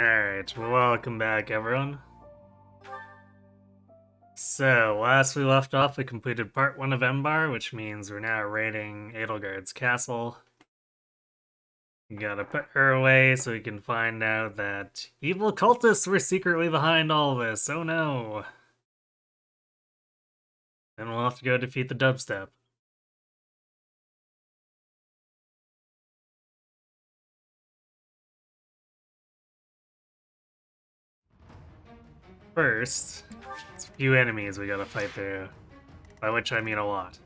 Alright, welcome back everyone. So, last we left off, we completed part 1 of Embar, which means we're now raiding Edelgard's castle. We gotta put her away so we can find out that evil cultists were secretly behind all this, oh no! Then we'll have to go defeat the Dubstep. First, it's a few enemies we gotta fight through, by which I mean a lot.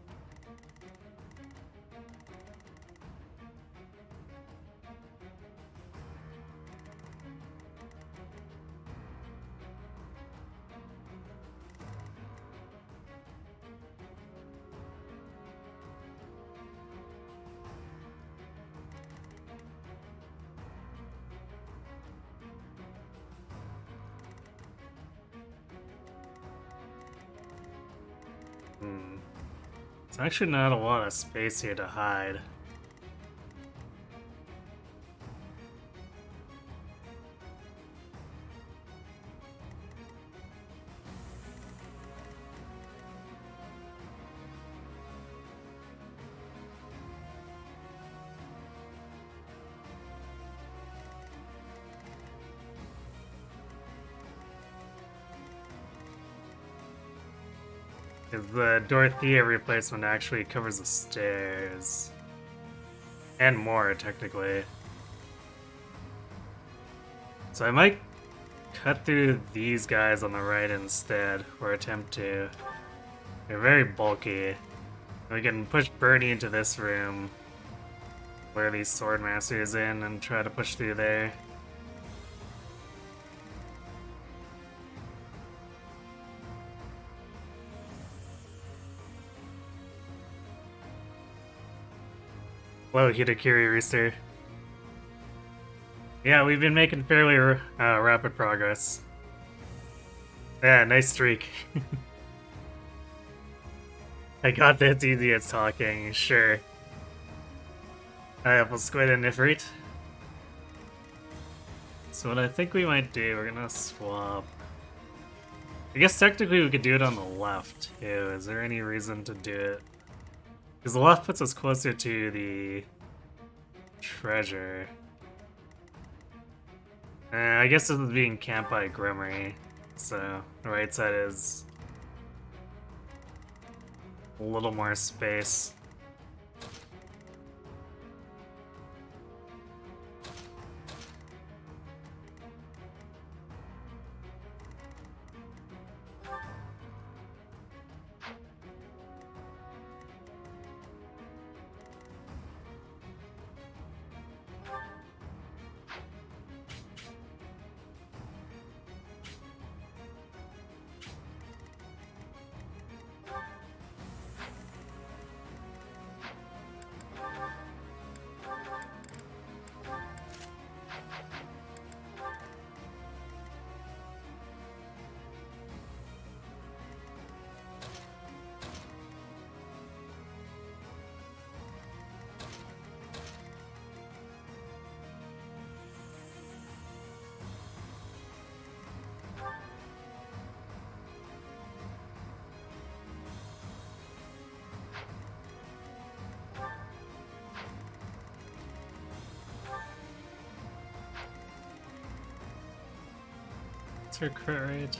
There's actually not a lot of space here to hide. Because the Dorothea replacement actually covers the stairs. And more, technically. So I might cut through these guys on the right instead, or attempt to. They're very bulky. We can push Bernie into this room, where these Swordmasters in, and try to push through there. Hello, Hitakiri Rooster. Yeah, we've been making fairly rapid progress. Yeah, nice streak. I got that's easy as talking, sure. Alright, we'll squid and Ifrit. So what I think we might do, we're gonna swap. I guess technically we could do it on the left, too. Is there any reason to do it? Because the left puts us closer to the treasure. I guess this is being camped by Grimory, so the right side is a little more space. What's her crit rate?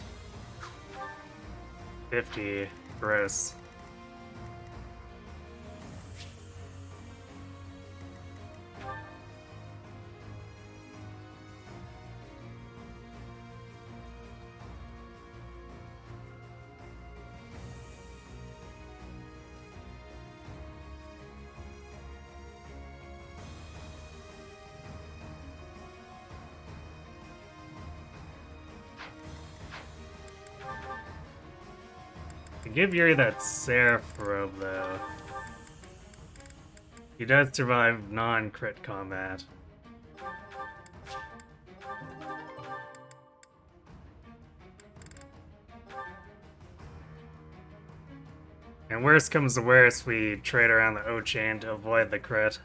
50. Gross. Give Yuri that Seraph robe, though. He does survive non-crit combat. And worst comes to worst, we trade around the O-chain to avoid the crit.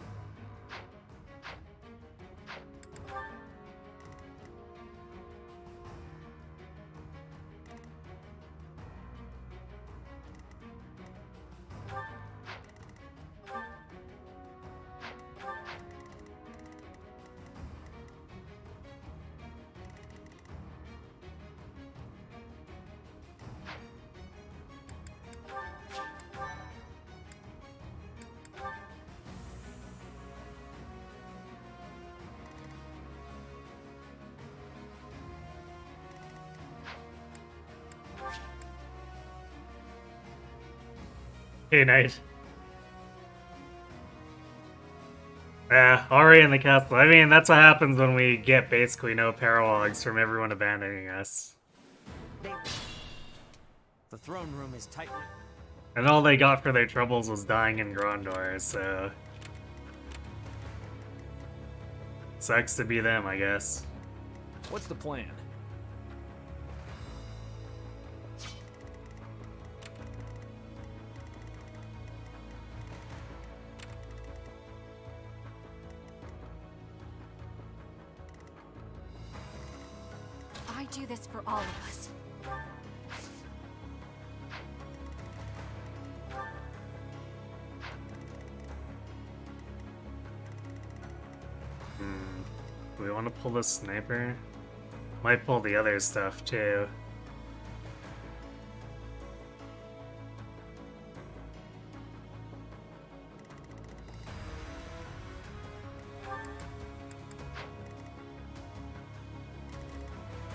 Hey, Knight. Yeah, already in the castle. I mean, that's what happens when we get basically no paralogs from everyone abandoning us. The throne room is tightly. And all they got for their troubles was dying in Grondor, so... Sucks to be them, I guess. What's the plan? I do this for all of us. Do we want to pull the sniper? Might pull the other stuff, too.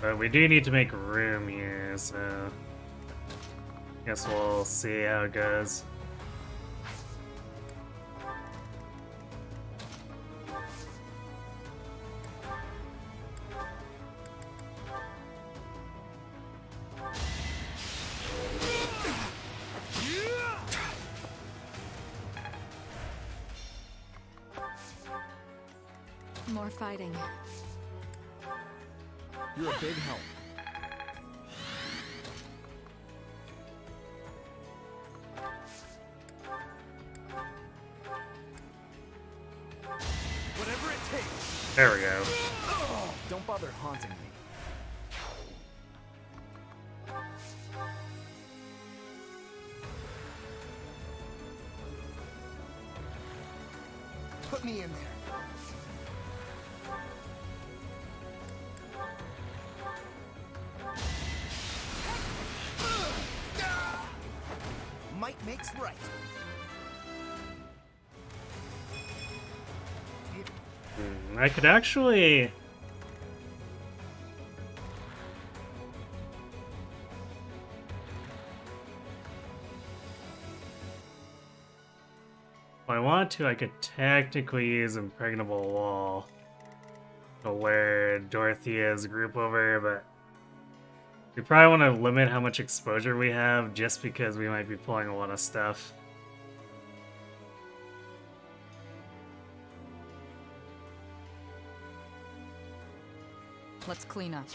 But we do need to make room here, so... Guess we'll see how it goes. More fighting. You're a big help. Whatever it takes. There we go. Oh, don't bother haunting me. Put me in there. Might makes right. I could actually... If I want to, I could technically use Impregnable Wall to where Dorothea's group over, but we probably want to limit how much exposure we have just because we might be pulling a lot of stuff. Let's clean up.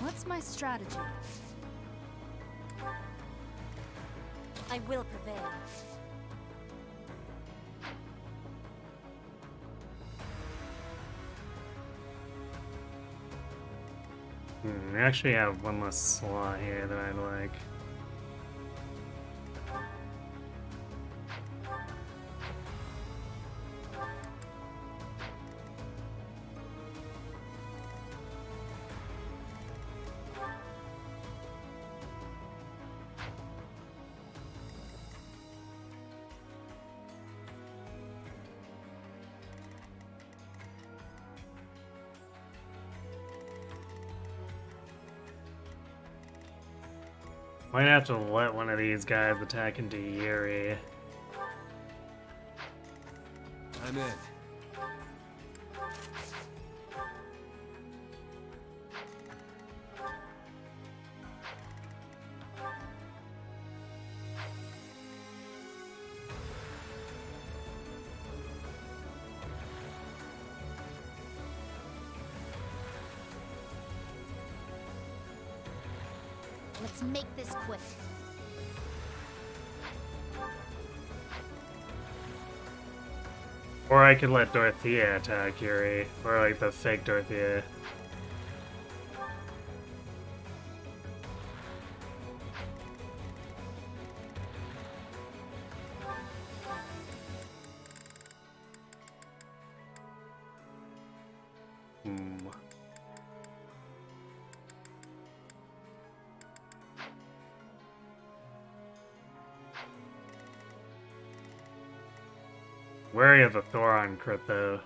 What's my strategy? I will prevail. We actually have one less slot here that I'd like. Might have to let one of these guys attack into Yuri. I'm in. Let's make this quick. Or I could let Dorothea attack Yuri, or like the fake Dorothea. Wary of the Thoron crit though.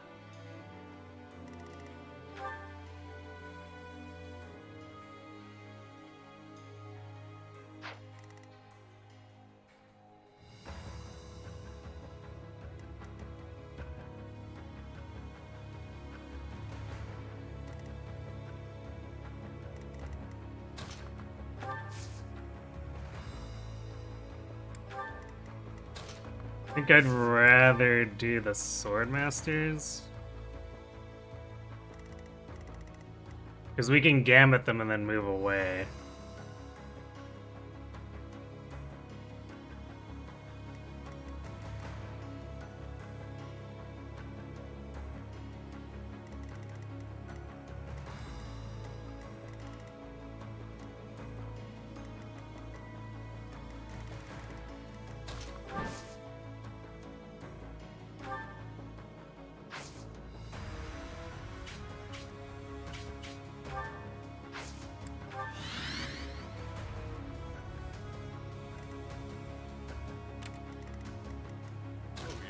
I think I'd rather do the Swordmasters. Because we can gambit them and then move away.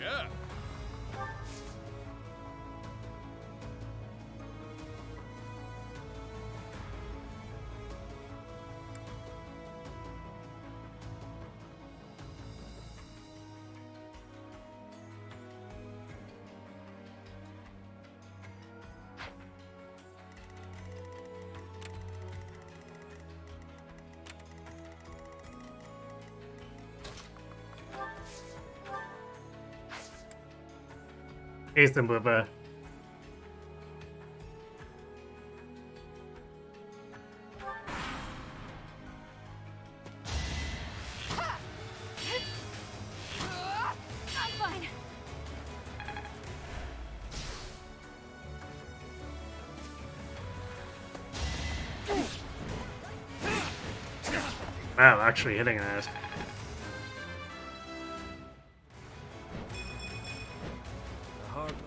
Yeah. Hey, Simbuba. I'm fine. Wow, actually hitting that. The hard one.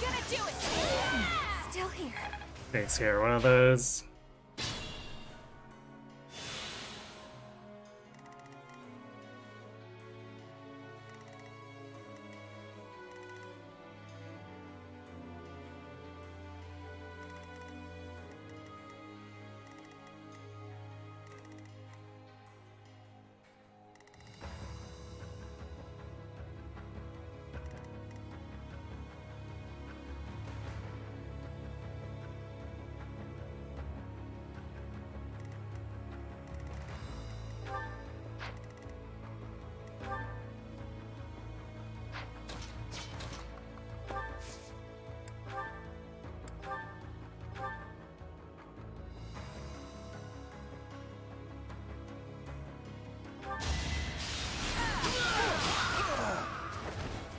Gonna do it. Still here. Thanks, here, one of those.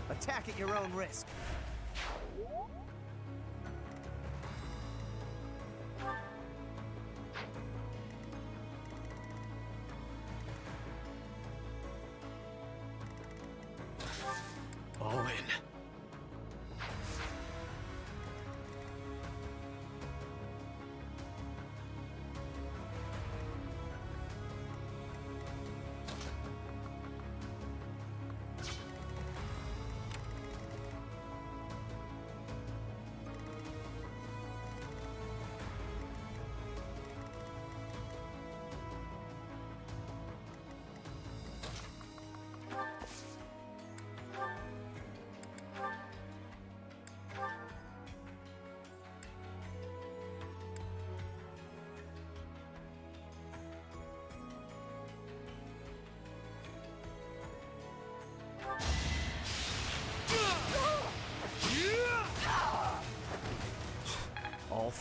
Attack at your own risk. All in.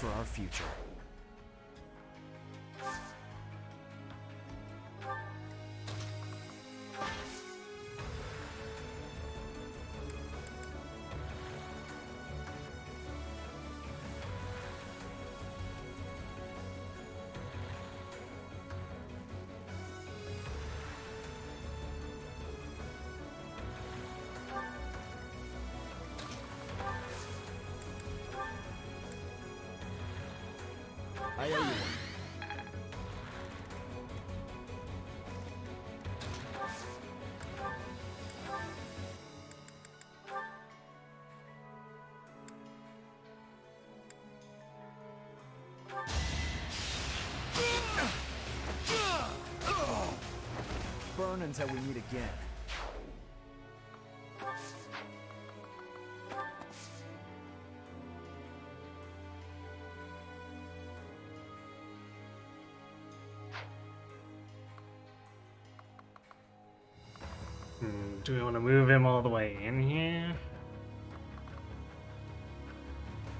for our future. I owe you one. Burn until we meet again. Do we want to move him all the way in here?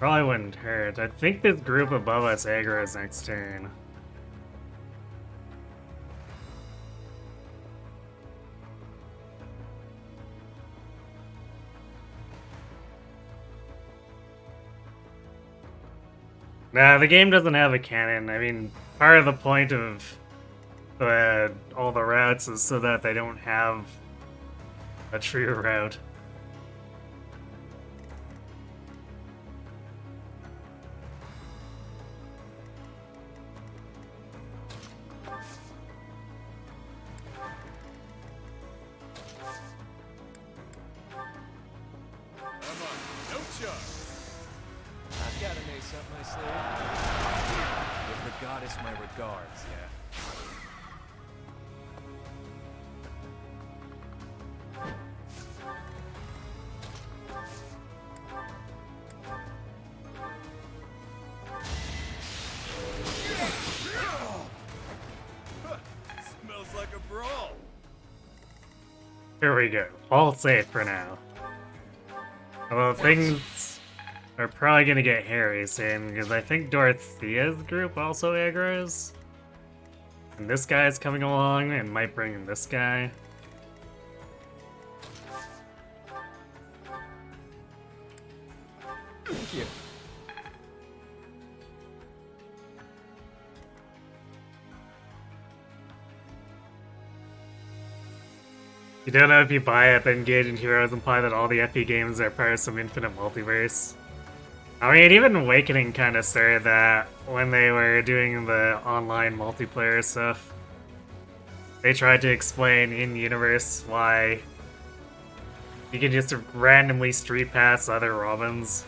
Probably wouldn't hurt. I think this group above us aggro's next turn. Nah, the game doesn't have a cannon. I mean, part of the point of all the routes is so that they don't have a true route. Come on, no charge. I've got an ace up my sleeve. Give the goddess my regards, yeah. Smells like a brawl. Here we go. All safe for now. Although things are probably gonna get hairy soon, because I think Dorothea's group also aggros. And this guy's coming along and might bring in this guy. Thank you. You don't know if you buy it, but Engage in Heroes imply that all the FP games are part of some infinite multiverse. I mean, even Awakening kind of started that when they were doing the online multiplayer stuff. They tried to explain in-universe why you can just randomly street pass other Robins.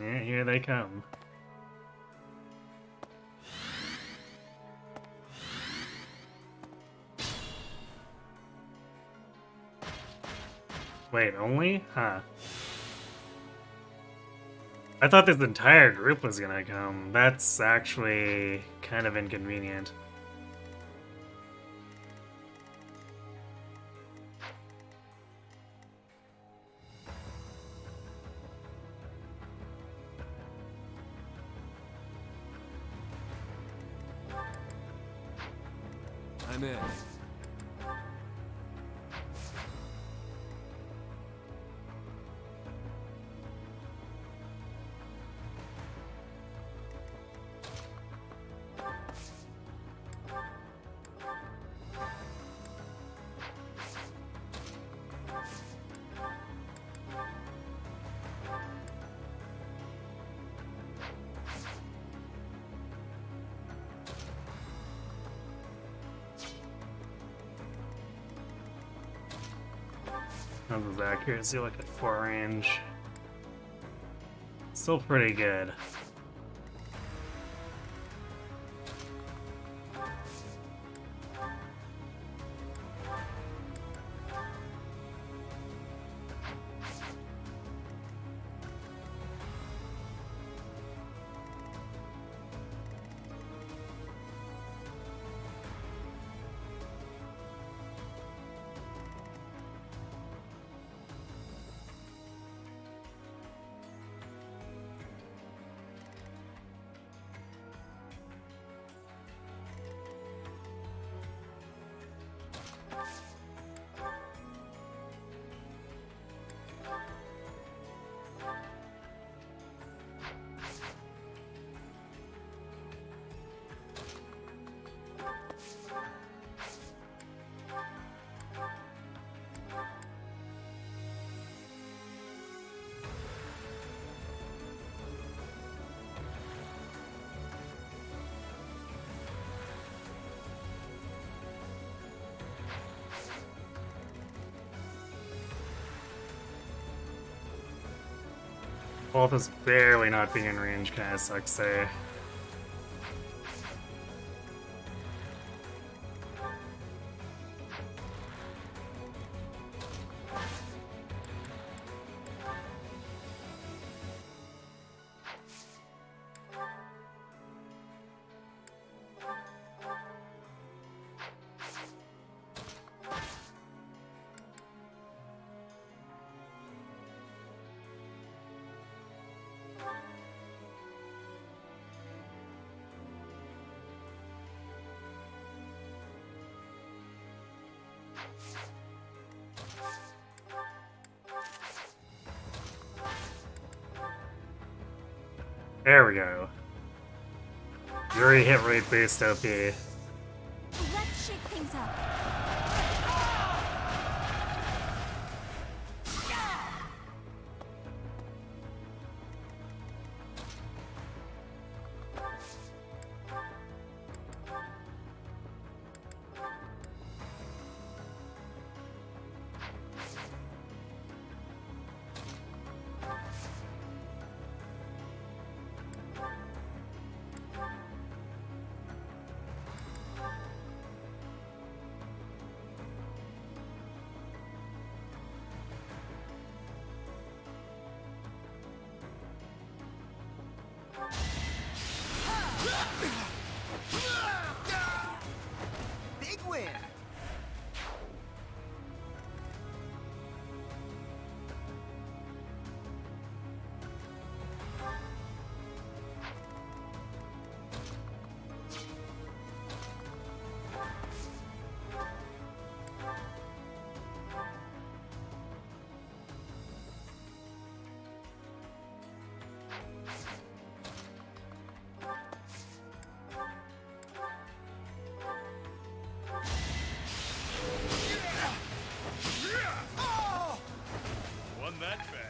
Yeah, here they come. Wait, only? Huh. I thought this entire group was gonna come. That's actually kind of inconvenient. I'm in. How's his accuracy like at 4 range? Still pretty good. Both is barely not being in range kind of sucks there. There we go. Yuri hit rate boost OP. Let's shake things up. Big win! Wasn't that fast?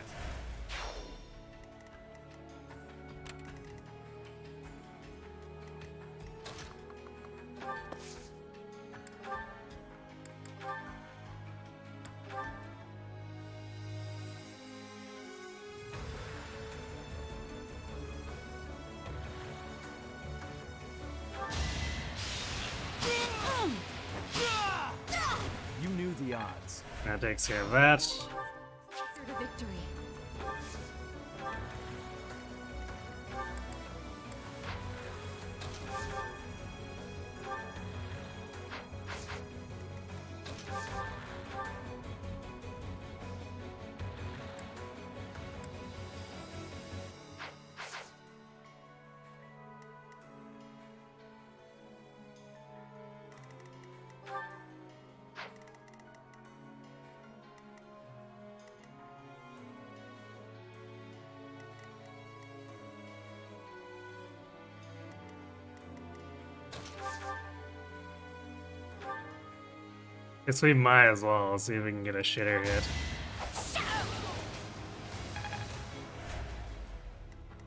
You knew the odds. That takes care of that. For the victory. Guess we might as well see if we can get a shitter hit.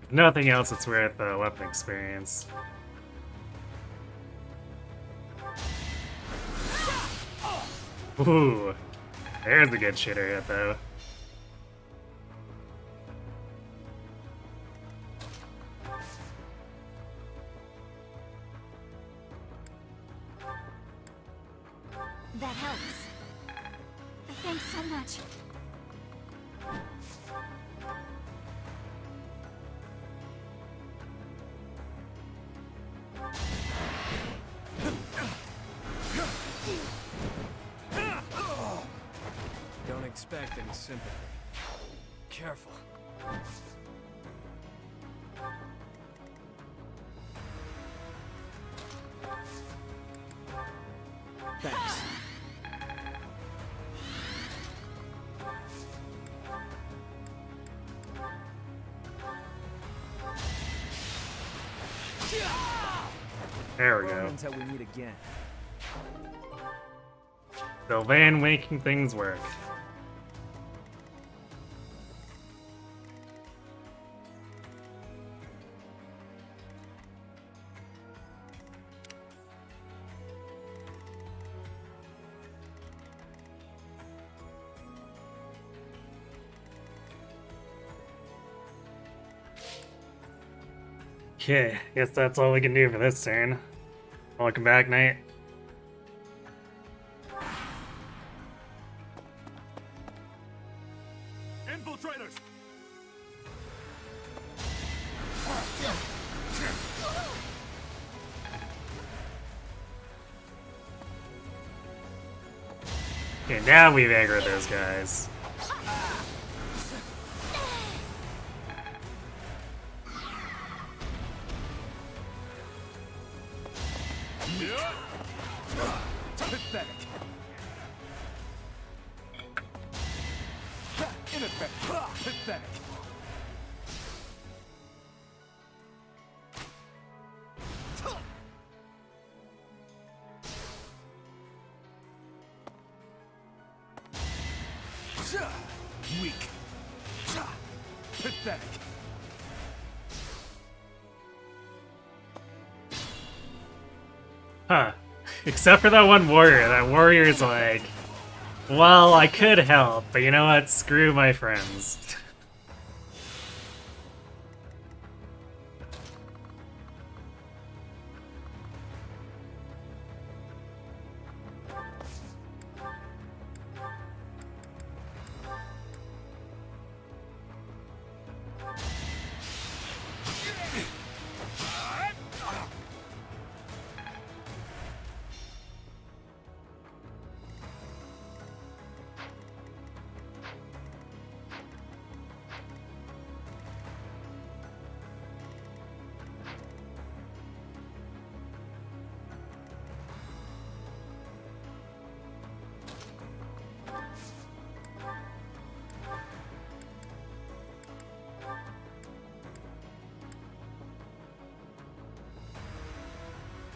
If nothing else, it's worth the weapon experience. Ooh, there's a good shitter hit though. That helps. Thanks so much. Don't expect any sympathy. Careful. Thanks. There we go. Until we meet again. Sylvain making things work. Okay, guess that's all we can do for this turn. Welcome back, Knight. Infiltrators! Okay, now we've aggroed those guys. Pathetic. Ineffective. Pathetic. Weak. Pathetic. Huh. Except for that one warrior. That warrior's like, well, I could help, but you know what? Screw my friends.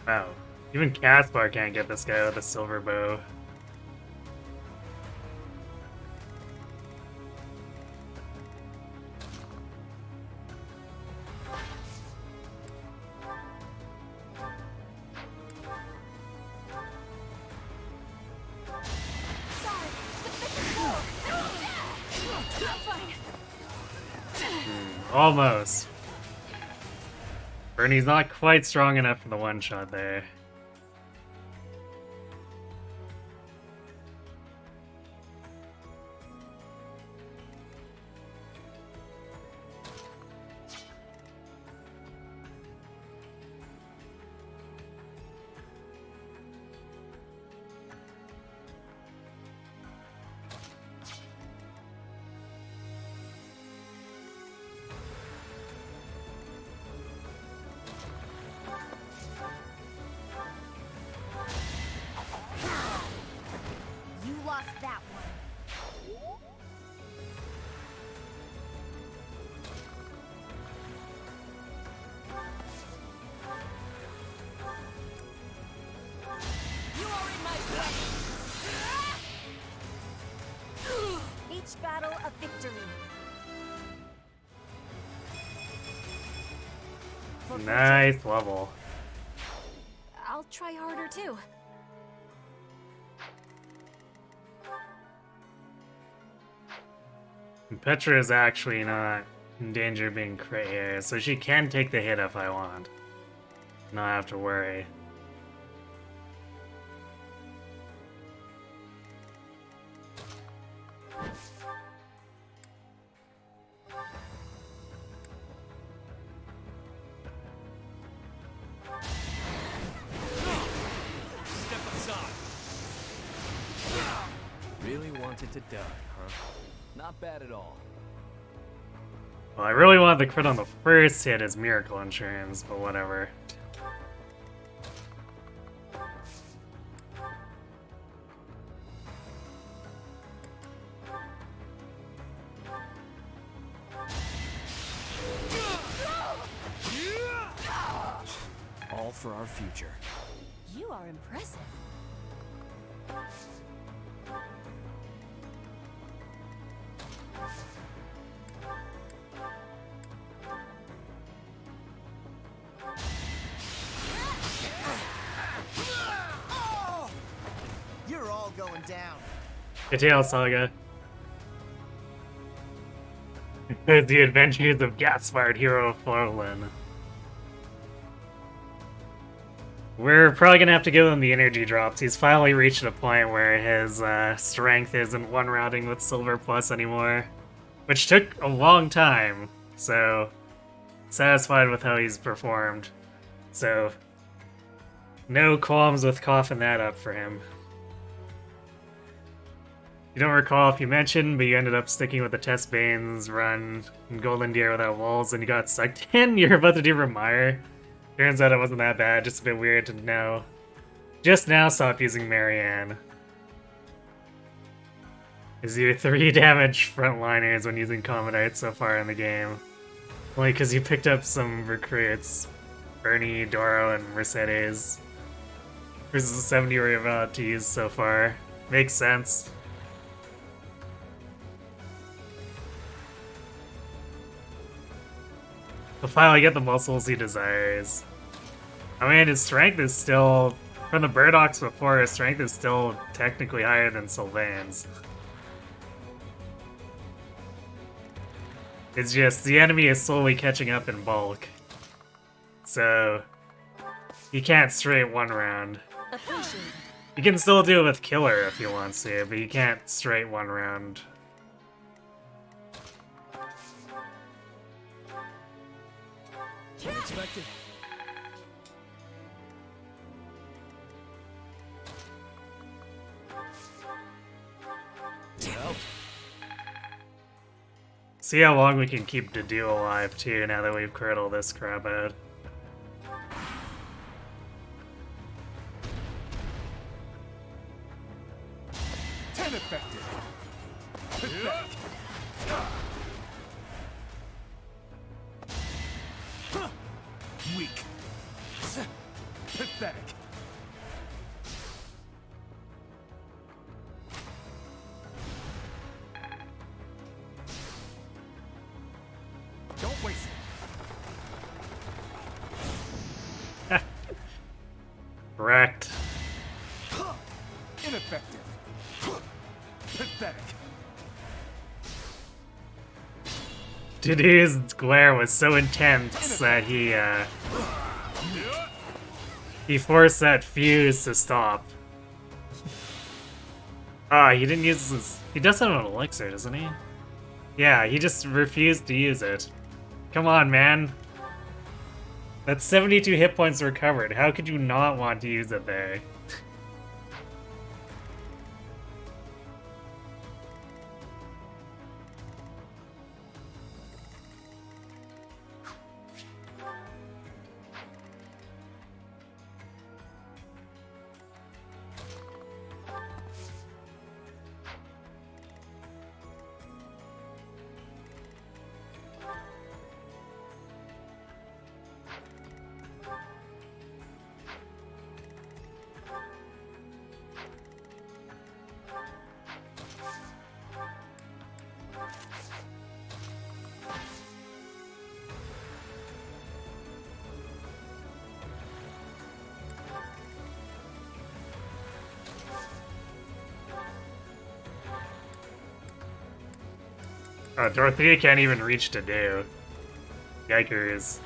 Wow. Even Caspar can't get this guy with a silver bow. Sorry, but this is cool. I'm fine. Almost. Bernie's not quite strong enough for the one-shot there. You lost that one. You are in my way. Each battle a victory. For Nice level. I'll try harder too. Petra is actually not in danger of being crit here, so she can take the hit if I want. Not have to worry. Step aside. Really wanted to die, huh? Not bad at all. Well, I really wanted the crit on the first hit as Miracle Insurance, but whatever. All for our future. You are impressive. You're all going down. Good tale, Saga. The Adventures of Gas-Fired Hero Florlin. We're probably gonna have to give him the energy drops. He's finally reached a point where his strength isn't one routing with Silver Plus anymore, which took a long time. So, satisfied with how he's performed. So, no qualms with coughing that up for him. You don't recall if you mentioned, but you ended up sticking with the Test Bane's run in Golden Deer without walls and you got sucked in. You're about to do Remire. Turns out it wasn't that bad, just a bit weird to know. Just now stop using Marianne. Is your 3 damage frontliners when using Commodite so far in the game. Only because you picked up some recruits. Bernie, Doro, and Mercedes. Versus the 70 you're about to use so far. Makes sense. He'll finally get the muscles he desires. I mean, his strength is still... From the Burdocks before, his strength is still technically higher than Sylvain's. It's just, the enemy is slowly catching up in bulk. So... he can't straight one round. You can still do it with Killer if he wants to, but you can't straight one round. Unexpected. Help. See how long we can keep Dedu alive too now that we've cleared all this crap out. Ineffective. Pathetic. Weak. Pathetic. Don't waste it. Correct. Ineffective. Pathetic. Dedu's glare was so intense that he forced that fuse to stop. Ah, he didn't use his... He does have an elixir, doesn't he? Yeah, he just refused to use it. Come on, man. That's 72 hit points recovered. How could you not want to use it there? Dorothea can't even reach to do. Yikers.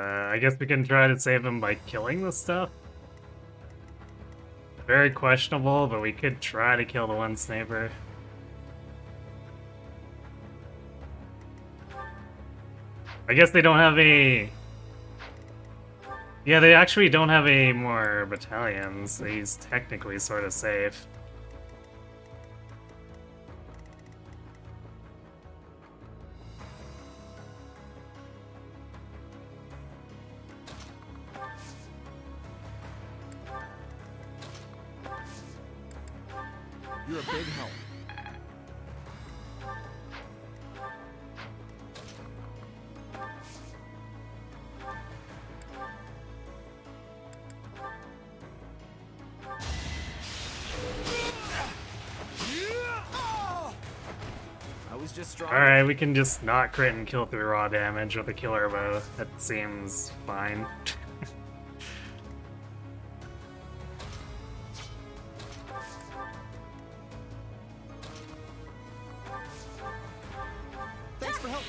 I guess we can try to save him by killing the stuff. Very questionable, but we could try to kill the one sniper. I guess they don't have a... Yeah, they actually don't have any more battalions, so he's technically sort of safe. You're a big help. I was just strong. Alright, we can just not crit and kill through raw damage with a killer bow. That seems fine. Thanks for helping.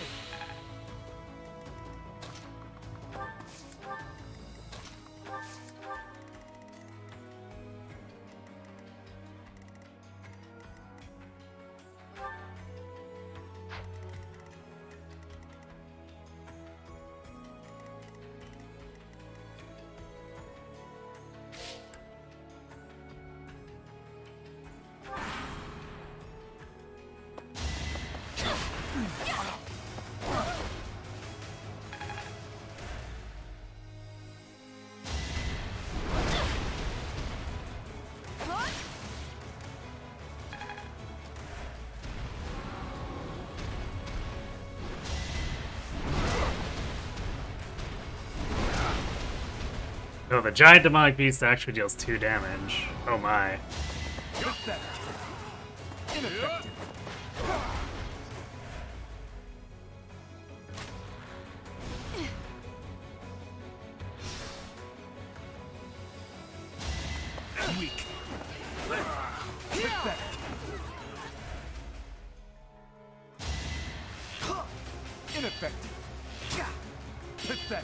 No, the giant demonic beast actually deals 2 damage. Oh my. Pathetic. Ineffective. Weak. Pathetic. Ineffective. Pathetic.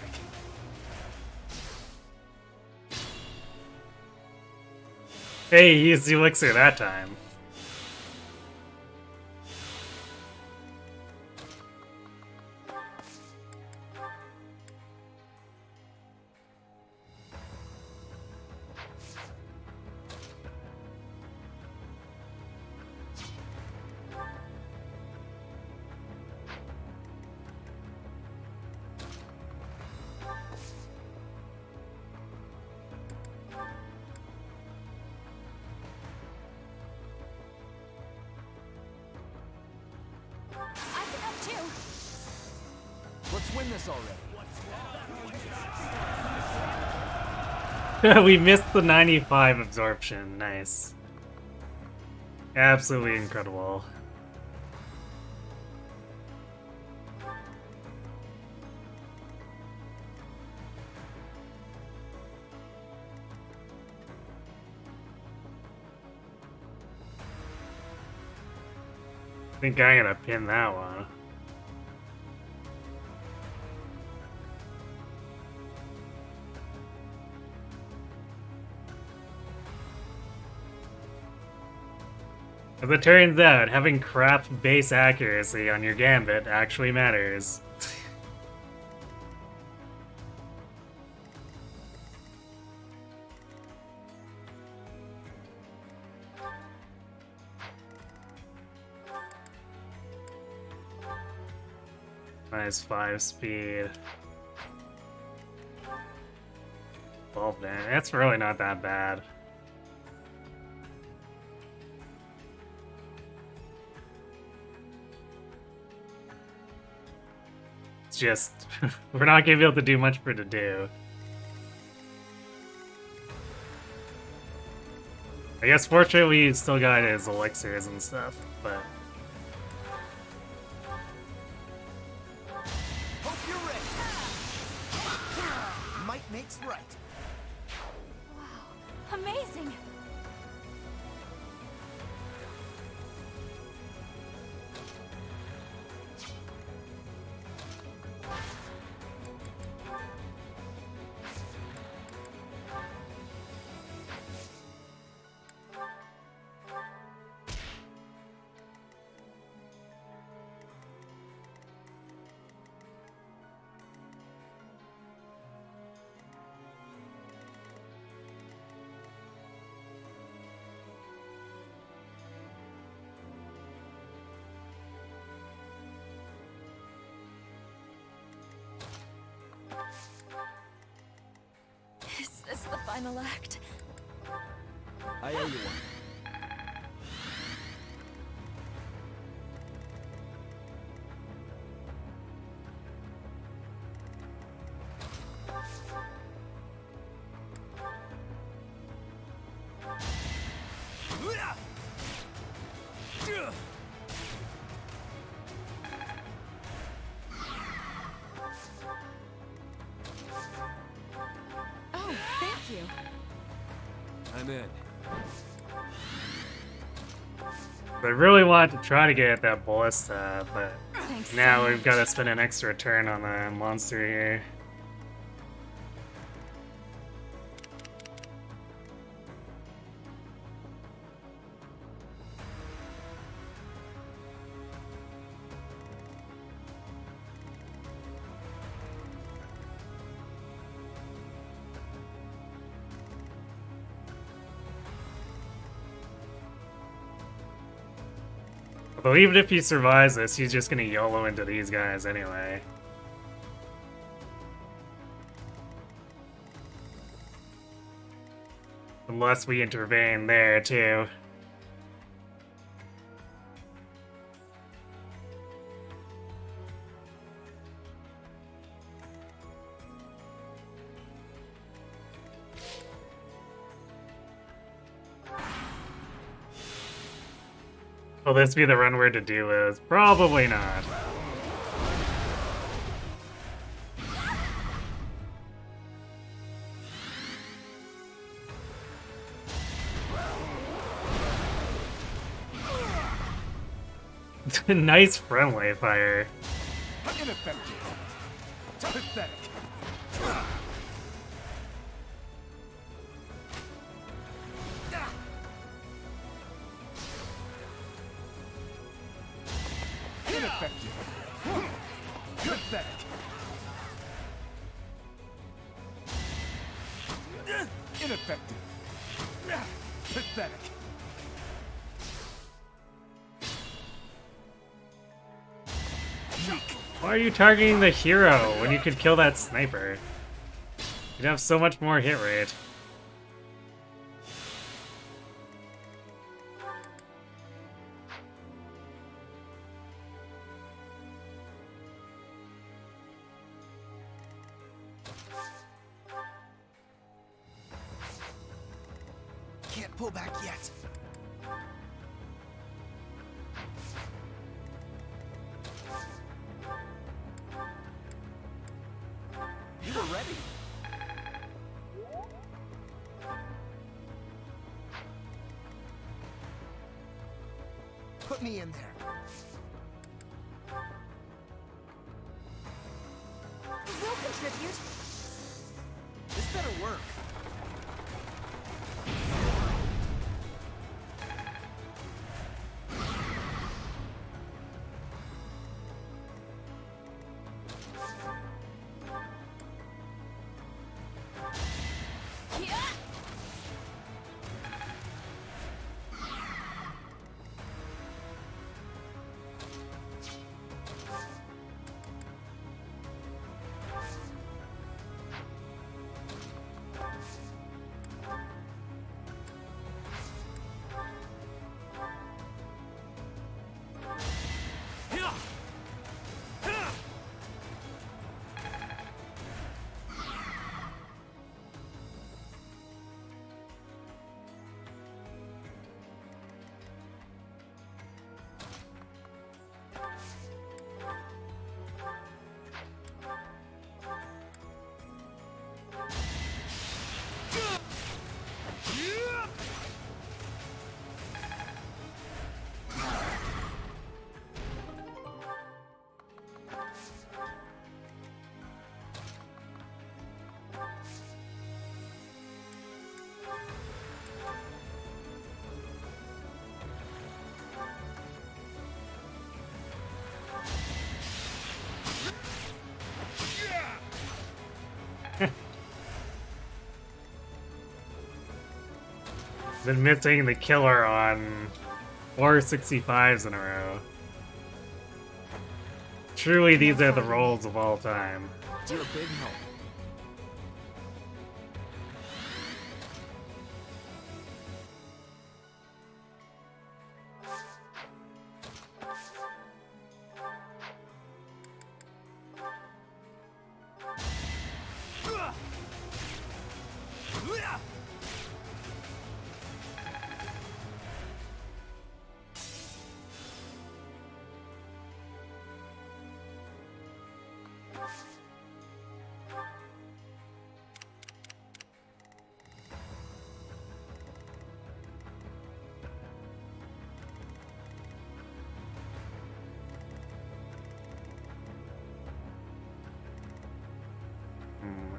Hey, he used the elixir that time. I can help too. Let's win this already. We missed the 95 absorption. Nice. Absolutely incredible. I think I'm gonna pin that one. As it turns out, having crap base accuracy on your gambit actually matters. Minus 5 speed. 12 damage. That's really not that bad. It's just, we're not gonna be able to do much for it to do. I guess fortunately we still got his elixirs and stuff, but... Hope you're ready. Might makes right. Wow, amazing. Is this the final act? I owe you one. I'm in. I really wanted to try to get at that ballista, but Thanks now so we've much. got to spend an extra turn on the monster here. Although even if he survives this, he's just gonna YOLO into these guys anyway. Unless we intervene there, too. Will this be the run we're to do is? Probably not. Nice friendly fire. Ineffective. Pathetic. Ineffective. Pathetic. Ineffective. Pathetic. Why are you targeting the hero when you could kill that sniper? You'd have so much more hit rate. Can't pull back yet. You were ready. Put me in there. We'll contribute. This better work. Yeah. Been missing the killer on 4 65s in a row. Truly, these are the roles of all time. You're a big help.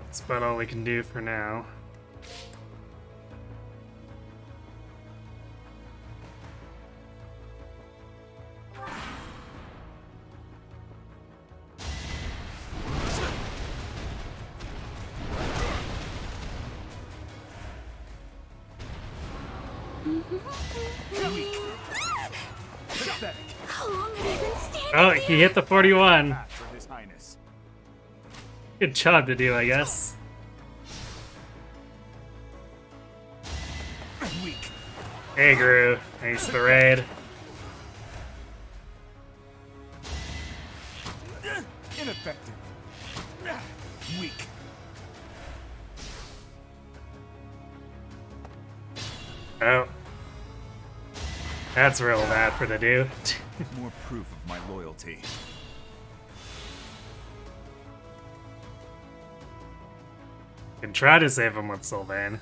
That's about all we can do for now. How long have you been standing Oh, here? he hit the 41. For His Highness. Good job to do, I guess. Weak. Hey, Gru. Thanks for the raid. Ineffective. Weak. Oh. That's real bad for the do. More proof of my loyalty. Can try to save him with Sylvain.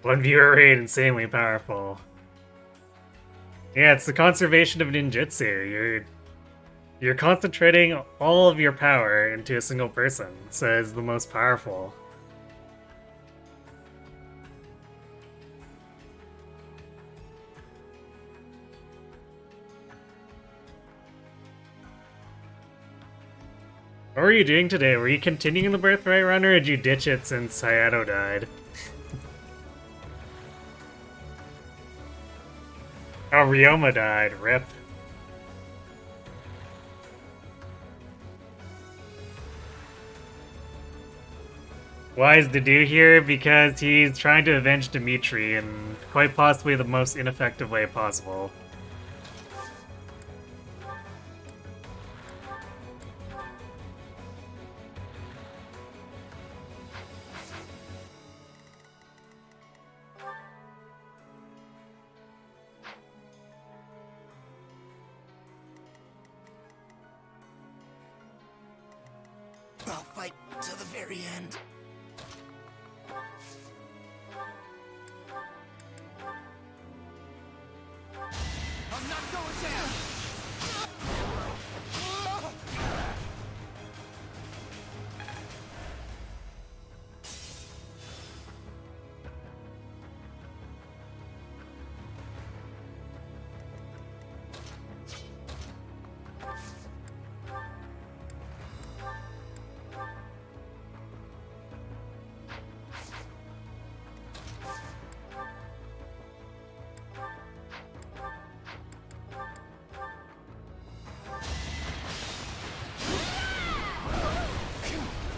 One viewer rate insanely powerful. Yeah, it's the conservation of ninjutsu. You're concentrating all of your power into a single person, so it's the most powerful. What were you doing today? Were you continuing the Birthright Run, or did you ditch it since Hayato died? Oh, Ryoma died. Rip. Why is the dude here? Because he's trying to avenge Dimitri in quite possibly the most ineffective way possible. I'll fight to the very end. I'm not going down!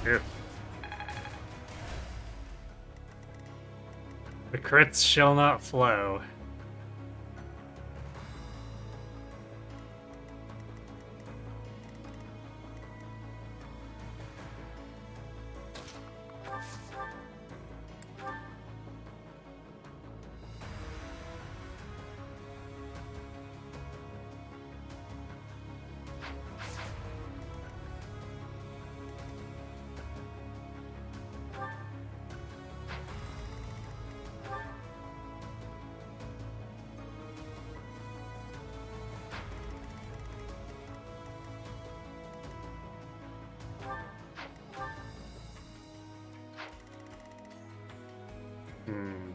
Ew. The crits shall not flow.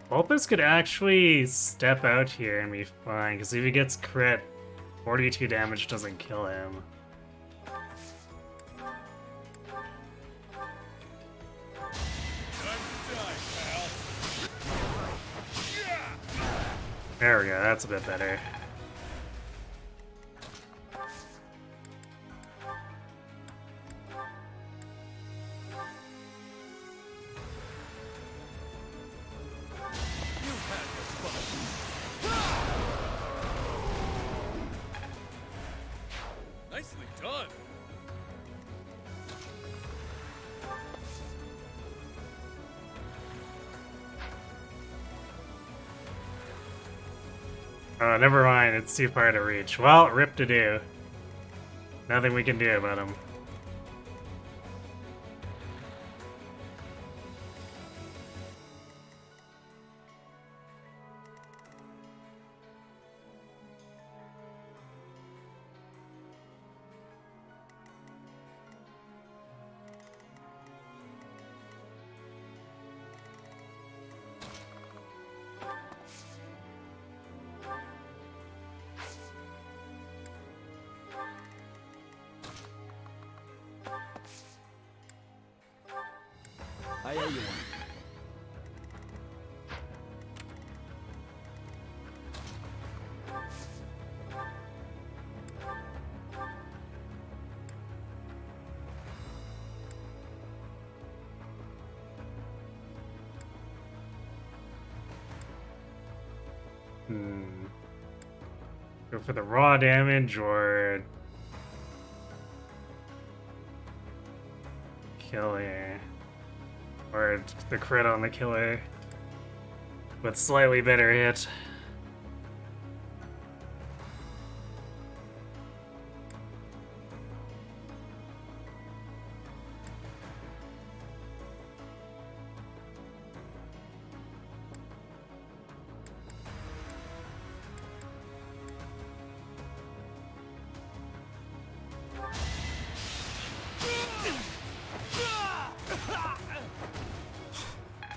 Bulbus could actually step out here and be fine, because if he gets crit, 42 damage doesn't kill him. There we go, that's a bit better. Nicely done. Oh, never mind, it's too far to reach. Well, rip to do. Nothing we can do about him. I owe you one. Go for the raw damage or killer. Or the crit on the killer. But slightly better hit.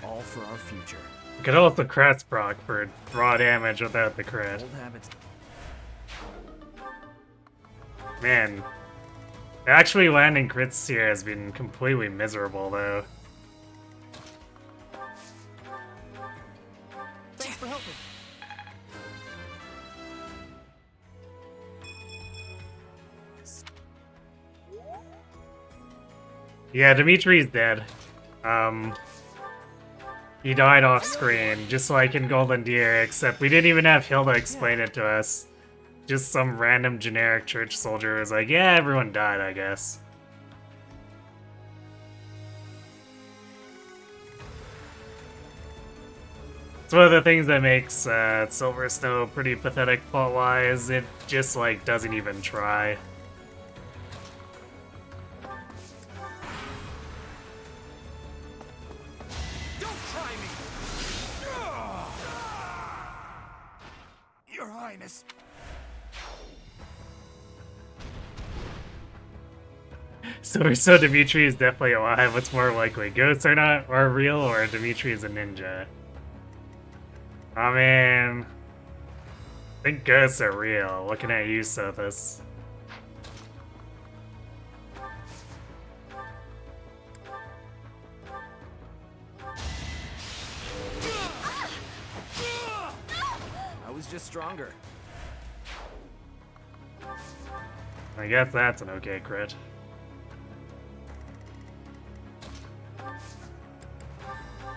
All for our future. You could also crest proc for raw damage without the crit. Old habits. Man, actually landing crits here has been completely miserable though. Thanks for helping. Yeah, Dimitri's dead. He died off screen, just like in Golden Deer, except we didn't even have Hilda explain it to us. Just some random generic church soldier was like, yeah, everyone died, I guess. It's one of the things that makes Silver Snow pretty pathetic plot-wise. It just, like, doesn't even try. Your Highness. So Dimitri is definitely alive. What's more likely, ghosts are real, or Dimitri is a ninja? I mean, I think ghosts are real. Looking at you, Sothis. I was just stronger. I guess that's an okay crit.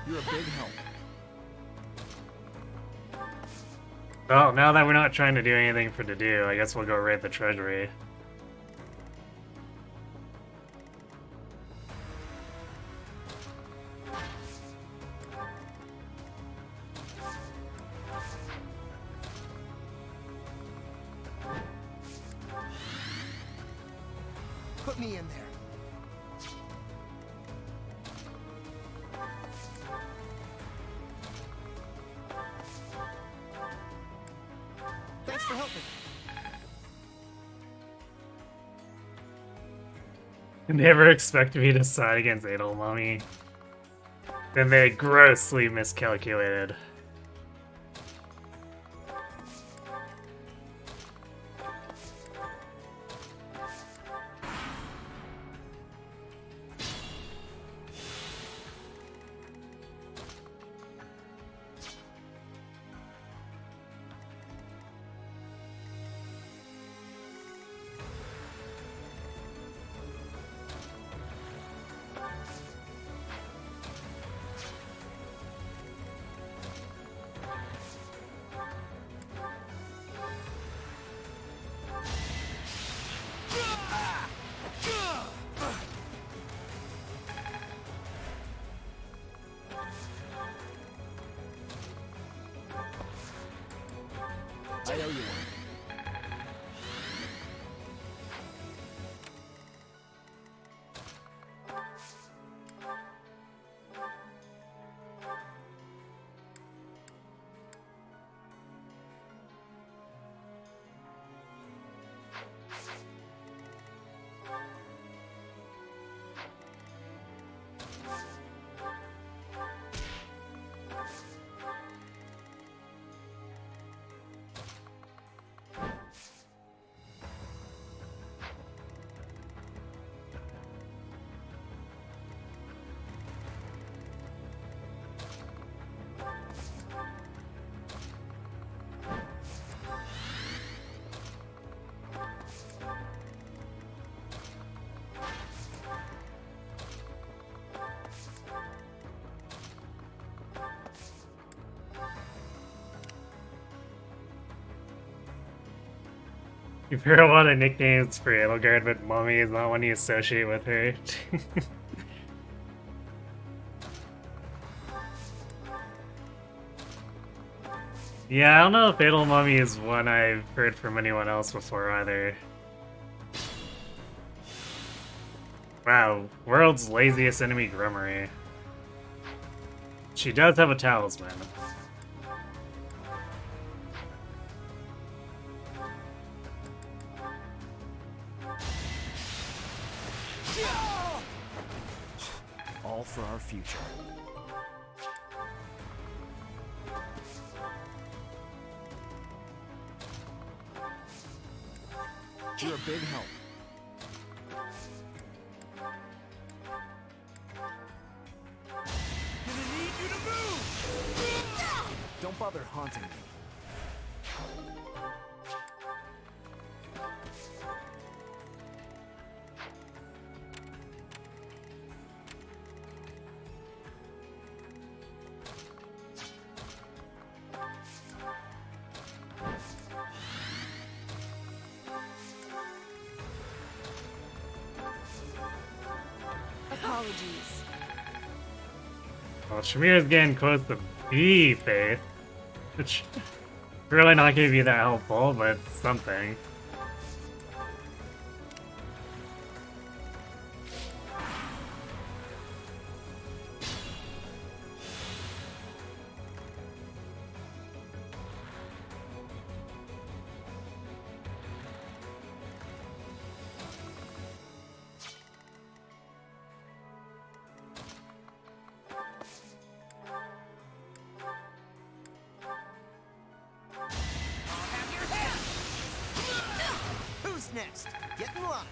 You're a big help. Well, now that we're not trying to do anything for to do, I guess we'll go raid the treasury. Put me in there. Thanks for helping. Never expect me to side against Adel Mummy. Then they grossly miscalculated. I owe you one. You've heard a lot of nicknames for Edelgard, but Mummy is not one you associate with her. Yeah, I don't know if Fatal Mummy is one I've heard from anyone else before either. Wow, world's laziest enemy Grummery. She does have a talisman. All for our future. You're a big help. Gonna need you to move! Don't bother haunting me. Apologies. Well, Shamir's getting close to B Faith, which really not gonna be that helpful, but something. Who's next? Get in line.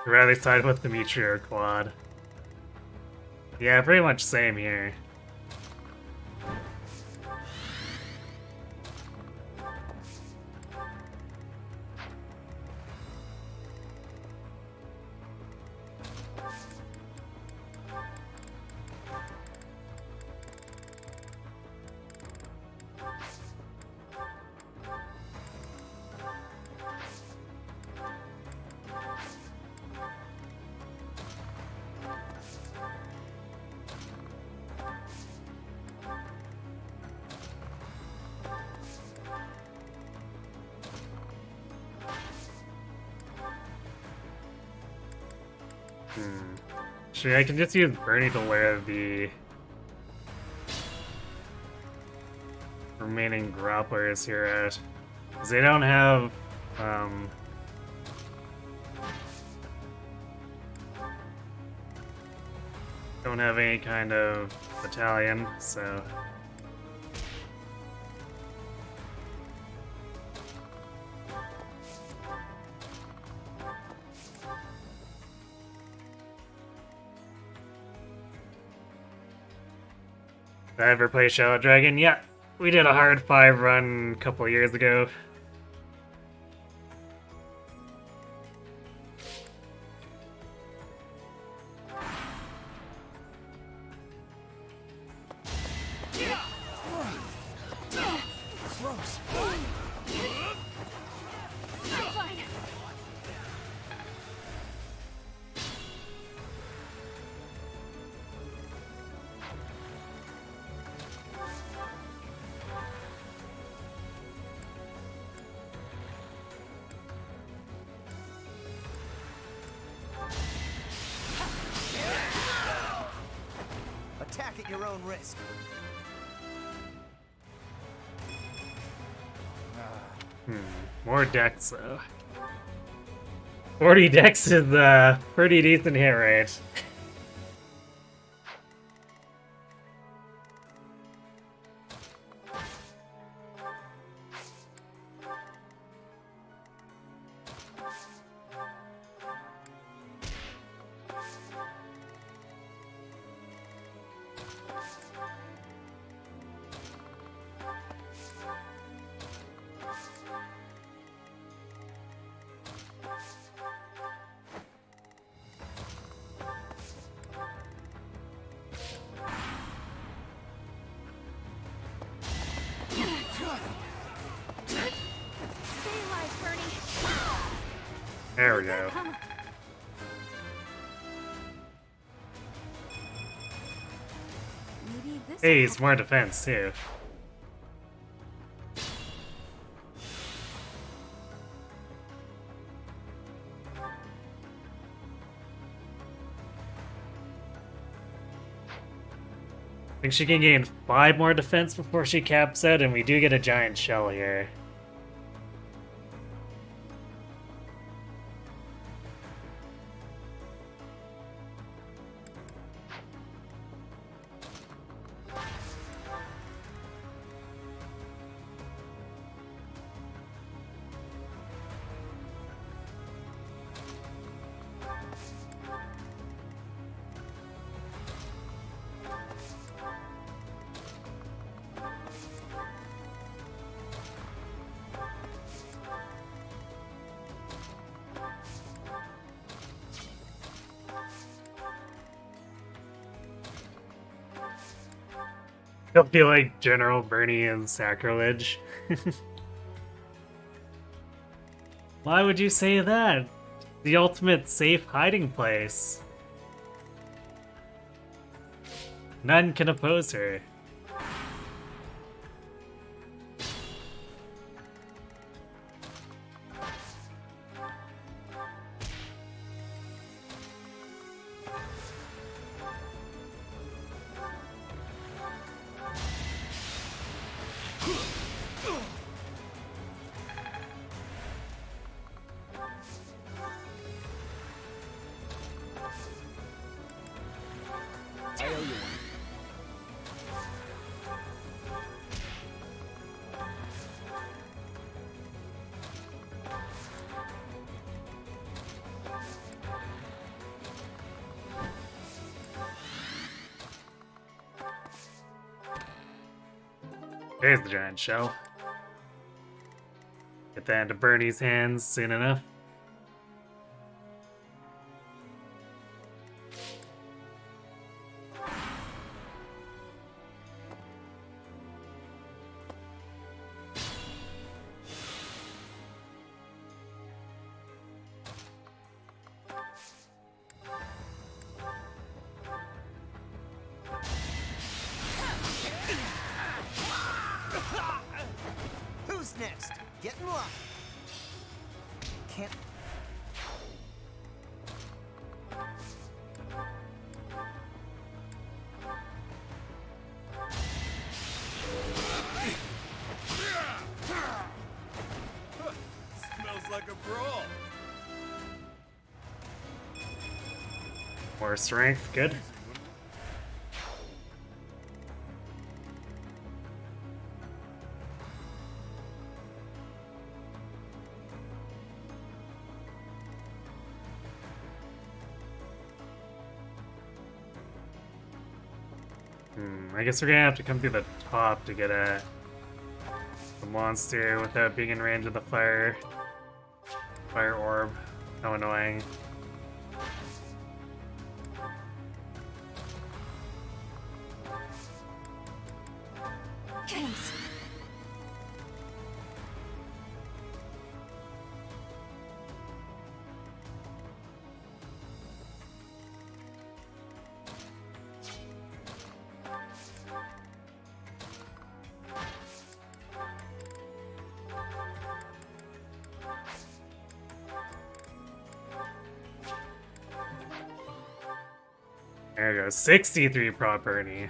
I'd rather side with Dimitri or Quad. Yeah, pretty much same here. Sure, I can just use Bernie to wear the remaining grapplers here out. Because they don't have, don't have any kind of battalion, so... Did I ever play Shadow Dragon? Yeah, we did a hard 5 run a couple years ago. Attack at your own risk. More dex, though. 40 dex is pretty decent hit rate. There we Pretty go. good, huh? Maybe this Hey, will it's more defense too. I think she can gain 5 more defense before she caps out, and we do get a giant shell here. He'll be like General Bernie in Sacrilege. Why would you say that? The ultimate safe hiding place. None can oppose her. I owe you one. There's the giant shell. Get that into Bernie's hands soon enough. Who's next? Get in line. Can't. Smells like a brawl. More strength, good. I guess we're gonna have to come through the top to get at the monster without being in range of the fire orb. How annoying. Thanks. There we go, 63 prop Bernie.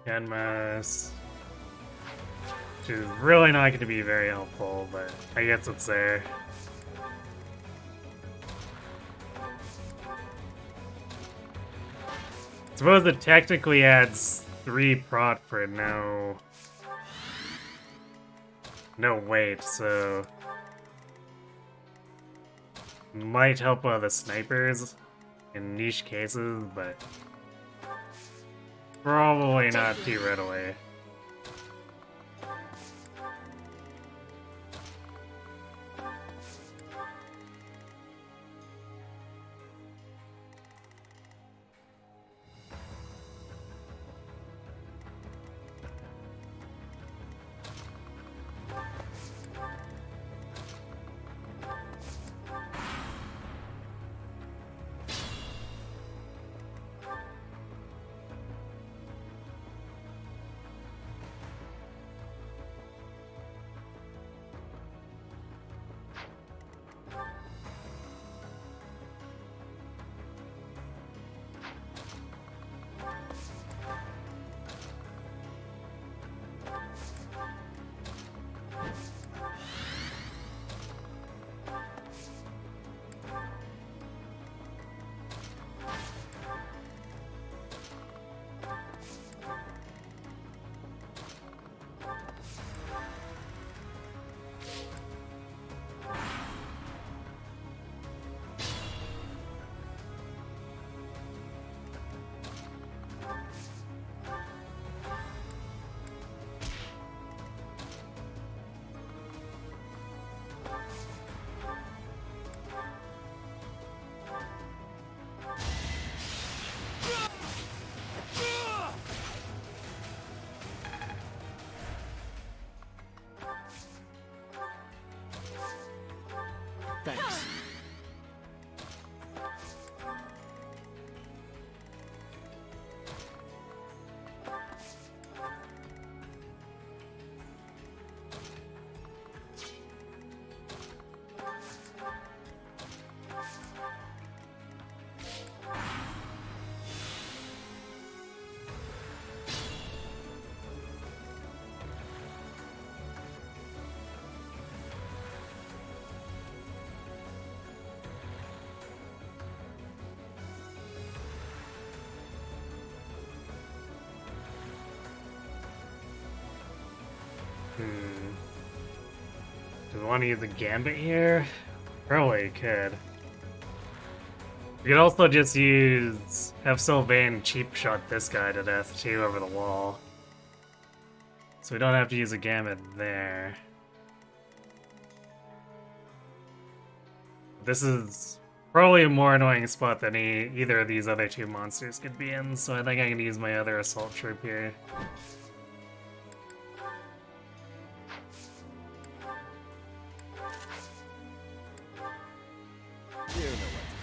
Genmas. Which is really not going to be very helpful, but I guess it's there. Suppose it technically adds 3 prot for no weight, so might help one of the snipers. in niche cases, but probably not too readily. Thanks. Do we want to use a gambit here? Probably could. We could also just have Sylvain cheap shot this guy to death too over the wall. So we don't have to use a gambit there. This is probably a more annoying spot than either of these other two monsters could be in, so I think I can use my other assault troop here. You know what to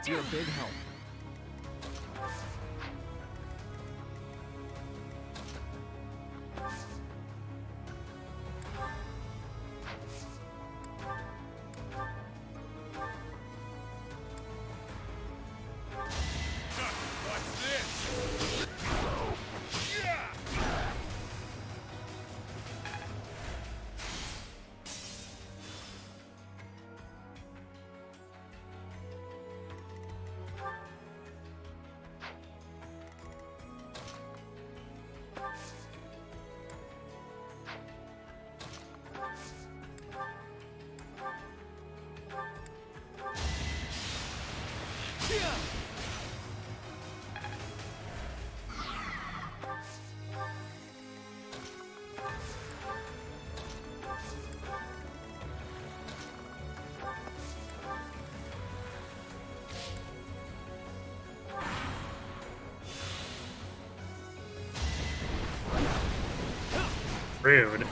do. You're a big help. Rude.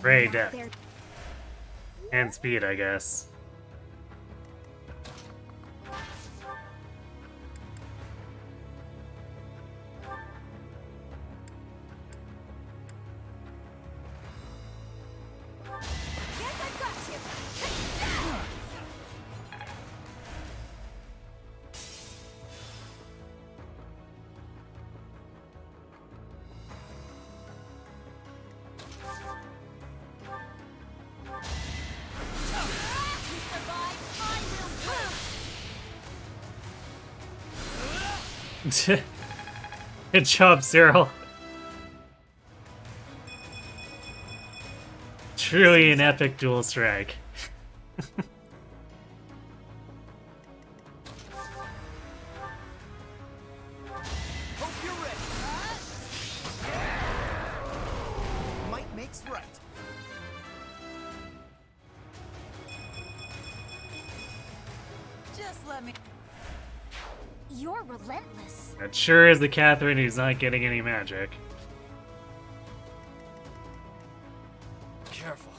Ray depth. And speed, I guess. Guess I've got you. You survive, I will win. Good job, Cyril. Truly an epic dual strike. Hope you're ready. Might makes right. Just let me. You're relentless. That sure is the Catherine who's not getting any magic. Careful.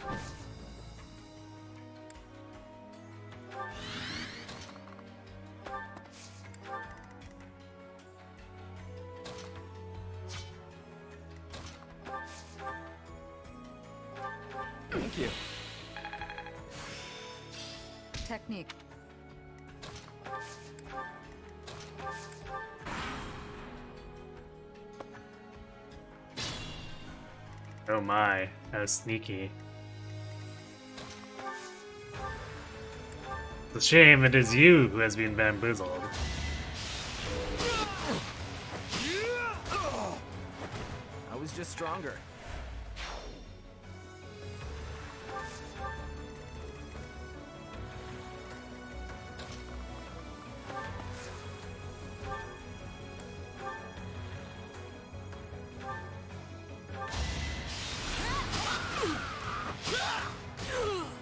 Thank you. Technique. Oh my, how sneaky. It's a shame it is you who has been bamboozled. I was just stronger.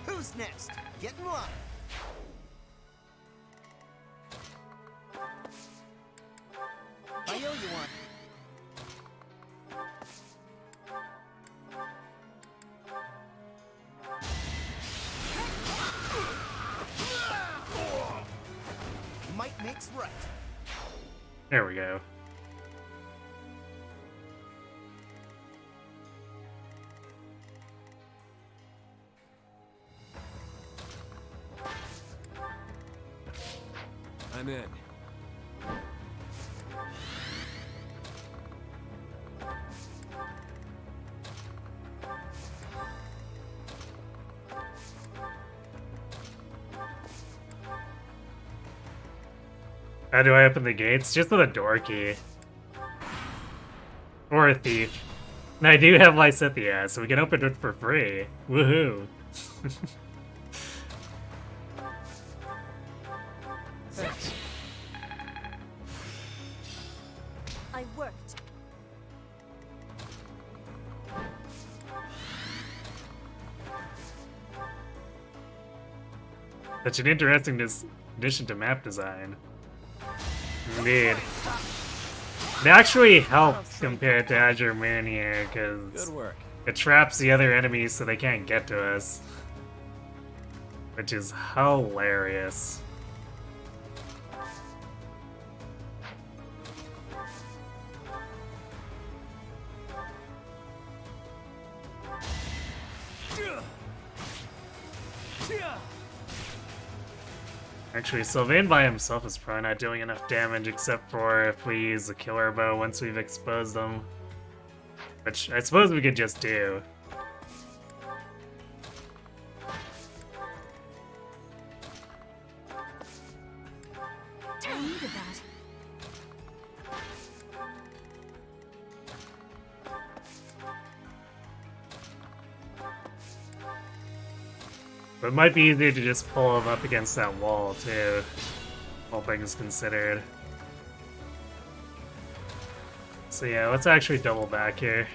Who's next? Get in line. I owe you one. Might makes right. There we go. I'm in. How do I open the gates? Just with a door key. Or a thief. And I do have Lysithea, so we can open it for free. Woohoo! Thanks. I worked. Such an interesting addition to map design. Indeed. It actually helps compared to Azure Moon here, because Good work. it traps the other enemies so they can't get to us. Which is hilarious. Actually, Sylvain by himself is probably not doing enough damage except for if we use the killer bow once we've exposed them. Which I suppose we could just do. But it might be easier to just pull him up against that wall, too. All things considered. So yeah, let's actually double back here.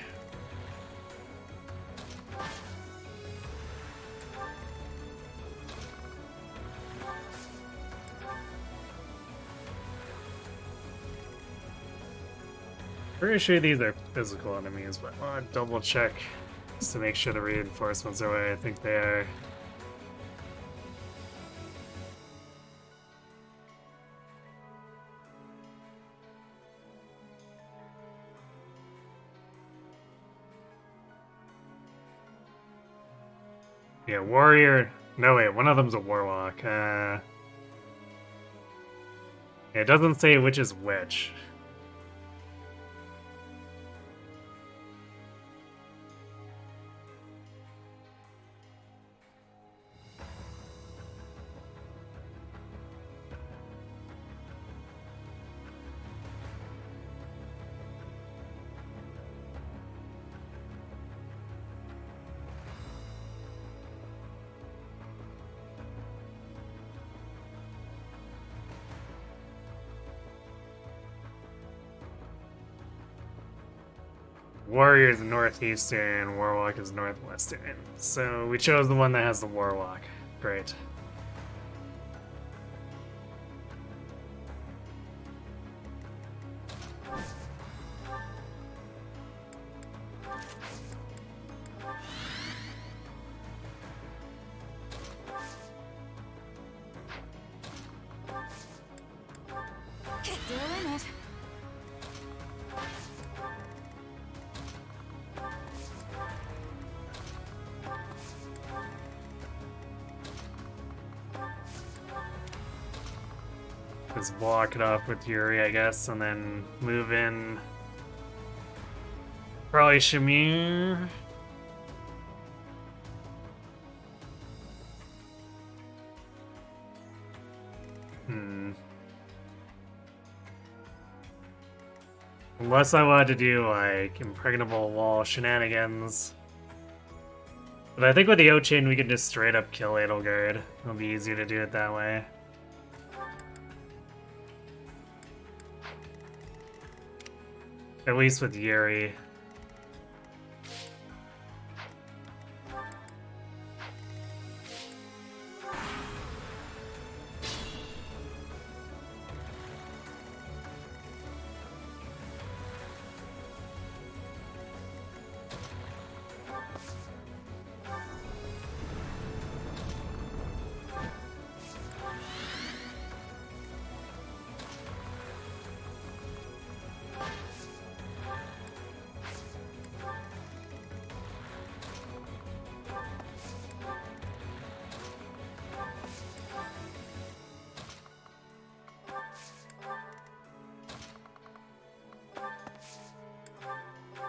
Pretty sure these are physical enemies, but I want to double check just to make sure the reinforcements are where I think they are. Yeah, warrior. No, wait, one of them's a warlock. It doesn't say which is which. Warrior is northeastern, Warlock is northwestern. So we chose the one that has the Warlock. Great. Still in it. Just block it off with Yuri, I guess, and then move in. Probably Shamir. Unless I wanted to do, like, impregnable wall shenanigans. But I think with the O-Chain we can just straight up kill Edelgard. It'll be easier to do it that way. At least with Yuri.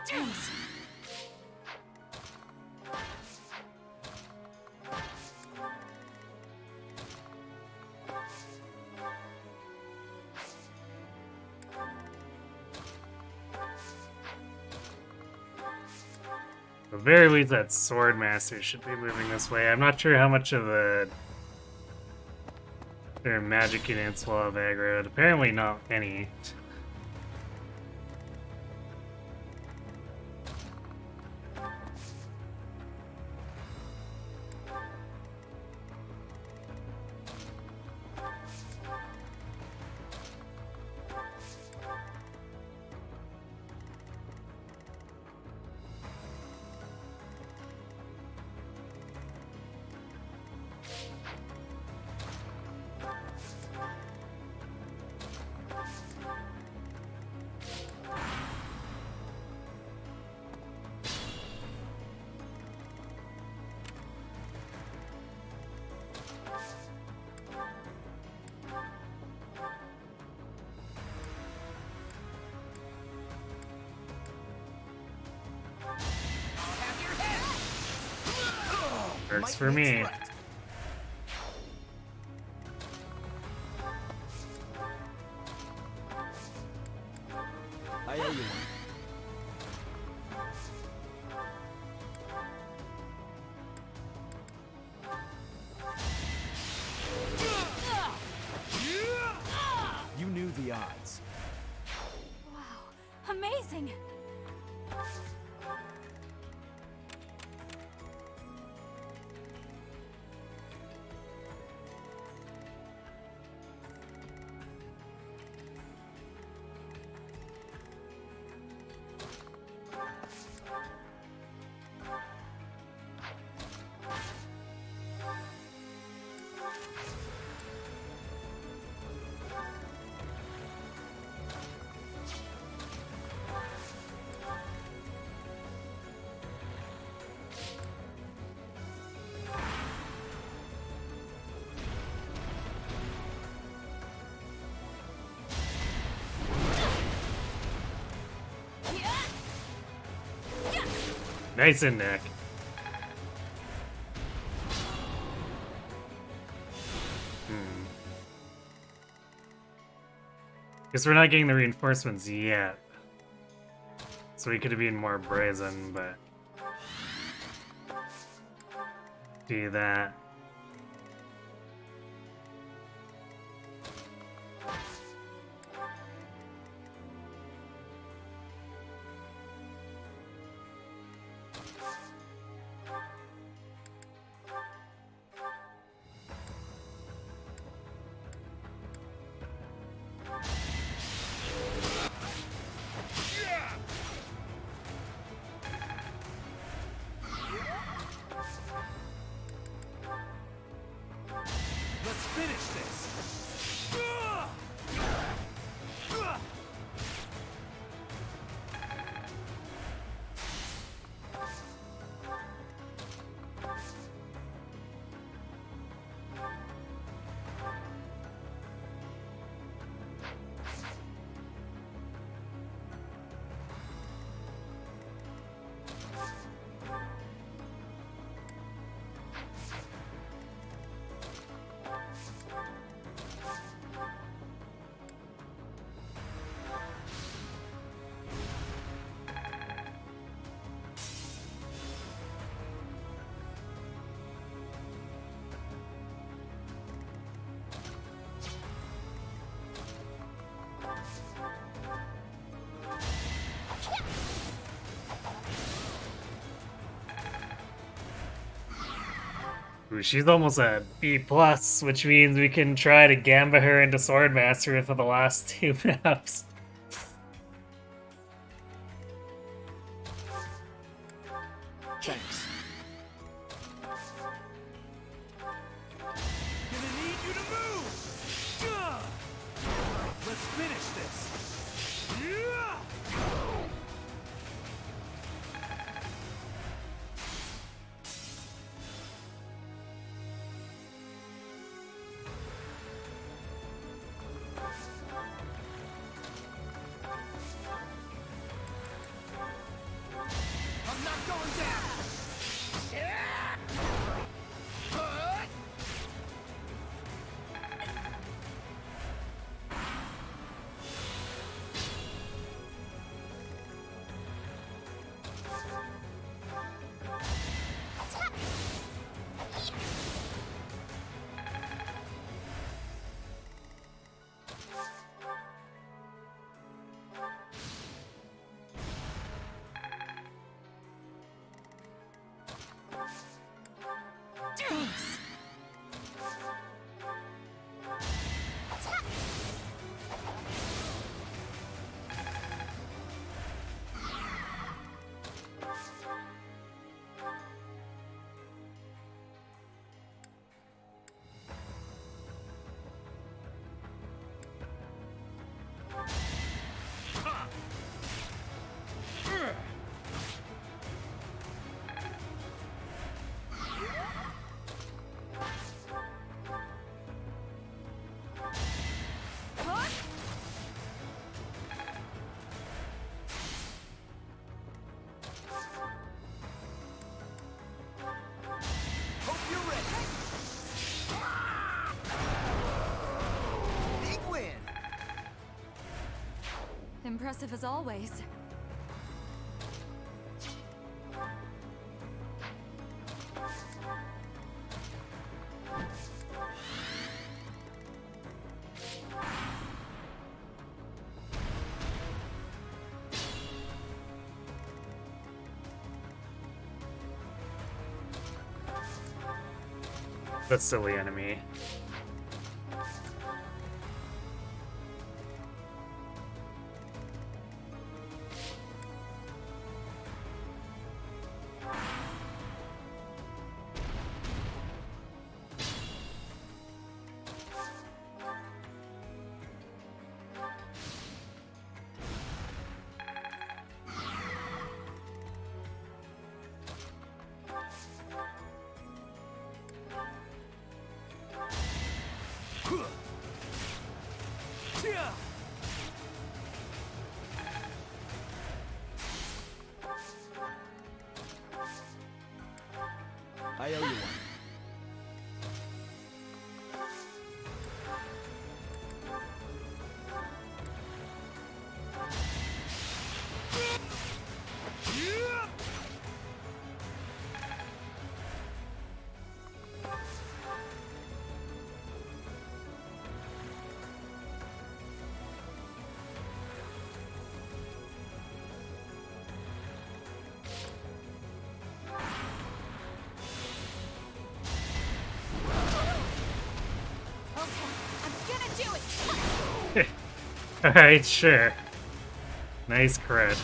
Jeez. At the very least, that Sword Master should be moving this way. I'm not sure how much of their magic units will have aggroed. Apparently not any. Works for me. I owe you one. Nice in, Nick. Guess we're not getting the reinforcements yet. So we could have been more brazen, but... do that. Let's finish this. Ooh, she's almost a B+, which means we can try to gamba her into Swordmaster for the last 2 maps. Thanks. Gonna need you to move. Let's finish this. I'm not going down. Thanks. Hope you're ready. Big win. Impressive as always. That silly enemy. Alright, sure. Nice crit.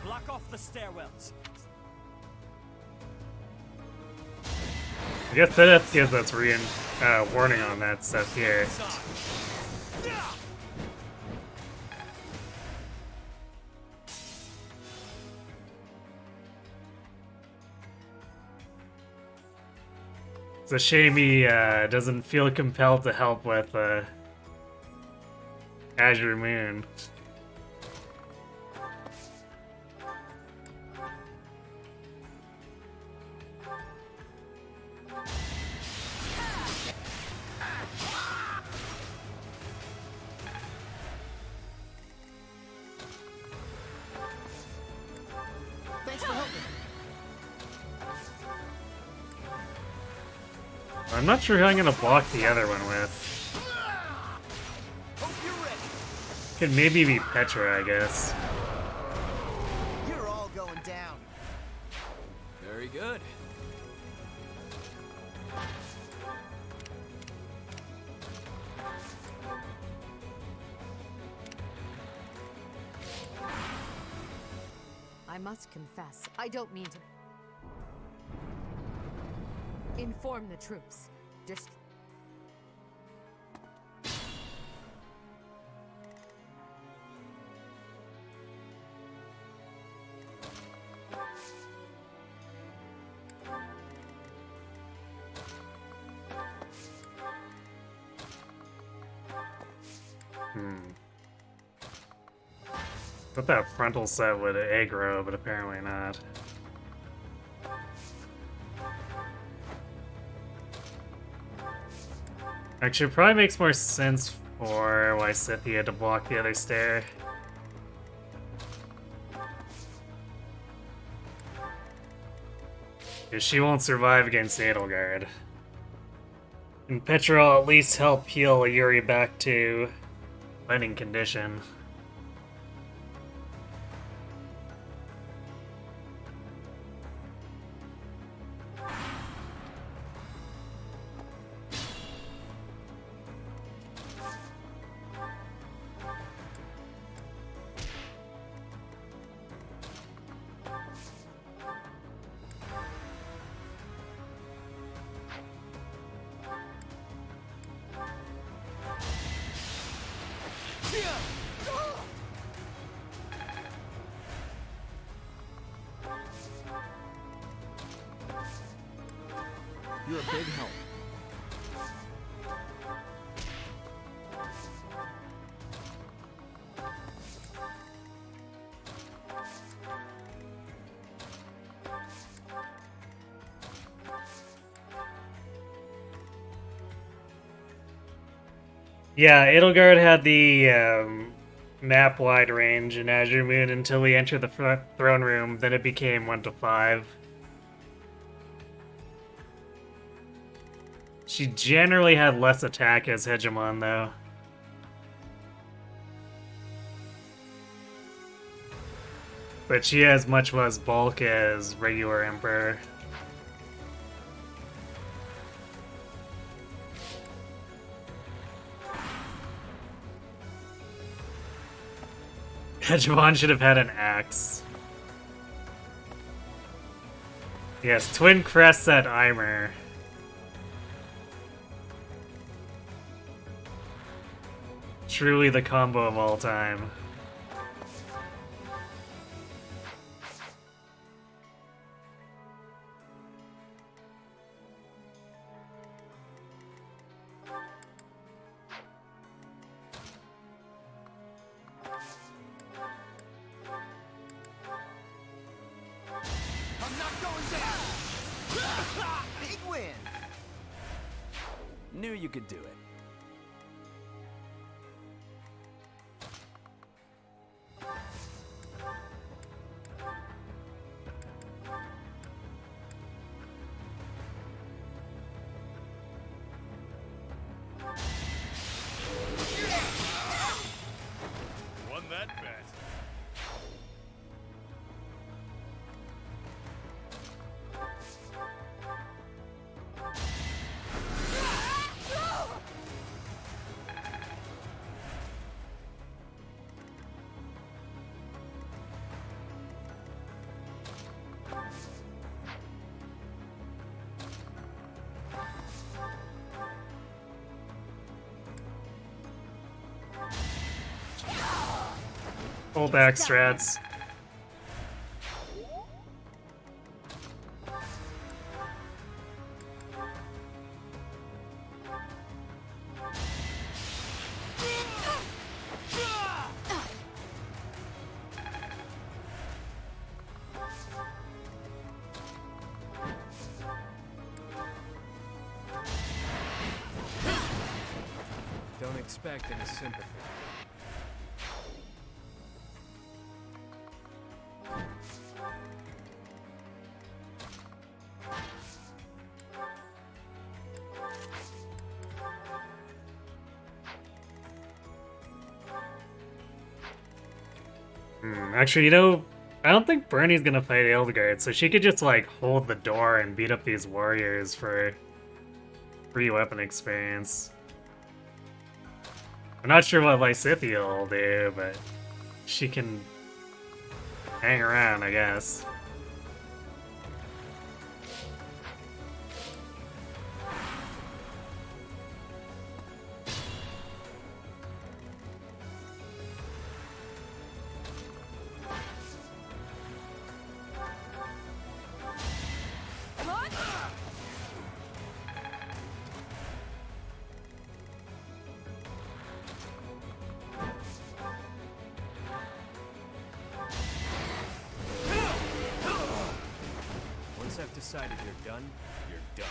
Block off the stairwells. I guess that gives us warning on that stuff here. It's a shame he doesn't feel compelled to help with Azure Moon. Thanks for helping. I'm not sure who I'm gonna block the other one with. Hope you're ready. Could maybe be Petra, I guess. You're all going down. Very good. I must confess, I don't mean to inform the troops. Just Thought that frontal set would aggro, but apparently not. Actually, it probably makes more sense for why Scythia had to block the other stair. Because she won't survive against Edelgard. And Petra will at least help heal Yuri back to fighting condition. You're a big help. Yeah, Edelgard had the map-wide range in Azure Moon until we entered the throne room, then it became 1 to 5. She generally had less attack as Hegemon, though. but she has much less bulk as regular Emperor. Hedgehog should have had an axe. Yes, twin crests at Eimer. Truly the combo of all time. I'm not going down! Big win! Knew you could do it. Won that bet. Pull back strats. Don't expect any sympathy. Actually, you know, I don't think Bernie's gonna fight Eldgard, so she could just, like, hold the door and beat up these warriors for free weapon experience. I'm not sure what Lysithia will do, but she can hang around, I guess. Once I've decided you're done, you're done.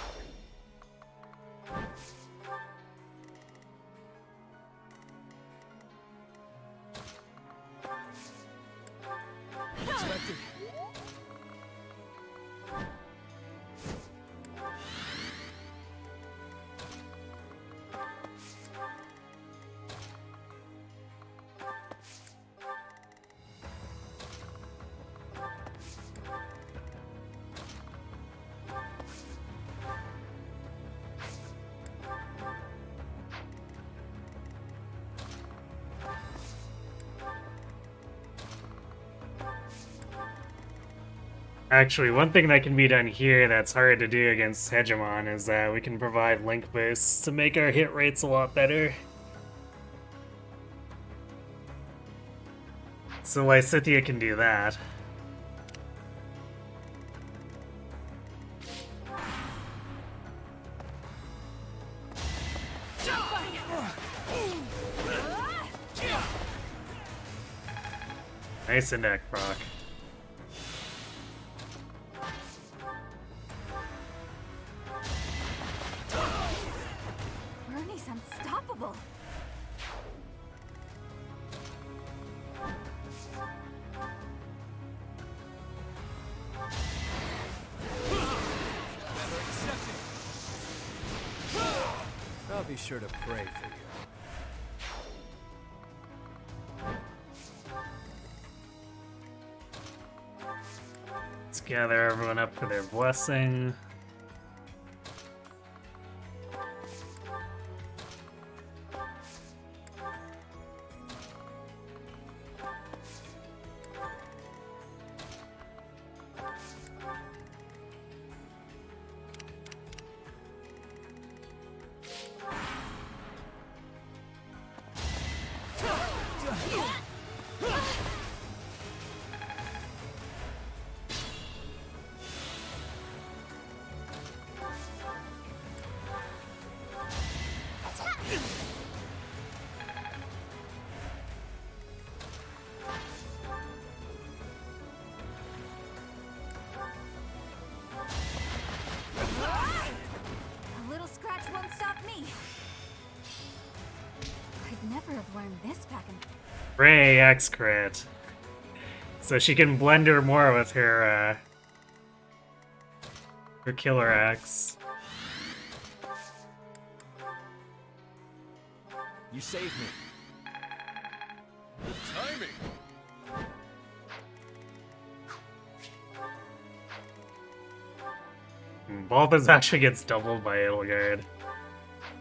Expected. Actually, one thing that can be done here that's hard to do against Hegemon is that we can provide link boosts to make our hit rates a lot better. So Lysithia can do that. Nice neck proc. Bernie's unstoppable. Never accepted. I'll be sure to pray for you. gather everyone up for their blessing. A little scratch won't stop me. I'd never have learned this back in. Ray X crit. So she can blend her more with her killer X. You saved me. Good timing. Balthus actually gets doubled by Edelgard.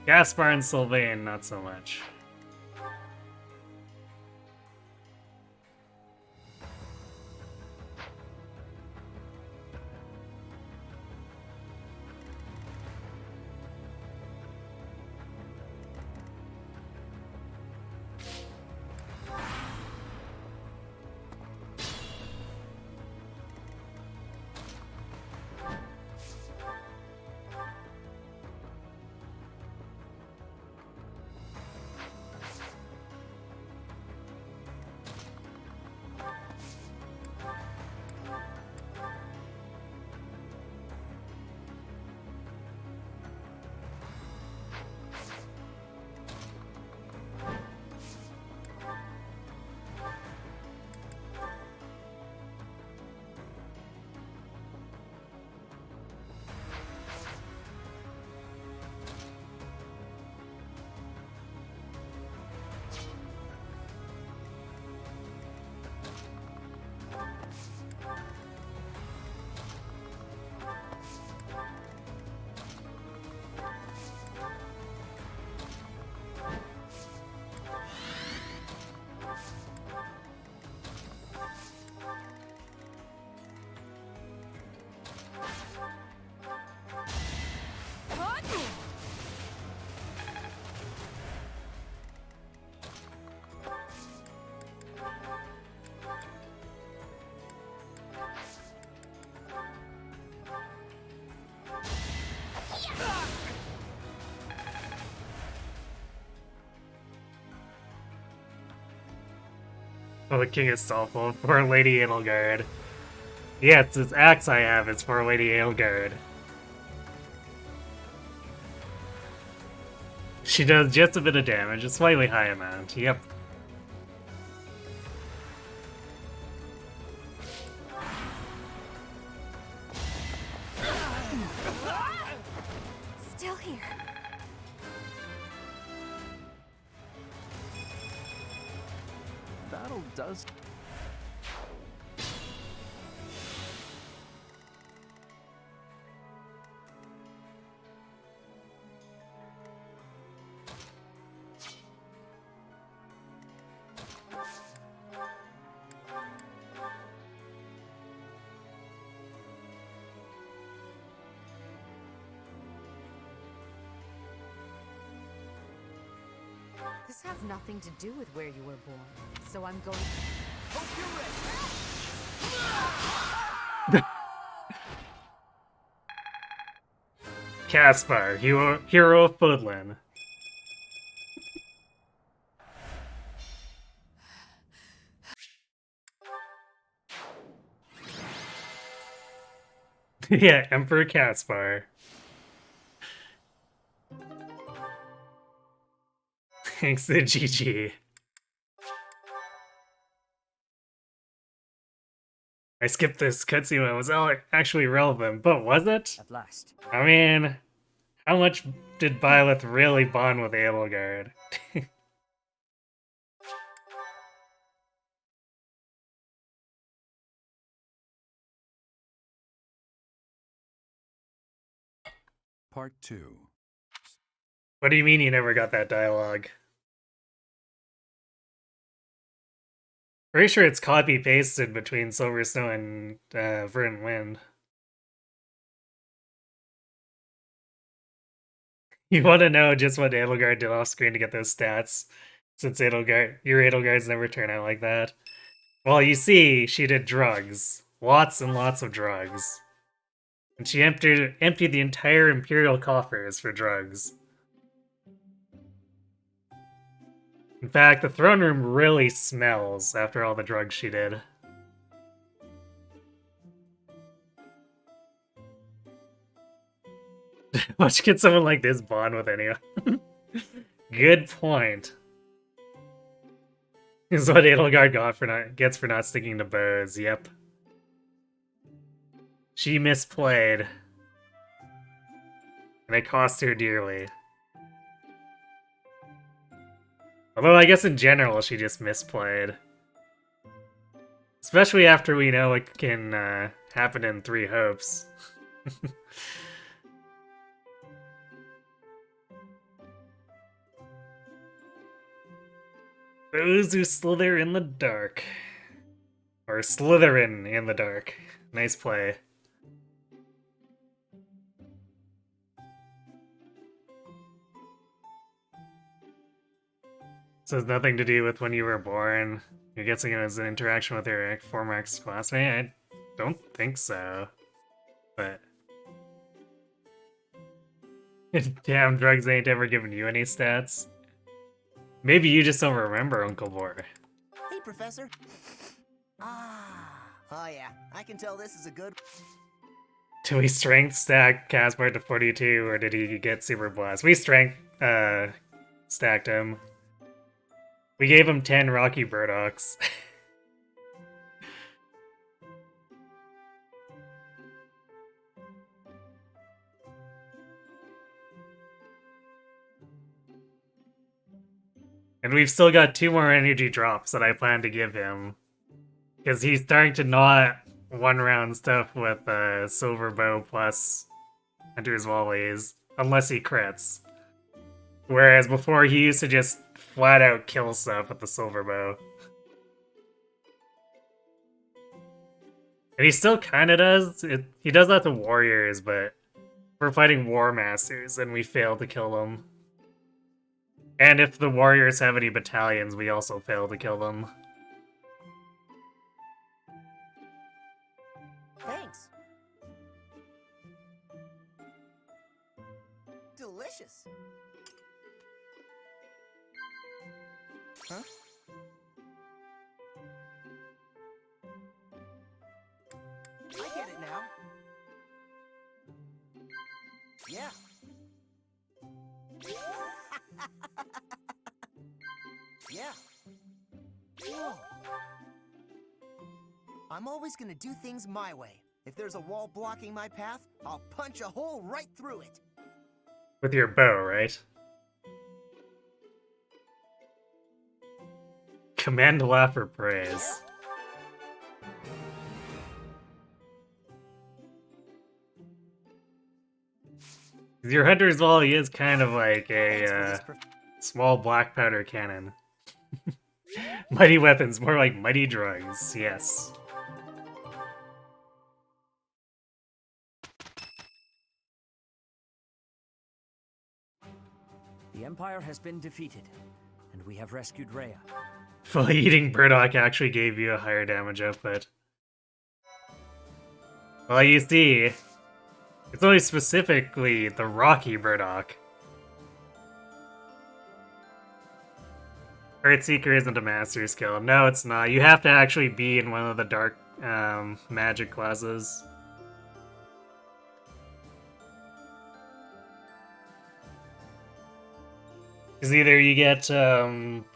Gaspar and Sylvain, not so much. Oh, the king is soulful for Lady Edelgard. Yeah, it's this axe I have, it's for Lady Edelgard. She does just a bit of damage, a slightly high amount, yep. Still here. Battle does. This has nothing to do with where you were born, so I'm going. Hope you're ready. Caspar, hero of Fodlan. Yeah, Emperor Caspar. Thanks to GG. I skipped this cutscene when it was actually relevant, but was it? At last. I mean, how much did Byleth really bond with Edelgard? Part 2. What do you mean you never got that dialogue? Pretty sure it's copy-pasted between Silver Snow and Verdant Wind. You want to know just what Edelgard did off screen to get those stats? Since your Edelgards never turn out like that. Well, you see, she did drugs. Lots and lots of drugs. And she emptied the entire Imperial coffers for drugs. In fact, the throne room really smells after all the drugs she did. Watch get someone like this bond with anyone. Good point. This is what Edelgard gets for not sticking to bows, yep. She misplayed. And it cost her dearly. Although I guess in general she just misplayed. Especially after we know it can happen in Three Hopes. Those who slither in the dark. Or Slytherin in the dark. Nice play. So it's nothing to do with when you were born. You're guessing it was an interaction with your former ex-classmate? I don't think so. But... damn, drugs ain't ever given you any stats. Maybe you just don't remember, Uncle Boar. Hey, Professor. Oh yeah, I can tell this is a good... Did we strength stack Caspar to 42, or did he get Super Blast? We strength stacked him. We gave him 10 Rocky Burdocks. And we've still got 2 more energy drops that I plan to give him. Because he's starting to not one-round stuff with Silver Bow plus Hunter's Volleys, unless he crits. Whereas before he used to just flat-out kill stuff with the Silver Bow. And he still kind of does. He does that to warriors, but we're fighting War Masters and we fail to kill them. And if the warriors have any battalions, we also fail to kill them. Thanks. Delicious. Huh? I get it now. Yeah. Yeah. Whoa. I'm always gonna do things my way. If there's a wall blocking my path, I'll punch a hole right through it. With your bow, right? Command laugh or praise. Your Hunter's Volley is kind of like a small black powder cannon. Mighty weapons, more like mighty drugs, yes. The Empire has been defeated, and we have rescued Rhea. Fully eating Burdock actually gave you a higher damage output. Well, you see, it's only specifically the Rocky Burdock. Earthseeker isn't a master skill. No, it's not. You have to actually be in one of the dark magic classes. Because either you get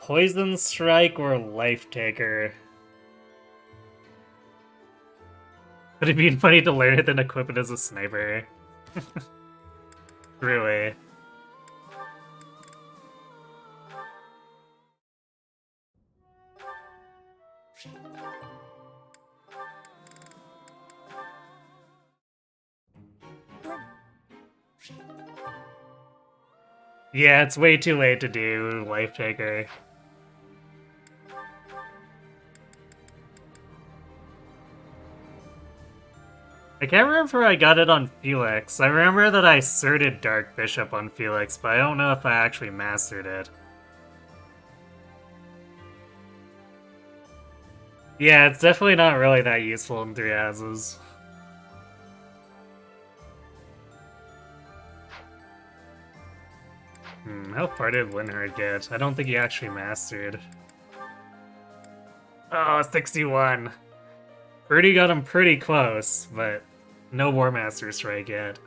Poison Strike or Life Taker. Would it be funny to learn it then equip it as a sniper? Really. Yeah, it's way too late to do Life Taker. I can't remember if I got it on Felix. I remember that I certed Dark Bishop on Felix, but I don't know if I actually mastered it. Yeah, it's definitely not really that useful in 3 houses. How far did Linhard get? I don't think he actually mastered. Oh, 61. Birdie got him pretty close, but no War Master Strike yet.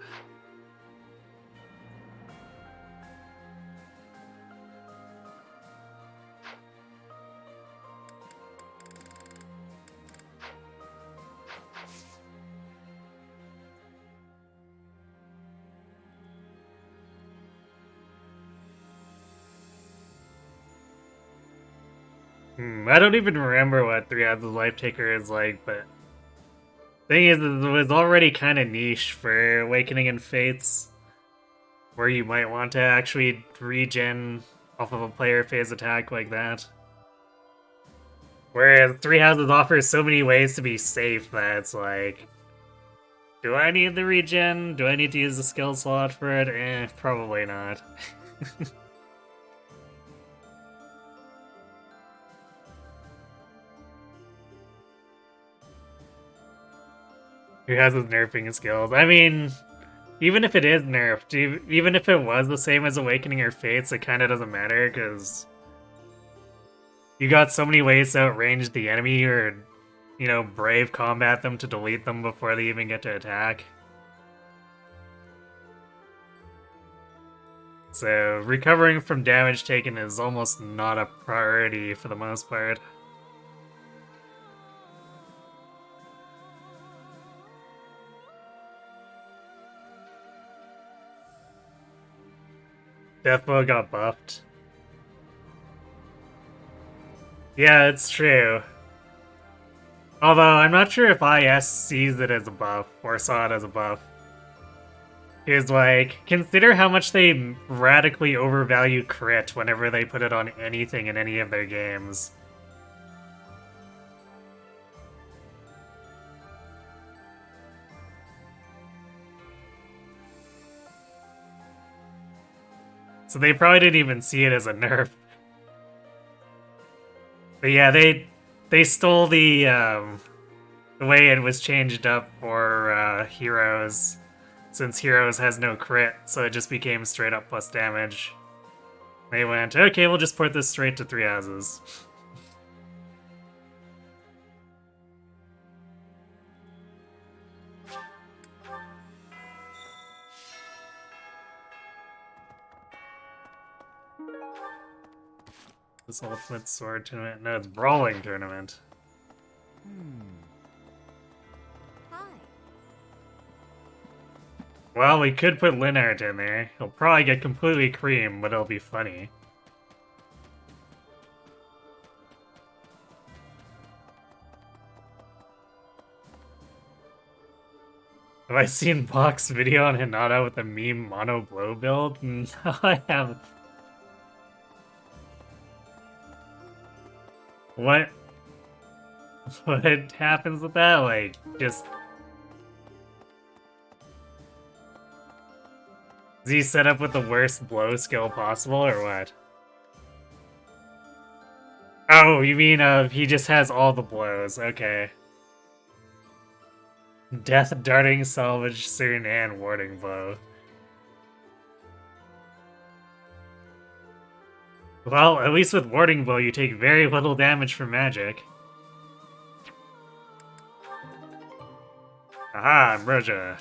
I don't even remember what 3 Houses Life Taker is like, but thing is, it was already kind of niche for Awakening and Fates, where you might want to actually regen off of a player phase attack like that. Whereas 3 Houses offers so many ways to be safe that it's like, do I need the regen? Do I need to use the skill slot for it? Probably not. 3 Houses nerfing skills. I mean, even if it is nerfed, even if it was the same as Awakening or Fates, it kind of doesn't matter, because you got so many ways to outrange the enemy or, you know, brave combat them to delete them before they even get to attack. So, recovering from damage taken is almost not a priority for the most part. Deathbow got buffed. Yeah, it's true. Although, I'm not sure if IS sees it as a buff, or saw it as a buff. Is like, consider how much they radically overvalue crit whenever they put it on anything in any of their games. So they probably didn't even see it as a nerf. But yeah, they stole the way it was changed up for Heroes, since Heroes has no crit, so it just became straight up plus damage. They went, okay, we'll just port this straight to 3 houses. This Ultimate Sword Tournament? No, it's Brawling Tournament. Hi. Well, we could put Linhart in there. He'll probably get completely creamed, but it'll be funny. Have I seen Bach's video on Hinata with a meme mono blow build? No, I haven't. What? What happens with that? Like, just... Is he set up with the worst blow skill possible, or what? Oh, you mean he just has all the blows, okay. Death, Darting, Salvage, Soon, and Warding Blow. Well, at least with Warding Blow, you take very little damage from magic. Aha, Ambrosia.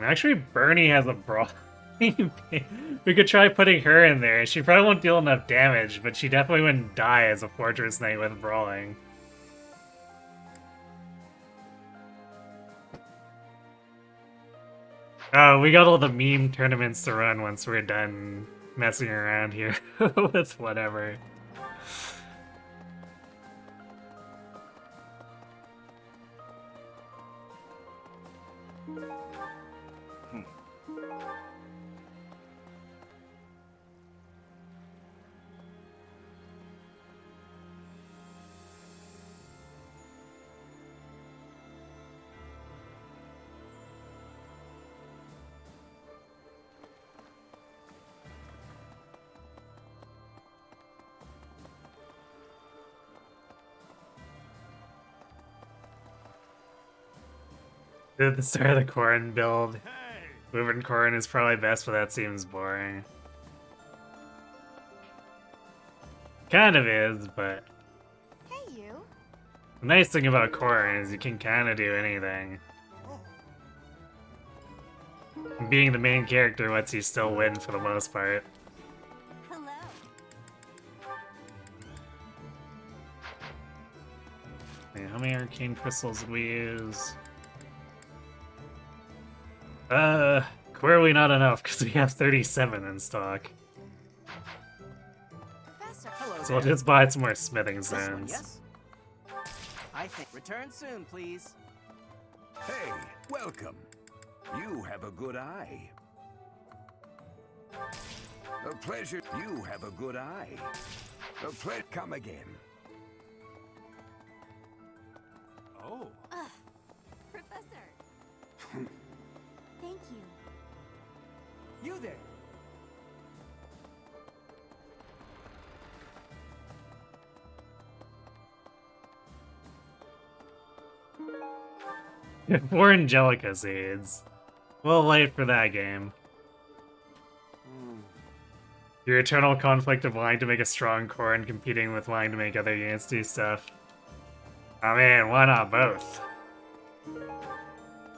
Actually, Bernie has a brawl. We could try putting her in there. She probably won't deal enough damage, but she definitely wouldn't die as a Fortress Knight with Brawling. Oh, we got all the meme tournaments to run once we're done messing around here with whatever. At the start of the Corrin build, moving Corrin is probably best, but that seems boring. Kind of is, but Hey, you. the nice thing about Corrin is you can kind of do anything. And being the main character lets you still win for the most part. Hello. Okay, how many arcane crystals did we use? Clearly not enough because we have 37 in stock. Professor. Hello So we'll there. just buy some more smithing This one, stones. yes? I think. Return soon, please. Hey, welcome. You have a good eye. A pleasure. You have a good eye. A pleasure. Come again. Oh. Professor. Thank you. You there. More Angelica seeds. A little late for that game. Your eternal conflict of wanting to make a strong core and competing with wanting to make other units do stuff. I mean, why not both?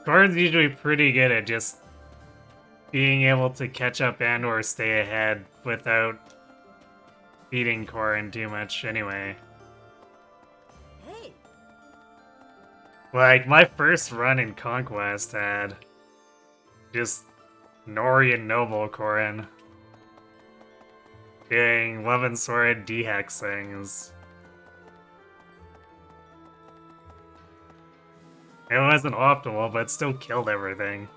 Corrin's usually pretty good at just being able to catch up and or stay ahead without beating Corrin too much anyway. Hey. Like, my first run in Conquest had just Nori and Noble Corrin doing Love and Sword D-Hex things. It wasn't optimal, but it still killed everything.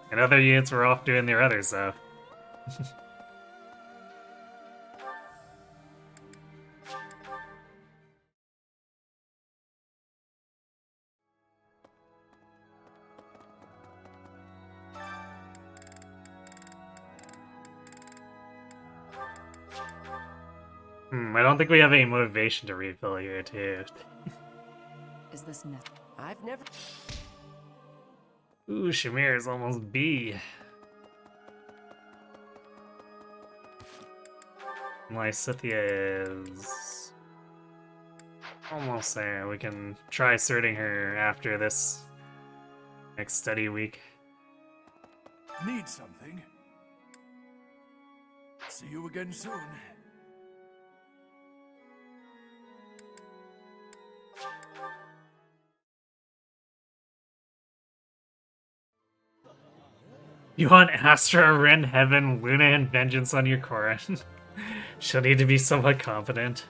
And other units were off doing their other stuff. I don't think we have any motivation to refill here, too. Is this nothing? I've never. Ooh, Shamir is almost B. Lysithia is almost there. We can try sorting her after this next study week. Need something? See you again soon. You want Astra, Ren, Heaven, Luna, and Vengeance on your Corrin. She'll need to be somewhat competent.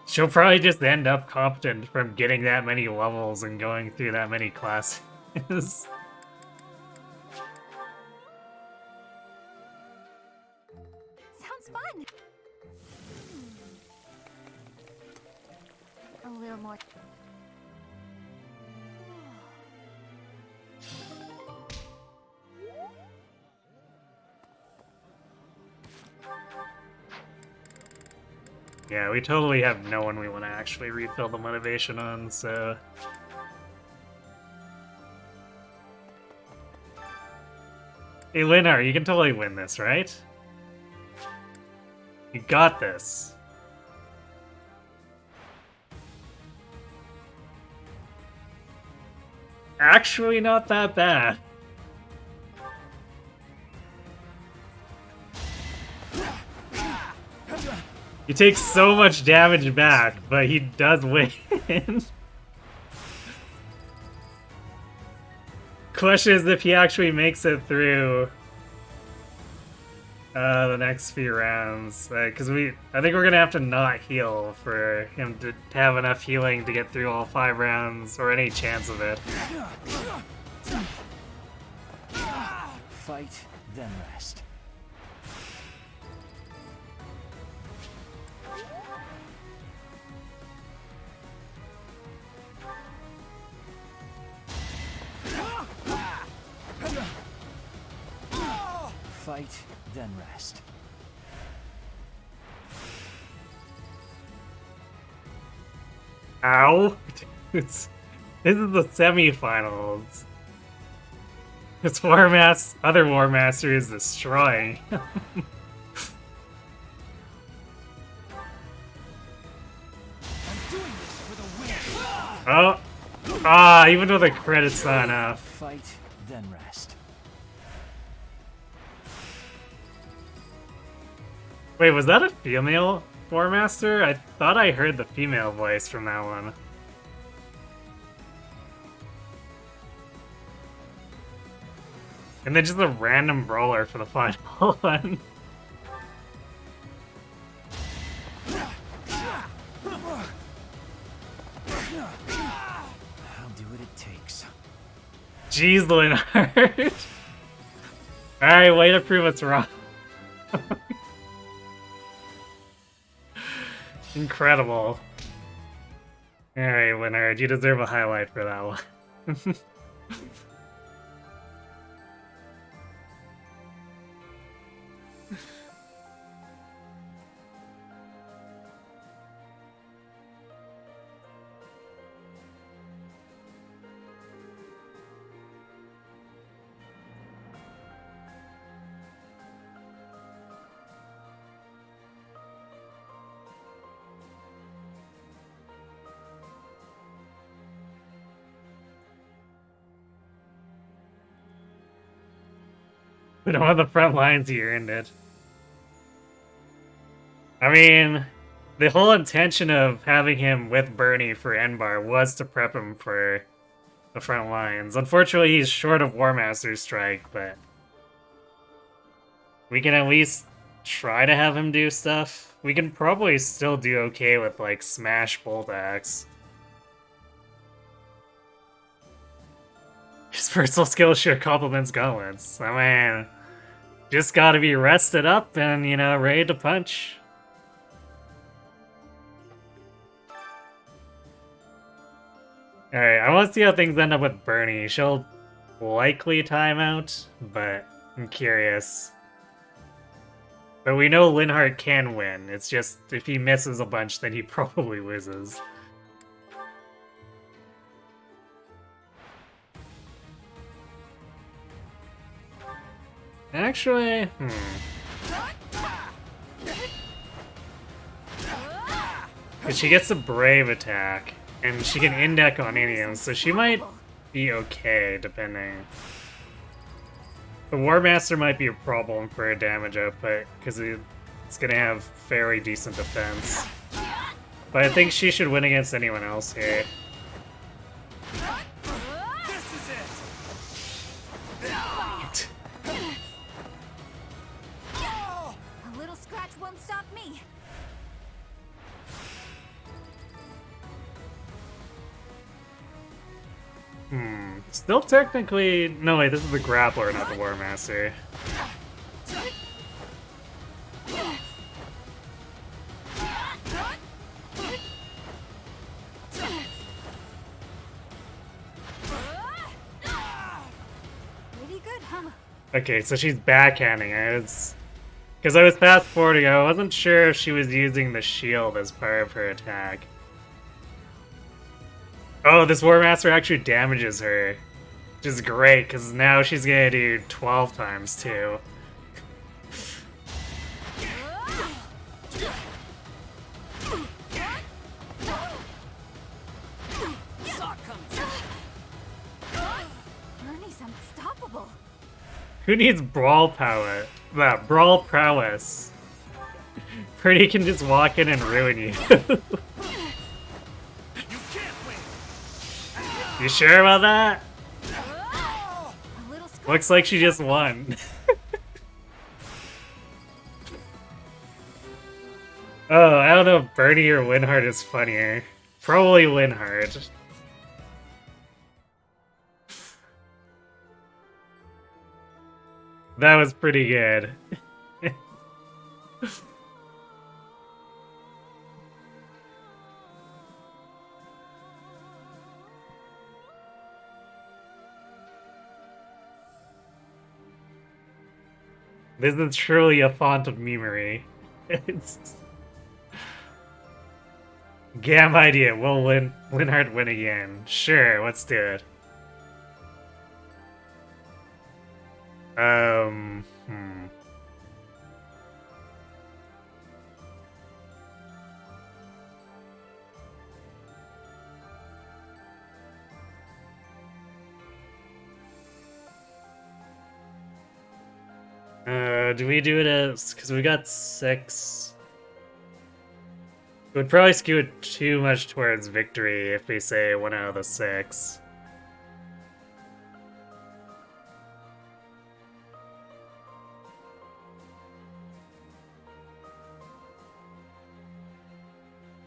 She'll probably just end up competent from getting that many levels and going through that many classes. Sounds fun. A little more. Yeah, we totally have no one we want to actually refill the motivation on, so... Hey, Linar, you can totally win this, right? You got this. actually not that bad. He takes so much damage back, but he does win. Question is if he actually makes it through the next few rounds, because I think we're gonna have to not heal for him to have enough healing to get through all 5 rounds, or any chance of it. Fight, then rest. Fight, then rest. Ow! This is the semifinals. This other War Master is destroying. Oh! Ah, even with a crit, it's not enough. Fight, then rest. Wait, was that a female War Master? I thought I heard the female voice from that one. And then just a random brawler for the final one. I'll do what it takes. Jeez, Linhardt. Alright, way to prove us wrong. Incredible. Alright, Linhardt, you deserve a highlight for that one. We don't have the front lines, he earned it. I mean, the whole intention of having him with Bernie for N-Bar was to prep him for the front lines. Unfortunately, he's short of War Master's Strike, but we can at least try to have him do stuff. We can probably still do okay with, like, Smash Bolt Axe. His personal skill sure complements Gauntlets. I mean, just gotta be rested up and, you know, ready to punch. Alright, I want to see how things end up with Bernie. She'll likely time out, but I'm curious. But we know Linhardt can win. It's just, if he misses a bunch, then he probably loses. Actually, because she gets a Brave attack, and she can index on Indians, so she might be okay, depending. The War Master might be a problem for her damage output, because it's gonna have fairly decent defense. But I think she should win against anyone else here. A little scratch won't stop me. Still technically... No, wait, this is the Grappler, not the War Master. Pretty good, huh? Okay, so she's backhanding it. Because I was fast-forwarding, I wasn't sure if she was using the shield as part of her attack. Oh, this War Master actually damages her. Which is great, because now she's gonna do 12 times 2. Who needs brawl power? Brawl prowess. Pretty can just walk in and ruin you. You sure about that? A little Looks like she just won. Oh, I don't know if Bernie or Linhardt is funnier. Probably Linhardt. That was pretty good. This is truly a font of memery. It's... Gam idea. Will Linhardt win again? Sure, let's do it. Hmm. Do we do it as... Because we got 6. It would probably skew it too much towards victory if we say 1 out of the 6.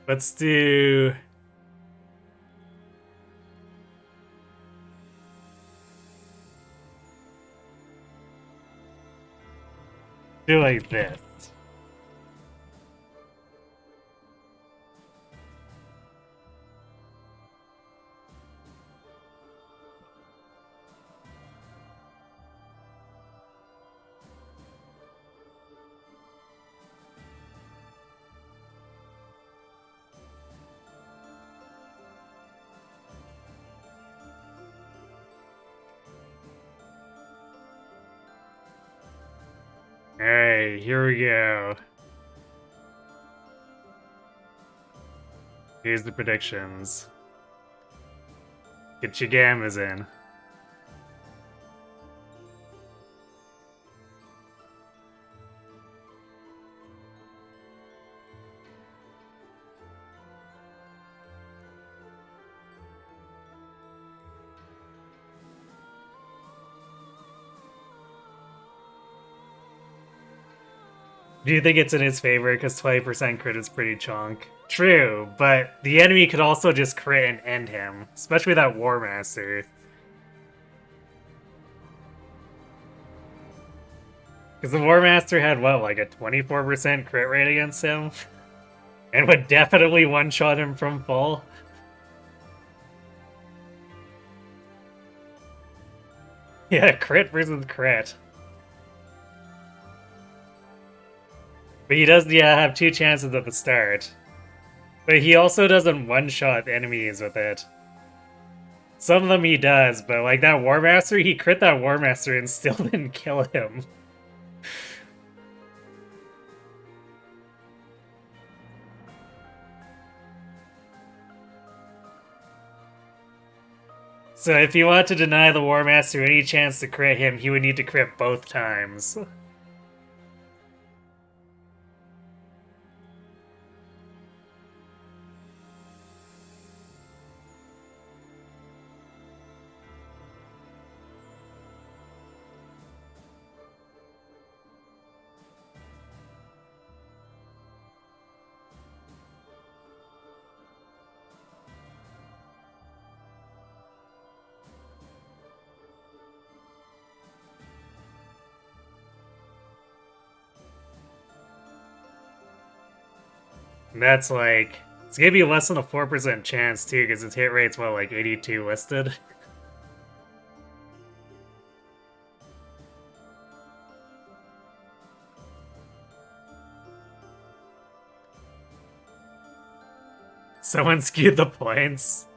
Let's do... Do like this. Alright, here we go. Here's the predictions. Get your gammas in. Do you think it's in his favor because 20% crit is pretty chunk? True, but the enemy could also just crit and end him, especially that War Master. Because the War Master had, what, like a 24% crit rate against him? And would definitely one-shot him from full? Yeah, crit versus crit. But he does, yeah, have 2 chances at the start. But he also doesn't one-shot enemies with it. Some of them he does, but like that War Master, he crit that War Master and still didn't kill him. So if he wanted to deny the War Master any chance to crit him, he would need to crit both times. And that's like... It's gonna be less than a 4% chance, too, because its hit rate's, what, like 82 listed? Someone skewed the points.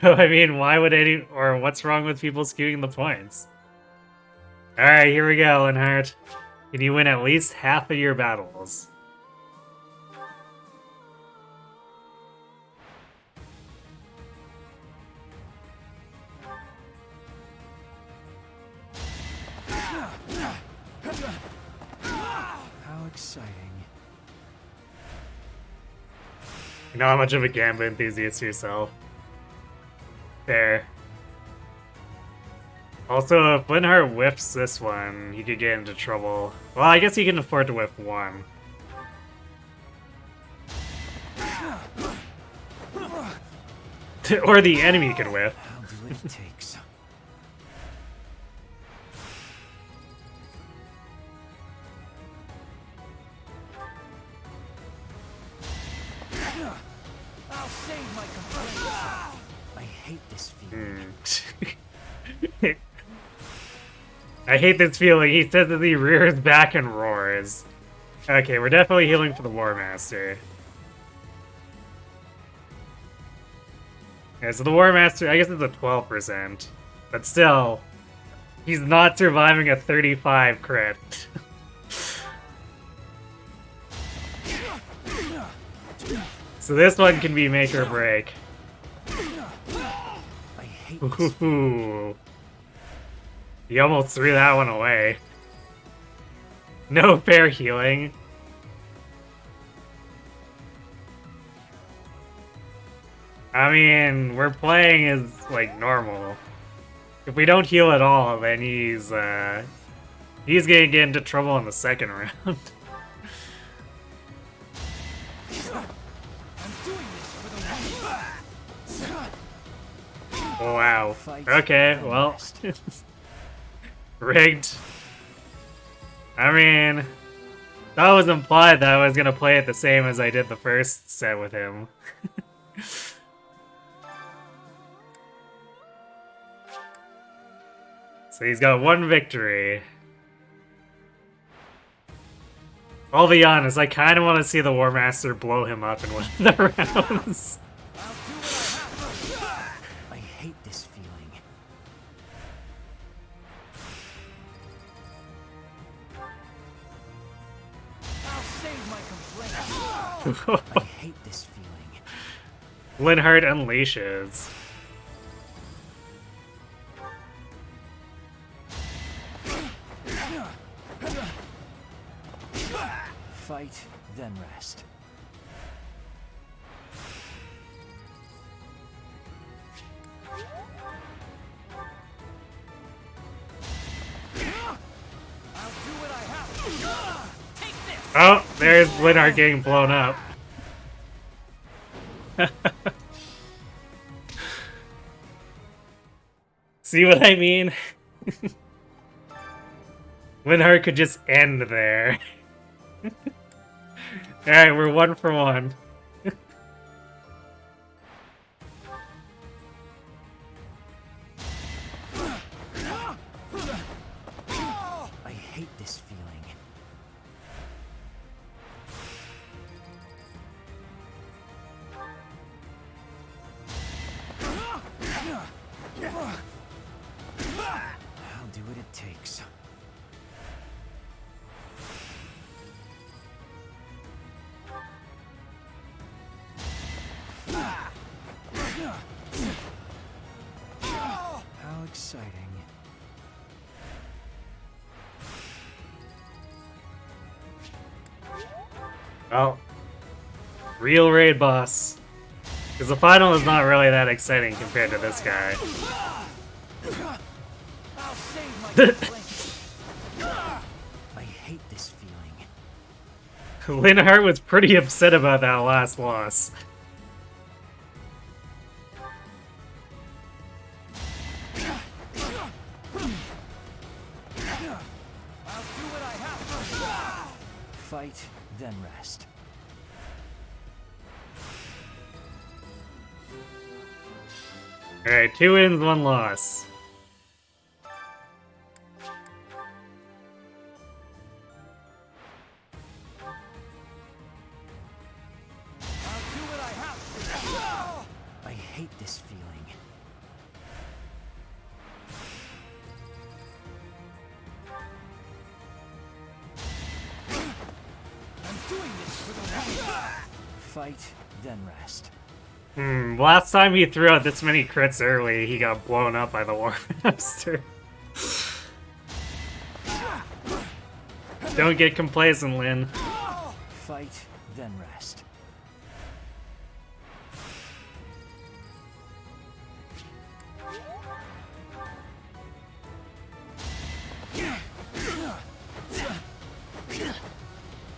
I mean, why would any... Or what's wrong with people skewing the points? Alright, here we go, Linhardt. Can you win at least half of your battles? How exciting. You know how much of a Gamba enthusiast yourself. Fair. Also, if Linhardt whiffs this one, he could get into trouble. Well, I guess he can afford to whiff one. Or the enemy could whiff. I'll do what it takes. I'll save my complaints. I hate this feeling. I hate this feeling. He says as he rears back and roars. Okay, we're definitely healing for the War Master. Yeah, so the War Master, I guess it's a 12%. But still, he's not surviving a 35 crit. So this one can be make or break. I hate this. Ooh. He almost threw that one away. No fair healing. I mean, we're playing as, like, normal. If we don't heal at all, then he's gonna get into trouble in the second round. I'm doing this for the win. Oh, wow. Fight Okay, and well. rest. Rigged. I mean, that was implied that I was gonna play it the same as I did the first set with him. So he's got one victory. I'll be honest, I kind of want to see the War Master blow him up in one of the rounds. I hate this feeling. I'll save my complaints. I hate this feeling. Linhardt unleashes. Fight, then rest. I'll do what I have to. Take this. Oh, there's Linhardt getting blown up. See what I mean? Linhardt could just end there. Alright, we're 1 for 1. I hate this feeling. I'll do what it takes. How exciting. Well, real raid boss. Because the final is not really that exciting compared to this guy. I'll save my complaints. I hate this feeling. Linhardt was pretty upset about that last loss. I'll do what I have to. Fight, then rest. Alright, 2 wins, 1 loss. I'll do what I have to. I hate this feeling. I'm doing this for the win. Fight, then rest. Last time he threw out this many crits early, he got blown up by the War Master. Don't get complacent, Lynn. Fight, then rest.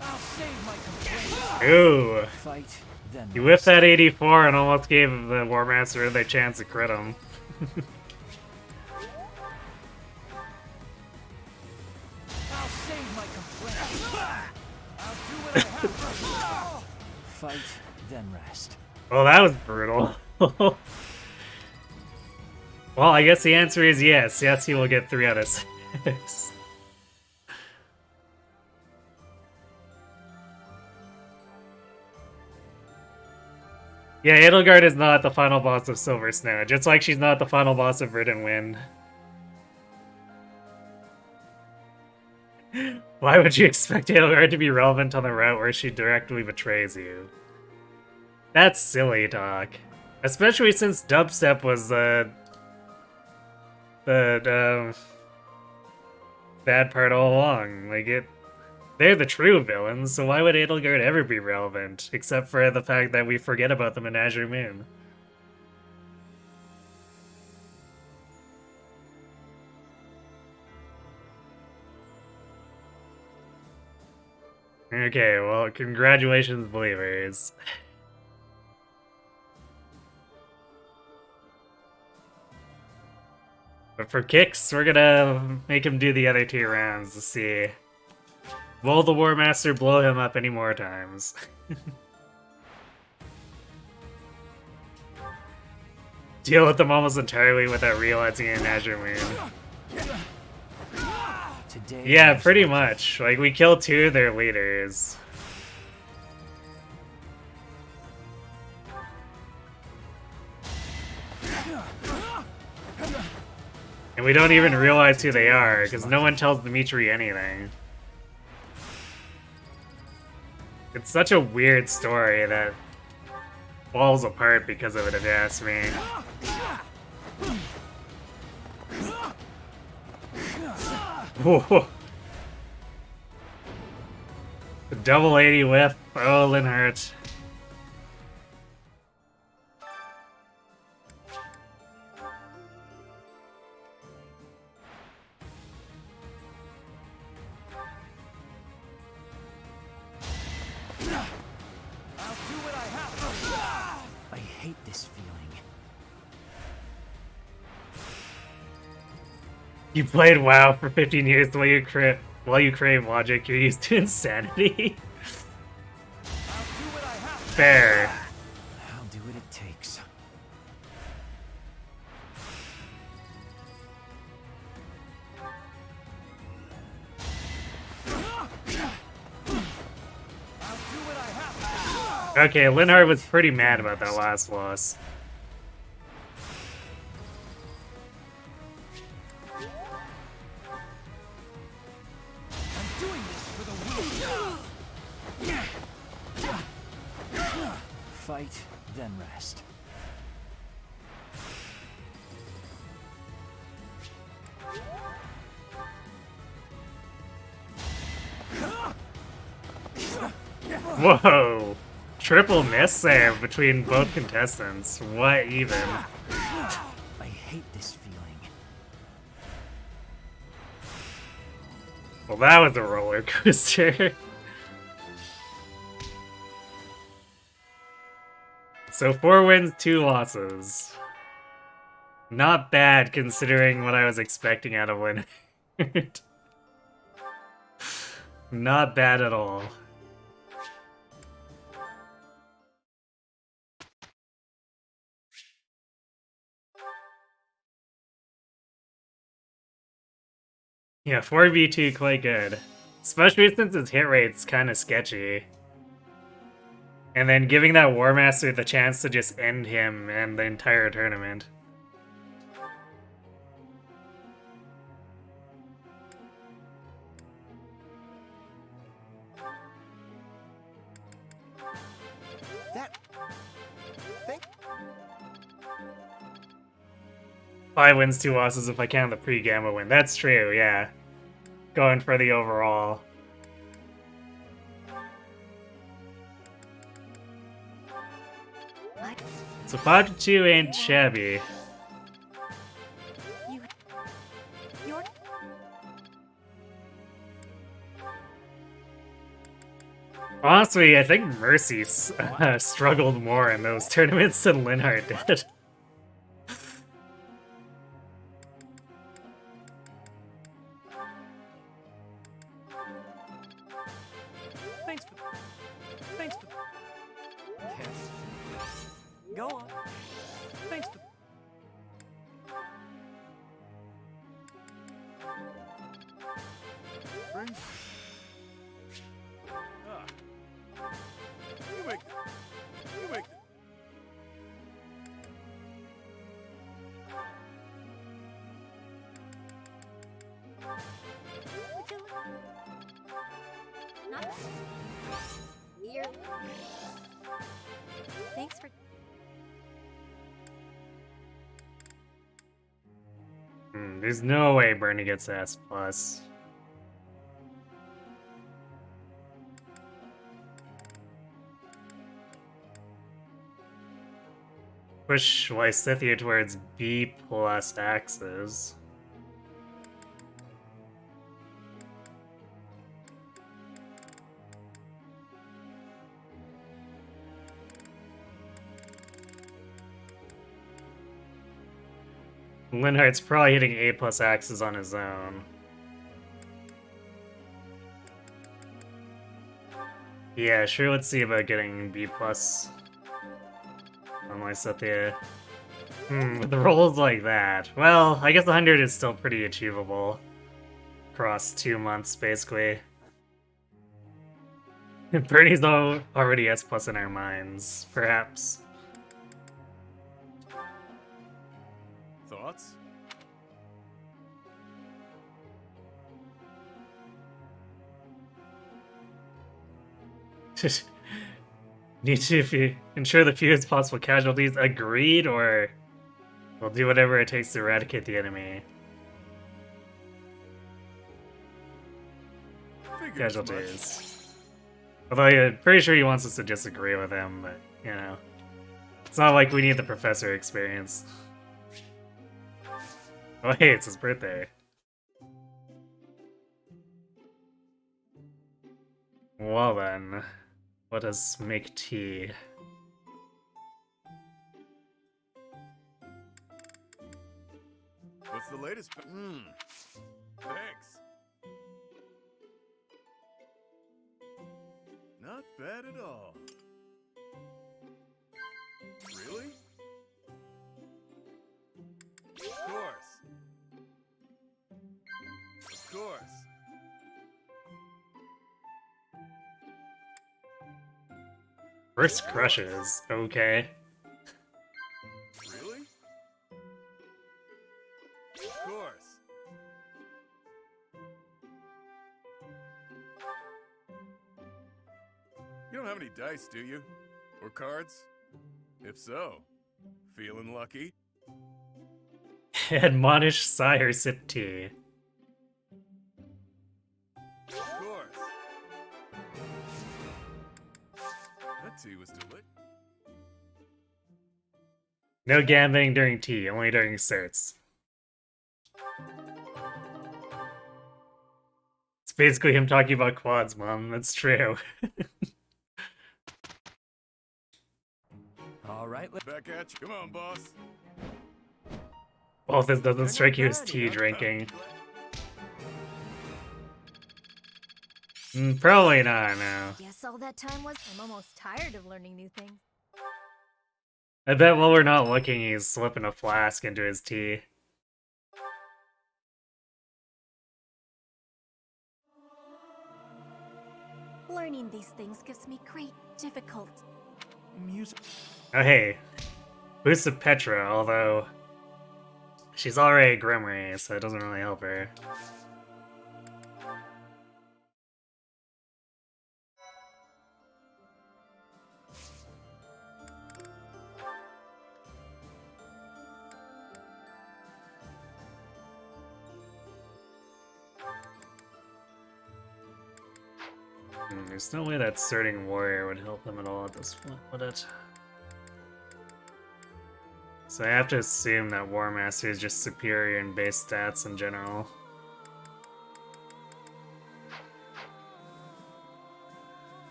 I'll save my complaint. Ooh. Fight, then You rest. whiffed that 84 and almost gave the War Master their chance to crit him. I'll save my complaint. I'll do what I have to. Fight, then rest. Well, that was brutal. Well, I guess the answer is yes. Yes, he will get 3 out of 6. Yeah, Edelgard is not the final boss of Silver Snow, just like she's not the final boss of Verdant Wind. Why would you expect Edelgard to be relevant on the route where she directly betrays you? That's silly talk. Especially since Dubstep was the bad part all along. They're the true villains, so why would Edelgard ever be relevant? Except for the fact that we forget about them in Azure Moon. Okay, well, congratulations, believers. But for kicks, we're gonna make him do the other 2 rounds to see. Will the War Master blow him up any more times? Deal with them almost entirely without realizing it in Azure Moon. Today Yeah, pretty much. Like, we killed 2 of their leaders. And we don't even realize who they are, because no one tells Dimitri anything. It's such a weird story that falls apart because of it, if you ask me. Whoa. The double 80 whiff. Oh, Linhart. I hate this feeling. You played WoW for 15 years while you crave logic, you're used to insanity. Fair. I'll do what it takes. Okay, Linhart was pretty mad about that last loss. I'm doing this for the weak. Fight, then rest. Whoa! Triple miss save between both contestants. What even? I hate this feeling. Well, that was a roller coaster. So 4 wins, 2 losses. Not bad considering what I was expecting out of Linhart. Not bad at all. Yeah, 4v2 quite good. Especially since his hit rate's kind of sketchy. And then giving that War Master the chance to just end him and the entire tournament. That... Think... 5 wins, 2 losses if I count the pre-gamma win. That's true, yeah. Going for the overall. So 5-2 ain't shabby. You're Honestly, I think Mercy struggled more in those tournaments than Linhardt did. Thanks for. Thanks for. Yes. Go on. Thanks for. You make not. You're. Thanks for. There's no way Bernie gets S+. Push Lysithia towards B+ axes. Linhardt's probably hitting A+ axes on his own. Yeah, sure, let's see about getting B+ on Lysithia. With the rolls like that. Well, I guess 100 is still pretty achievable. Across 2 months, basically. Bernie's already S+ in our minds, perhaps. thoughts? Need to ensure the fewest possible casualties. Agreed, or we'll do whatever it takes to eradicate the enemy. Figured as much. Casualties. Although I'm pretty sure he wants us to disagree with him, but, you know. It's not like we need the professor experience. Oh hey, it's his birthday. Well then, let us make tea. What's the latest? Thanks. Not bad at all. Really? Of course. Of course. First crushes, okay. Really? Of course. You don't have any dice, do you? Or cards? If so, feeling lucky? Admonish sire, sip tea. Of course. That tea was delicious. No gambling during tea, only during certs. It's basically him talking about quads, Mom. That's true. All right. Back at you. Come on, boss. Well, if this doesn't strike you as tea drinking. Probably not, no. Guess all that time was. I'm almost tired of learning new things. I bet while we're not looking, he's slipping a flask into his tea. Learning these things gives me great difficulty. Music. Oh hey, boost of Petra, although she's already a Grimray, so it doesn't really help her. There's no way that Surting Warrior would help them at all at this point, would it? So I have to assume that War Master is just superior in base stats in general.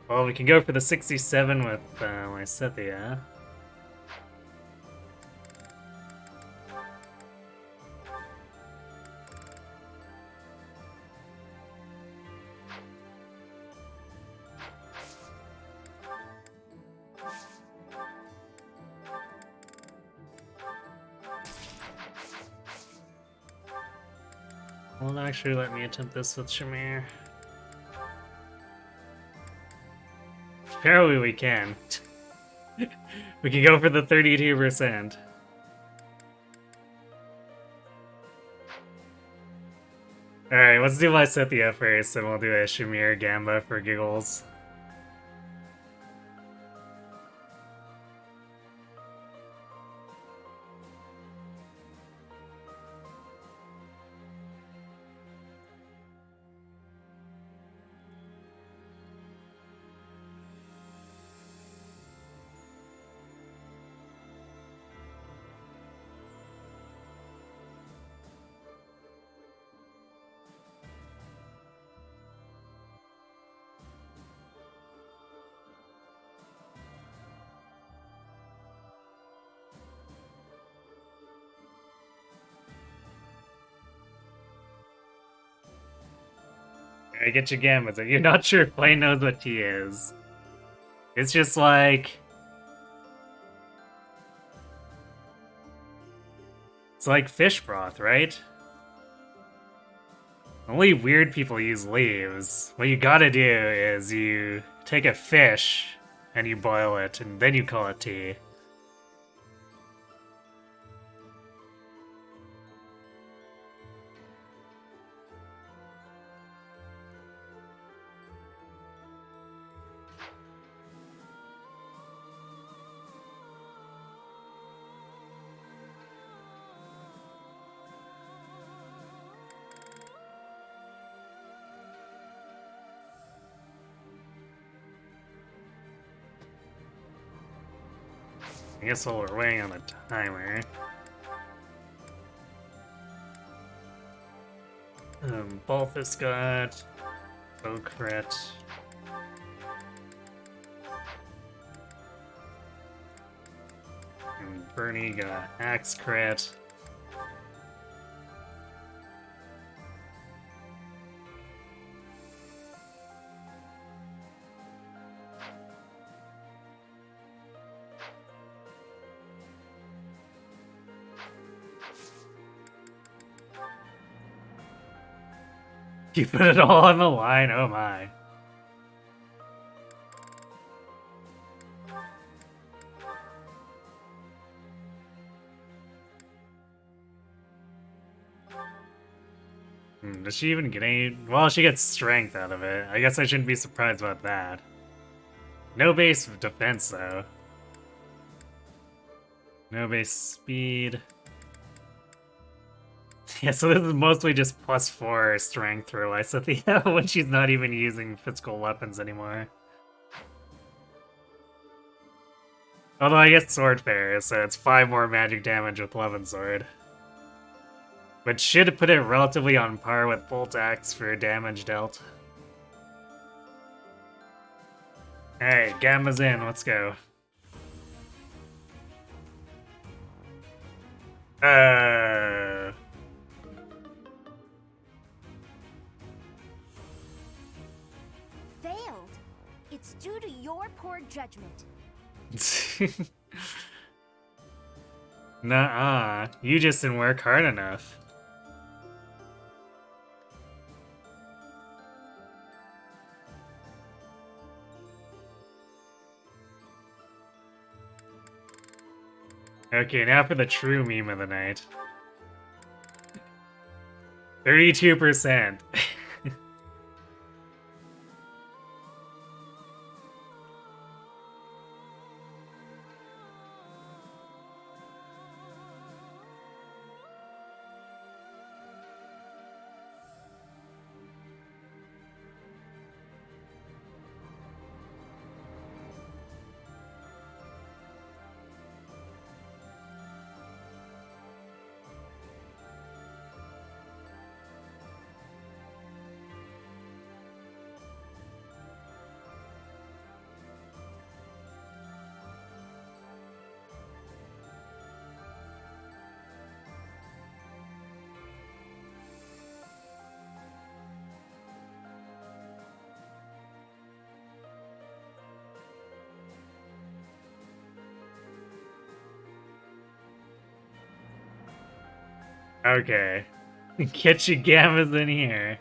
Well, we can go for the 67 with Lysithea. Won't actually let me attempt this with Shamir. Apparently we can. We can go for the 32%. Alright, let's do Lysithea first, and we'll do a Shamir Gamba for giggles. I get your Gambas. You're not sure if Blaine knows what tea is. It's just like... It's like fish broth, right? Only weird people use leaves. What you gotta do is you take a fish and you boil it, and then you call it tea. I guess while we're waiting on the timer. Balthus got bow crit. And Bernie got axe crit. You put it all on the line, oh my. Does she even get any? Well, she gets strength out of it. I guess I shouldn't be surprised about that. No base defense, though. No base speed. Yeah, so this is mostly just +4 strength for Lysithea when she's not even using physical weapons anymore. Although I guess Sword Fair, so it's 5 more magic damage with Levin Sword. But should put it relatively on par with Bolt Axe for damage dealt. Alright, Gamma's in, let's go. Failed. It's due to your poor judgment. Nuh-uh. You just didn't work hard enough. Okay, now for the true meme of the night. 32%. Okay. Get your gammas in here.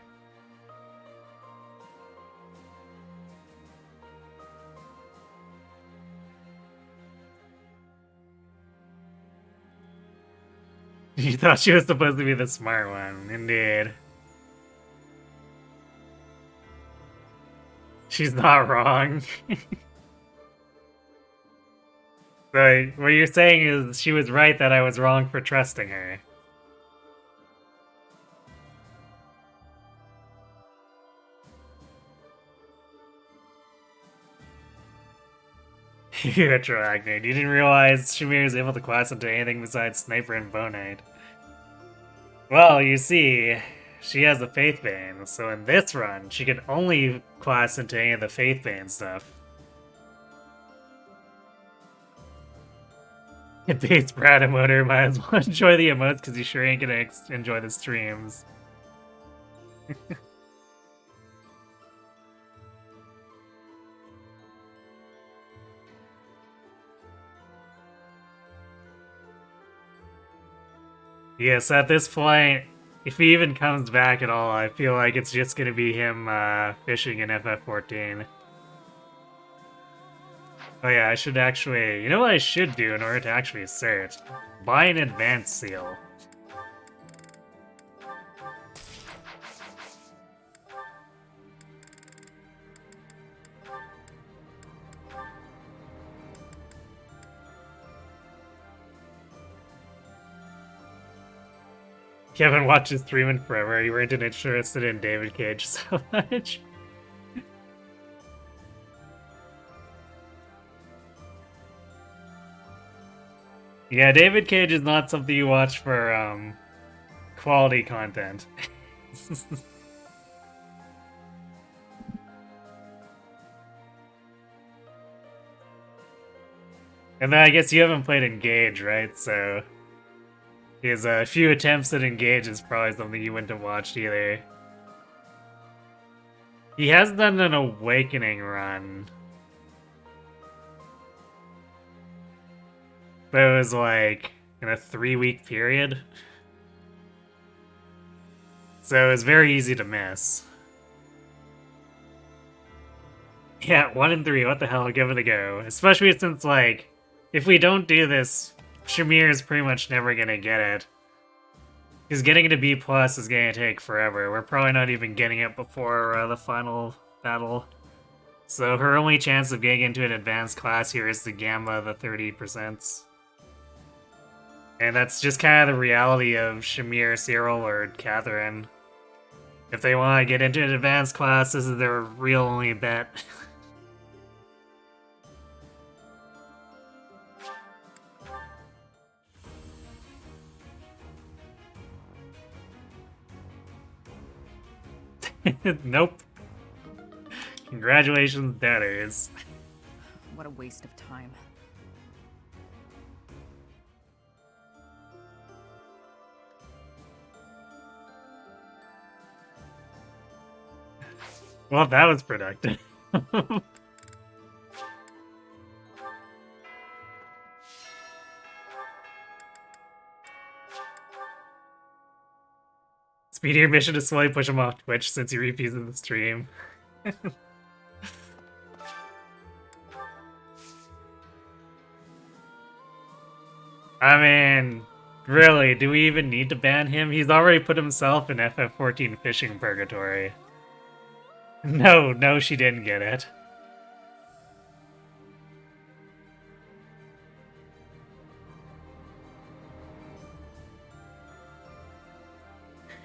You thought she was supposed to be the smart one, indeed. She's not wrong. So, what you're saying is she was right that I was wrong for trusting her. Retroactive. You didn't realize Shamir is able to class into anything besides Sniper and Bonite. Well, you see, she has the Faith Bane, so in this run, she can only class into any of the Faith Bane stuff. It beats Brad emoter, might as well enjoy the emotes because you sure ain't gonna enjoy the streams. Yes, at this point, if he even comes back at all, I feel like it's just gonna be him fishing in FF14. Oh yeah, I should actually... You know what I should do in order to actually assert? Buy an advanced seal. Kevin watches streaming forever. You weren't interested in David Cage so much. Yeah, David Cage is not something you watch for quality content. And then I guess you haven't played Engage, right? So his few attempts at Engage is probably something you wouldn't have watched either. He has done an Awakening run. But it was like in a 3-week period. So it was very easy to miss. Yeah, 1 in 3, what the hell, give it a go. Especially since, like, if we don't do this, Shamir is pretty much never gonna get it. Because getting it to B+ is gonna take forever. We're probably not even getting it before the final battle. So her only chance of getting into an advanced class here is to gamma the 30%. And that's just kind of the reality of Shamir, Cyril, or Catherine. If they want to get into an advanced class, this is their real only bet. Nope. Congratulations, debtors. What a waste of time. Well, that was productive. Speedier mission to slowly push him off Twitch since he refuses the stream. I mean, really, do we even need to ban him? He's already put himself in FF14 fishing purgatory. No, she didn't get it.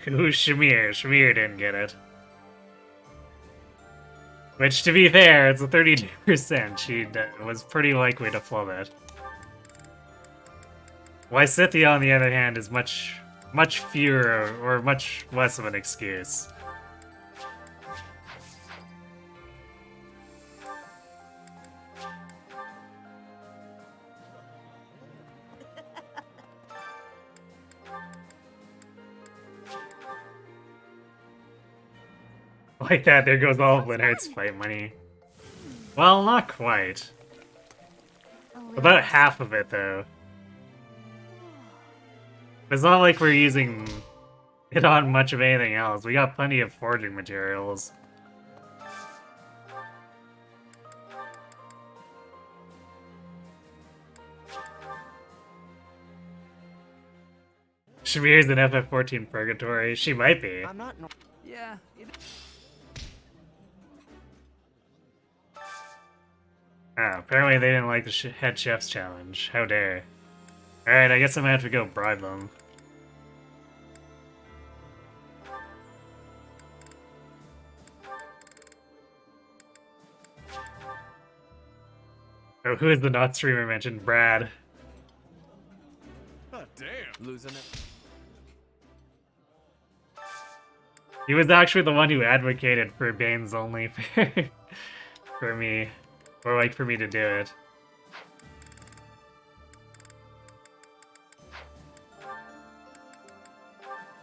Who's Shamir? Shamir didn't get it. Which, to be fair, it's a 32%. She was pretty likely to flub it. Lysithia, on the other hand, is much fewer or much less of an excuse. Like that, there goes all of Linhardt's fight money. Well, not quite. About half of it, though. It's not like we're using it on much of anything else. We got plenty of forging materials. Shamir's in FF14 Purgatory. She might be. I'm not. Yeah, Oh, apparently they didn't like the head chef's challenge. How dare. Alright, I guess I'm gonna have to go bribe them. Oh, who is the not streamer mentioned? Brad. Oh, damn. losing it. He was actually the one who advocated for Bane's only for me. Or like for me to do it.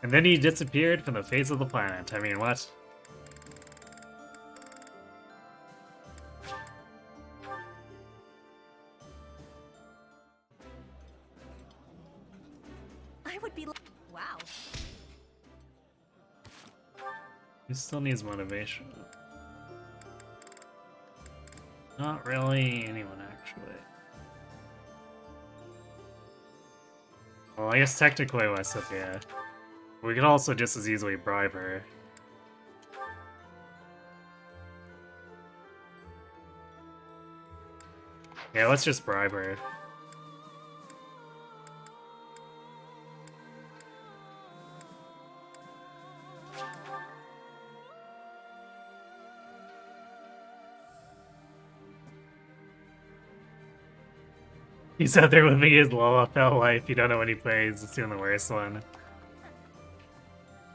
And then he disappeared from the face of the planet. I mean, what? I would be. Wow. He still needs motivation. Not really anyone, actually. Well, I guess technically West Sophia. We could also just as easily bribe her. Yeah, let's just bribe her. He's out there with me his LOL life. You don't know when he plays. It's doing the worst one.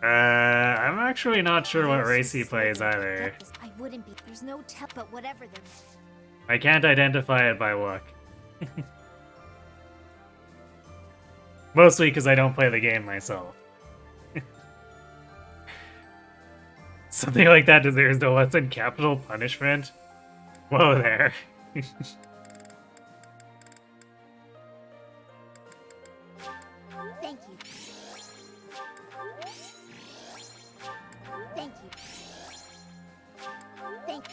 I'm actually not sure what race he plays either. I wouldn't be. There's no tell, but whatever then. I can't identify it by look. Mostly because I don't play the game myself. Something like that deserves no less than capital punishment. Whoa there. Thank you. Thank you. Thank you.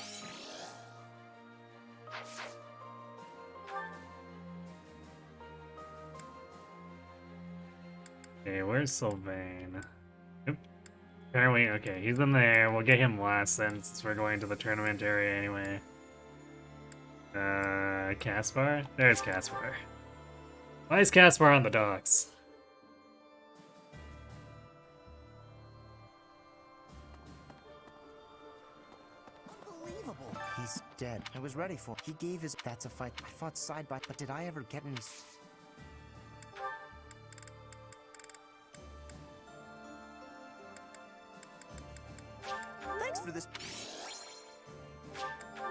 Okay, where's Sylvain? Oop. Apparently, okay, he's in there. We'll get him last then, since we're going to the tournament area anyway. Caspar? There's Caspar. Why is Caspar on the docks? Unbelievable. He's dead. I was ready for. He gave his. That's a fight. I fought side by. But did I ever get any? Thanks for this.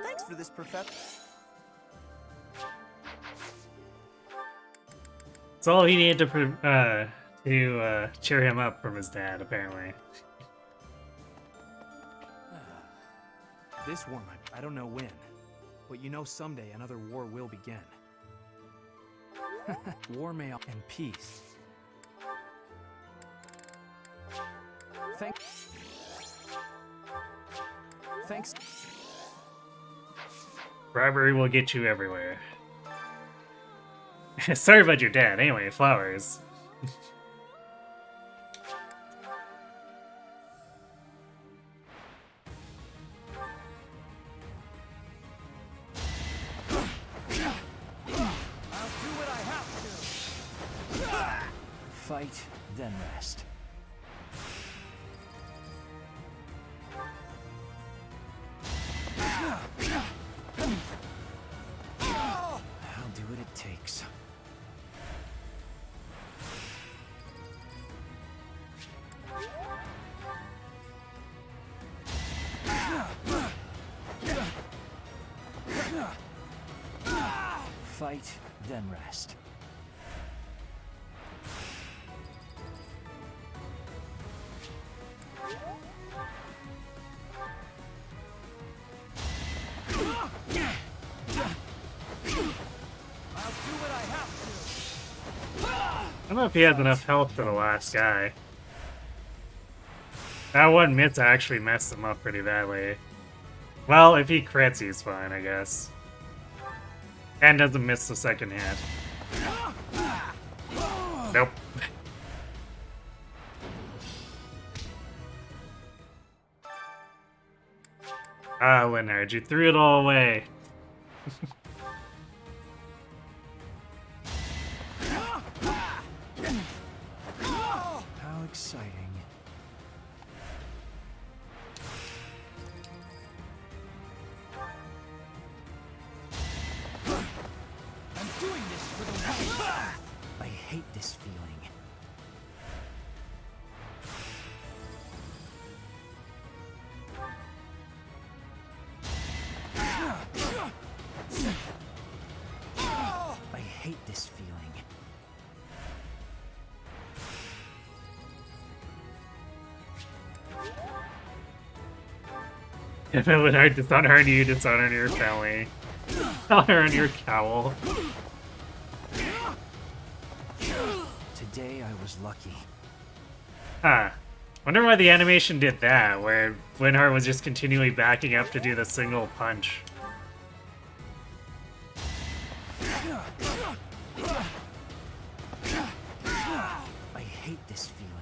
Thanks for this, Professor. It's all he needed to cheer him up from his dad, apparently. This war might, I don't know when, but you know someday another war will begin. War may and peace. Thanks. Bribery will get you everywhere. Sorry about your dad. Anyway, flowers. Fight, then rest. I'll do what it takes. Fight, then rest. I'll do what I have to. I don't know if he has enough health for the last guy. That one miss actually messed him up pretty badly. Well, if he crits, he's fine, I guess. And doesn't miss the second hit. Nope. Ah, Leonard, you threw it all away. How exciting. I'm doing this for the win. I hate this feeling. I hate this feeling. If it would hurt, dishonor you, dishonor your family. Dishonor on your cowl. Today I was lucky. Huh. Wonder why the animation did that, where Linhart was just continually backing up to do the single punch. I hate this feeling.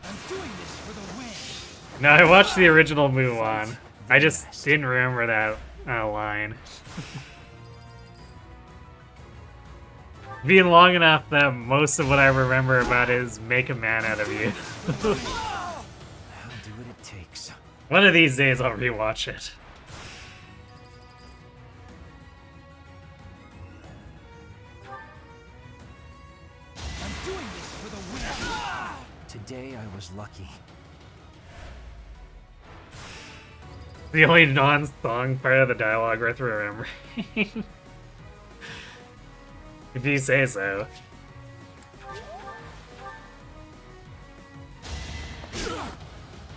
I'm doing this for the win. No, I watched the original Mulan. I just didn't remember that line. Being long enough that most of what I remember about is make a man out of you. I'll do what it takes. One of these days I'll rewatch it. I'm doing this for the win. Today I was lucky. The only non-song part of the dialogue worth remembering. If you say so.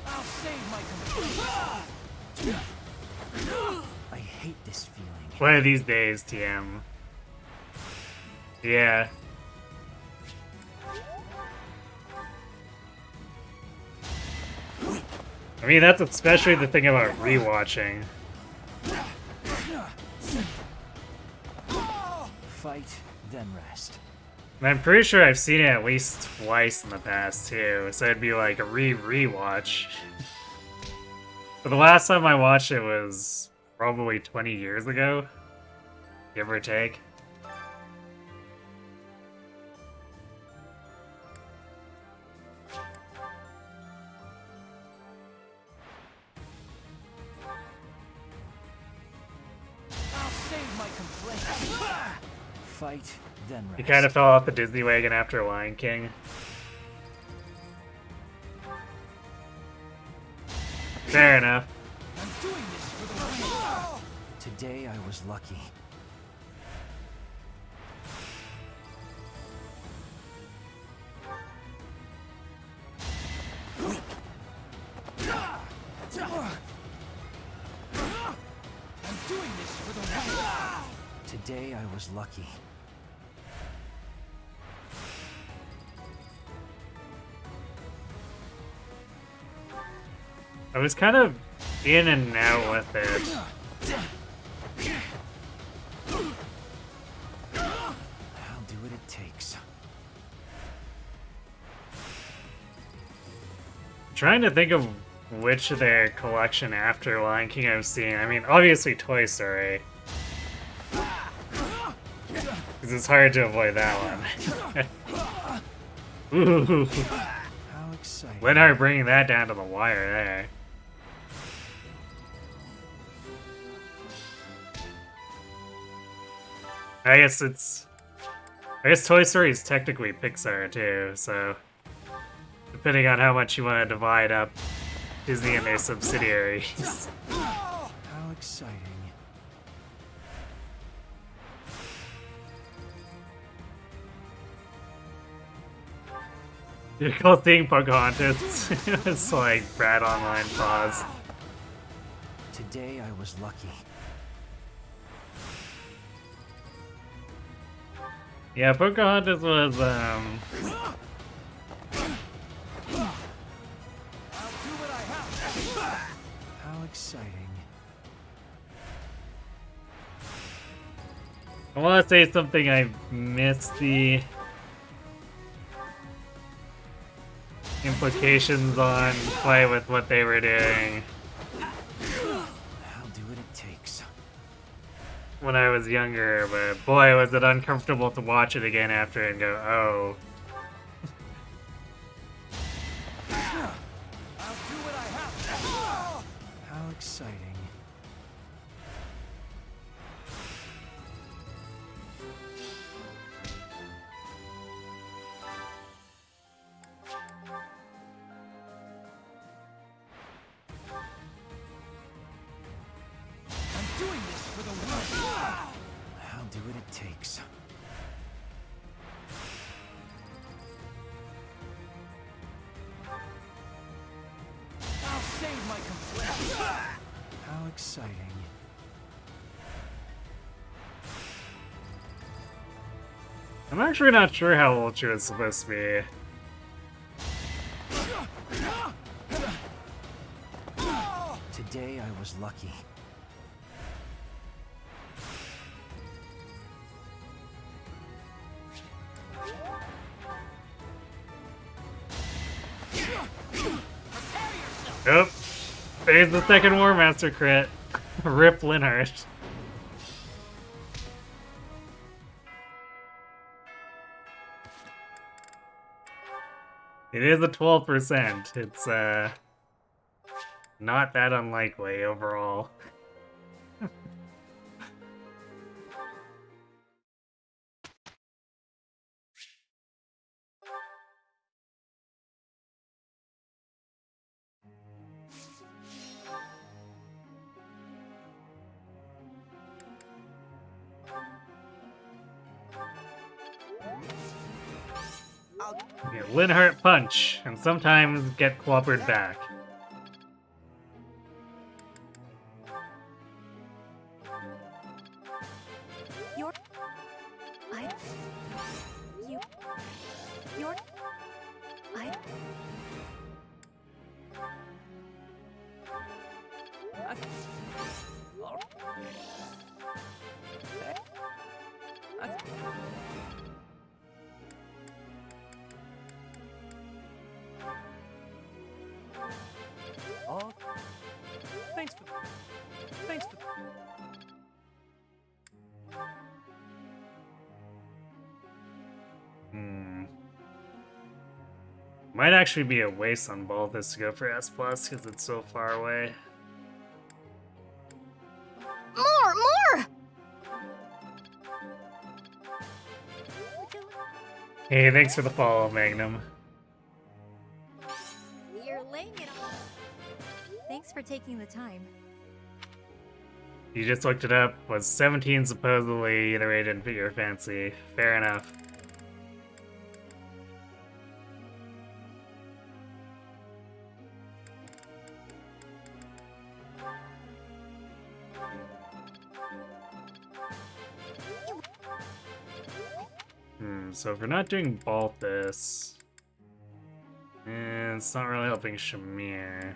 I'll save my composure. I hate this feeling. One of these days, TM. Yeah. I mean, that's especially the thing about rewatching. Fight, then rest. And I'm pretty sure I've seen it at least twice in the past, too, so it'd be like a rewatch. But the last time I watched it was probably 20 years ago, give or take. I'll save my complaint. Fight, then rest. He kind of fell off the Disney wagon after Lion King. Fair enough. I'm doing this for the win. Today I was lucky. I'm doing this for the win. Today I was lucky. I was kind of in and out with it. I'll do what it takes. Trying to think of which of their collection after Lion King I've seen. I mean, obviously Toy Story. Because it's hard to avoid that one. Ooh. How exciting. Linhart bringing that down to the wire there. I guess Toy Story is technically Pixar too, so depending on how much you want to divide up Disney and their subsidiaries. How exciting. You're called seeing Pocahontas. It's like Brad Online pause. Today I was lucky. Yeah, Pocahontas was, I'll do what I have to. How exciting. I want to say something I missed the implications on play with what they were doing I'll do what it takes. when I was younger, but boy, was it uncomfortable to watch it again after and go, oh. I'll do what I have to. How exciting. I'm doing this for the win. I'll do what it takes. I'll save my complaint. How exciting. I'm actually not sure how Ultra is supposed to be. Today I was lucky. Nope. There's the second War Master crit. Rip Linhart. It is a 12%. It's, not that unlikely overall. Yeah, Linhart punch, and sometimes get clobbered back. You're... I... You... You're... I... Oh, thanks for. Might actually be a waste on both this to go for S plus because it's so far away. More! Hey, thanks for the follow, Magnum. You're laying it on. Thanks for taking the time. You just looked it up. Was 17 supposedly iterated for your fancy? Fair enough. So if we're not doing Balthus, it's not really helping Shamir.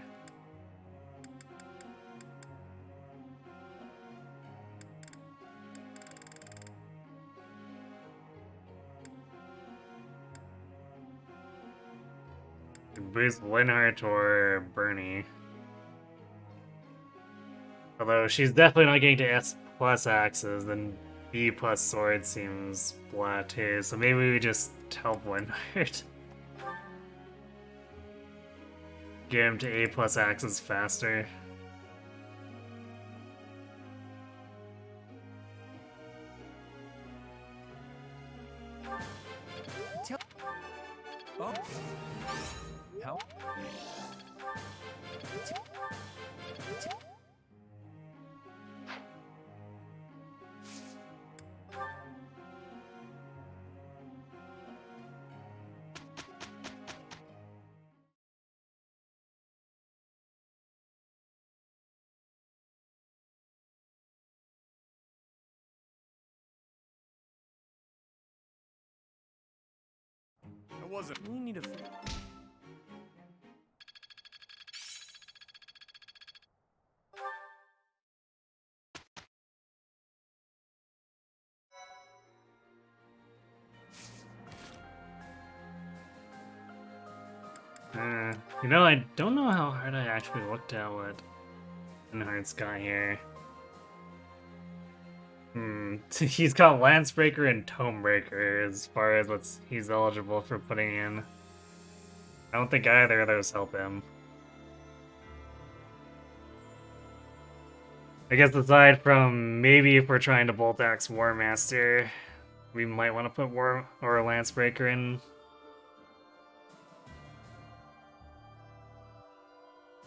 Boost Linhart or Bernie. Although she's definitely not getting to S plus axes, then B plus sword seems blah too, so maybe we just help Linhart. Get him to A plus axes faster. Oh. Help. wasn't. We need a. You know, I don't know how hard I actually looked at what Enhart's got here. He's got Lancebreaker and Tomebreaker as far as what he's eligible for putting in. I don't think either of those help him. I guess aside from maybe if we're trying to Bolt Axe War Master, we might want to put War or Lancebreaker in.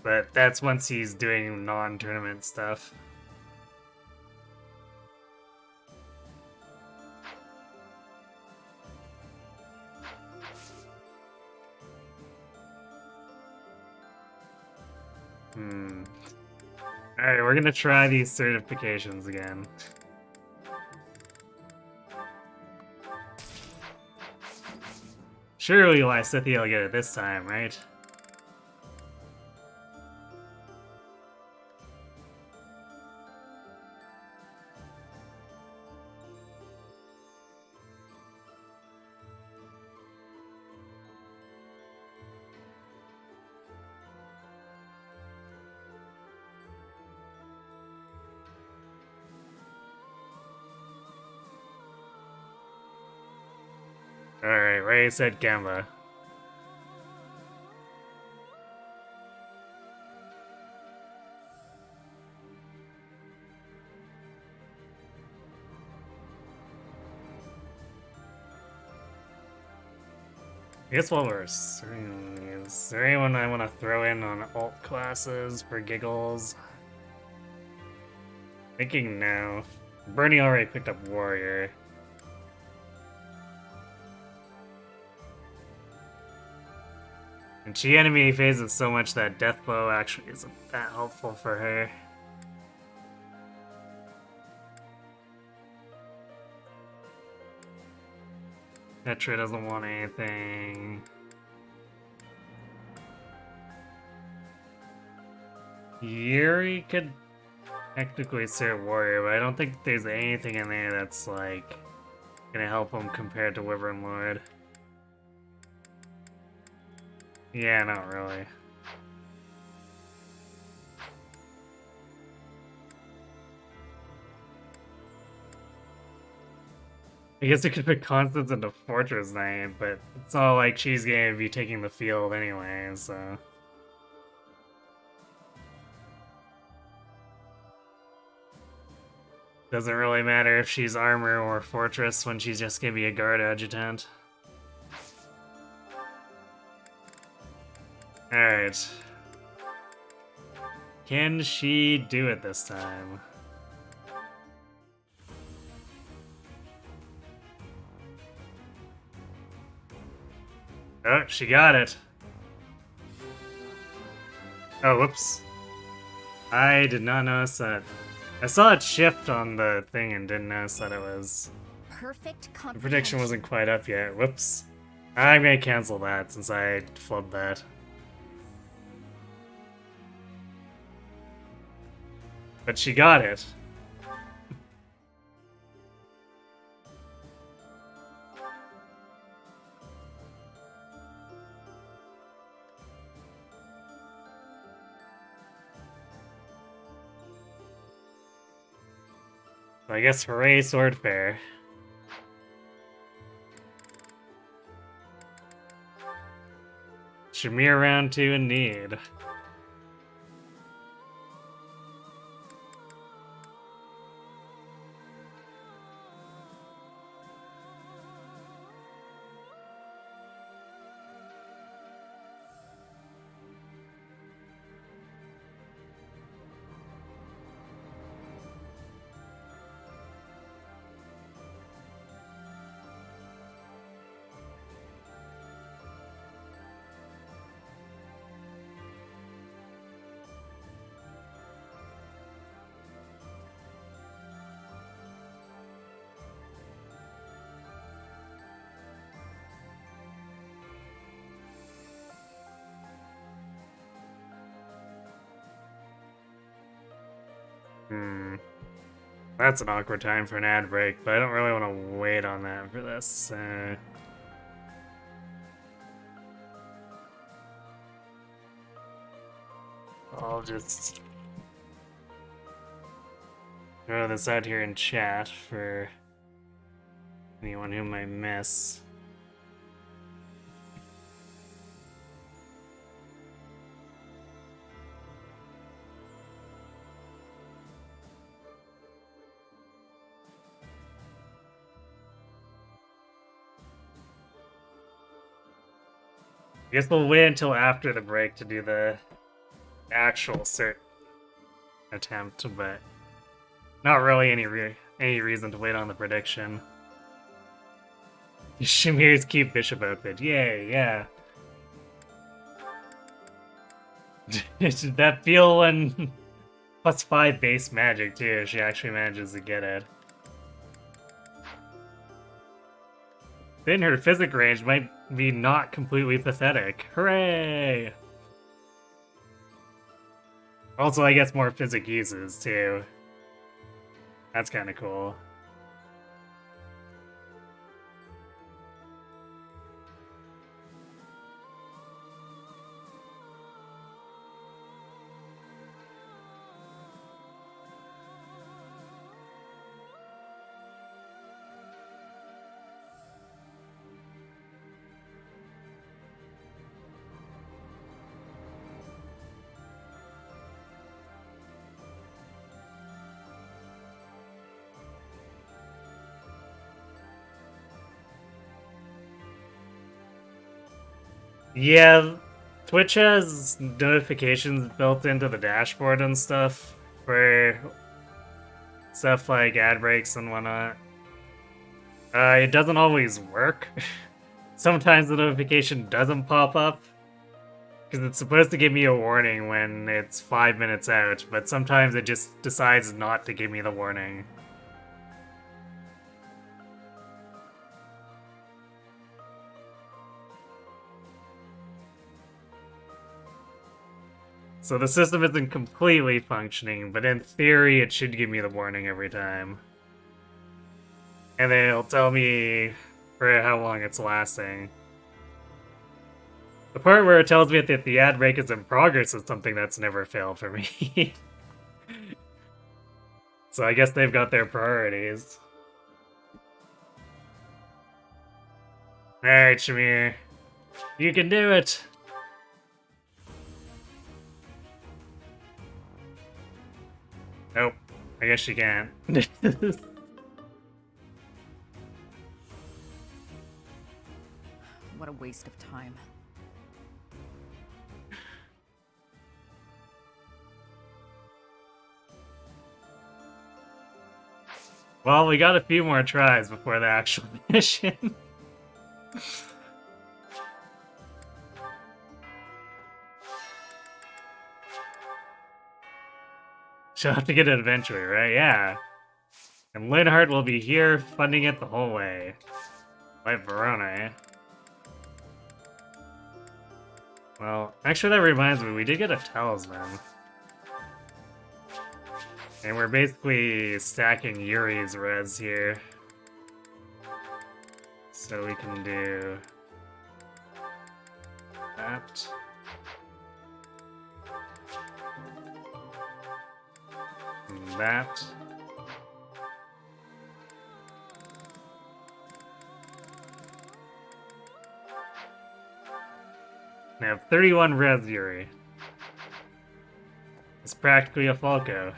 But that's once he's doing non-tournament stuff. Alright, we're gonna try these certifications again. Surely Lysithia will get it this time, right? Alright, Ray said Gamba. I guess while we're sorting these, is there anyone I want to throw in on alt classes for giggles? Thinking no. Bernie already picked up Warrior. And she enemy phases so much that Deathbow actually isn't that helpful for her. Petra doesn't want anything. Yuri could technically serve Warrior, but I don't think there's anything in there that's, like, gonna help him compared to Wyvern Lord. Yeah, not really. I guess you could put Constance into Fortress Knight, but it's not like she's gonna be taking the field anyway, so... Doesn't really matter if she's armor or fortress when she's just gonna be a guard adjutant. Alright. Can she do it this time? Oh, she got it. Oh, whoops. I did not notice that. I saw it shift on the thing and didn't notice that it was... Perfect The prediction wasn't quite up yet. Whoops. I'm gonna cancel that since I flubbed that. But she got it. I guess hooray, Sword Fair. Shamir round 2 indeed. Hmm. That's an awkward time for an ad break, but I don't really want to wait on that for this. I'll just throw this out here in chat for anyone who might miss. I guess we'll wait until after the break to do the actual cert attempt, but not really any reason to wait on the prediction. Shamir's keep bishop open. Yay, yeah. That feel when +5 base magic too, if she actually manages to get it. Then her physic range might be not completely pathetic. Hooray! Also, I guess more physic uses too. That's kind of cool. Yeah, Twitch has notifications built into the dashboard and stuff for stuff like ad breaks and whatnot. It doesn't always work. Sometimes the notification doesn't pop up because it's supposed to give me a warning when it's 5 minutes out, but sometimes it just decides not to give me the warning. So the system isn't completely functioning, but in theory it should give me the warning every time. And then it'll tell me for how long it's lasting. The part where it tells me that the ad break is in progress is something that's never failed for me. So I guess they've got their priorities. Alright, Shamir. You can do it! Nope. I guess you can't. What a waste of time. Well, we got a few more tries before the actual mission. She'll have to get it eventually, right? Yeah. And Linhardt will be here funding it the whole way. Like Verona, eh? Well, actually that reminds me, we did get a talisman. And we're basically stacking Yuri's res here. So we can do that. And that. I have 31 res Yuri. It's practically a Falco.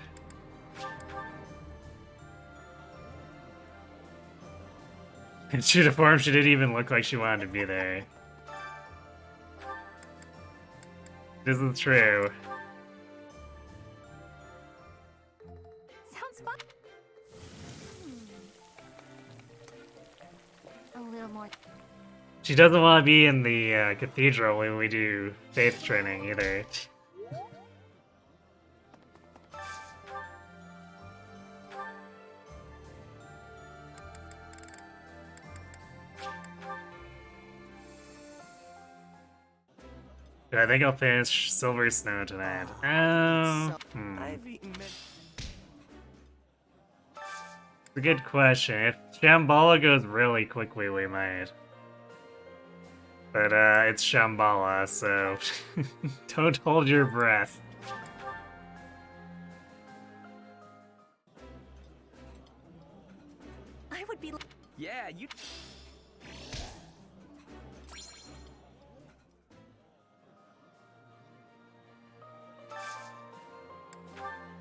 In true to form, she didn't even look like she wanted to be there. This is true. Sounds fun. A little more. She doesn't want to be in the cathedral when we do faith training either. I think I'll finish Silver Snow tonight. I've eaten It's a good question. If Shambhala goes really quickly, we might. But it's Shambhala, so don't hold your breath. I would be. Yeah, you.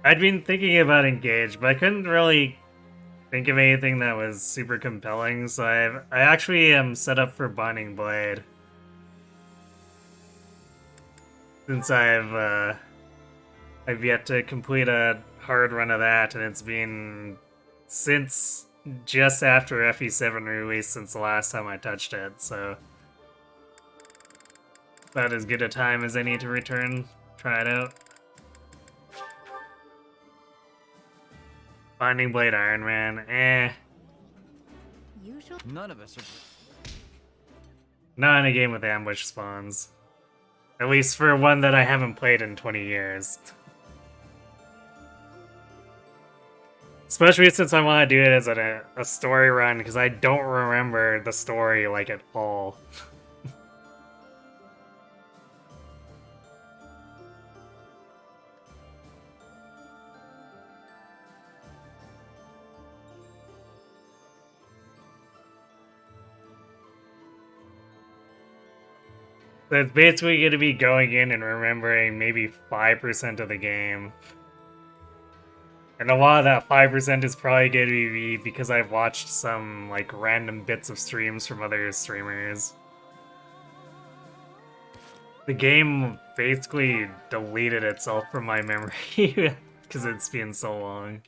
I'd been thinking about Engage, but I couldn't really think of anything that was super compelling, so I actually am set up for Binding Blade. Since I've yet to complete a hard run of that, and it's been since just after FE7 release since the last time I touched it, so about as good a time as any to return, try it out. Binding Blade Iron Man, Usually. None of us are. not in a game with ambush spawns. At least for one that I haven't played in 20 years. Especially since I want to do it as a story run, because I don't remember the story like at all. So it's basically going to be going in and remembering maybe 5% of the game. And a lot of that 5% is probably going to be because I've watched some like random bits of streams from other streamers. The game basically deleted itself from my memory because it's been so long.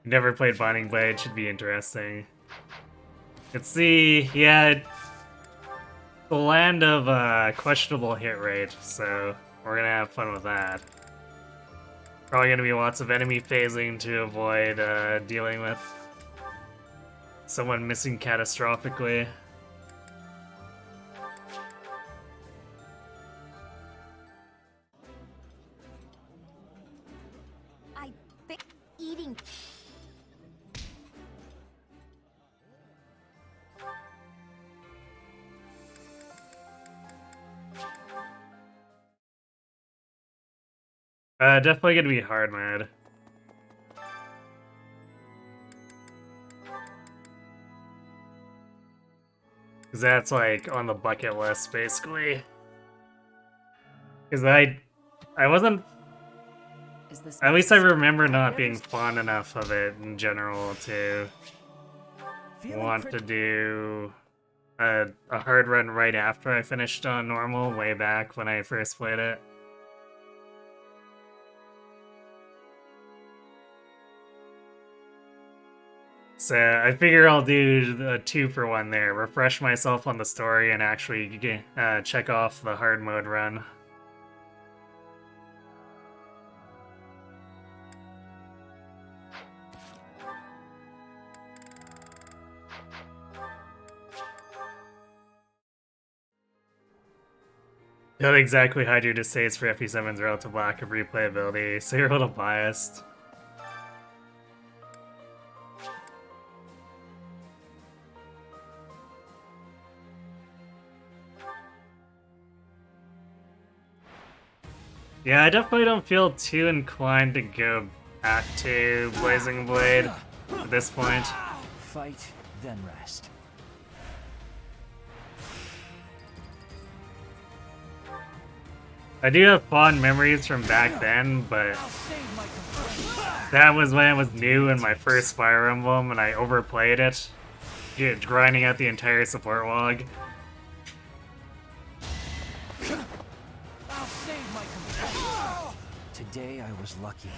Never played Binding Blade, should be interesting. It's the land of questionable hit rate, so we're gonna have fun with that. Probably gonna be lots of enemy phasing to avoid dealing with someone missing catastrophically. I think eating. Definitely gonna be hard mode. Cause that's like on the bucket list, basically. Cause I wasn't. Is this At least I necessary? remember not being fond enough of it in general to Feeling want to do a hard run right after I finished on normal way back when I first played it. So I figure I'll do a 2-for-1 there. Refresh myself on the story and actually check off the hard mode run. Not exactly hide your disdays for FE7's relative lack of replayability, so you're a little biased. Yeah, I definitely don't feel too inclined to go back to Blazing Blade at this point. Fight, then rest. I do have fond memories from back then, but that was when it was new in my first Fire Emblem and I overplayed it, grinding out the entire support log. I'll save my complaint. Today I was lucky.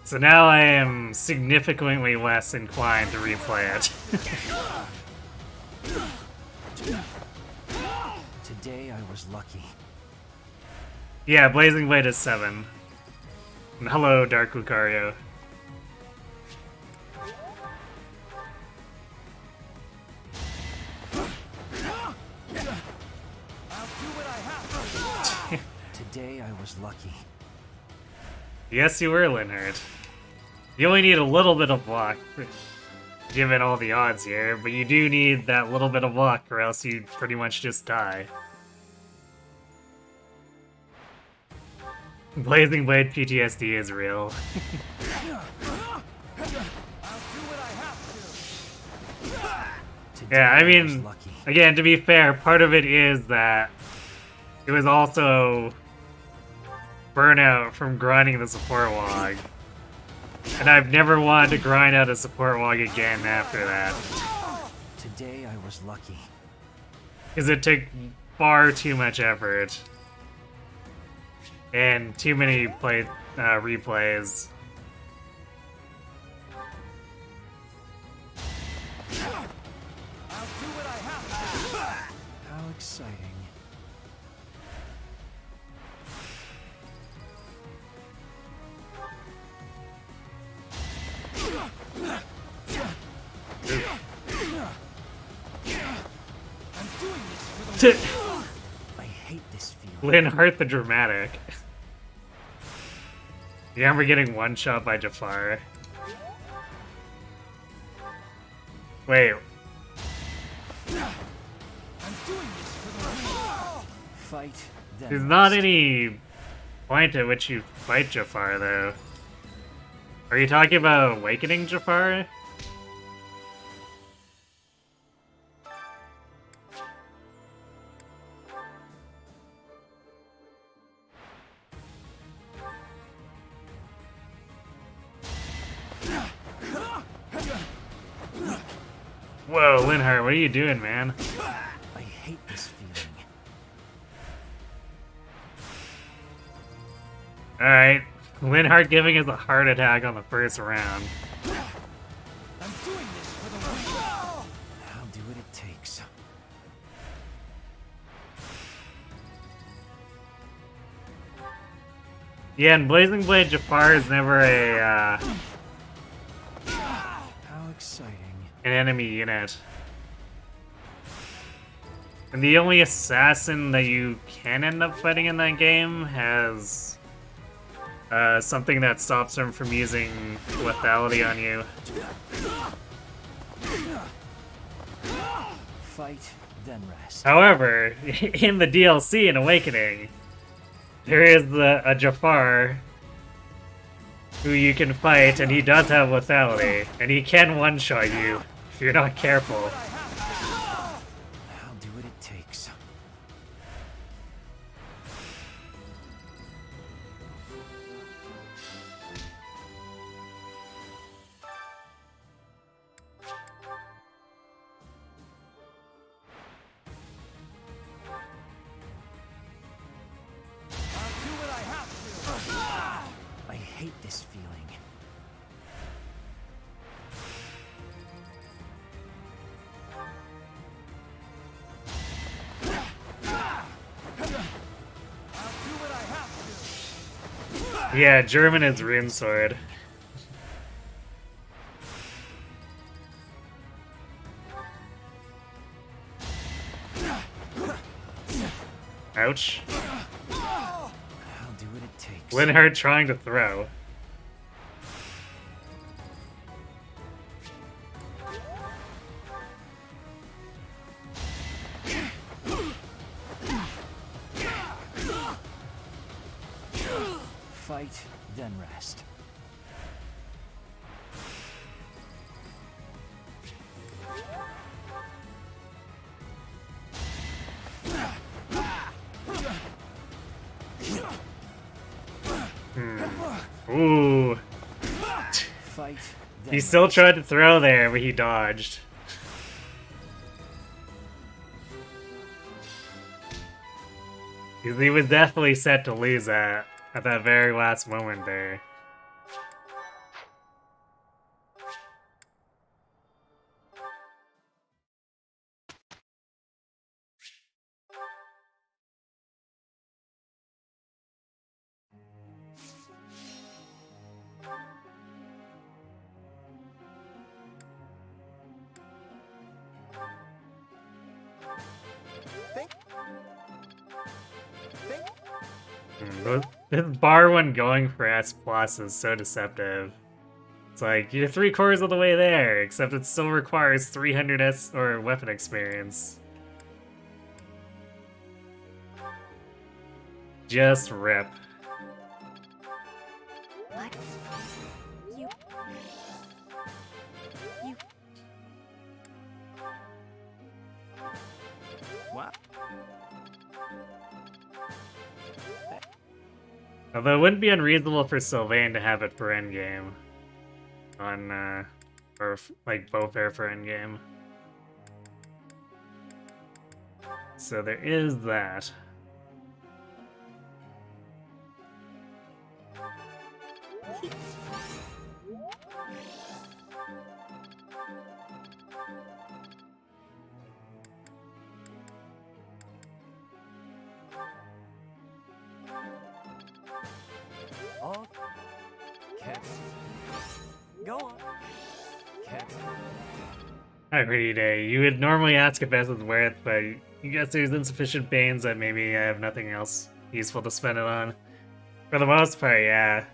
So now I am significantly less inclined to replay it. Today I was lucky. Yeah, Blazing Blade is 7. And hello, Dark Lucario. Today I was lucky. Yes, you were, Linhart. You only need a little bit of luck, given all the odds here, but you do need that little bit of luck, or else you pretty much just die. Blazing Blade PTSD is real. Yeah, I mean, again, to be fair, part of it is that it was also burnout from grinding the support log. And I've never wanted to grind out a support log again after that. Today I was lucky. Because it took far too much effort. And too many replays. How exciting. I hate this feeling. Linhart the Dramatic. You remember getting one shot by Jafar? Wait. Fight, then There's not rest. any point at which you fight Jafar, though. Are you talking about Awakening Jafar? Whoa, Linhart, what are you doing, man? I hate this feeling. Alright, Linhart giving us a heart attack on the first round. I'm doing this for the win. I'll do what it takes. Yeah, and Blazing Blade Jafar is never How exciting. an enemy unit. And the only assassin that you can end up fighting in that game has something that stops him from using lethality on you. Fight, then rest. However, in the DLC in Awakening, there is a Jafar who you can fight, and he does have lethality, and he can one-shot you if you're not careful. I'll do what it takes. I'll do what I have to. I hate this feeling. Yeah, German is Rune Sword. Ouch. I'll do what it takes. Linhart trying to throw. Fight, then rest. Ooh. Fight, then He still tried to throw there, but he dodged. He was definitely set to lose that at that very last moment there. Think. Those, This bar one going for S plus is so deceptive. It's like, you're 3/4 of the way there, except it still requires 300 S or weapon experience. Just rip. What? You. What? Although it wouldn't be unreasonable for Sylvain to have it for endgame. On, or like both are for endgame. So there is that. Off. Cat. Go on. Cat. Hi, Pretty Day. You would normally ask if S is worth, but you guess there's insufficient Banes that maybe I have nothing else useful to spend it on. For the most part, yeah.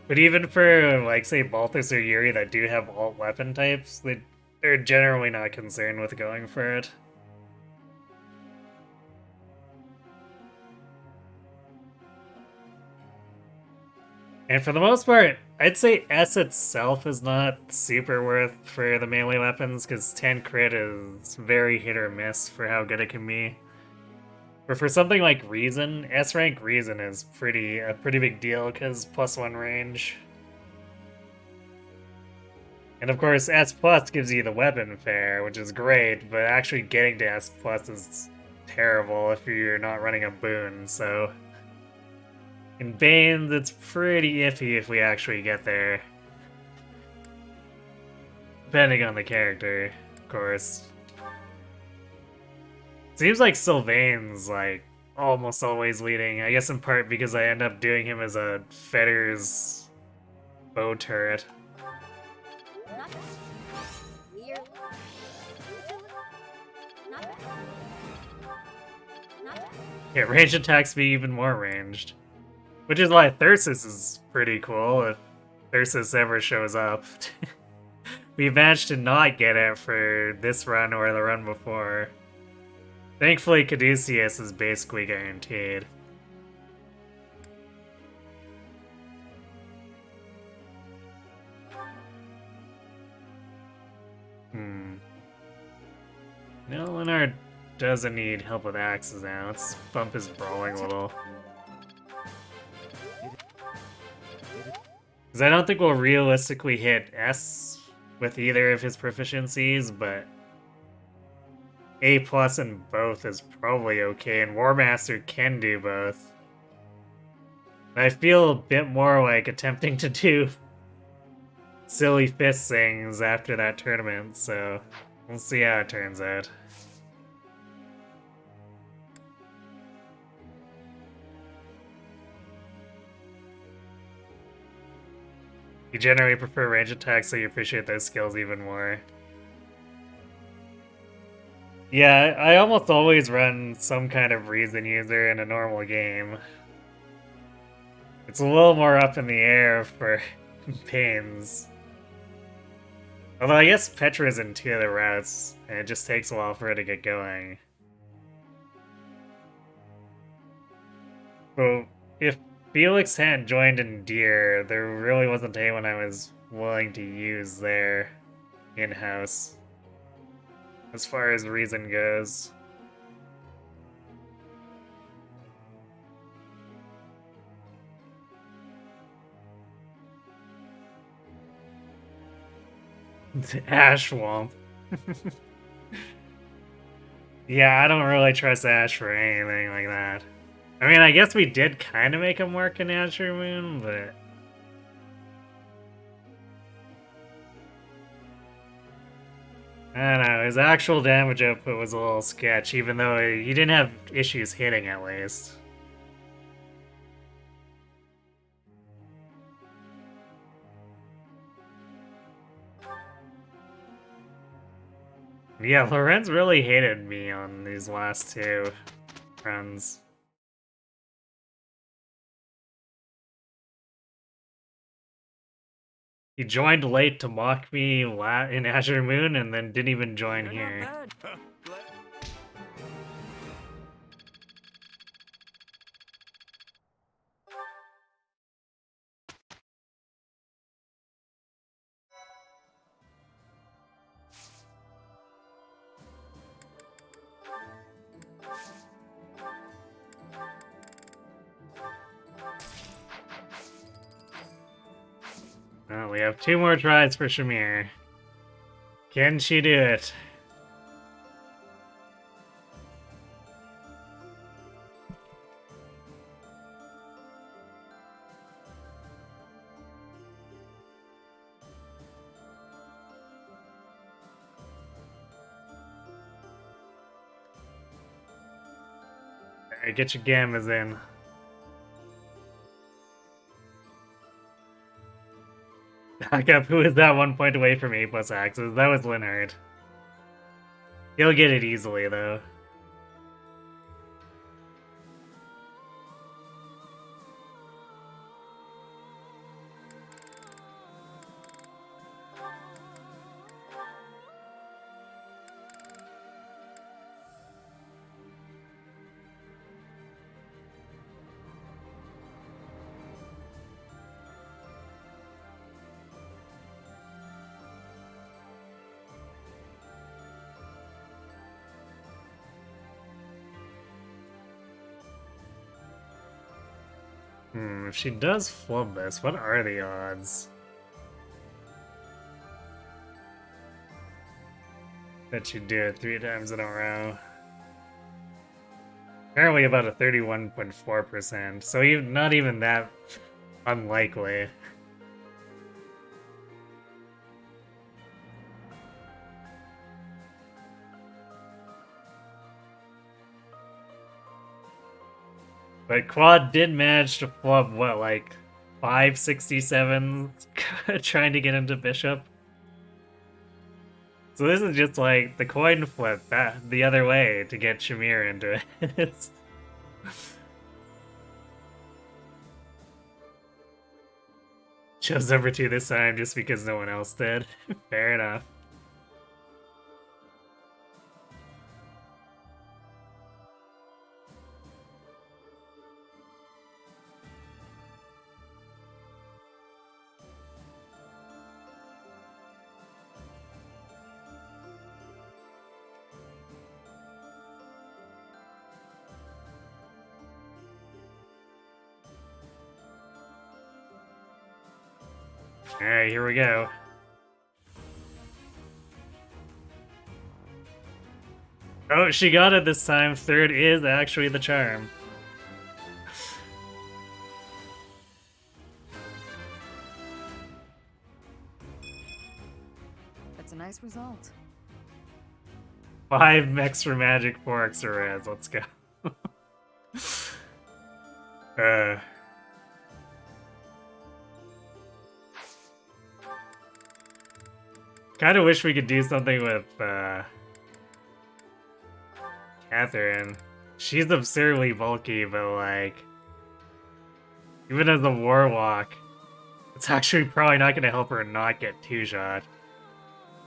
But even for, like, say, Balthus or Yuri that do have alt weapon types, they're generally not concerned with going for it. And for the most part, I'd say S itself is not super worth for the melee weapons, because 10 crit is very hit or miss for how good it can be. But for something like Reason, S rank Reason is a pretty big deal, because +1 range. And of course, S plus gives you the weapon fair, which is great, but actually getting to S plus is terrible if you're not running a boon, so... In Banes, it's pretty iffy if we actually get there. Depending on the character, of course. Seems like Sylvain's, like, almost always leading. I guess in part because I end up doing him as a Fetter's bow turret. Not bad. Weird. Not bad. Not bad. Yeah, range attacks be even more ranged. Which is why Thyrsus is pretty cool, if Thyrsus ever shows up. We managed to not get it for this run or the run before. Thankfully, Caduceus is basically guaranteed. No, Leonard doesn't need help with axes now. Let's bump his brawling a little. Because I don't think we'll realistically hit S with either of his proficiencies, but A plus in both is probably okay, and War Master can do both. I feel a bit more like attempting to do silly fist things after that tournament, so we'll see how it turns out. You generally prefer range attacks, so you appreciate those skills even more. Yeah, I almost always run some kind of Reason user in a normal game. It's a little more up in the air for Pains. Although I guess Petra's in 2 of the routes, and it just takes a while for her to get going. So, if Felix hadn't joined in Deer, there really wasn't anyone I was willing to use there in-house. As far as Reason goes. Ashwamp. Yeah, I don't really trust Ash for anything like that. I mean, I guess we did kind of make him work in Azure Moon, but... I don't know, his actual damage output was a little sketch, even though he didn't have issues hitting at least. Yeah, Lorenz really hated me on these last two runs. He joined late to mock me in Azure Moon and then didn't even join You're here. not bad. Glad- Well, we have 2 more tries for Shamir. Can she do it? Alright, get your gammas in. Back up, who is that 1 point away from A plus axes? That was Leonard. He'll get it easily, though. If she does flub this, what are the odds? That she'd do it 3 times in a row. Apparently about a 31.4%, so not even that unlikely. But Quad did manage to flub, what, like 567 trying to get into Bishop? So this is just like the coin flip the other way to get Shamir into it. Chose number 2 this time just because no one else did. Fair enough. Alright, here we go. Oh, she got it this time. 3rd is actually the charm. That's a nice result. 5 extra magic, 4 extra res. Let's go. uh... Kind of wish we could do something with Catherine. She's absurdly bulky, but like, even as a warlock, it's actually probably not going to help her not get 2-shot.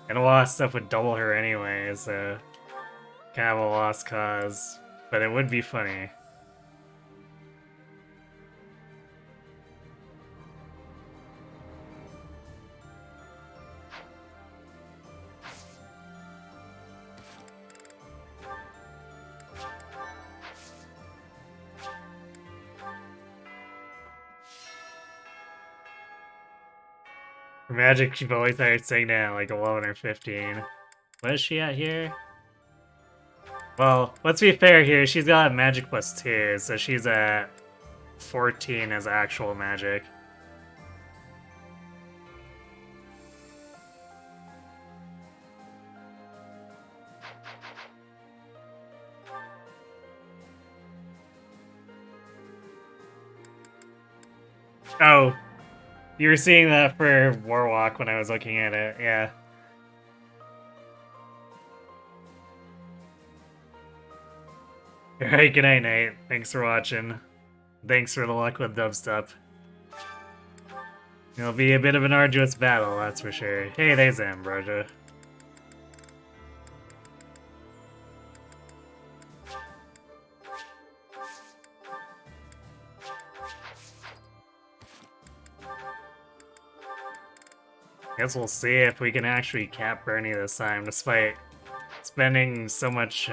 And a lot of stuff would double her anyway, so kind of a lost cause. But it would be funny. For Magic, you've always started saying that at like 11 or 15. What is she at here? Well, let's be fair here. She's got Magic plus 2, so she's at 14 as actual Magic. Oh, you were seeing that for Warlock when I was looking at it, yeah. Alright, good night, Nate. Thanks for watching. Thanks for the luck with Dubstep. It'll be a bit of an arduous battle, that's for sure. Hey, there's Ambrosia. Guess we'll see if we can actually cap Bernie this time, despite spending so much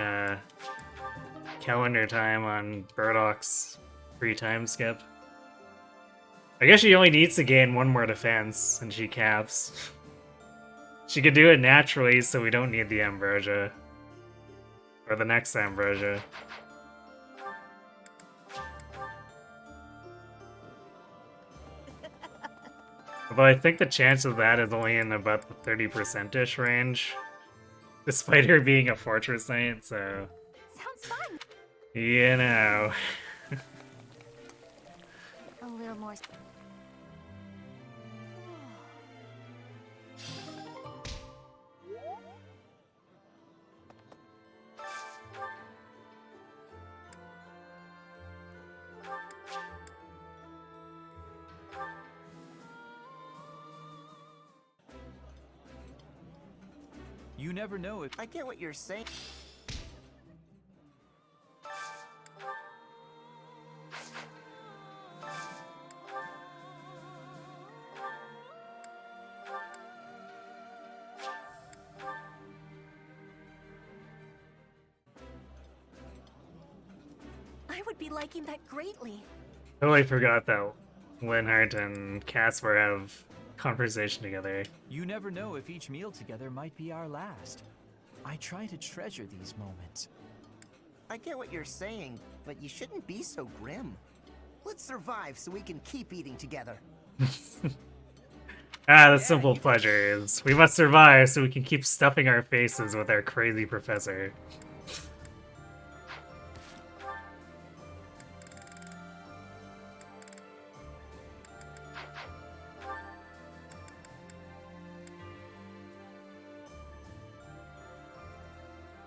calendar time on Burdock's free time skip. I guess she only needs to gain one more defense, and she caps. She could do it naturally, so we don't need the Ambrosia. Or the next Ambrosia. Although I think the chance of that is only in about the 30%-ish range. Despite her being a Fortress Knight, so... Sounds fun. You know... A little more. You never know if I get what you're saying. I would be liking that greatly. Totally forgot that Linhardt and Casper have conversation together. you never know if each meal together might be our last. I try to treasure these moments. I get what you're saying, but you shouldn't be so grim. Let's survive so we can keep eating together. The simple pleasure is we must survive so we can keep stuffing our faces with our crazy professor.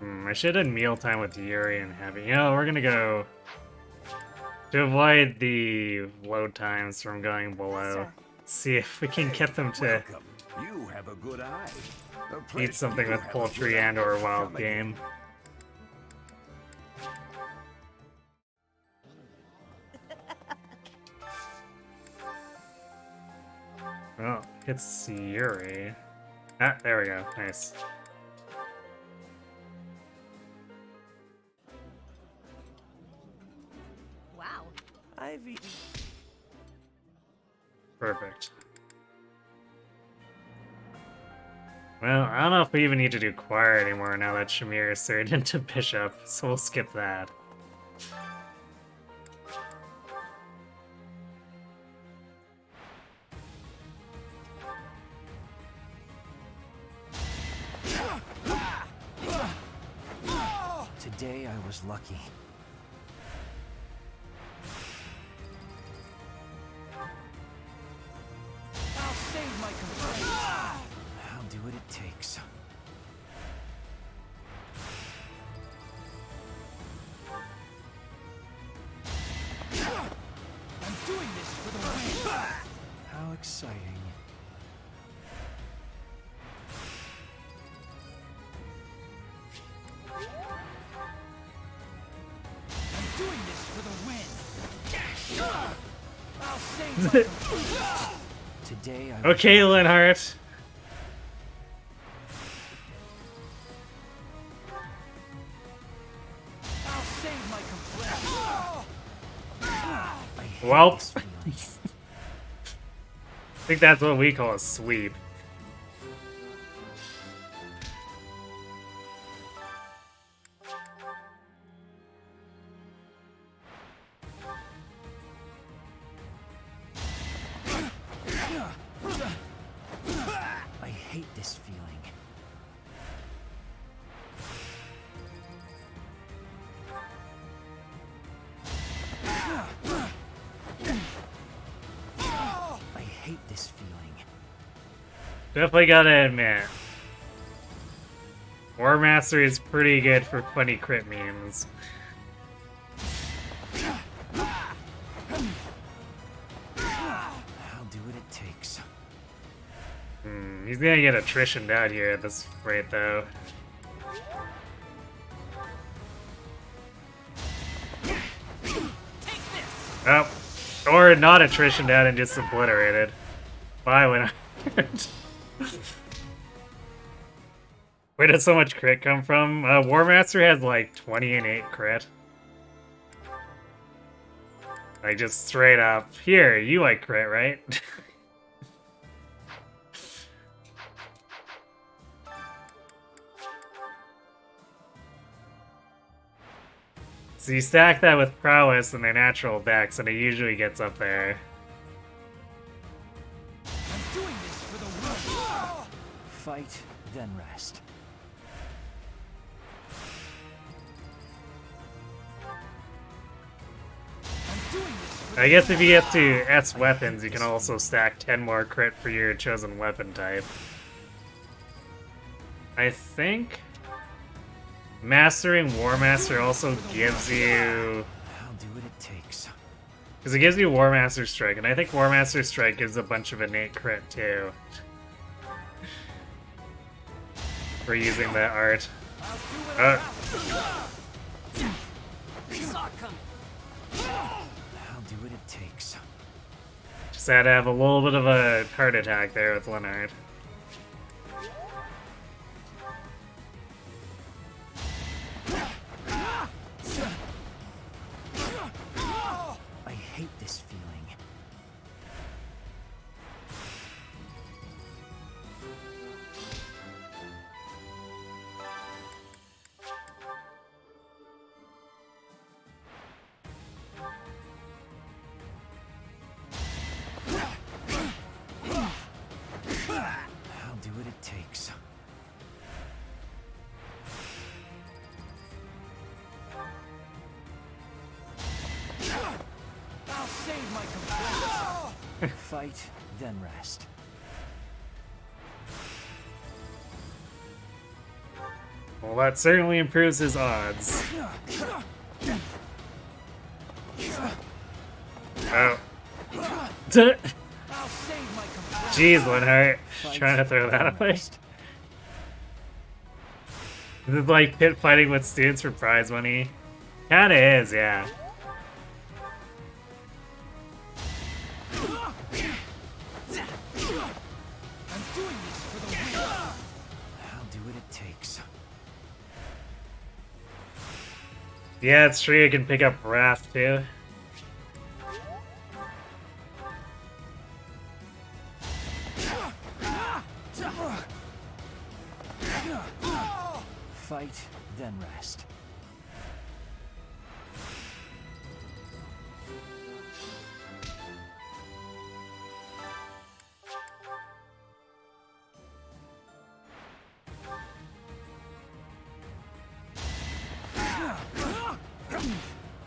I should have mealtime with Yuri and Heavy. You know, we're gonna go to avoid the load times from going below. Sir. See if we can get them to Welcome. You have a good eye. A eat pleasure. something You with have a poultry good eye. and or wild Come again. game. Oh, it's Yuri. Ah, there we go. Nice. Wow. I've eaten. Perfect. Well, I don't know if we even need to do choir anymore now that Shamir is turned into bishop, so we'll skip that. Today I was lucky. I'll save my complaints. I'll do what it takes. I'm doing this for the win. How exciting. I'm doing this for the win. I'll save my complaints. Today I was Okay, Linhardt. I'll save my complaints. I hate Well, this feeling. I think that's what we call a sweep. I hate this feeling. I hate this feeling. Definitely gotta admit, War Master is pretty good for funny crit memes. He's gonna get attritioned out here at this rate, though. Oh, or not attritioned out and just obliterated. Bye, when Where did so much crit come from? War Master has like 20 and 8 crit. Like just straight up. Here, you like crit, right? So you stack that with prowess and their natural dex, and it usually gets up there. I'm doing this for the win. Fight, then rest. I'm doing this for I guess if you get to S weapons, you can also stack 10 more crit for your chosen weapon type. I think Mastering War Master also gives you... I'll do what it takes. Because it gives you War Master Strike, and I think War Master Strike gives a bunch of innate crit too. For using that art. I'll do what it takes. Just had to have a little bit of a heart attack there with Leonard. I hate this feeling. I'll do what it takes. I'll save my composure. Fight, then rest. Well, that certainly improves his odds. Oh. I'll save my composure. Jeez, Linhart. Trying to throw that away. This is like pit fighting with students for prize money. Kinda is, yeah. I'm doing this for the win. I'll do what it takes. Yeah, it's true, you can pick up Wrath too. Fight, then rest.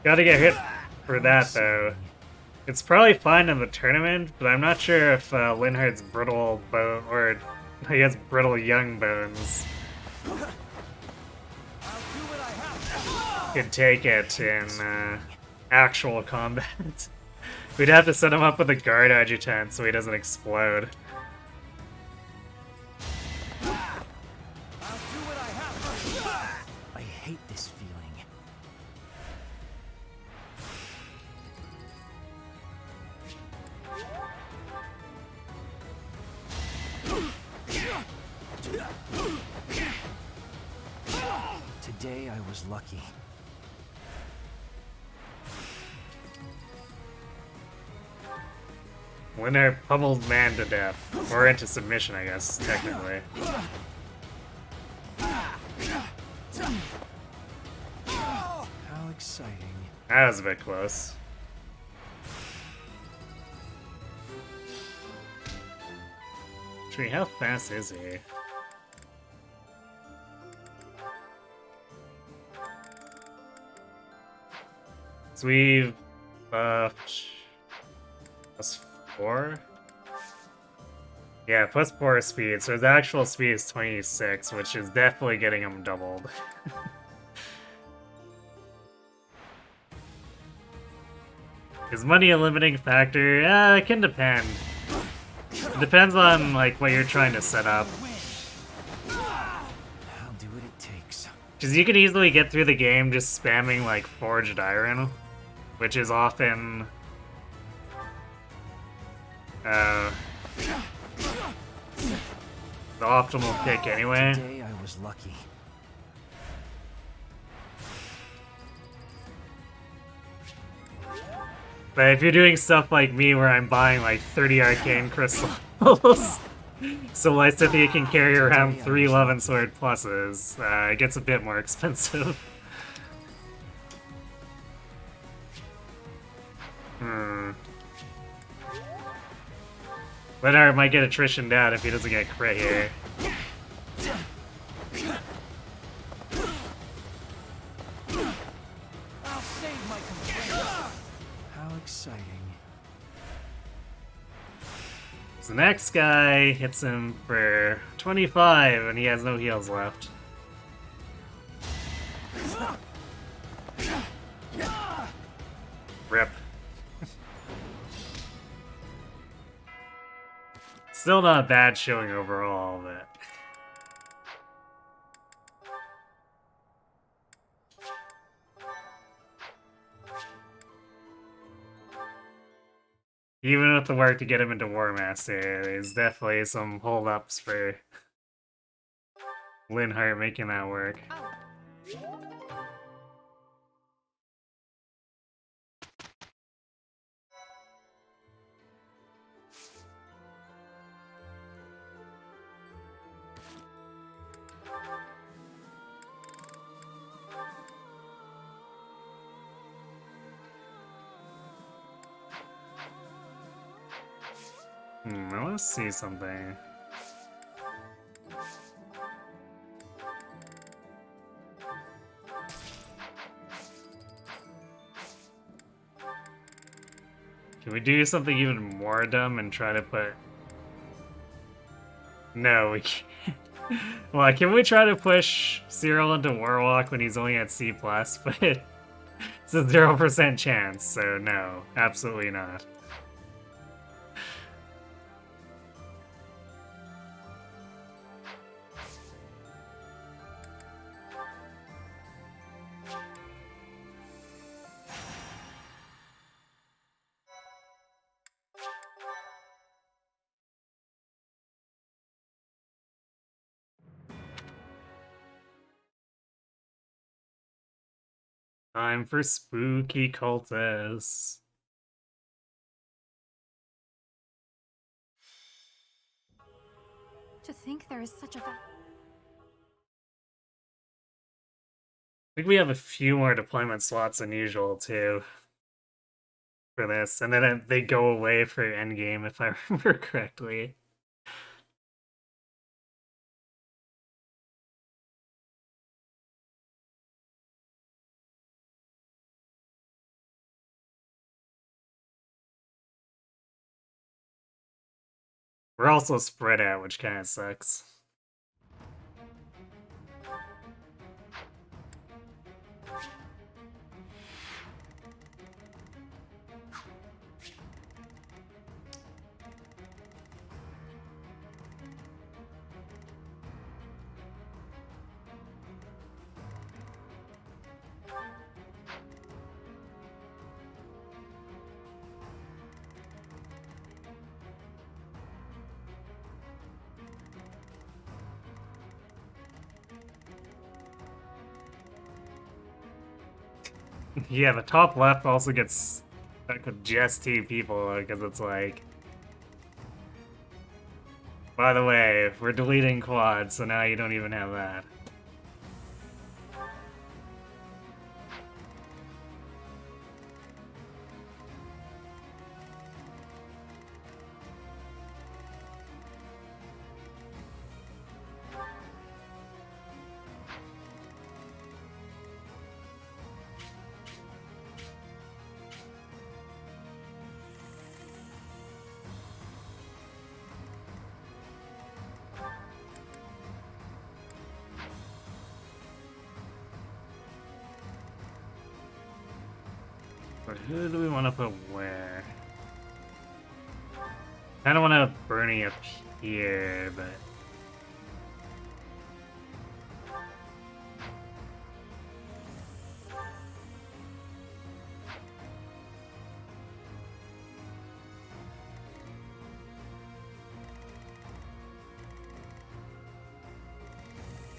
Gotta get hit for that though. It's probably fine in the tournament, but I'm not sure if Linhardt's brittle bone, or he has brittle young bones, could take it in actual combat. We'd have to set him up with a guard adjutant so he doesn't explode. I hate this feeling. Today I was lucky. Linhart pummeled man to death. Or into submission, I guess, technically. How exciting. That was a bit close. Tree, how fast is he? So we've buffed +4? Yeah, +4 speed, so his actual speed is 26, which is definitely getting him doubled. Is money a limiting factor? It can depend. It depends on like what you're trying to set up. I'll do what it takes. Because you could easily get through the game just spamming like Forged Iron, which is often the optimal pick anyway. Today I was lucky. But if you're doing stuff like me where I'm buying like 30 arcane crystals, so Lysithea can carry around 3 Love Sword pluses, it gets a bit more expensive. Leonard might get attritioned out if he doesn't get crit here. I'll save my complaint. How exciting. So the next guy hits him for 25 and he has no heals left. Rip. Still not a bad showing overall, but... Even with the work to get him into War Master, there's definitely some hold-ups for Linhardt making that work. I want to see something. Can we do something even more dumb and try to put... No, we can't. Well, can we try to push Cyril into Warlock when he's only at C+, but it's a 0% chance, so no, absolutely not. Time for spooky cultists. To think there is such a I think we have a few more deployment slots than usual, too, for this. And then they go away for endgame, if I remember correctly. We're also spread out, which kind of sucks. Yeah, the top left also gets stuck with just 2 people, because it's like... By the way, we're deleting quads, so now you don't even have that. But who do we want to put where? I don't want to have Bernie up here, but...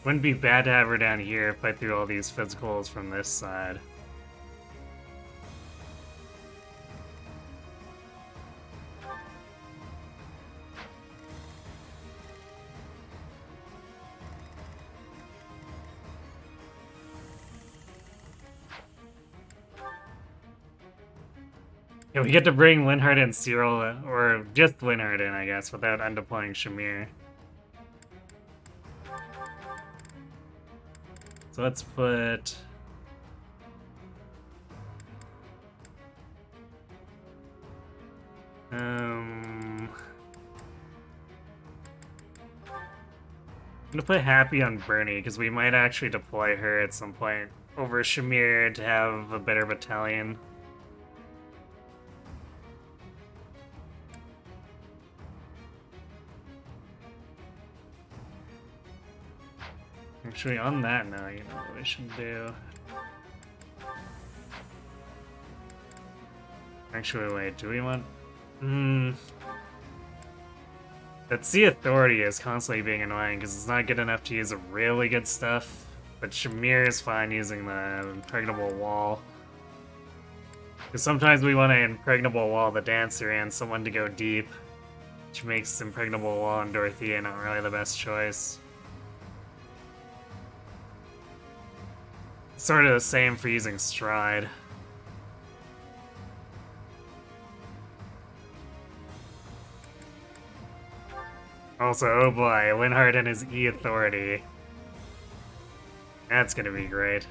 Wouldn't be bad to have her down here, fight through all these physicals from this side. Yeah, we get to bring Linhardt and Cyril, or just Linhardt in, I guess, without undeploying Shamir. So let's put... I'm gonna put Happy on Bernie, because we might actually deploy her at some point over Shamir to have a better battalion. Actually, on that note, you know what we should do? Actually, wait, do we want... That Sea Authority is constantly being annoying because it's not good enough to use really good stuff, but Shamir is fine using the Impregnable Wall. Because sometimes we want to Impregnable Wall the Dancer and someone to go deep, which makes Impregnable Wall and Dorothea not really the best choice. Sort of the same for using Stride. Also, oh boy, Linhardt and his E-Authority. That's gonna be great.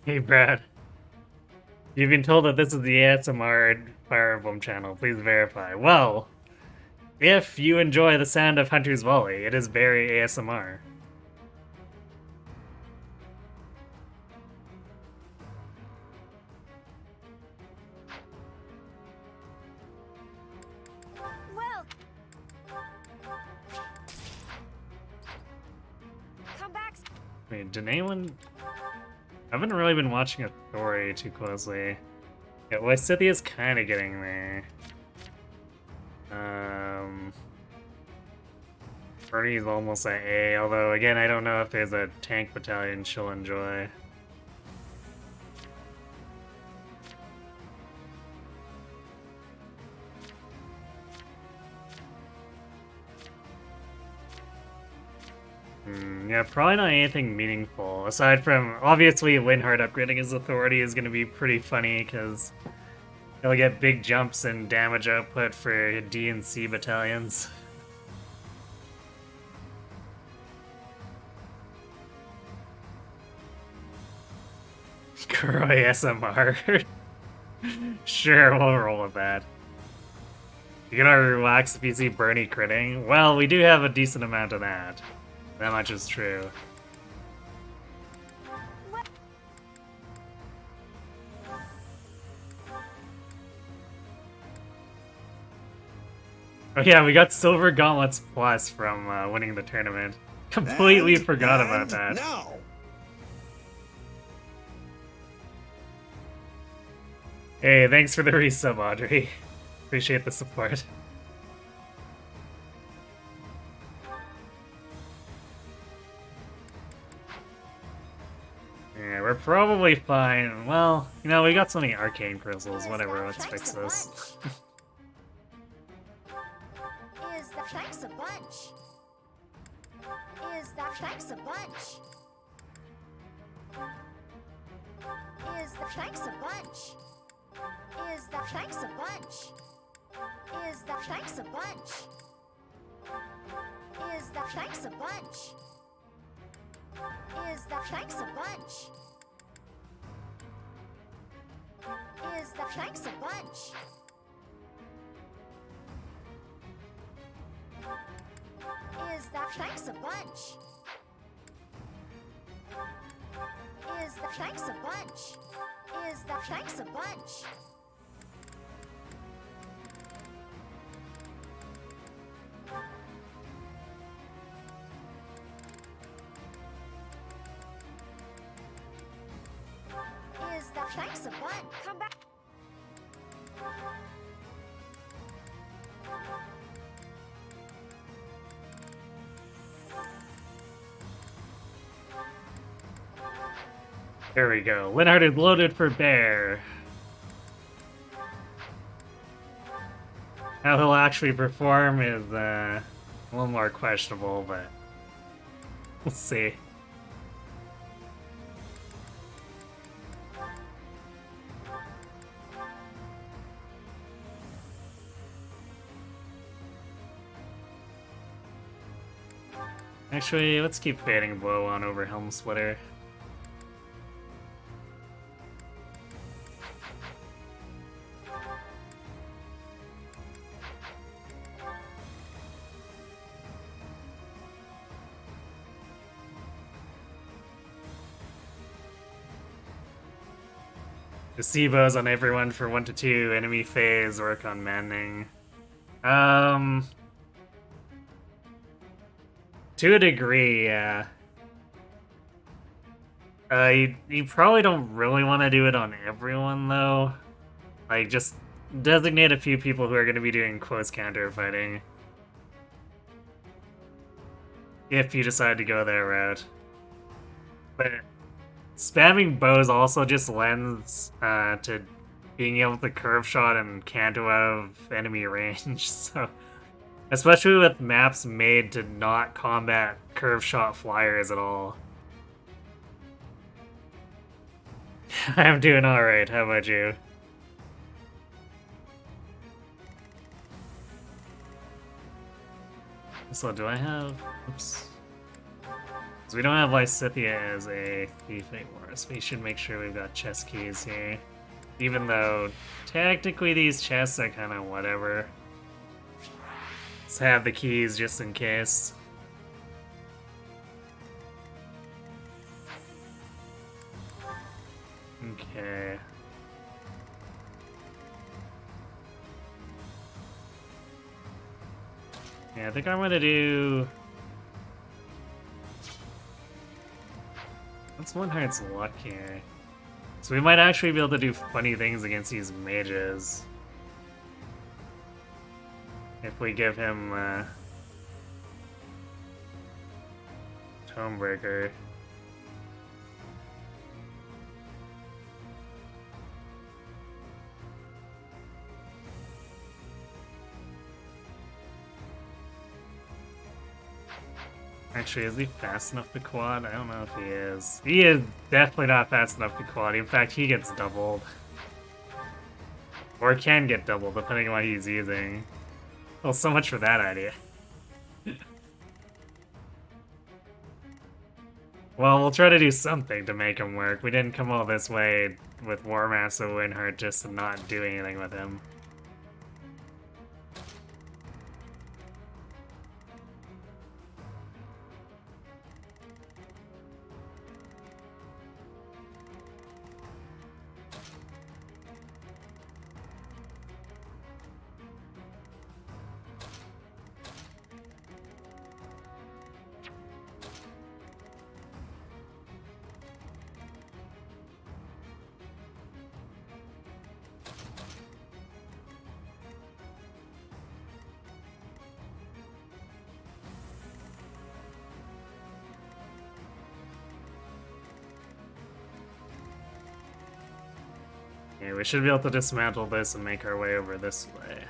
Hey Brad, you've been told that this is the ASMR Fire Emblem channel. Please verify. Well, if you enjoy the sound of Hunter's Volley, it is very ASMR. Well, come back. Wait, did anyone... I haven't really been watching Authority too closely. Yeah, Lysithia's kind of getting there. Bernie's almost at A, although again, I don't know if there's a tank battalion she'll enjoy. Yeah, probably not anything meaningful. Aside from, obviously, Linhardt upgrading his authority is going to be pretty funny, because he'll get big jumps in damage output for D and C battalions. Kuroi SMR. Sure, we'll roll with that. You're gonna relax if you see Bernie critting? Well, we do have a decent amount of that. That much is true. Oh yeah, we got Silver Gauntlets Plus from winning the tournament. Completely forgot about that. No. Hey, thanks for the resub, Audrey. Appreciate the support. Yeah, we're probably fine. Well, you know, we got so many arcane crystals. Whatever, let's fix this. Is that thanks a bunch? Is that thanks a bunch? Is that thanks a bunch? Is that thanks a bunch? Is that thanks a bunch? Is that thanks a bunch? Is that thanks a bunch? Is that thanks a bunch? Is that thanks a bunch? Is that thanks a bunch? Is that thanks a bunch? Is that thanks a bunch? Come back. There we go. Linhardt is loaded for bear. How he'll actually perform is a little more questionable, but we'll see. Actually, let's keep fading blow on over Helm Splitter. Placebos on everyone for 1 to 2. Enemy phase, work on Maddening. To a degree, yeah. You probably don't really want to do it on everyone, though. Like, just designate a few people who are going to be doing close counter fighting. If you decide to go that route. But spamming bows also just lends to being able to curve shot and canto out of enemy range, so... Especially with maps made to not combat curve shot flyers at all. I'm doing alright, how about you? So do I have... Oops. So we don't have Lysithia as a thief anymore, so we should make sure we've got chest keys here. Even though, technically these chests are kind of whatever. Let's have the keys just in case. Okay. Yeah, I think I'm gonna do... What's Linhardt's luck here? So we might actually be able to do funny things against these mages. If we give him Tomebreaker. Actually, is he fast enough to quad? I don't know if he is. He is definitely not fast enough to quad. In fact, he gets doubled. Or can get doubled, depending on what he's using. Well, so much for that idea. Well, we'll try to do something to make him work. We didn't come all this way with War Master Linhardt just to not do anything with him. Okay, we should be able to dismantle this and make our way over this way.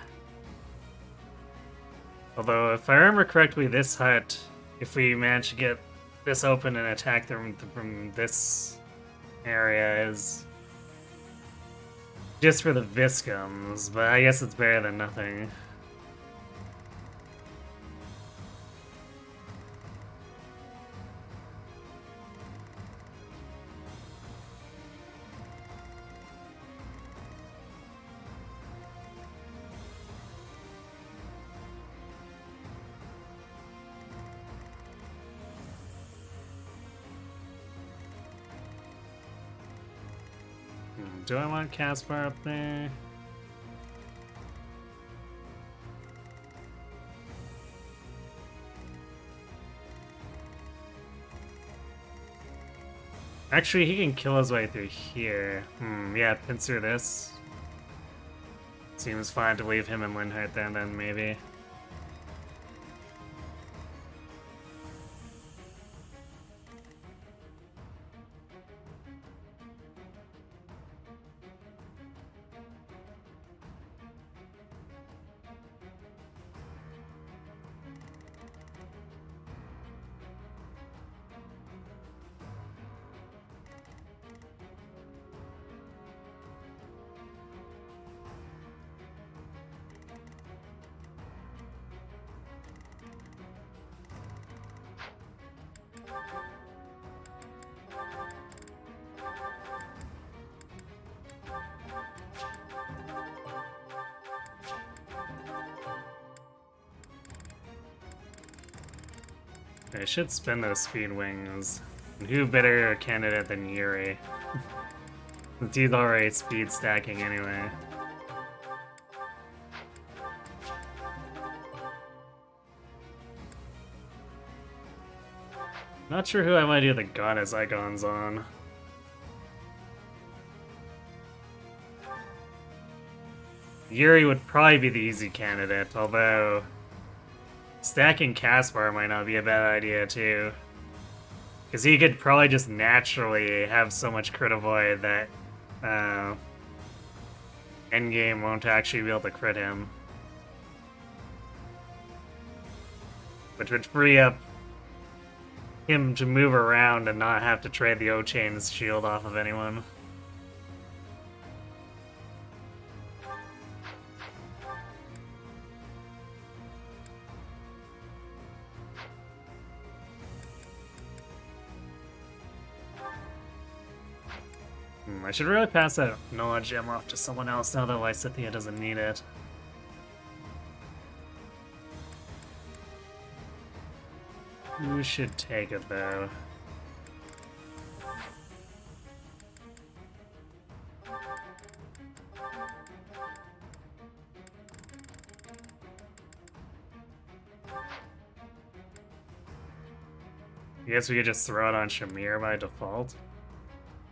Although, if I remember correctly, this hut, if we manage to get this open and attack them from this area, is Just for the Viscums, but I guess it's better than nothing. Do I want Caspar up there? Actually, he can kill his way through here. Yeah, pincer this. Seems fine to leave him and Linhardt there then, maybe. I should spend those speed wings. And who better a candidate than Yuri? Since he's already speed stacking anyway. Not sure who I might do the goddess icons on. Yuri would probably be the easy candidate, although stacking Caspar might not be a bad idea too. Because he could probably just naturally have so much crit avoid that endgame won't actually be able to crit him. Which would free up him to move around and not have to trade the O-Chain's shield off of anyone. I should really pass that knowledge gem off to someone else now that Lysithea doesn't need it. Who should take it though? I guess we could just throw it on Shamir by default.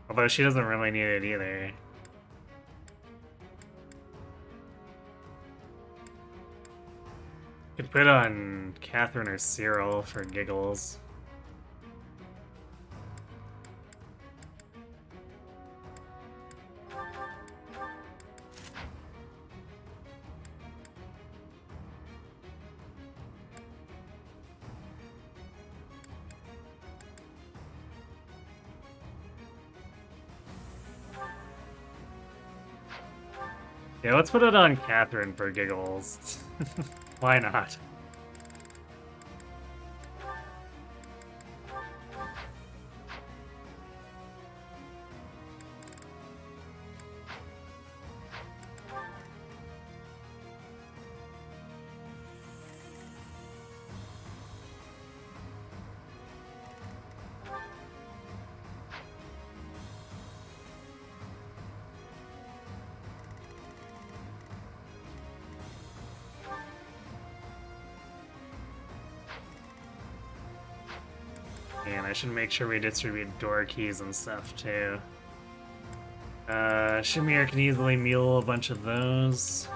Although she doesn't really need it either. Could put on Catherine or Cyril for giggles. Yeah, let's put it on Catherine for giggles. Why not? And I should make sure we distribute door keys and stuff too. Shamir can easily mule a bunch of those.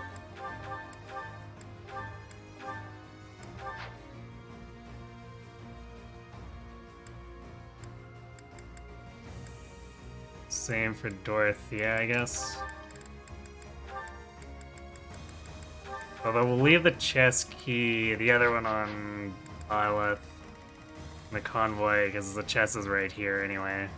Same for Dorothea, I guess. Although we'll leave the chest key, the other one on Lilith, the convoy, because the chest is right here anyway.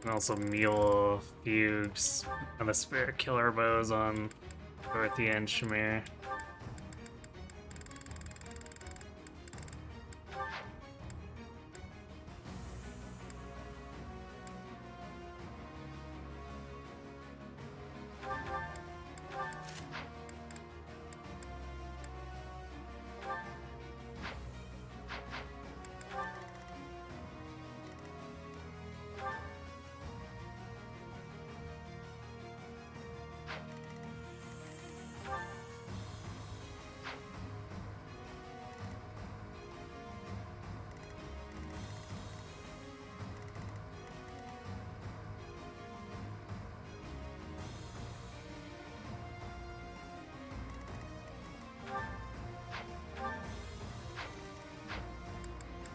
And also Mule Fugues and the Spirit Killer Bows on Dorothy and Shamir.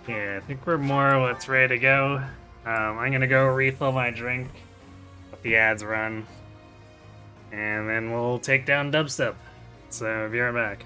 Yeah, I think we're more or less ready to go. I'm gonna go refill my drink, let the ads run, and then we'll take down Dubstep. So, be right back.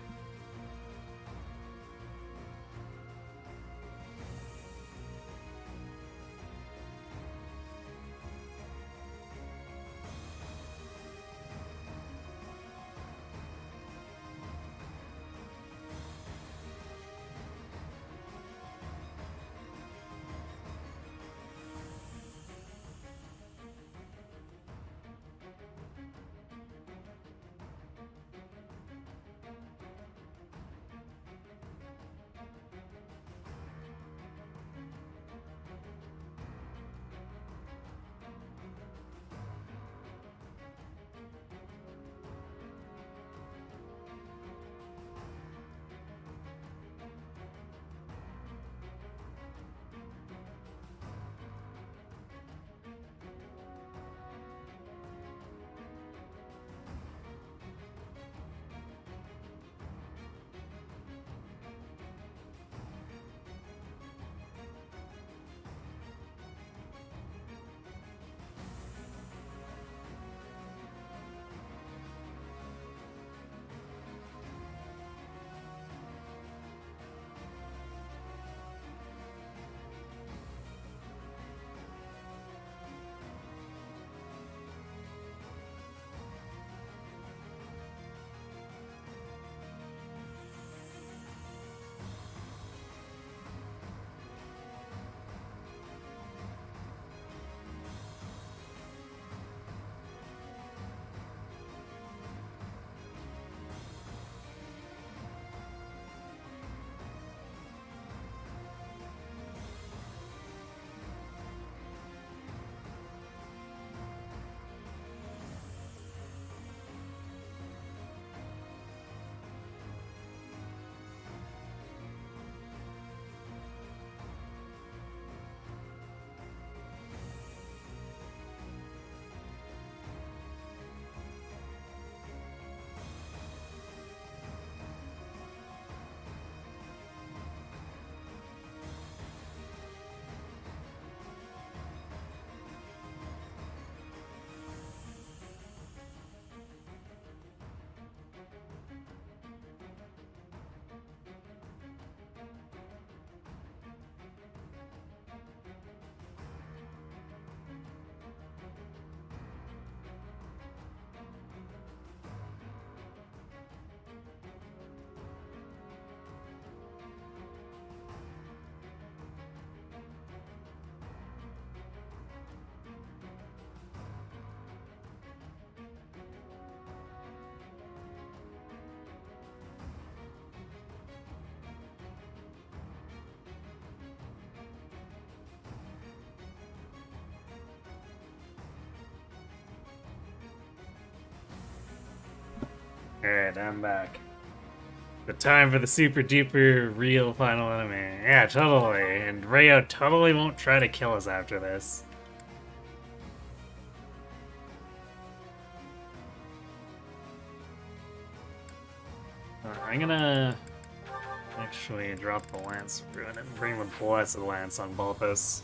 Alright, I'm back. The time for the super duper real final enemy. Yeah, totally. And Rayo totally won't try to kill us after this. I'm gonna actually drop the Lance Ruin and bring the Blessed Lance on Balthus.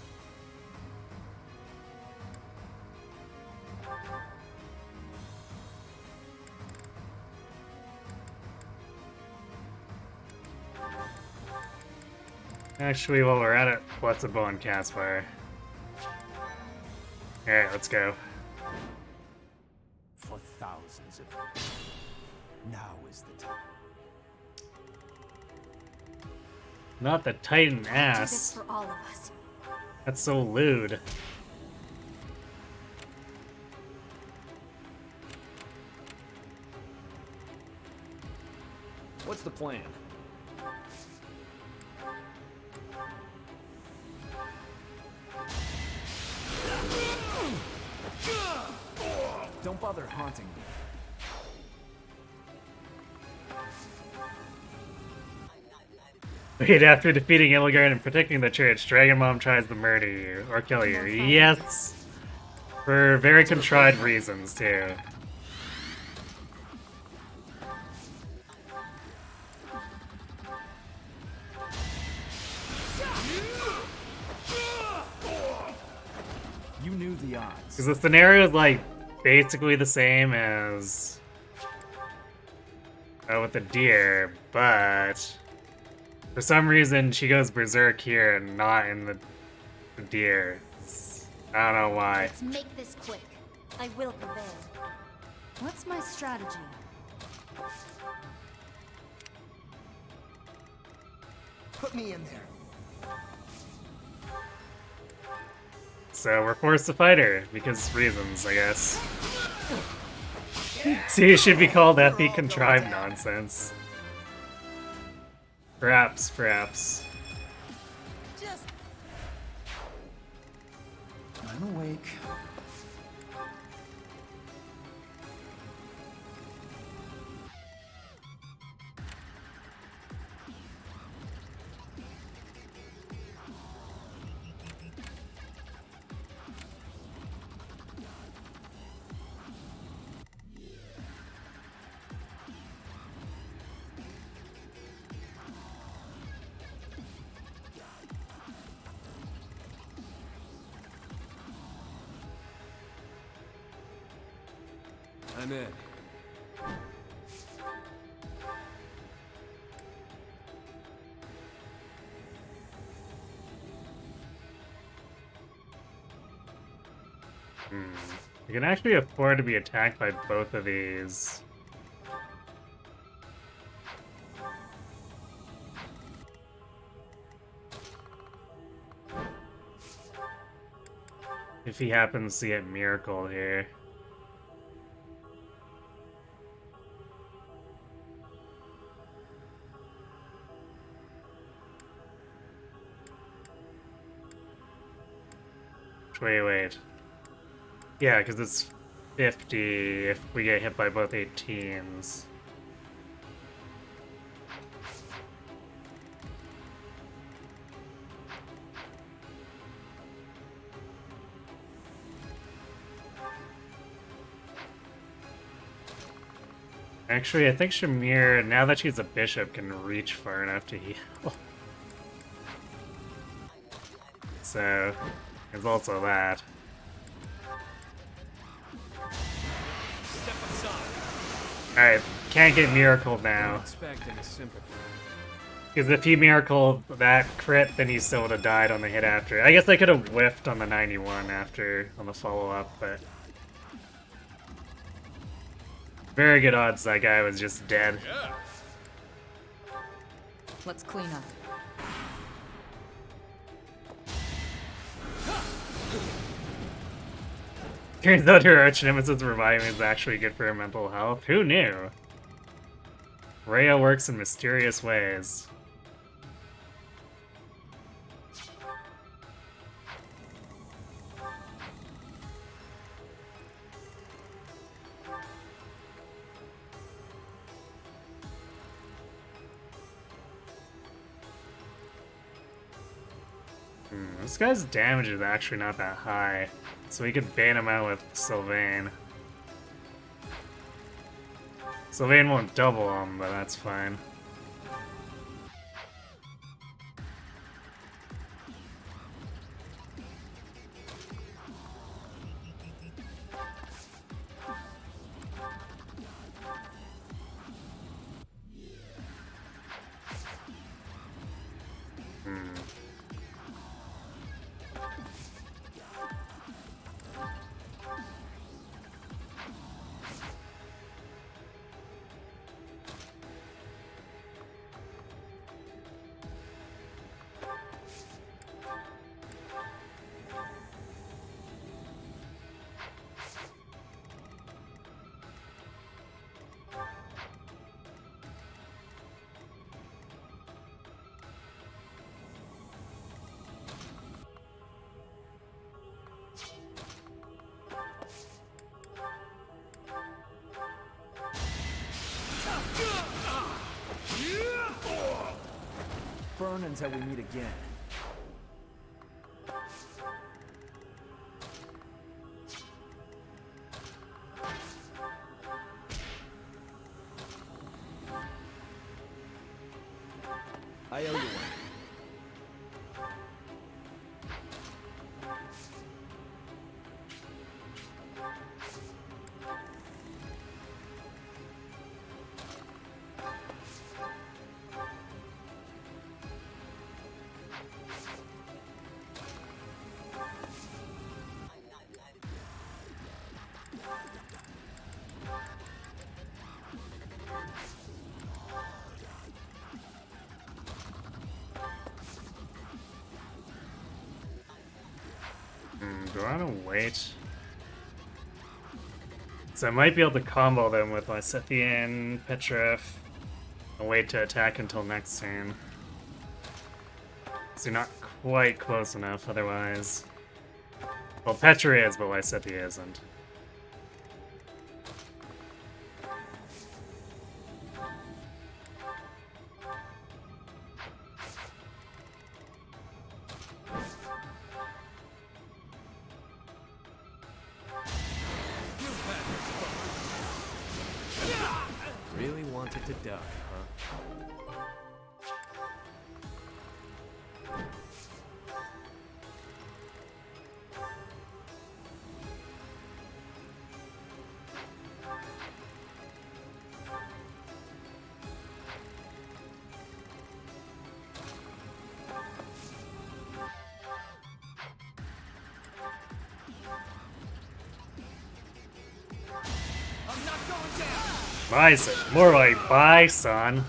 Actually, while we're at it, Blessed Bow and Castfire. Alright, let's go. For thousands of years. Now is the time. Not the Titan Do this ass. for all of us. That's so lewd. What's the plan? Don't bother haunting me. Wait, after defeating Illigard and protecting the church, Dragon Mom tries to murder you or kill you. Yes! For very contrived reasons, too. You knew the odds. Because the scenario is, like, basically the same as with the deer, but for some reason she goes berserk here and not in the deer. I don't know why. Let's make this quick. I will prevail. What's my strategy? Put me in there. So we're forced to fight her, because reasons, I guess. See, it should be called epic contrived nonsense. Perhaps. I'm awake. I'm in. You can actually afford to be attacked by both of these. If he happens to get Miracle here. Wait. Yeah, because it's 50 if we get hit by both 18s. Actually, I think Shamir, now that she's a bishop, can reach far enough to heal. So, there's also that. Step aside. Alright, can't get Miracle Don't now. expect any sympathy. Because if he Miracled that crit, then he still would have died on the hit after. I guess I could have whiffed on the 91 after, on the follow-up, but... Very good odds that guy was just dead. Yeah. Let's clean up. Turns out her arch nemesis reviving is actually good for her mental health. Who knew? Rhea works in mysterious ways. This guy's damage is actually not that high, so we could bait him out with Sylvain. Sylvain won't double him, but that's fine. one until we meet again. I owe you one. Do I want to wait? So I might be able to combo them with my Scythian, Petrif, and wait to attack until next turn. So you're not quite close enough otherwise. Well, Petra is, but Lysithea isn't. Really wanted to duck, huh? I'm not going down. Bye, son. More like bye, son.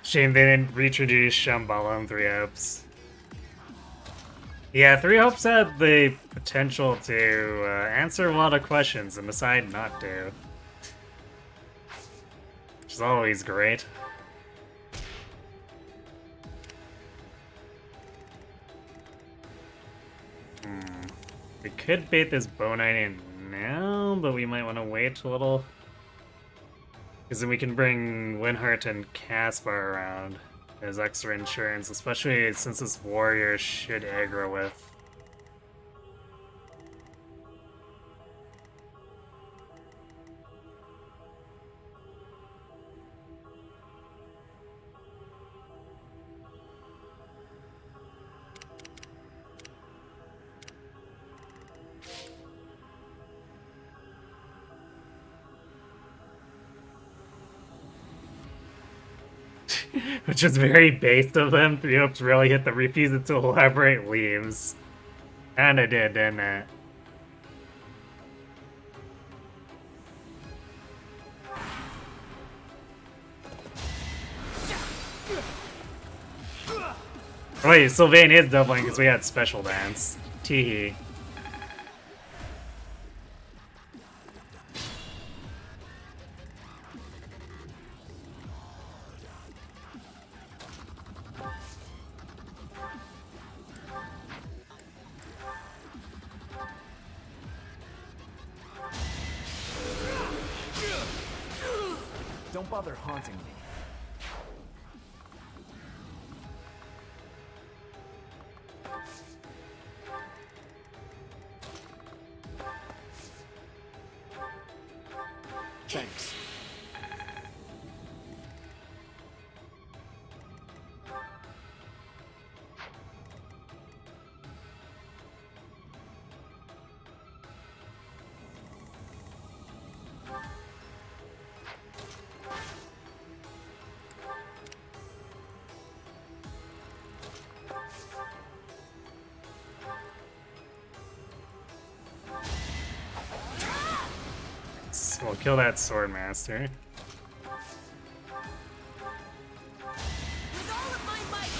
Shame they didn't reintroduce Shambhala in 3 Hopes. Yeah, 3 Hopes had the potential to answer a lot of questions and decide not to. Which is always great. We could bait this Bone Knight in now, but we might want to wait a little. Because then we can bring Winhart and Caspar around as extra insurance, especially since this warrior should aggro with. Which is very based of them. 3 Hopes really hit the refuse it to elaborate leaves. And it did, didn't it? Wait, Sylvain is doubling because we had special dance. Teehee. Don't bother haunting me. Thanks. We'll kill that Swordmaster. With all of my might.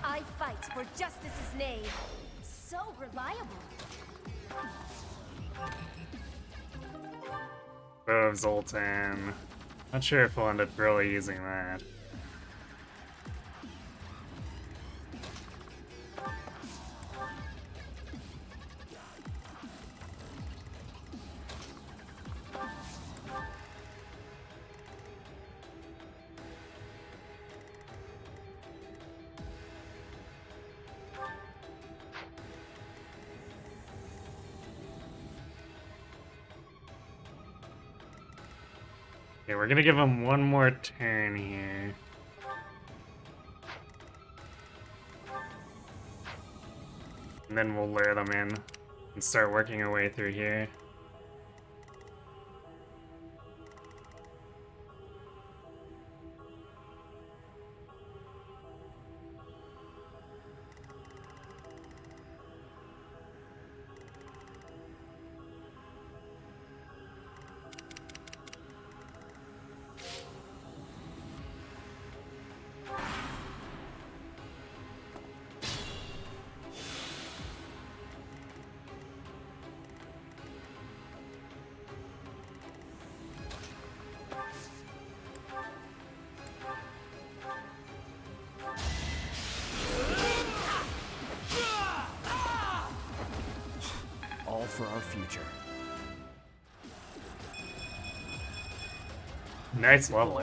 I fight for justice's name. So reliable. Bow of Zoltan. Not sure if we'll end up really using that. Okay, we're gonna give him one more turn here. And then we'll lure them in and start working our way through here. All for our future. Nice level.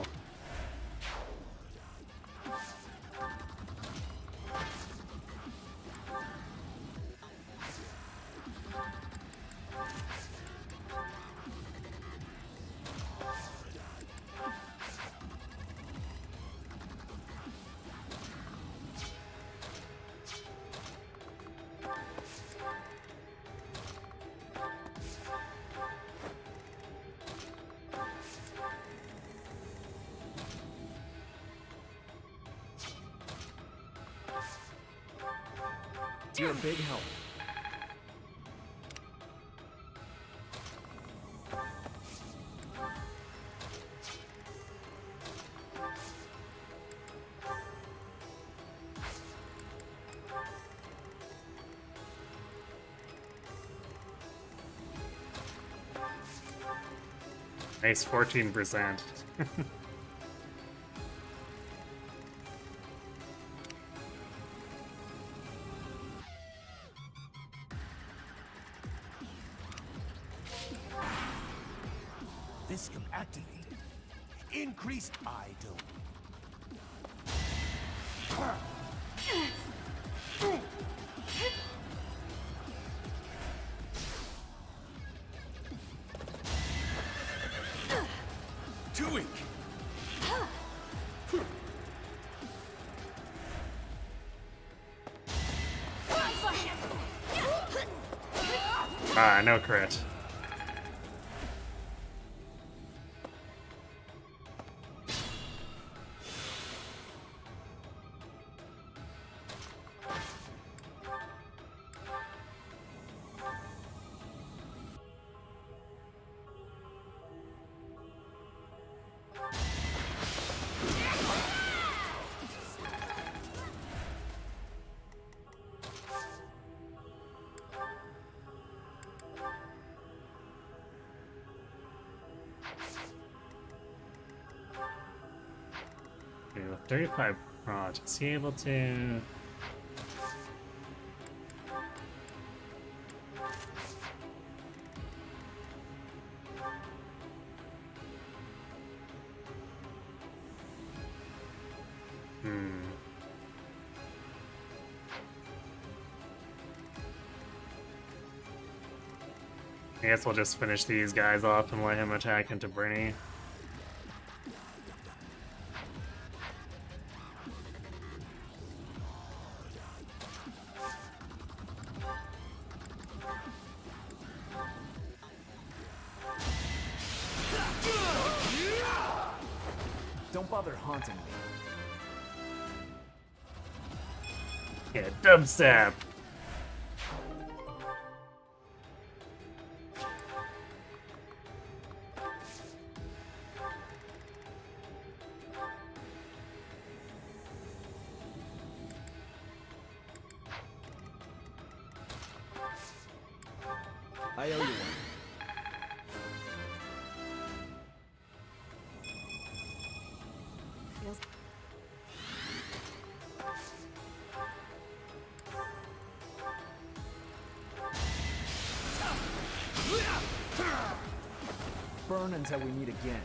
You're a big help. Nice 14%. Viscum activated. Increased idle. Too weak. Ah, no crit. Okay, with 35 prot, is he able to... I guess we'll just finish these guys off and let him attack into Bernie. Don't bother haunting me. Yeah, Dubstep! I owe you one. Feels Burn until we meet again.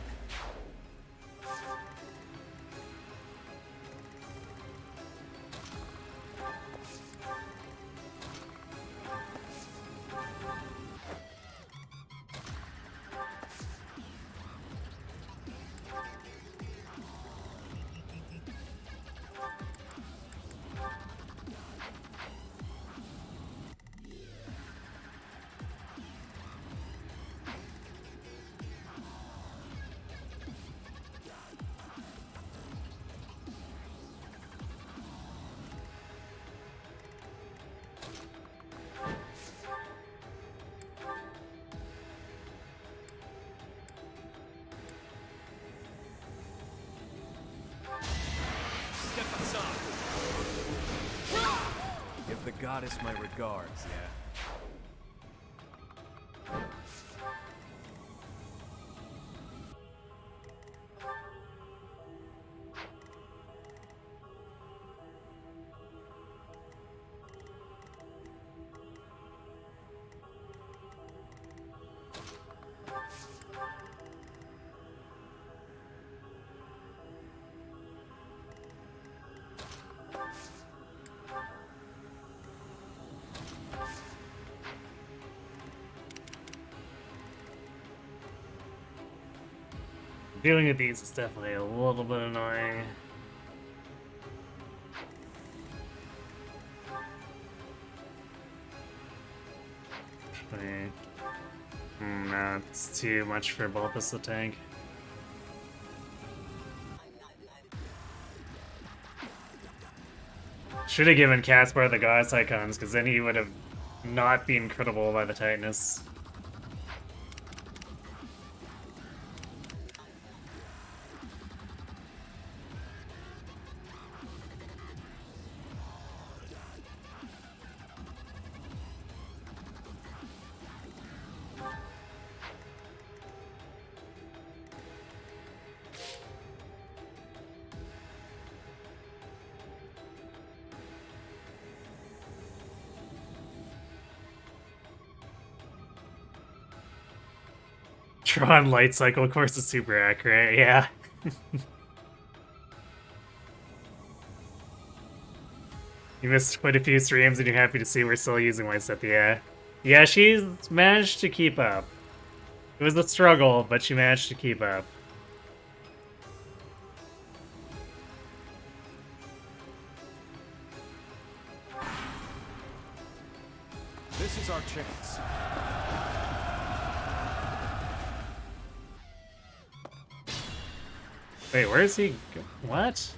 the goddess my regards, yeah? Dealing with these is definitely a little bit annoying. Wait. No, it's too much for Bulbous to tank. Should have given Caspar the Goddess icons, because then he would have not been critical by the tightness. Tron light cycle course is super accurate, yeah. You missed quite a few streams and you're happy to see we're still using Lysithea. Yeah, she's managed to keep up. It was a struggle, but she managed to keep up. This is our chance. Wait, where is he? What?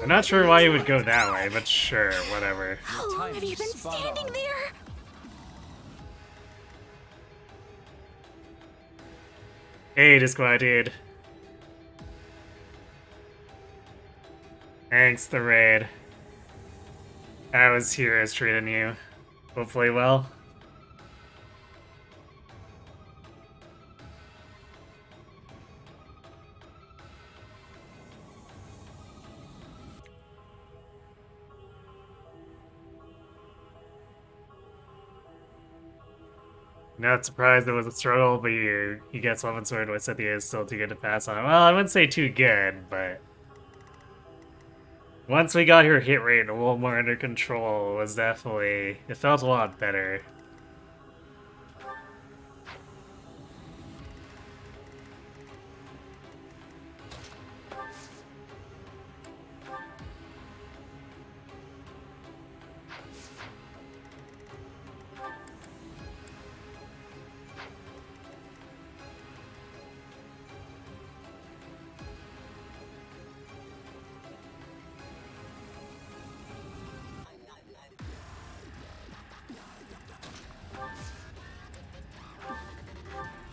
I'm not sure why you would go that way, but sure, whatever. How long have you been standing there? Hey, Disquiet dude. Thanks, the raid. I was here as treating you. Hopefully well. Not surprised it was a struggle, but you get Sylvan Sword with Cynthia is still too good to pass on. Well, I wouldn't say too good, but once we got her hit rate a little more under control, it was definitely, it felt a lot better.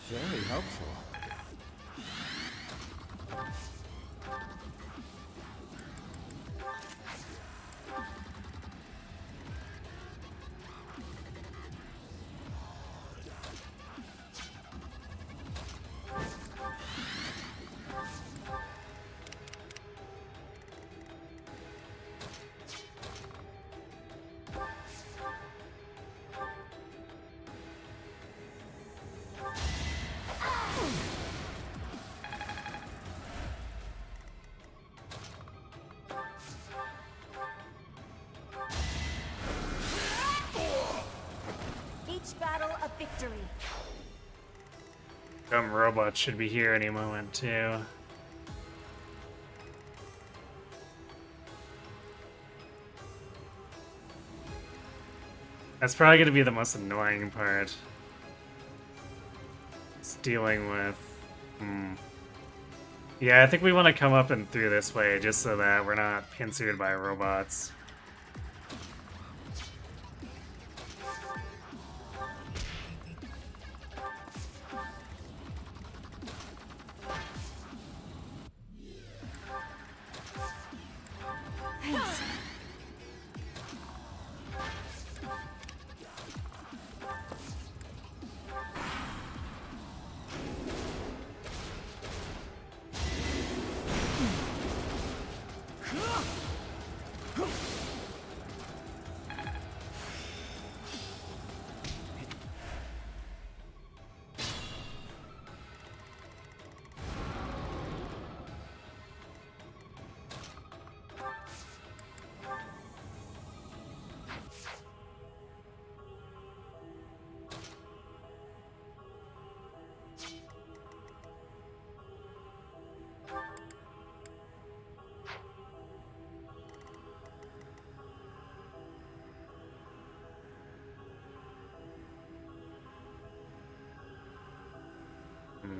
Very helpful. Each battle a victory. Some robots should be here any moment, too. That's probably going to be the most annoying part. It's dealing with... Yeah, I think we want to come up and through this way, just so that we're not pincered by robots.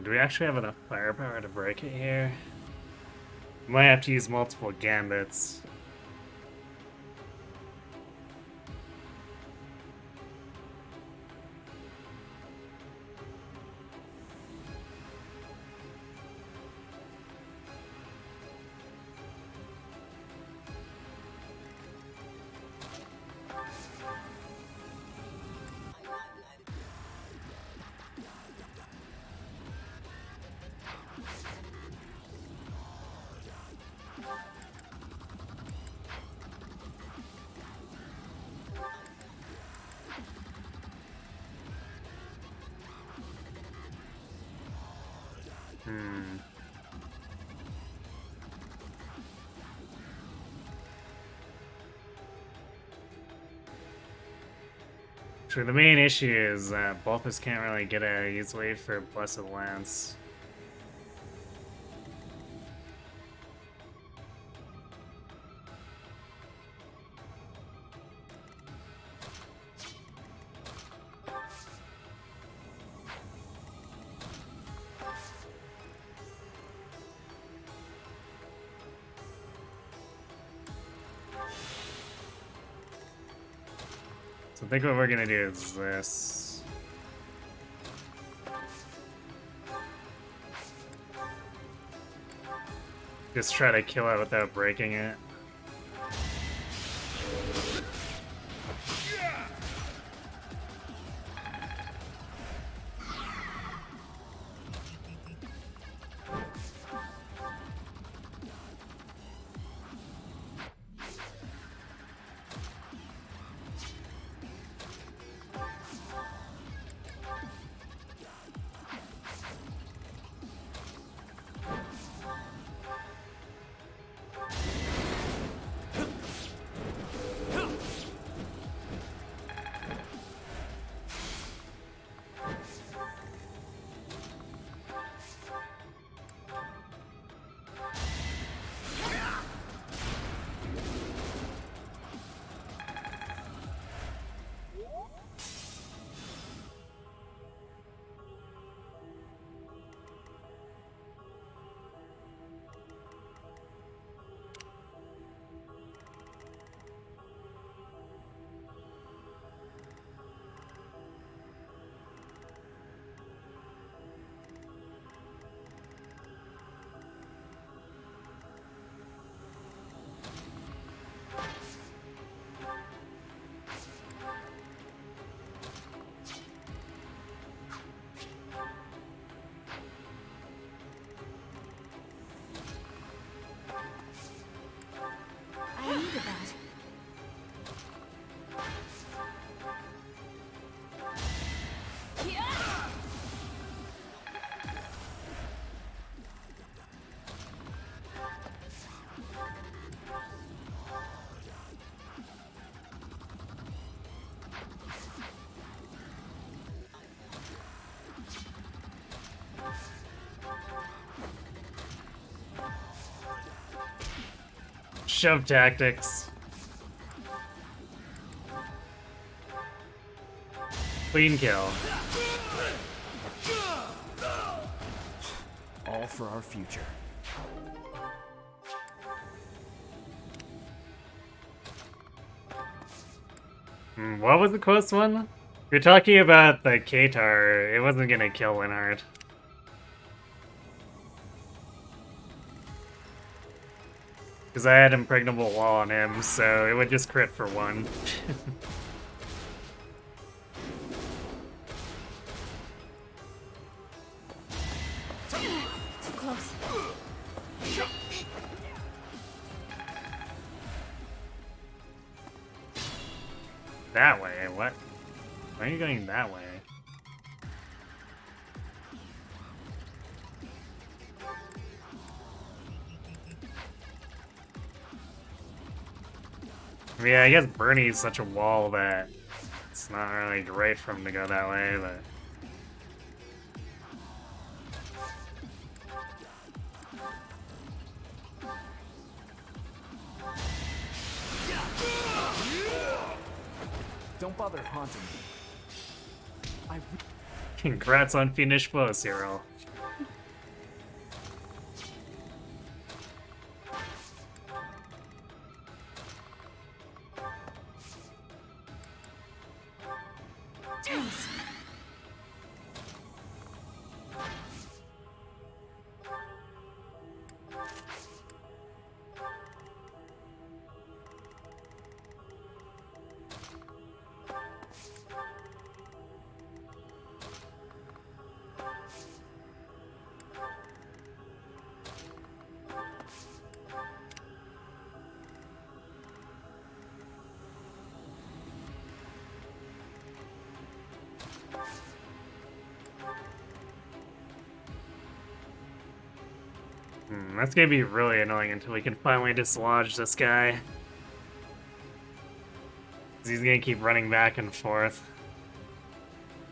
Do we actually have enough firepower to break it here? Might have to use multiple gambits. So the main issue is both of us can't really get out easily for Blessed Lance. So I think what we're gonna do is this. Just try to kill it without breaking it. I needed that. Shove tactics. Clean kill. All for our future. What was the close one? You're talking about the Katar. It wasn't gonna kill Linhardt. Because I had impregnable wall on him, so it would just crit for one. Too close. That way? What? Why are you going that way? Yeah, I guess Bernie's such a wall that it's not really great for him to go that way, but... Don't bother haunting me. Congrats on finished flow, Cyril. Jeez. That's gonna be really annoying until we can finally dislodge this guy. 'Cause he's gonna keep running back and forth.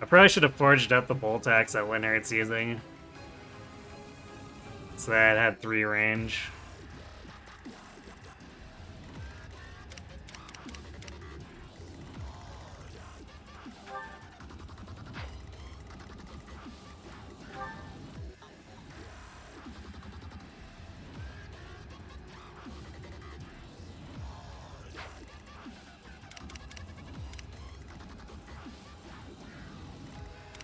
I probably should have forged up the bolt axe that Linhardt's using. So that it had 3 range.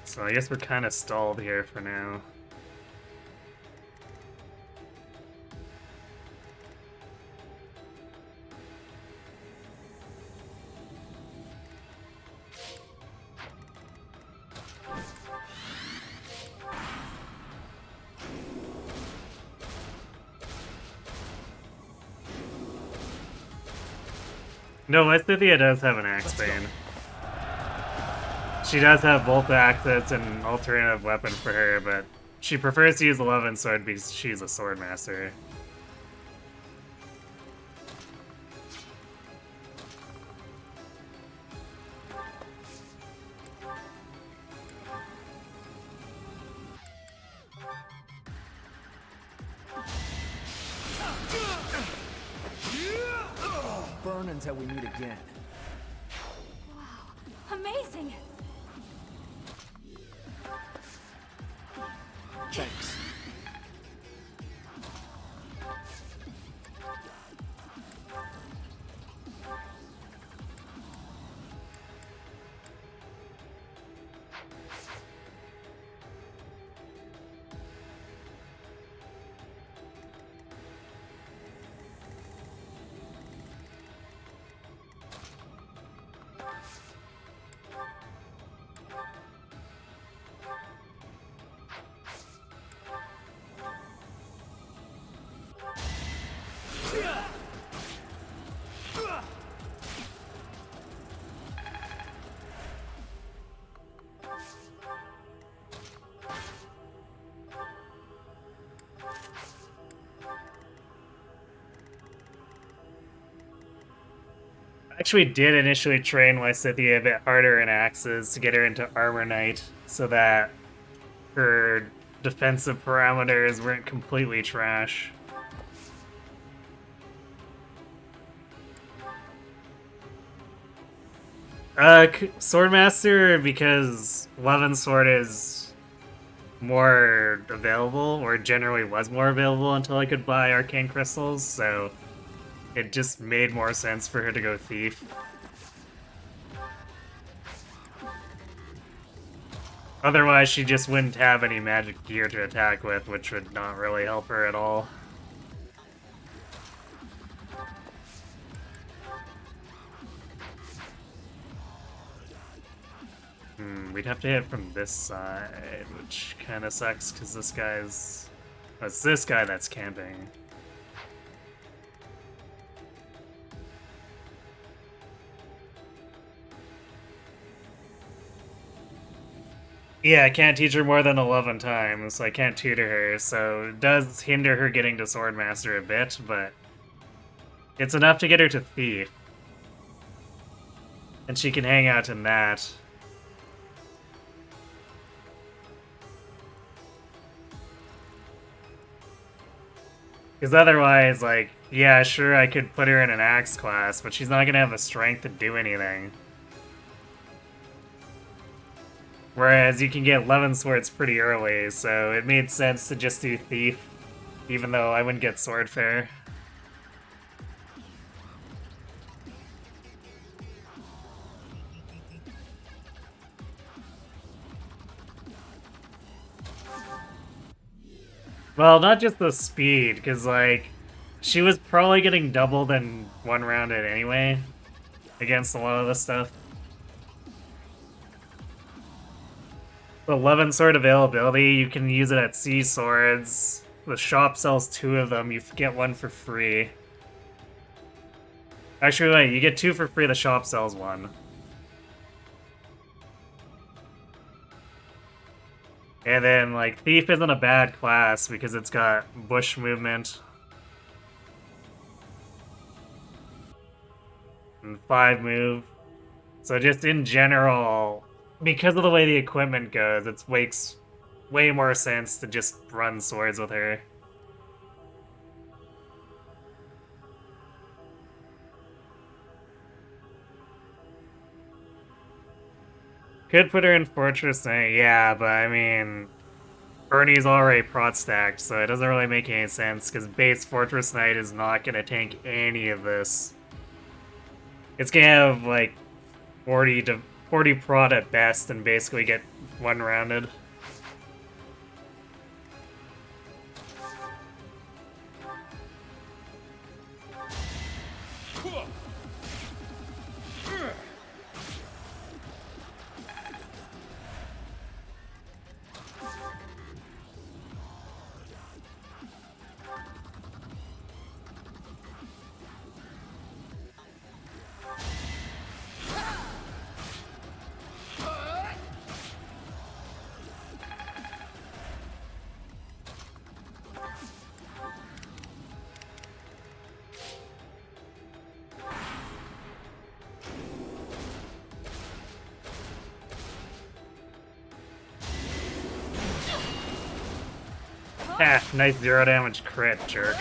So I guess we're kind of stalled here for now. No, Lysithia does have an Axe Bane. She does have both axes and an alternative weapon for her, but she prefers to use 11 sword because she's a sword master. Burn until we meet again. Amazing! Thanks. I actually did initially train Lysithia a bit harder in axes to get her into Armor Knight so that her defensive parameters weren't completely trash. Swordmaster, because 11 sword is more available, or generally was more available until I could buy arcane crystals, so it just made more sense for her to go thief. Otherwise, she just wouldn't have any magic gear to attack with, which would not really help her at all. We'd have to hit from this side, which kind of sucks because this guy's... Oh, it's this guy that's camping. Yeah, I can't teach her more than 11 times, I can't tutor her, so it does hinder her getting to Swordmaster a bit, but it's enough to get her to Thief. And she can hang out in that. Because otherwise, like, yeah, sure, I could put her in an Axe class, but she's not gonna have the strength to do anything. Whereas you can get 11 swords pretty early, so it made sense to just do Thief, even though I wouldn't get Swordfair. Well, not just the speed, because, like, she was probably getting doubled and one-rounded anyway against a lot of this stuff. The 11 sword availability, you can use it at sea swords. The shop sells 2 of them, you get 1 for free. Actually, wait, you get 2 for free, the shop sells 1. And then, like, Thief isn't a bad class because it's got bush movement. And 5 move. So just in general, because of the way the equipment goes, it makes way more sense to just run swords with her. Could put her in Fortress Knight, yeah, but I mean, Bernie's already prot stacked, so it doesn't really make any sense, because base Fortress Knight is not going to tank any of this. It's going to have, like, 40 prot at best, and basically get one-rounded. Ah, nice 0 damage crit, jerk.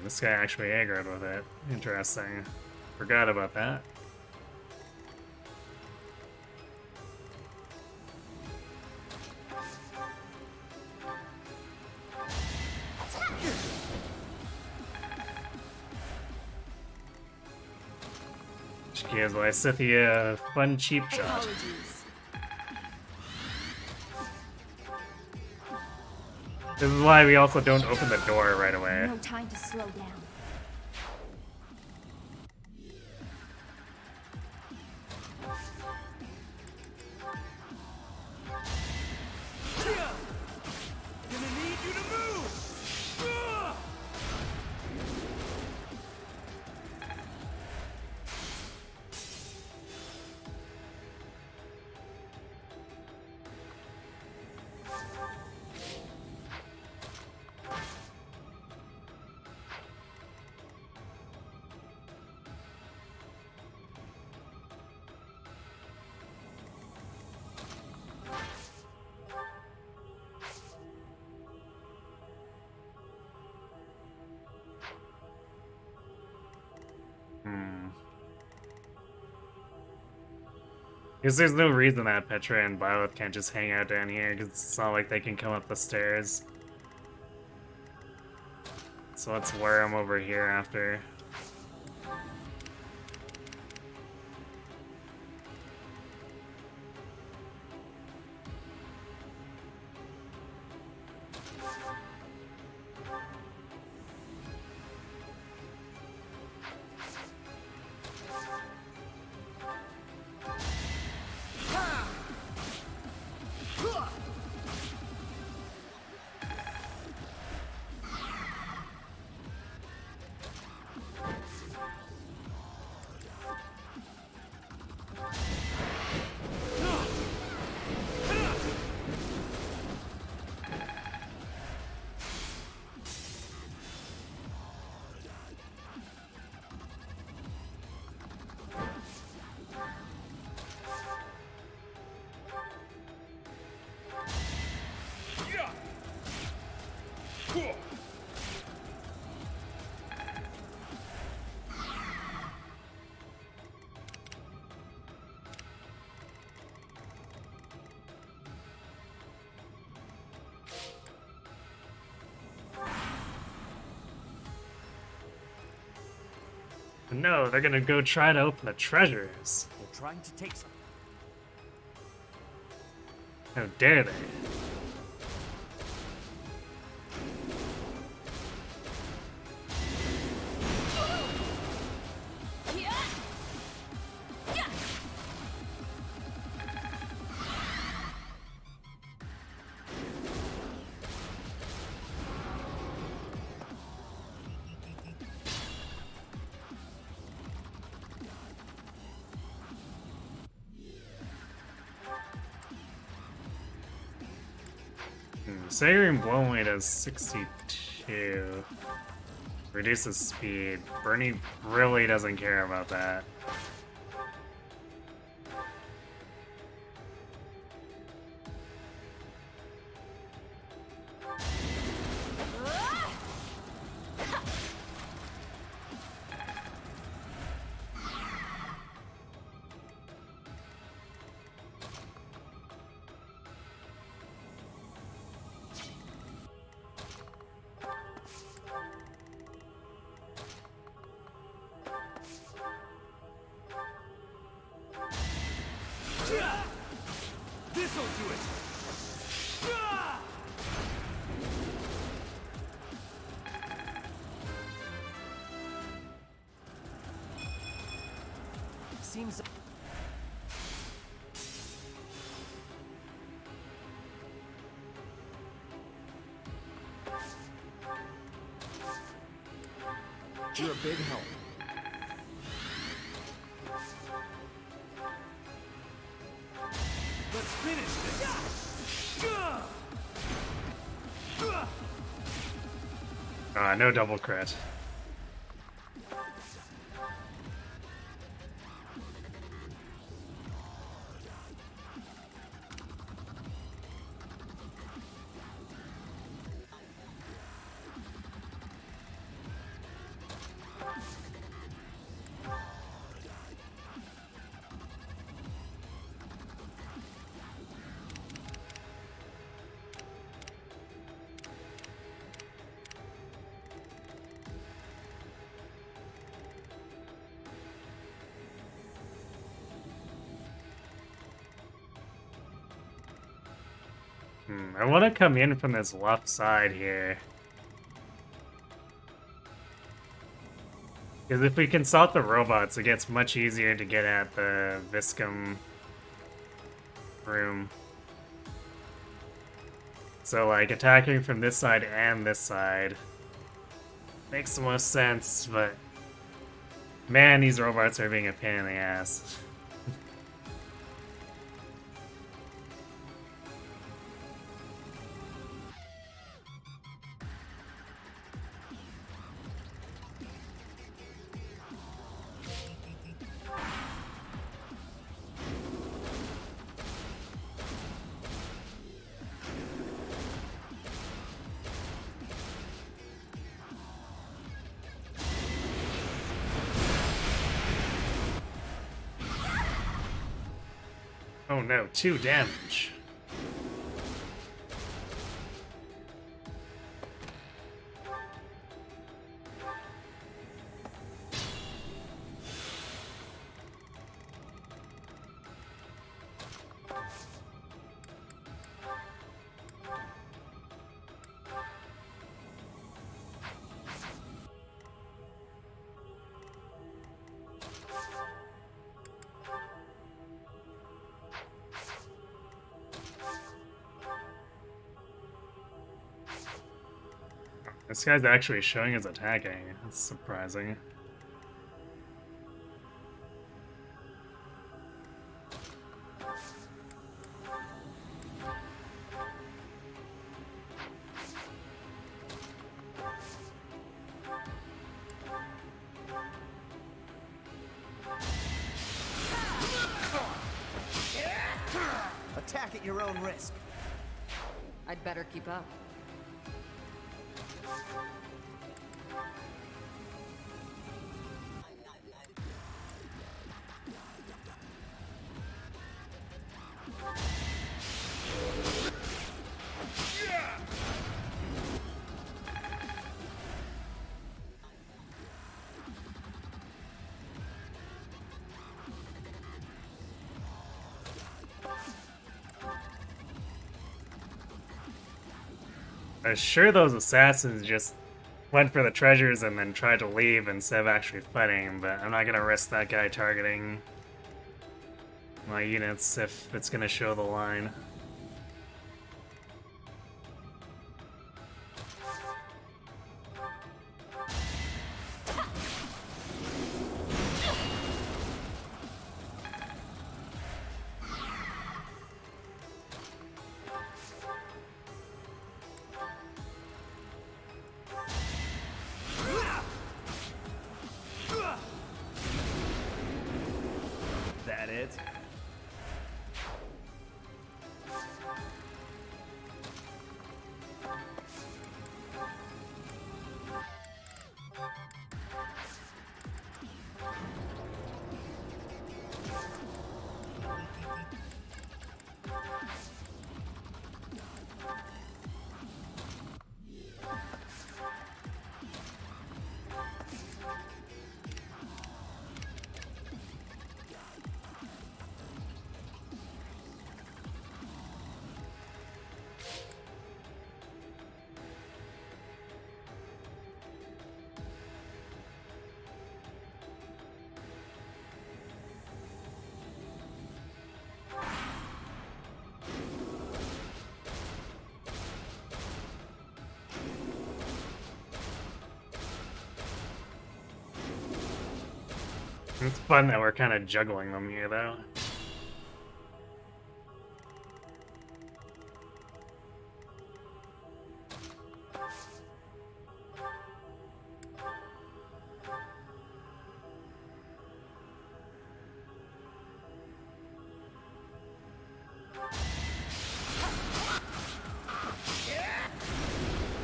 This guy actually aggroed with it. Interesting. Forgot about that. She gives Lysithia a fun cheap shot. Apologies. This is why we also don't open the door right away. No time to slow down. Gonna need you to move! Because there's no reason that Petra and Violet can't just hang out down here, because it's not like they can come up the stairs. So let's wear them over here after. No, they're gonna go try to open the treasures. They're trying to take some. How dare they? Staggering blow only does 62. Reduces speed. Bernie really doesn't care about that. This'll do it. Seems. You're a big help. Let's finish this. No double crit. I want to come in from this left side here. Because if we can stop the robots, it gets much easier to get at the Viscum room. So, like, attacking from this side and this side makes the most sense, but man, these robots are being a pain in the ass. Oh no, 2 damage. This guy's actually showing his attacking. That's surprising. Attack at your own risk. I'd better keep up. I was sure those assassins just went for the treasures and then tried to leave instead of actually fighting, but I'm not gonna risk that guy targeting my units if it's gonna show the line. That it? It's fun that we're kind of juggling them here, though.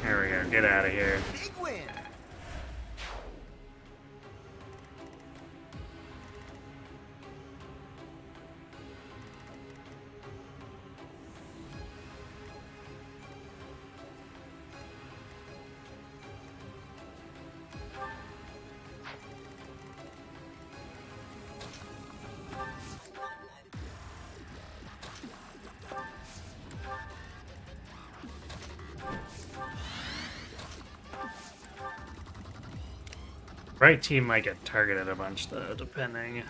There we go, get out of here. Big win! Right team might get targeted a bunch, though, depending.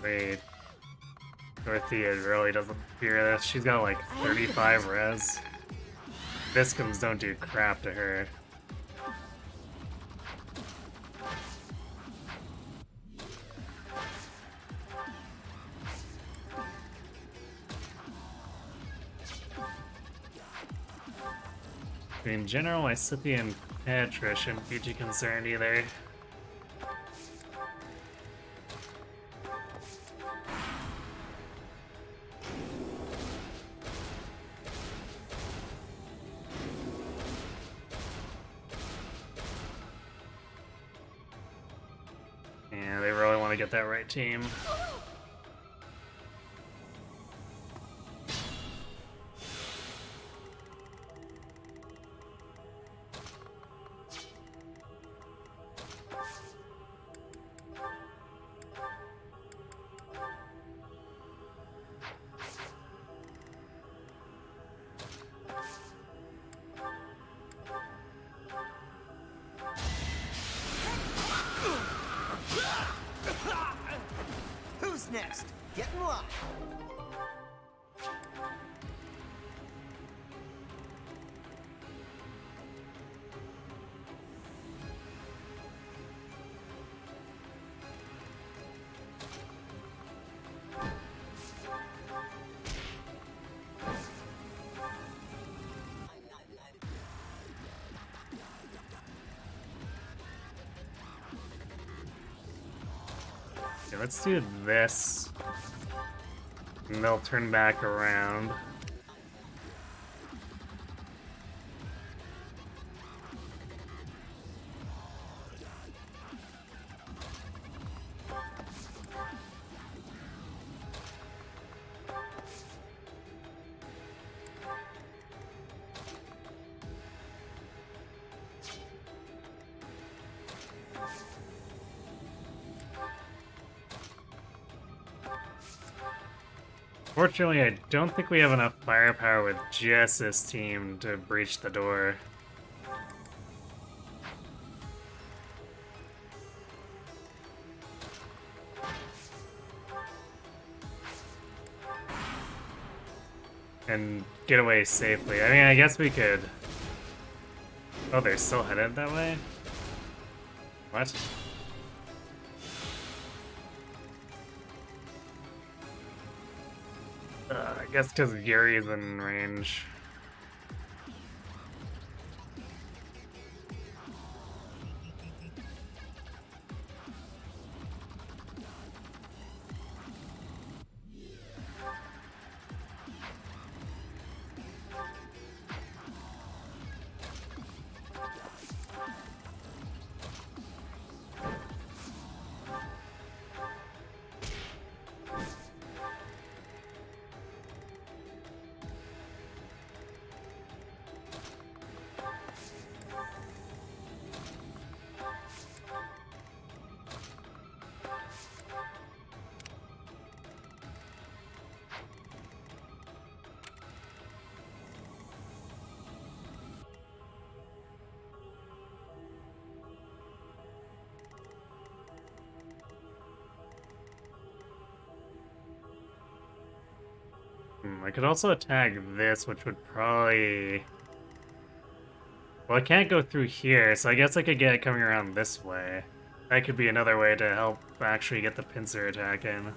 Wait. Dorothea really doesn't fear this. She's got like 35 res. Viscums don't do crap to her. In general, my Scythian Petra shouldn't be too concerned either. Yeah, they really want to get that right team. Okay, let's do this. And they'll turn back around. Fortunately, I don't think we have enough firepower with just this team to breach the door. And get away safely. I mean, I guess we could... Oh, they're still headed that way? What? I guess because Yuri's in range. I could also attack this, which would probably... Well, I can't go through here, so I guess I could get it coming around this way. That could be another way to help actually get the pincer attack in.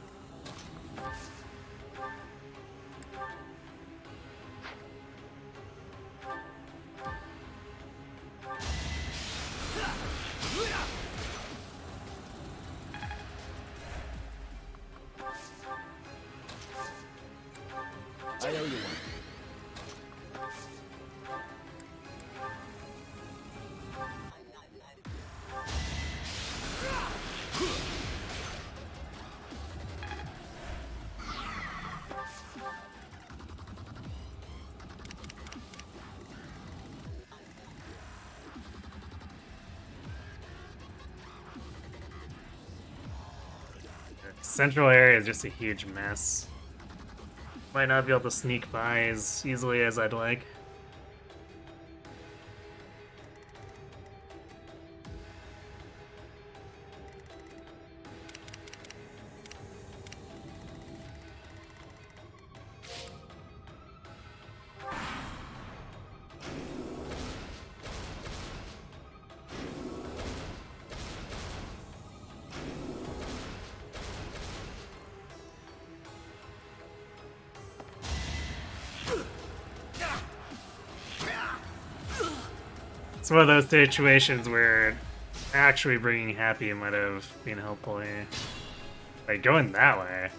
I owe you one. Central area is just a huge mess. Might not be able to sneak by as easily as I'd like. It's one of those situations where actually bringing Happy might have been helpful here. Like, going that way.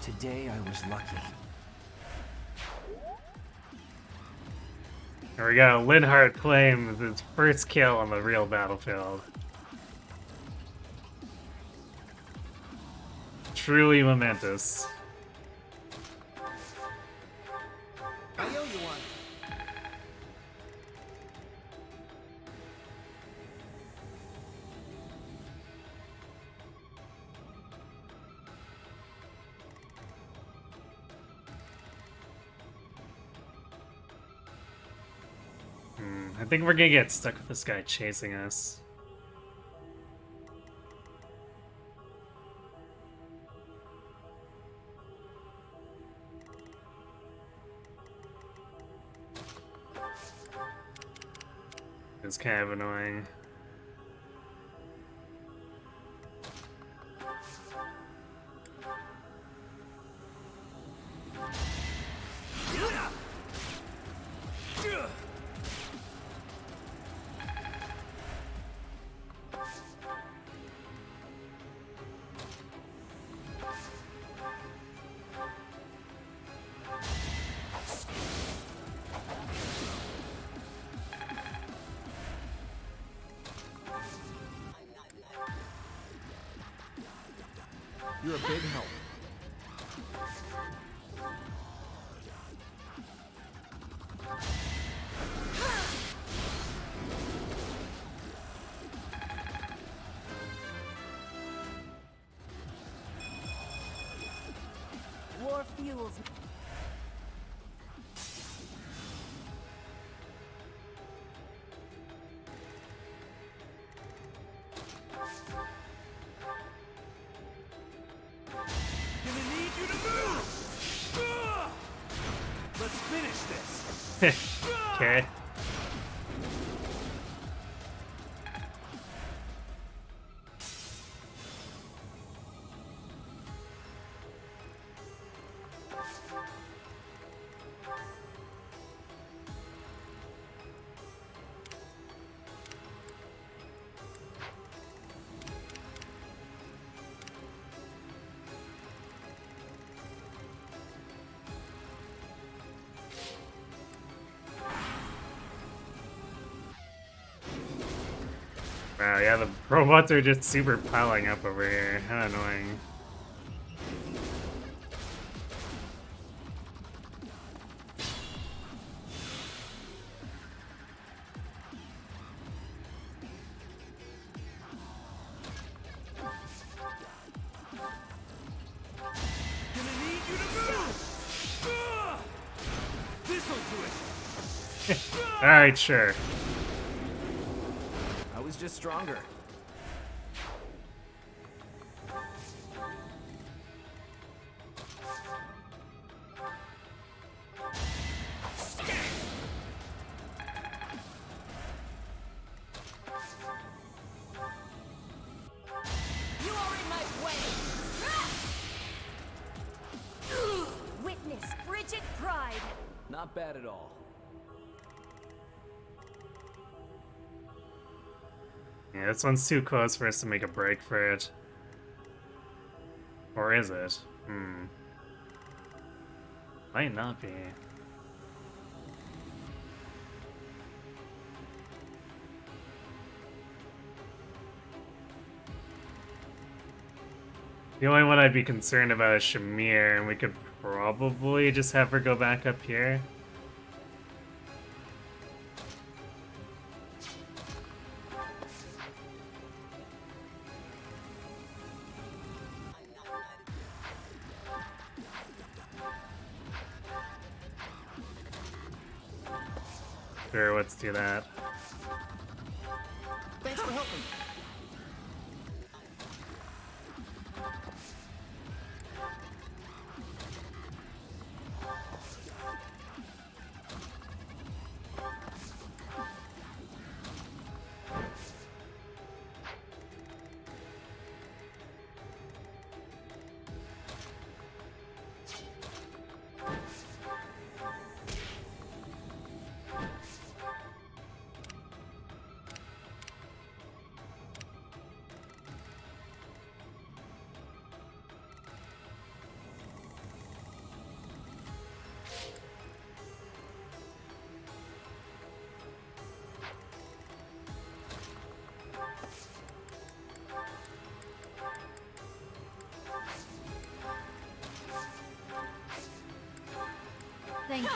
Today I was lucky. There we go, Linhardt claims his first kill on the real battlefield. Truly momentous. I owe you one. I think we're gonna get stuck with this guy chasing us. It's kind of annoying. You're a big help. War fuels. Gonna need you to move! Let's finish this! Okay. Wow, yeah, the robots are just super piling up over here. How annoying. Gonna need you to move! This'll do it! Alright, sure. I was just stronger. You are in my way. Witness frigid pride. Not bad at all. Yeah, this one's too close for us to make a break for it. Or is it? Might not be. The only one I'd be concerned about is Shamir, and we could probably just have her go back up here. Sure, let's do that. Thanks for helping. Thank you.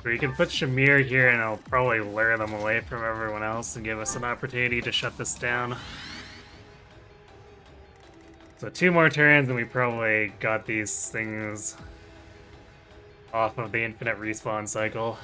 We can put Shamir here and it'll probably lure them away from everyone else and give us an opportunity to shut this down. So 2 more turns and we probably got these things off of the infinite respawn cycle.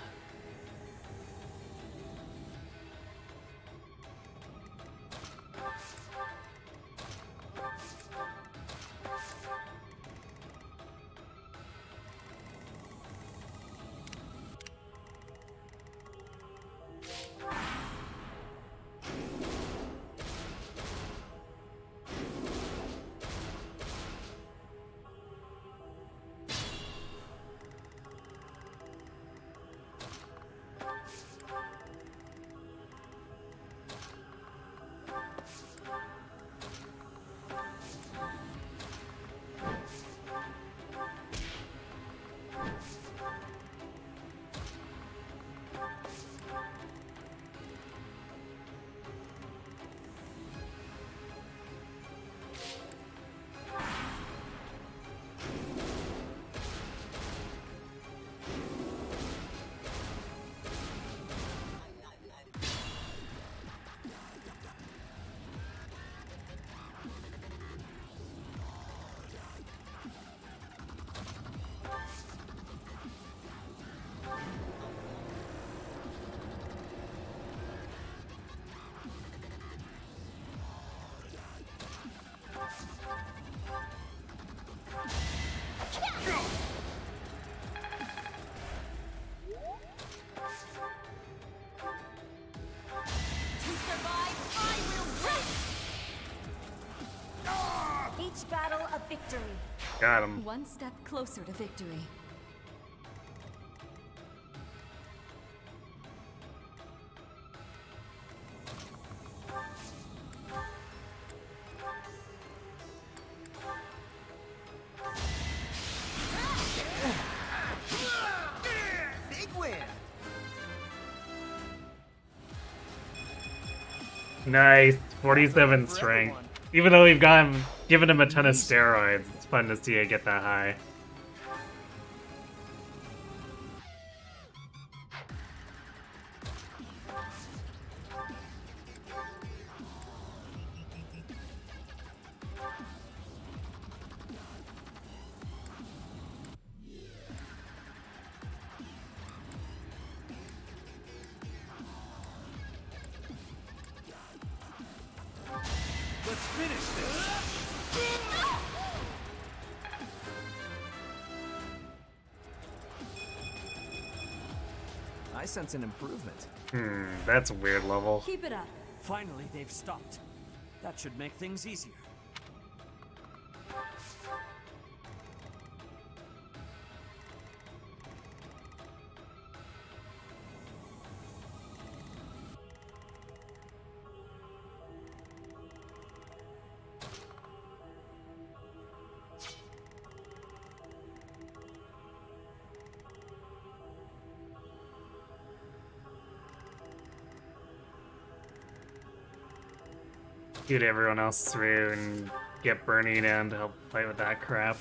Victory. Got him. One step closer to victory. Big win. Nice. 47 strength. Even though we've given him a ton of steroids, it's fun to see it get that high. Let's finish this. I sense an improvement. That's a weird level. Keep it up. Finally, they've stopped. That should make things easier. Get everyone else through and get Bernie down to help fight with that crap.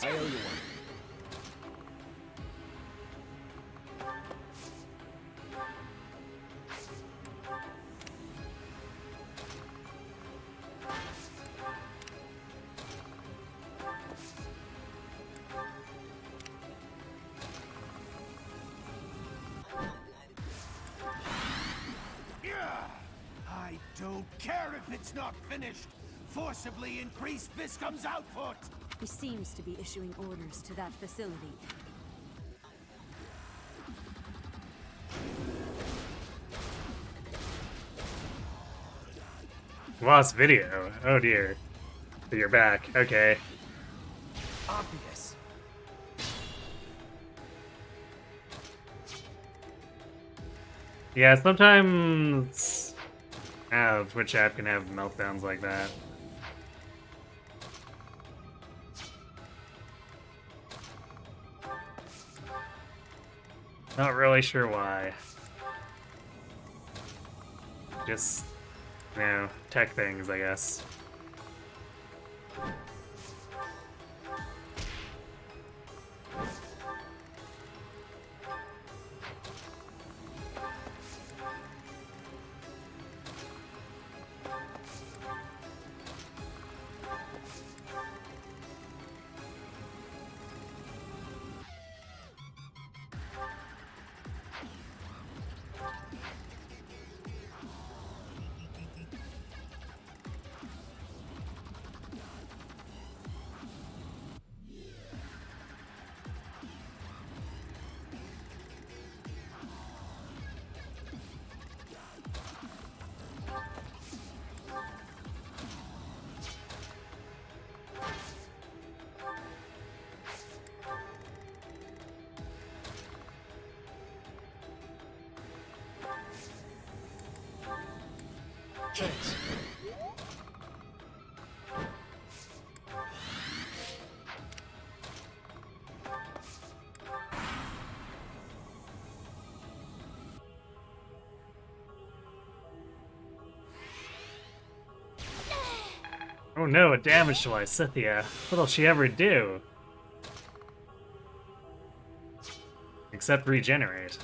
I owe you one. I don't care if it's not finished. Forcibly increase Viscum's output. He seems to be issuing orders to that facility. Lost video. Oh dear. So you're back. Okay. Obvious. Yeah, sometimes Twitch app can have meltdowns like that. Not really sure why. Just, you know, tech things, I guess. Thanks. Oh no, it damaged Lysithia. What'll she ever do? Except regenerate.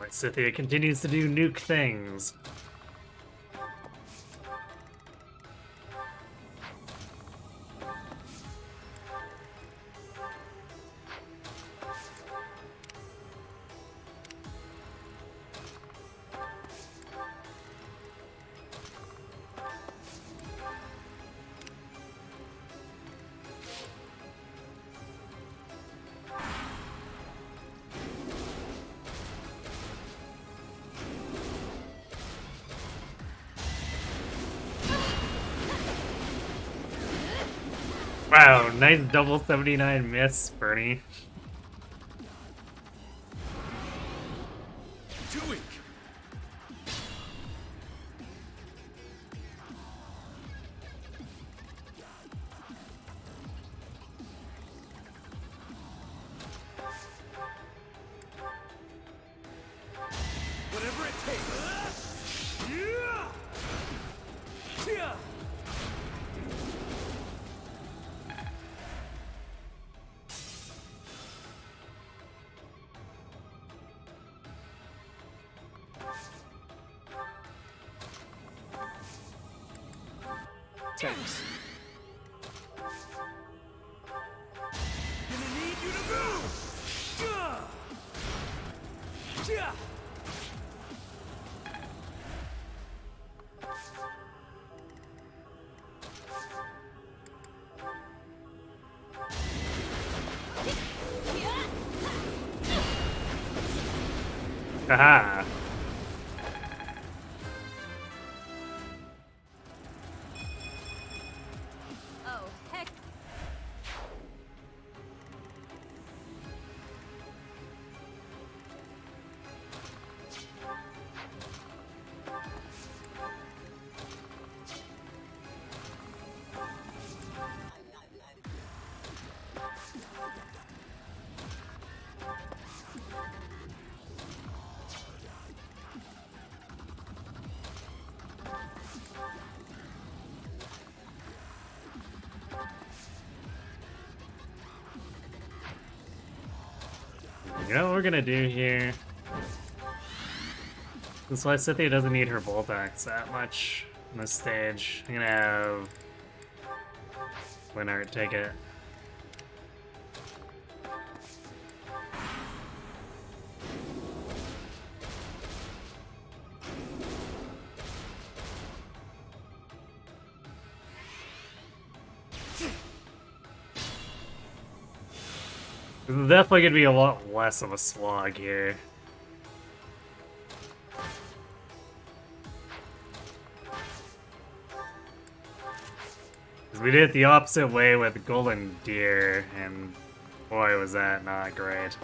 Like Scythia continues to do nuke things. Wow, nice double 79 miss, Bernie. Too weak. Whatever it takes. Yeah! Yeah! Thanks. Gonna need you to move! Yeah! Haha. Oh, heck. You know what we're gonna do here? That's why Scythia doesn't need her bolt axe that much on this stage. I'm gonna have Winart take it. This is definitely gonna be a lot less of a slog here. We did it the opposite way with Golden Deer, and boy was that not great.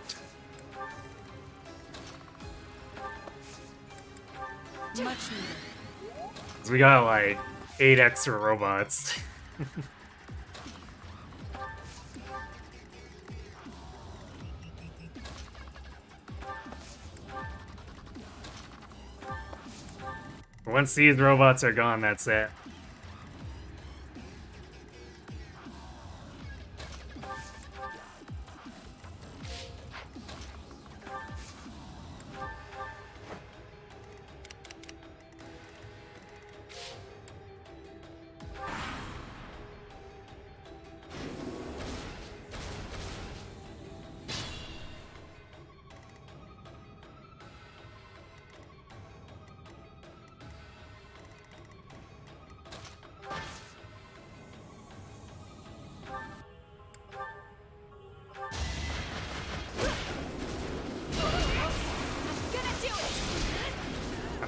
Much needed. 'Cause we got like 8 extra robots. Once these robots are gone, that's it.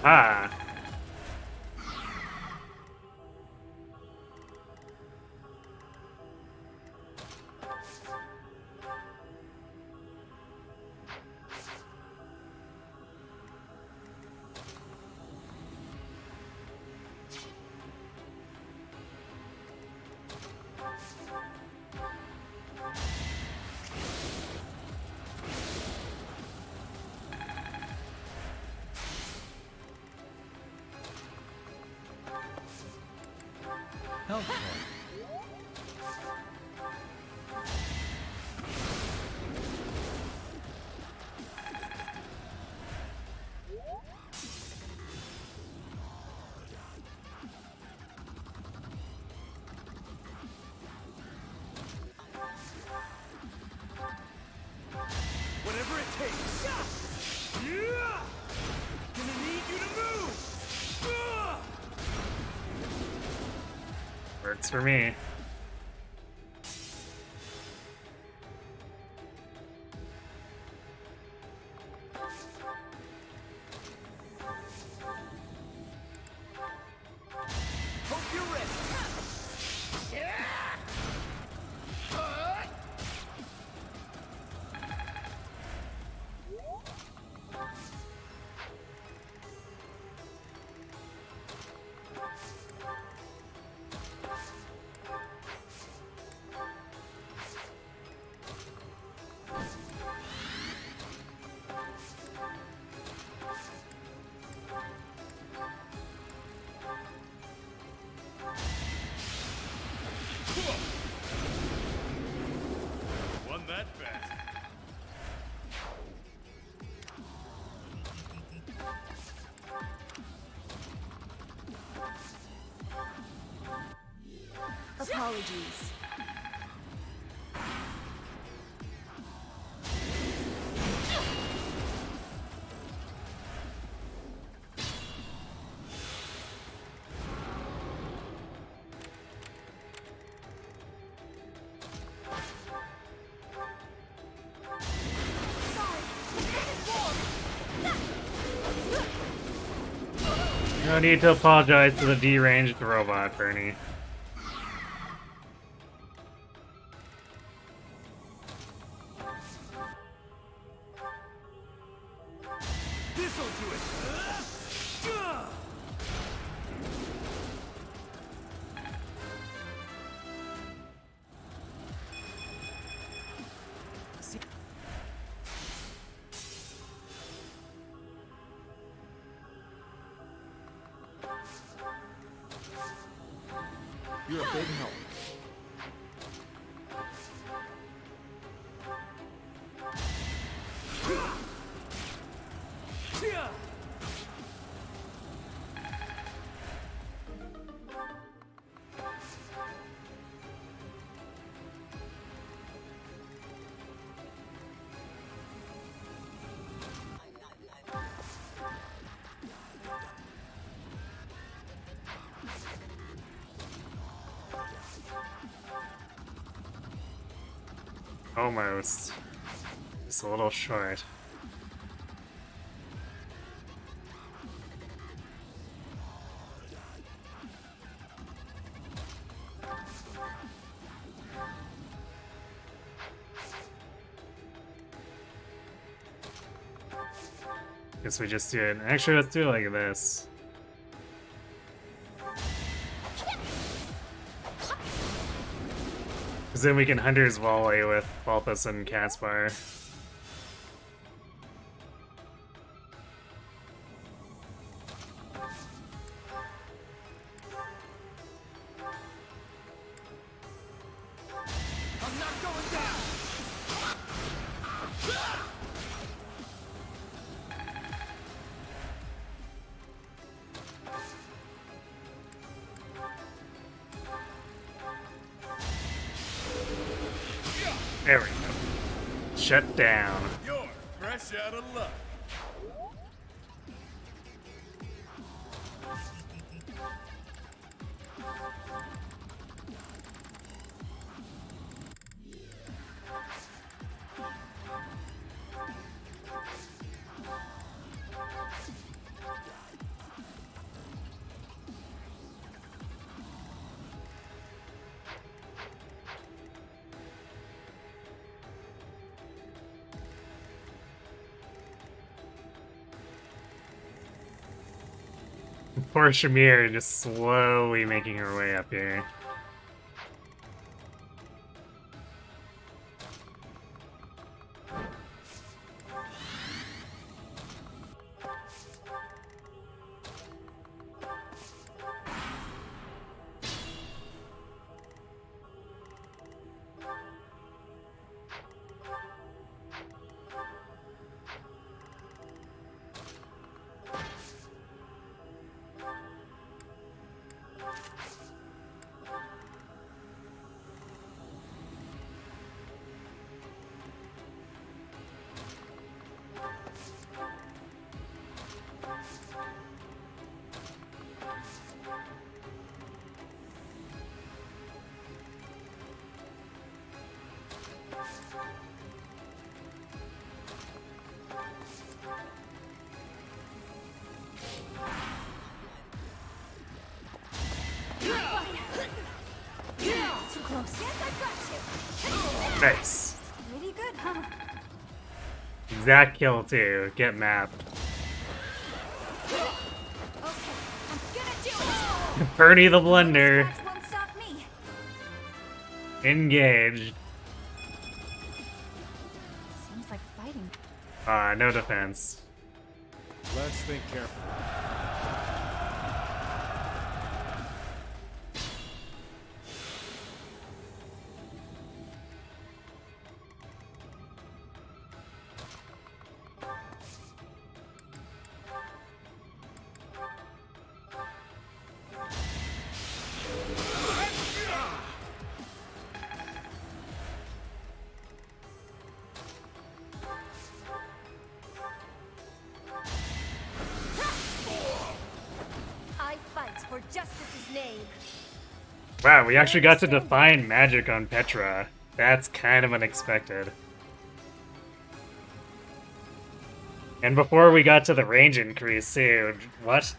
Aha! Helpful. takes. Yeah! Gonna need you to move. Works for me. Hope you're ready. Won that fast. Apologies. No need to apologize to the deranged robot, Bernie. This'll do it. You're a big help. Almost. Just a little short. Guess we just do it. Actually, let's do it like this. Because then we can Hunter's Volley with Balthus and Caspar. I'm not going down. There we go. Shut down. You're fresh out of luck. Poor Shamir just slowly making her way up here. Yes, I've got you. Nice. Pretty good, huh? Exact kill too. Get mapped. Okay, I'm gonna do it. Bernie the Blender. Scratch won't stop me. Engaged. Seems like fighting. No defense. Let's think carefully. I fight for justice's name. Wow, we actually got to define magic on Petra. That's kind of unexpected. And before we got to the range increase too. What?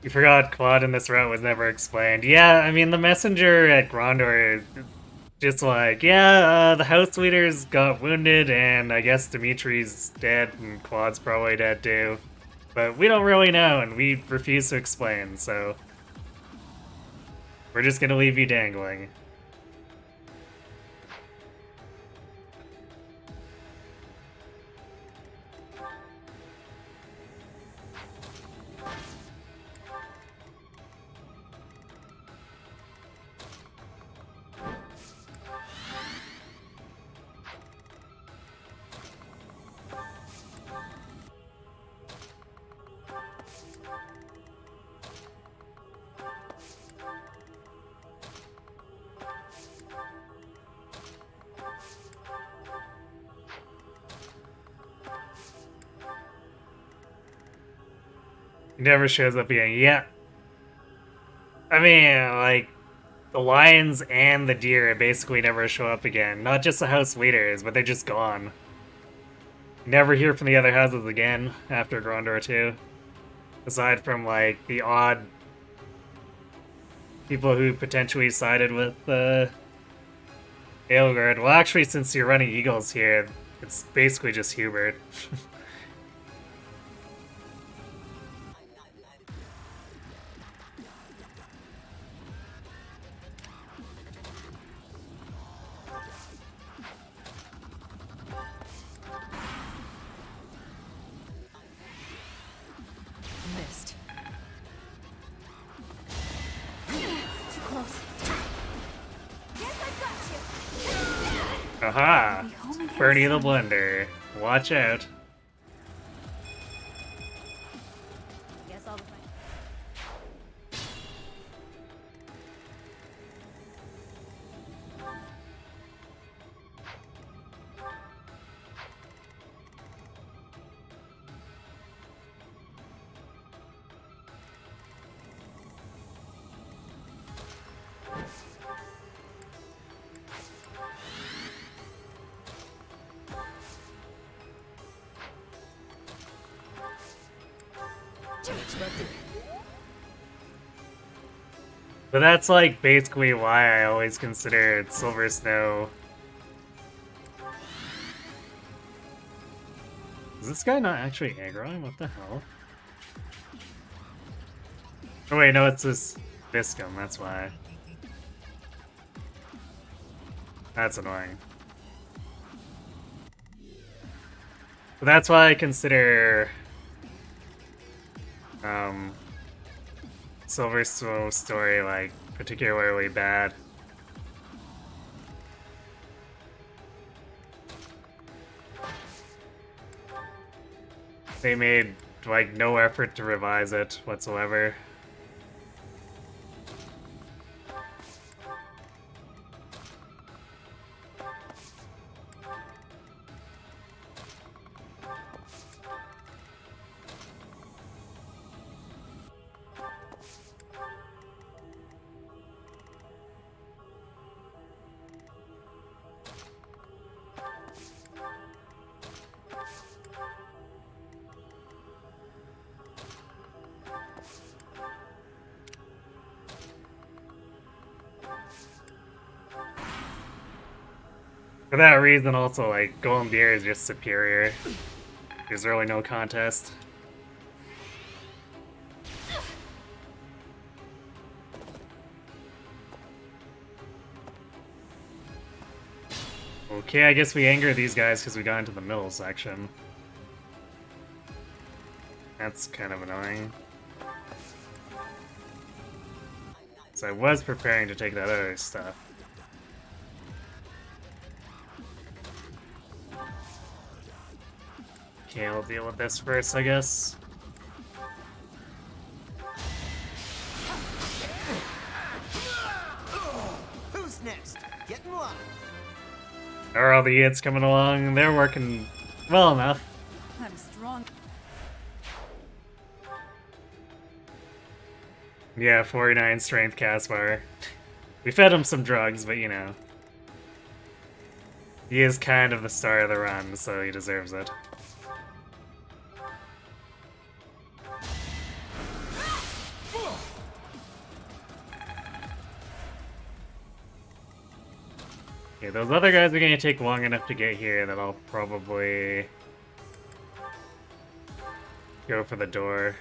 You forgot Quad in this route was never explained. Yeah, I mean, the messenger at Grondor is just like, yeah, the house leaders got wounded, and I guess Dimitri's dead, and Quad's probably dead too. But we don't really know, and we refuse to explain, so we're just gonna leave you dangling. He never shows up again. Yeah. I mean, like, the lions and the deer basically never show up again. Not just the house leaders, but they're just gone. Never hear from the other houses again after Grondor 2. Aside from, like, the odd people who potentially sided with Aelgard. Well, actually, since you're running Eagles here, it's basically just Hubert. Missed. Too close. Yes, I've got you. Aha! Be home again Bernie the soon. Blender. Watch out. Guess I'll fight. Unexpected. But that's like basically why I always considered Silver Snow. Is this guy not actually aggroing? What the hell? Oh wait, no, it's this Viscum, that's why. That's annoying. But that's why I consider Silver Snow's story like particularly bad. They made like no effort to revise it whatsoever. For that reason, also, like, Golden Beer is just superior. There's really no contest. Okay, I guess we anger these guys because we got into the middle section. That's kind of annoying. So I was preparing to take that other stuff. Okay, I'll deal with this first, I guess. Who's next? Get in line. Are all the hits coming along? They're working well enough. I'm strong. Yeah, 49 strength Caspar. We fed him some drugs, but you know. He is kind of the star of the run, so he deserves it. Okay, those other guys are gonna take long enough to get here that I'll probably go for the door.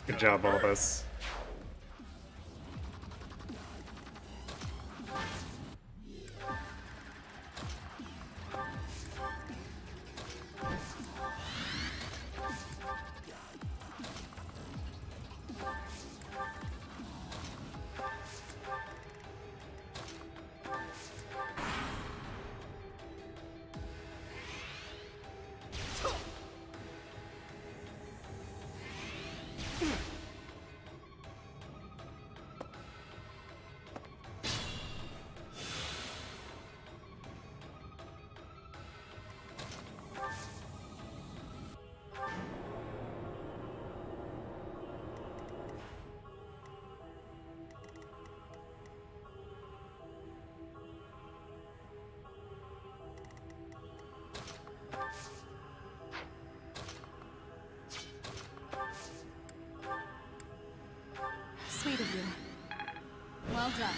Good job, Albus. Sweet of you. Well done.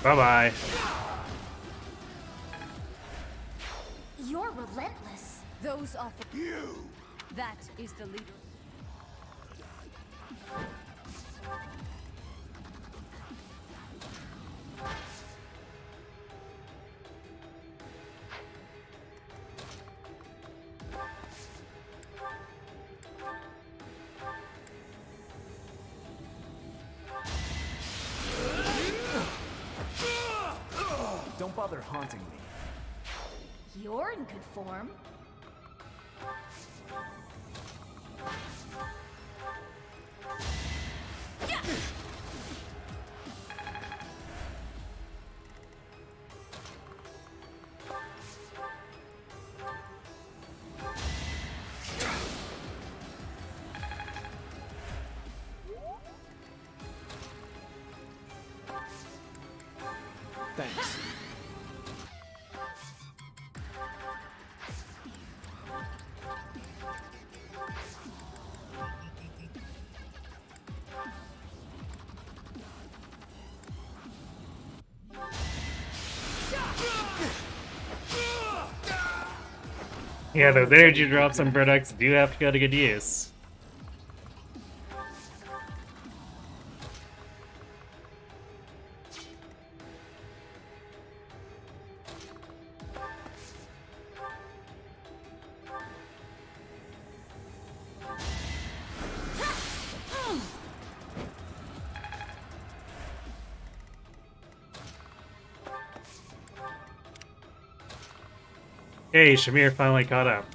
Bye-bye. You're relentless. Those offer. You! That is the leader. Don't bother haunting me. You're in good form. Thanks. Yeah, those energy drops on products do have to go to good use. Hey, Shamir finally caught up.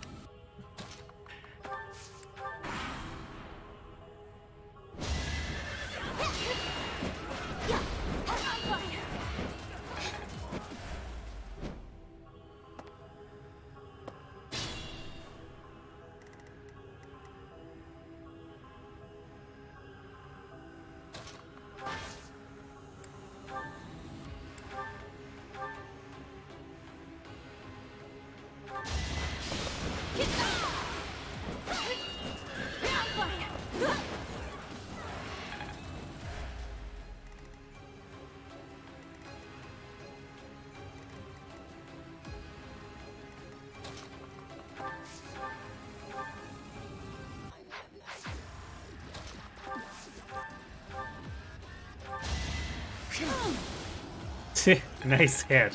Nice hit.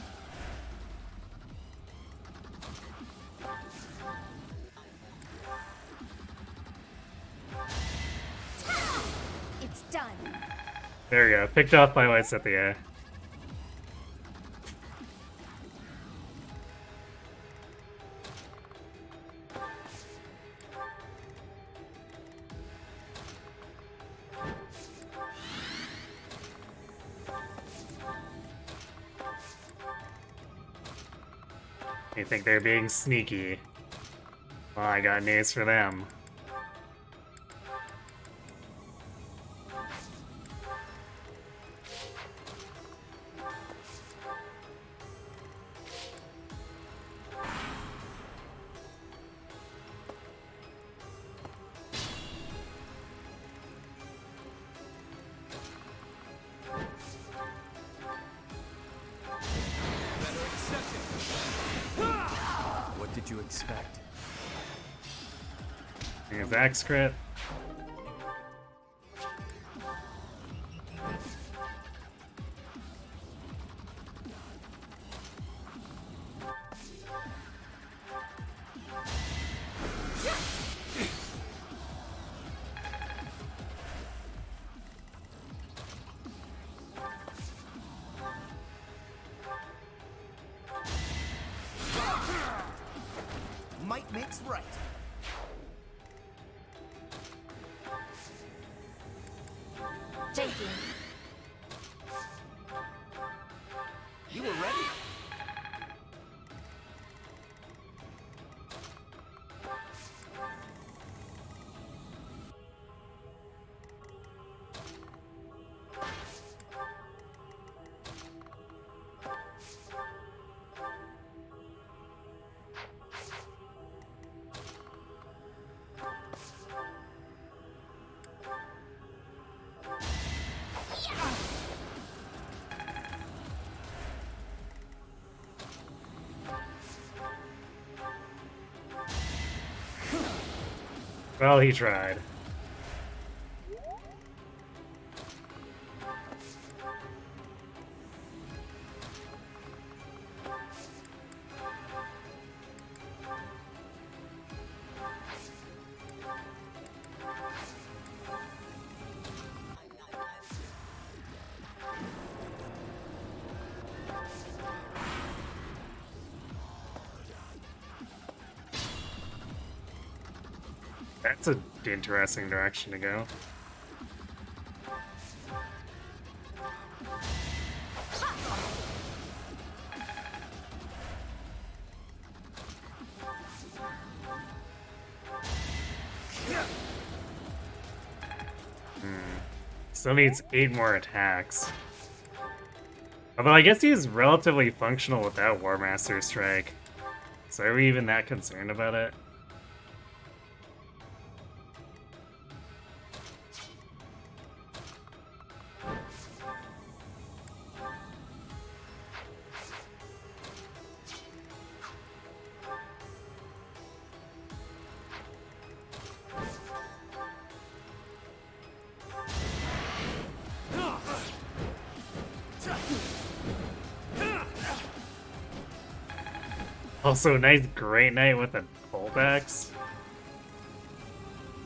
It's done. There we go. Picked off my lights at the air. You think they're being sneaky? Well, I got news for them. Better accept it. What did you expect? His axe crit. Might makes right. Taking. You were ready. Well, he tried. That's an interesting direction to go. Still needs 8 more attacks. Although I guess he's relatively functional without War Master Strike. So are we even that concerned about it? Also, nice Great Knight with a bolt axe.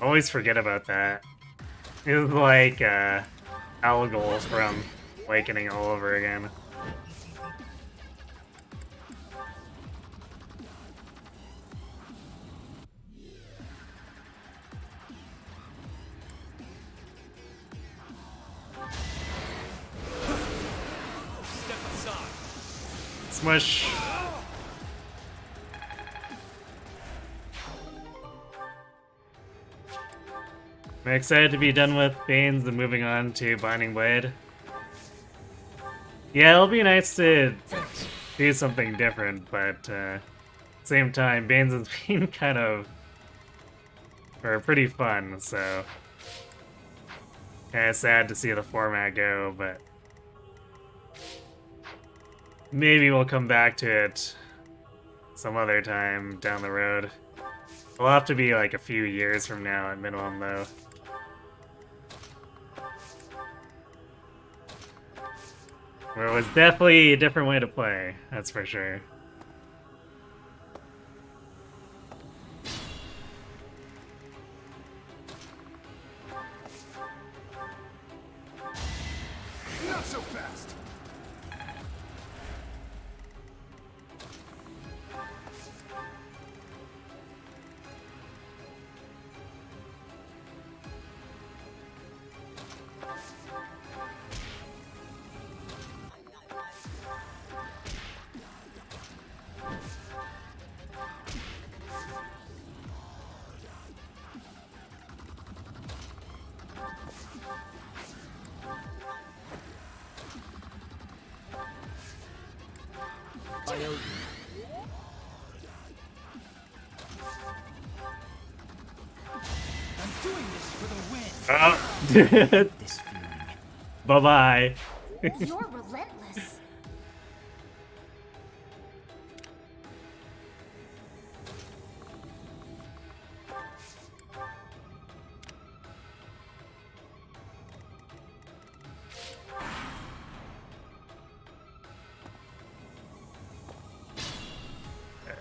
Always forget about that. It's like Algol from Awakening all over again. Smush. I'm excited to be done with Banes and moving on to Binding Blade. Yeah, it'll be nice to do something different, but at the same time, Banes has been kind of pretty fun, so kind of sad to see the format go, but maybe we'll come back to it some other time down the road. It'll have to be like a few years from now at minimum, though. Where it was definitely a different way to play, that's for sure. Not so fast. I'm doing this for the win. Oh. This feeling. Bye-bye. You're relentless.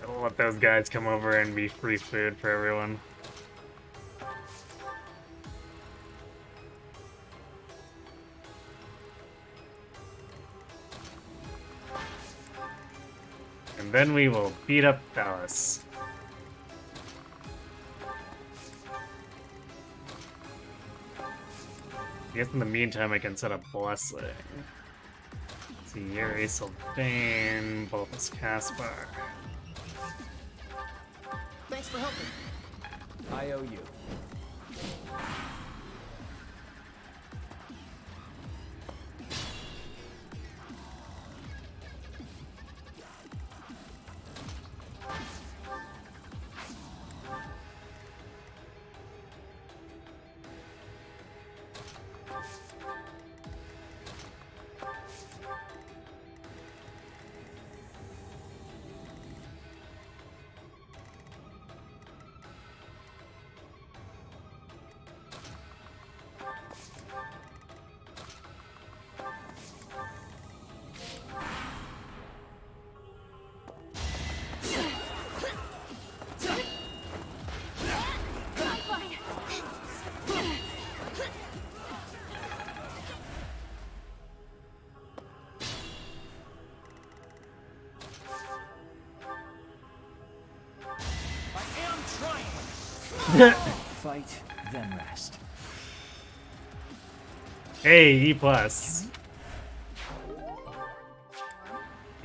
I'll let those guys come over and be free food for everyone. And then we will beat up Dallas. I guess in the meantime I can set up Blessing. Let's see, Yuri, Sylvain, Bulbous Caspar. Thanks for helping. I owe you. Fight, then rest. Hey, E+. You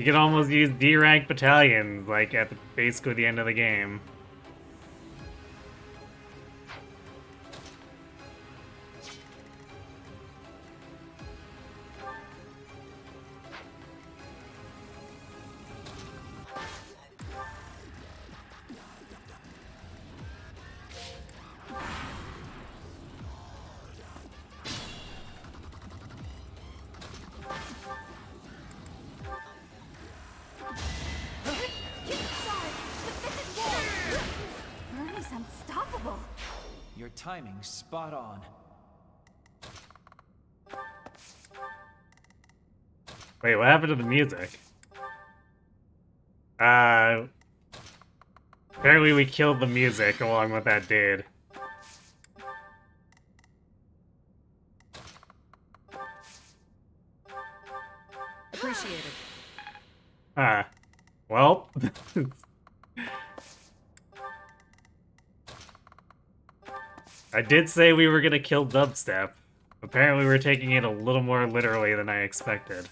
can almost use D-rank battalions, like, at basically the end of the game. Bernie's unstoppable. Your timing's spot on. Wait, what happened to the music? Apparently we killed the music along with that dude. Appreciated. Ah. Well. I did say we were gonna kill Dubstep. Apparently we're taking it a little more literally than I expected.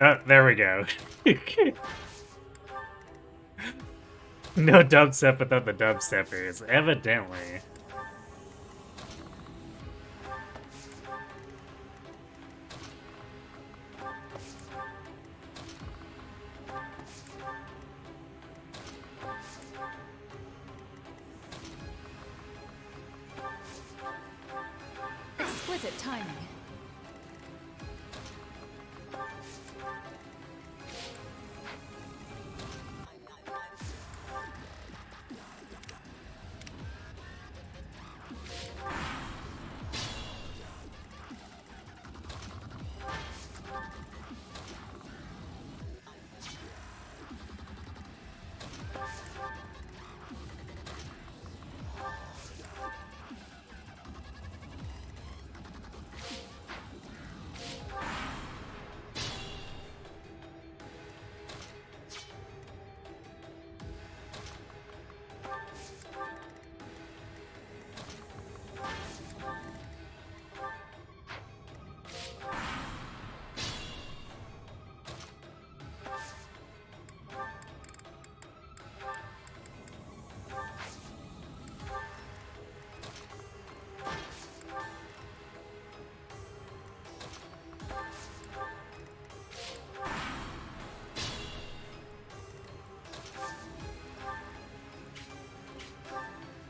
Oh, there we go. No dubstep without the dubsteppers, evidently. Exquisite timing.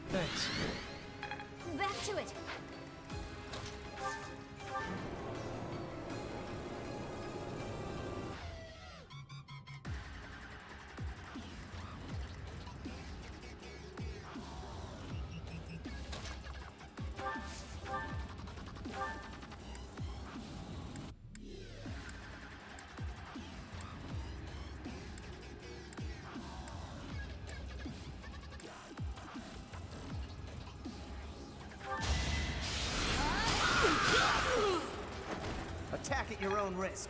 Thanks. Back to it. Attack at your own risk.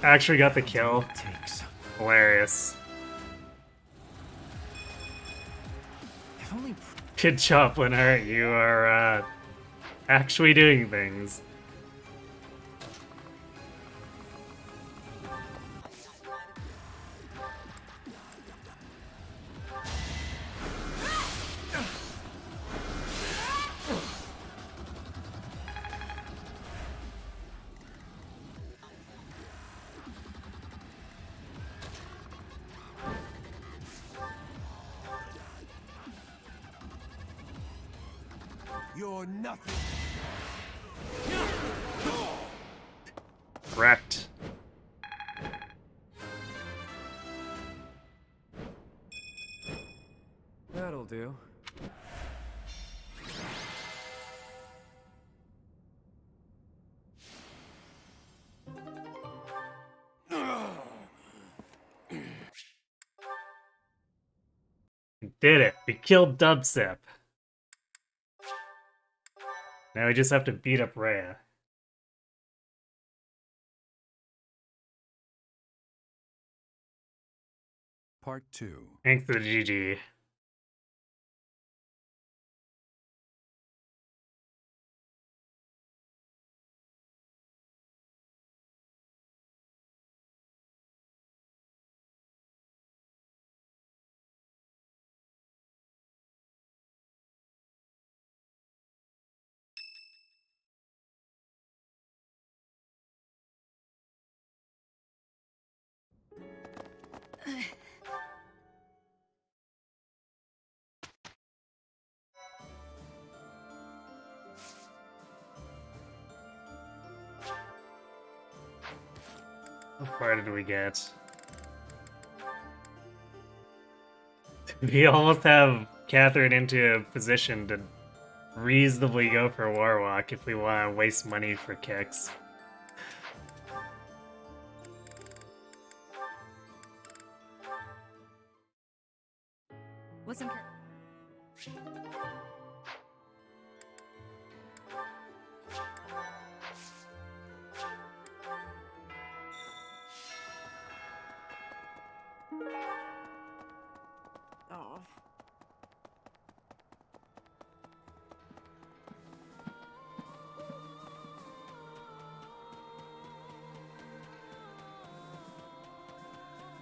Actually got the kill. Takes. Hilarious. If only. Good job, Leonard. You are actually doing things. You're nothing. Wrecked. That'll do. Did it. We killed Dubstep. Now we just have to beat up Rhea. Part 2. Thanks to the GG. How far did we get? We almost have Catherine into a position to reasonably go for Warwalk if we want to waste money for kicks. Listen. Oh.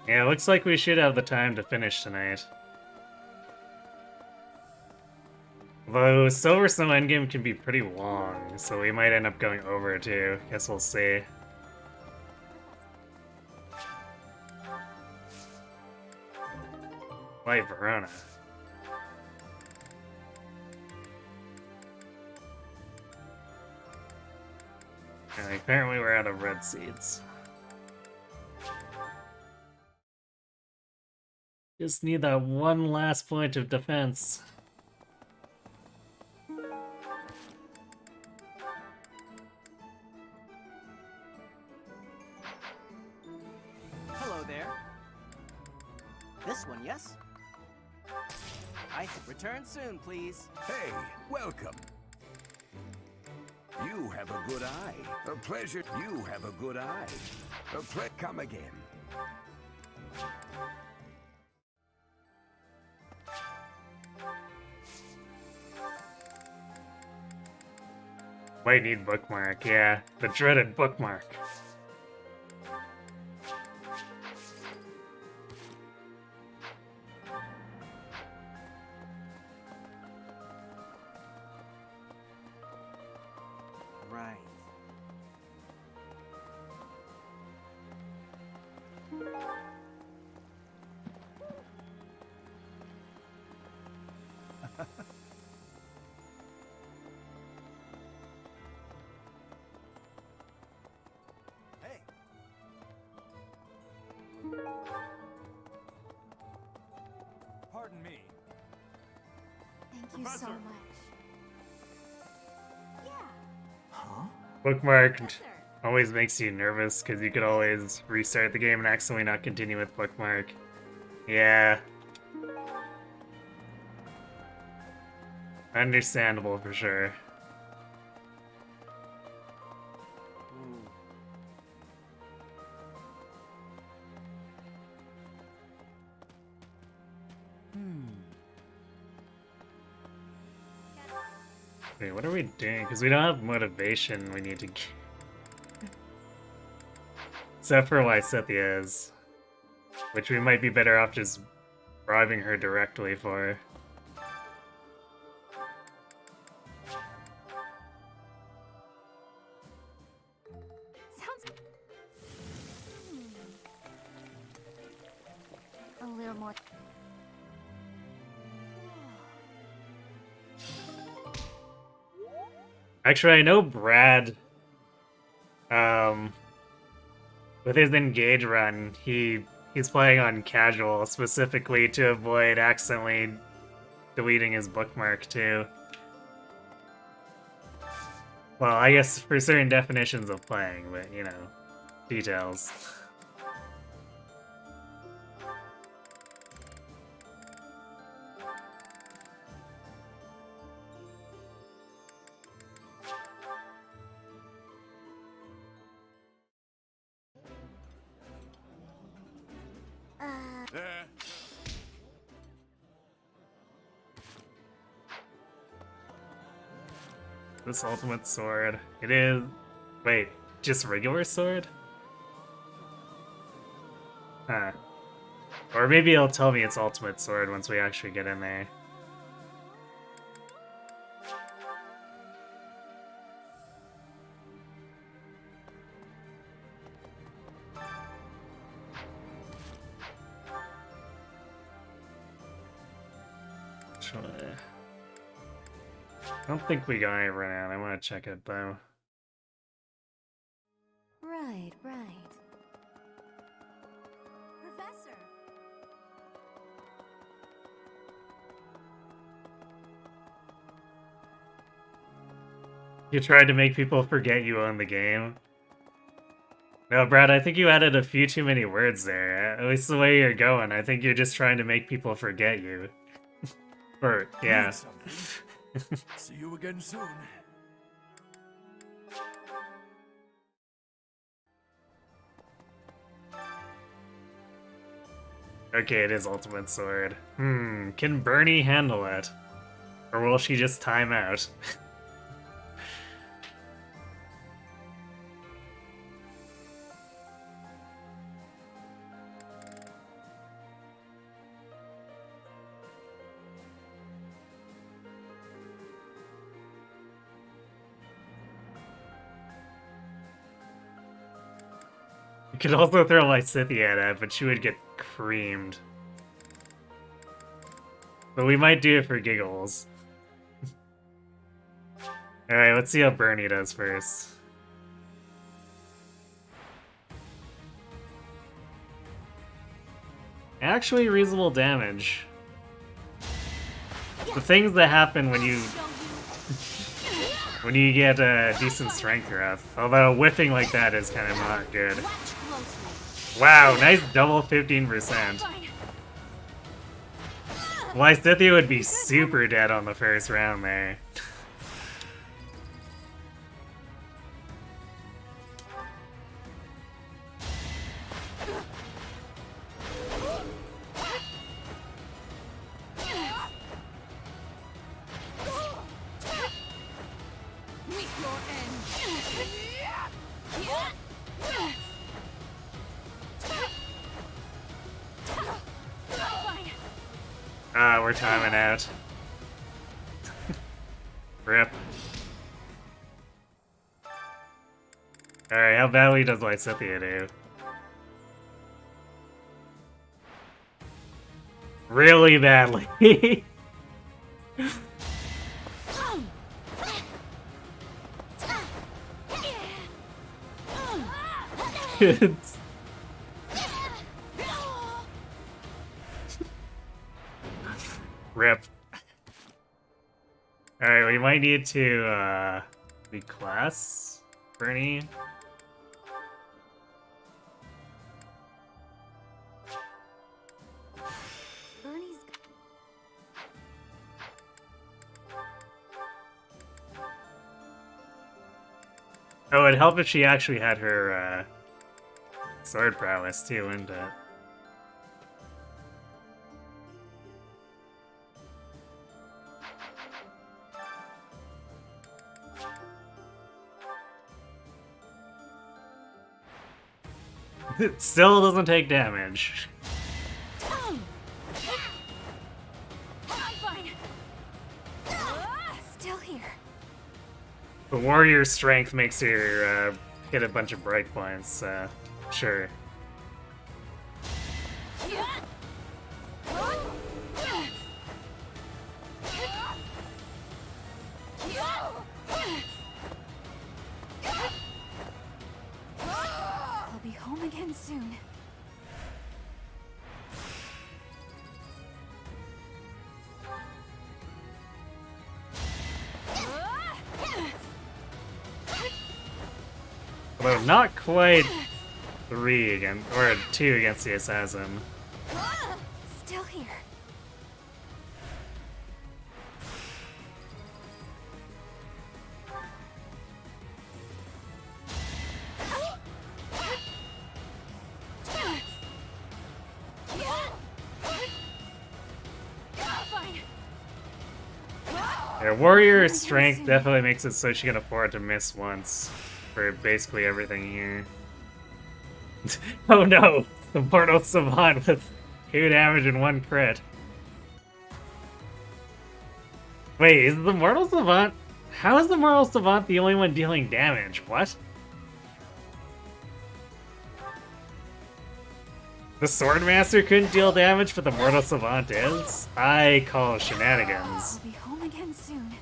Yeah, looks like we should have the time to finish tonight. Though Silver Snow Endgame can be pretty long, so we might end up going over too. Guess we'll see. Why Verona? And apparently we're out of red seeds. Just need that one last point of defense. Hello there. This one, yes? I return soon, please. Hey, welcome. You have a good eye. A pleasure. You have a good eye. Come again. Might need bookmark, yeah. The dreaded bookmark. Right. Hey. Pardon me. Thank you so much. Yeah. Bookmark Yes, sir. always makes you nervous because you could always restart the game and accidentally not continue with bookmark. Yeah. Understandable for sure. Wait, what are we doing? Because we don't have motivation we need to get. Except for Lysithia is. Which we might be better off just bribing her directly for. Sounds. A little more. Actually, I know Brad, with his Engage run, he's playing on casual specifically to avoid accidentally deleting his bookmark too. Well, I guess for certain definitions of playing, but you know, details. This ultimate sword. It is. Wait, just regular sword? Huh. Or maybe it'll tell me it's ultimate sword once we actually get in there. Try. I don't think we got it right now. I want to check it though. Right, right. You tried to make people forget you own the game. No, Brad, I think you added a few too many words there. At least the way you're going, I think you're just trying to make people forget you. Or, yeah. Need something? See you again soon. Okay, it is Ultimate Sword. Can Bernie handle it? Or will she just time out? You could also throw Lysithea at it, but she would get creamed. But we might do it for giggles. Alright, let's see how Bernie does first. Actually reasonable damage. The things that happen when you get a decent strength growth. Although whiffing like that is kind of not good. Wow, nice double 15%. Lysithea would be super dead on the first round there. We're timing out. Rip. Alright, how badly does Lysithea do? Really badly. It's... Rip. Alright, we might need to, reclass Bernie. Bernie's. Oh, it'd help if she actually had her, sword prowess too, wouldn't it? It still doesn't take damage. Still here. The warrior strength makes her hit a bunch of breakpoints, sure. I'll be home again soon. Although not quite 3 against, or 2 against the assassin. Still here. Yeah, warrior strength definitely makes it so she can afford to miss once for basically everything here. Oh no! The Mortal Savant with 2 damage and 1 crit. Wait, is the Mortal Savant... How is the Mortal Savant the only one dealing damage? What? The Swordmaster couldn't deal damage, but the Mortal Savant is? I call shenanigans. I'll be home again soon.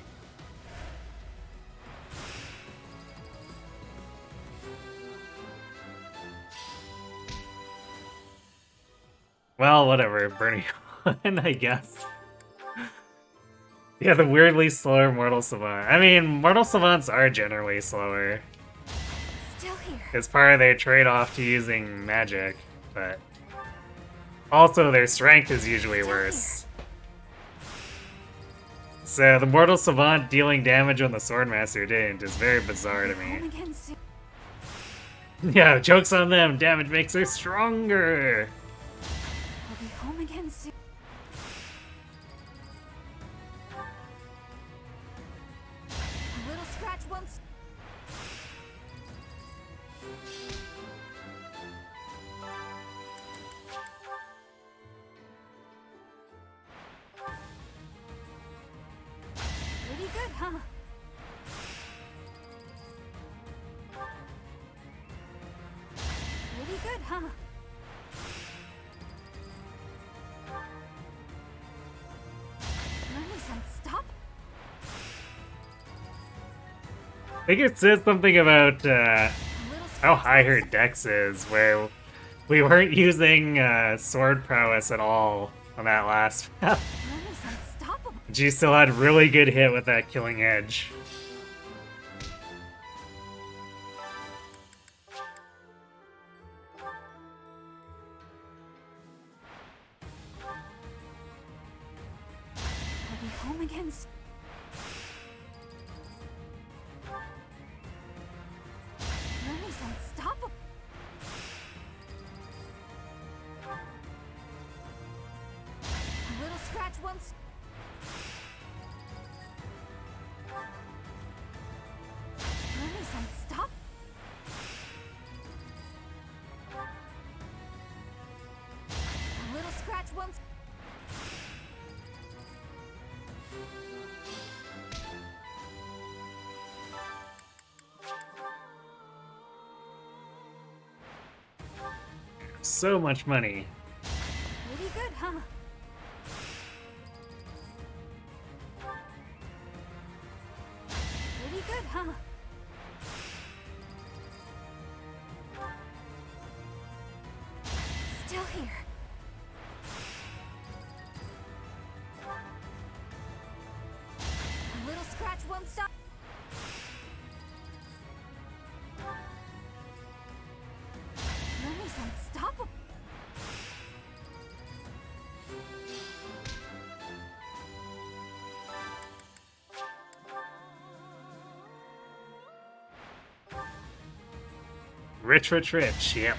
Well, whatever, Bernie won, I guess. Yeah, the weirdly slower Mortal Savant. I mean, Mortal Savants are generally slower. Still here. It's part of their trade-off to using magic, but also their strength is usually worse. So the Mortal Savant dealing damage when the Swordmaster didn't is very bizarre to me. Home again soon. Yeah, joke's on them. Damage makes her stronger. I'll be home again soon. A little scratch once. Pretty good, huh? Pretty good, huh? Money's unstoppable. I think it says something about A little how scratch high her once. dex is, where we weren't using sword prowess at all on that last map. Money's unstoppable. She still had really good hit with that killing edge. I'll be home again soon. Money's unstoppable. A little scratch once. Money's unstoppable. A little scratch once. So much money. Pretty good, huh? Pretty good, huh? Still here. A little scratch once. Money's unstoppable. Rich, rich, rich. Yep.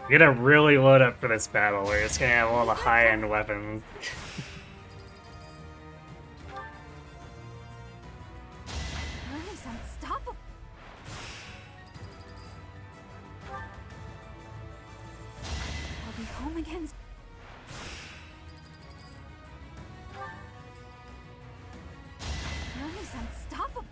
We're gonna really load up for this battle. We're just gonna have all the high-end weapons. Money's unstoppable. I'll be home again. Money's unstoppable.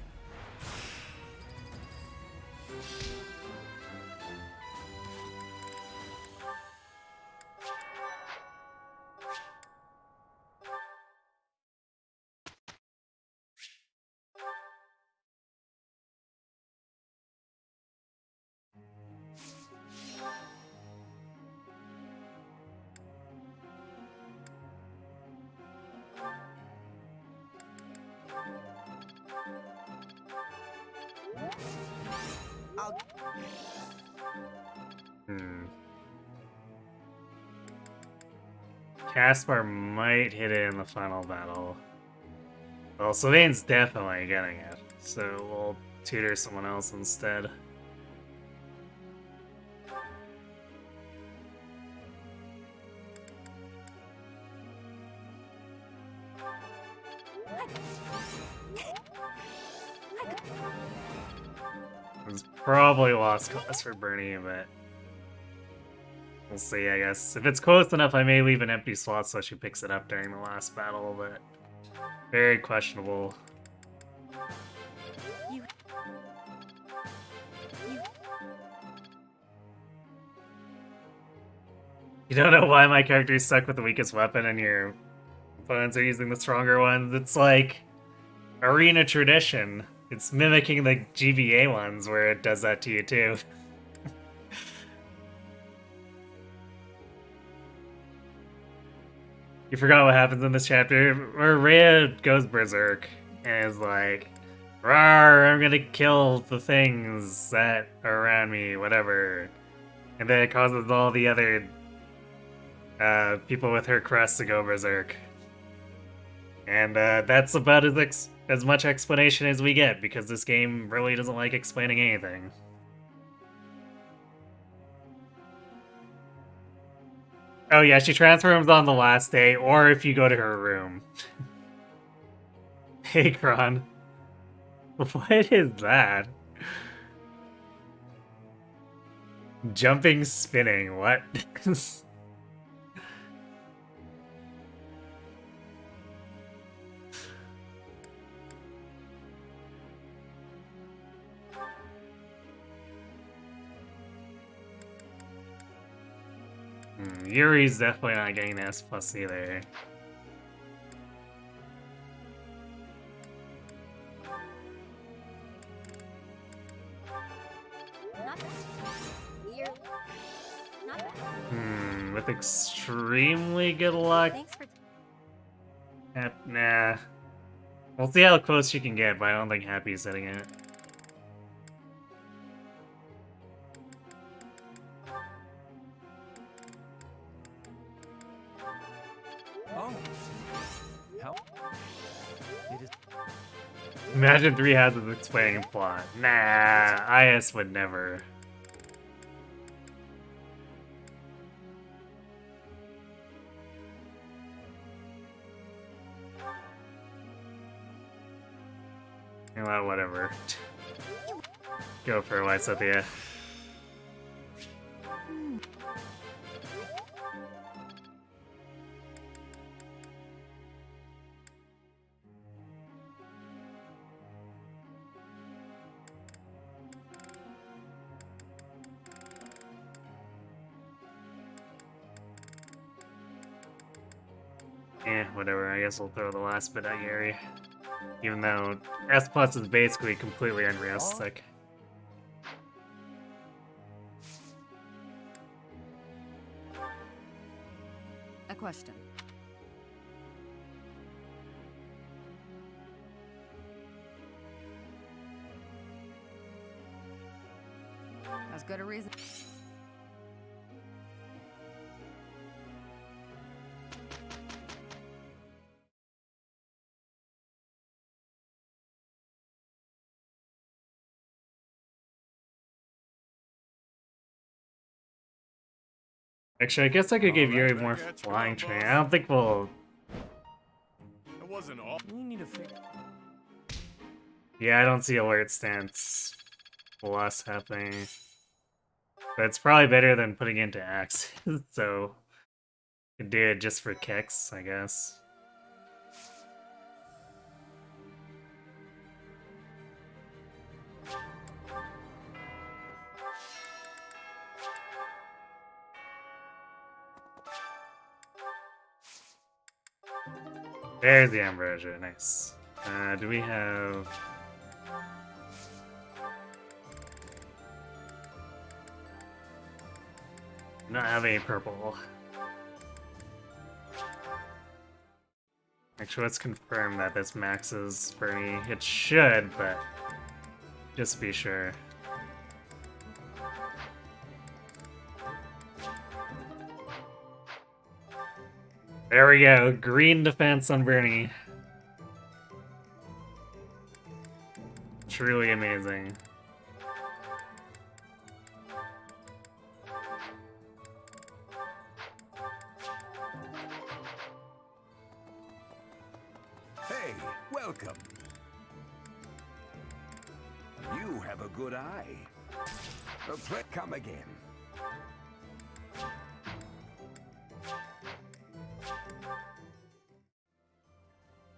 Hmm. Caspar might hit it in the final battle. Well, Sylvain's definitely getting it, so we'll tutor someone else instead. It was probably lost cause for Bernie, but we'll see, I guess. If it's close enough, I may leave an empty slot so she picks it up during the last battle, but very questionable. You don't know why my character is stuck with the weakest weapon and your opponents are using the stronger ones. It's like arena tradition. It's mimicking the GBA ones where it does that to you too. You forgot what happens in this chapter, where Rhea goes berserk and is like, "Rawr, I'm gonna kill the things that are around me, whatever." And then it causes all the other people with her crest to go berserk. And that's about as much explanation as we get, because this game really doesn't like explaining anything. Oh yeah, she transforms on the last day, or if you go to her room. Hey, Kron. What is that? Jumping, spinning, what? Yuri's definitely not getting S plus either. Not bad. You're not bad. With extremely good luck. Thanks for. Nah. We'll see how close she can get, but I don't think Happy's hitting it. Oh. How? It is. Imagine 3 houses explaining plot. Nah, IS would never. Well, whatever. Go for it, Cynthia. Whatever, I guess we'll throw the last bit at Yuri. Even though S plus is basically completely unrealistic. A question. As good a reason. Actually, I guess I could give Yuri more flying training. I don't think we'll... It wasn't all. We need to figure. Yeah, I don't see alert stance plus happening. But it's probably better than putting into axes, so... Could do it just for kicks, I guess. There's the ambrosia, nice. Do we have... Not have any purple. Actually, let's confirm that this maxes Bernie. It should, but just be sure. There we go, green defense on Bernie. Truly amazing. Hey, welcome. You have a good eye. Come again.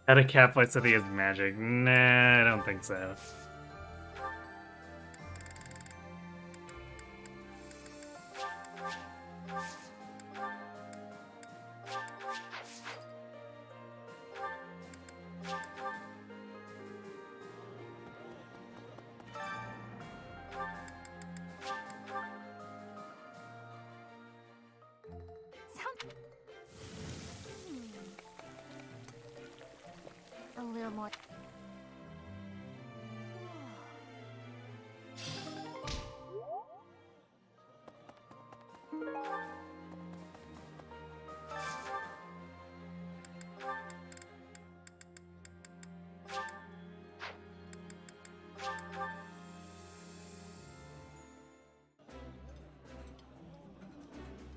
How to cap Cynthia's magic? Nah, I don't think so. feel more.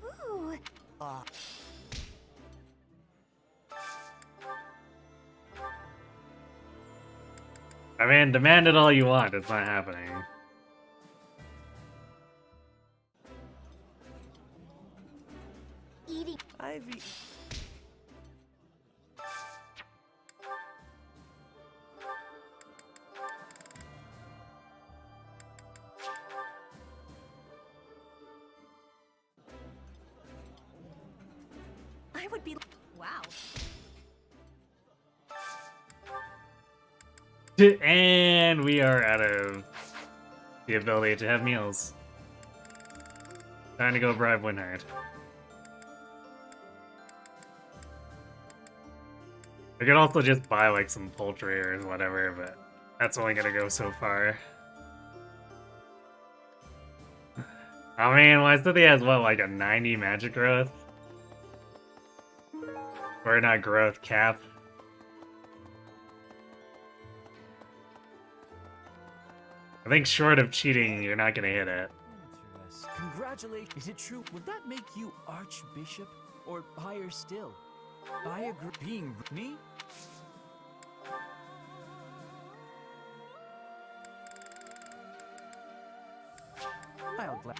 Ooh. I mean, demand it all you want, it's not happening. Eating. Ivy. I would be. Wow. And we are out of the ability to have meals. Time to go bribe Winhard. We could also just buy like some poultry or whatever, but that's only gonna go so far. I mean, well, I said he has what, like a 90 magic growth? Or not growth, cap. I think short of cheating, you're not gonna hit it. Interesting. Congratulations. Is it true? Would that make you Archbishop? Or higher still? I agree. Being me? I'll glad.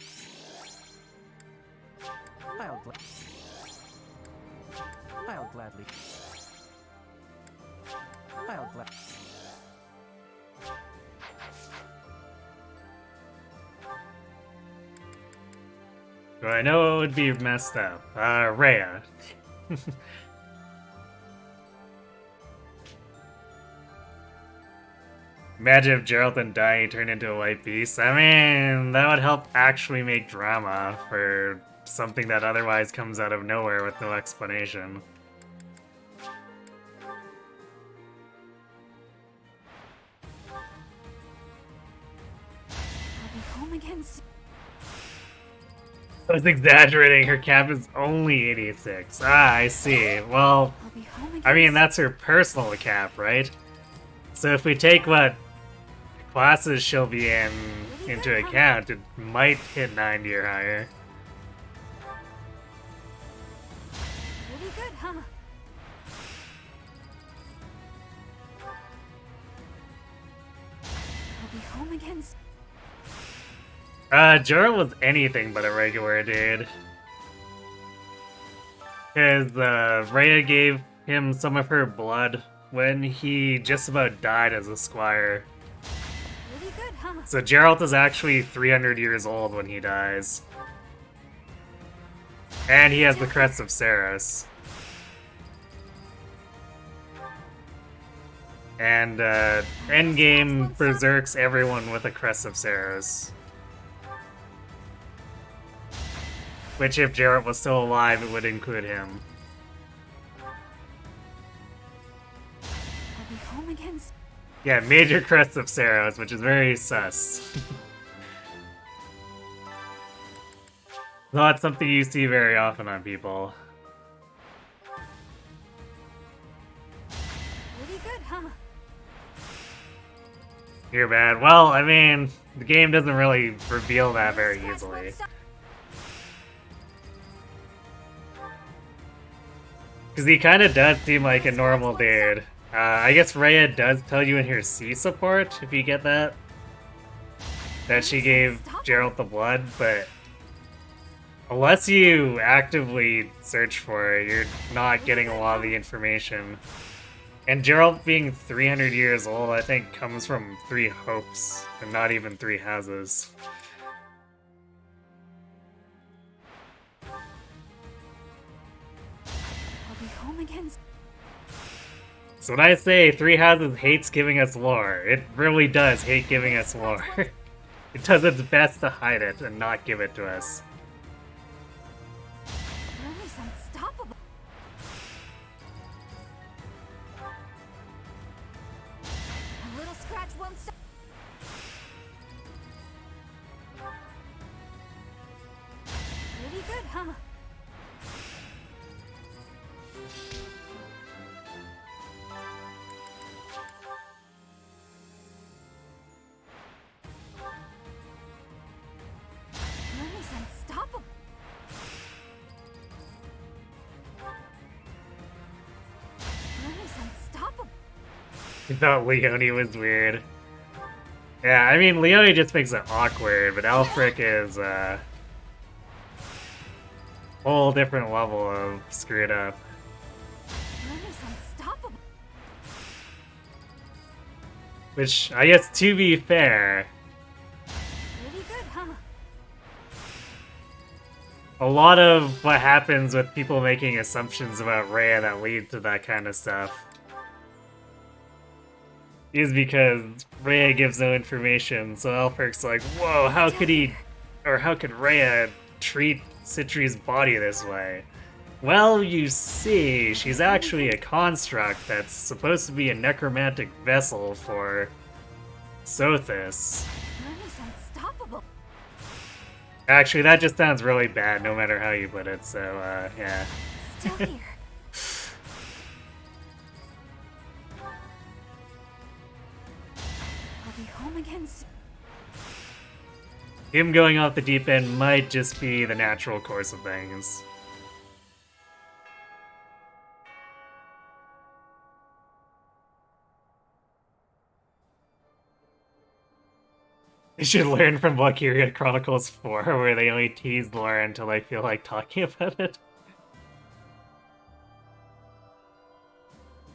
I'll gladly. I'll glad. Do I know what would be messed up? Rhea. Imagine if Geraldton dying turned into a white beast. I mean, that would help actually make drama for something that otherwise comes out of nowhere with no explanation. I'll be home again soon. I was exaggerating, her cap is only 86. Ah, I see. Well, I'll be home again. I mean, that's her personal cap, right? So if we take what classes she'll be in into account, it might hit 90 or higher. Pretty good, huh? I'll be home again soon. Gerald was anything but a regular dude. Because, Rhea gave him some of her blood when he just about died as a squire. Pretty good, huh? So Geralt is actually 300 years old when he dies. And he has the Crest of Saros. And, endgame berserks everyone with a Crest of Saros. Which, if Geralt was still alive, it would include him. I'll be home again soon. Yeah, major Crest of Saros, which is very sus. Not something you see very often on people. Pretty good, huh? You're bad. Well, I mean, the game doesn't really reveal that very easily. Because he kind of does seem like a normal dude. I guess Rhea does tell you in her C support, if you get that, that she gave Geralt the blood, but unless you actively search for it, you're not getting a lot of the information. And Geralt being 300 years old, I think, comes from 3 hopes, and not even 3 houses. I'll be home again soon. So when I say 3 houses hates giving us lore, it really does hate giving us lore. It does its best to hide it and not give it to us. He thought Leone was weird. Yeah, I mean, Leone just makes it awkward, but Alfric is a whole different level of screwed up. Ren is unstoppable. Which, I guess, to be fair, Pretty good, huh? a lot of what happens with people making assumptions about Rhea that lead to that kind of stuff is because Rhea gives no information, so Alfric's like, whoa, how could he, or how could Rhea treat Citri's body this way? Well, you see, she's actually a construct that's supposed to be a necromantic vessel for Sothis. Ren is unstoppable. Actually, that just sounds really bad, no matter how you put it, so, yeah. Still here. I'll be home again soon. Him going off the deep end might just be the natural course of things. You should learn from Valkyria Chronicles 4, where they only tease Laura until they feel like talking about it.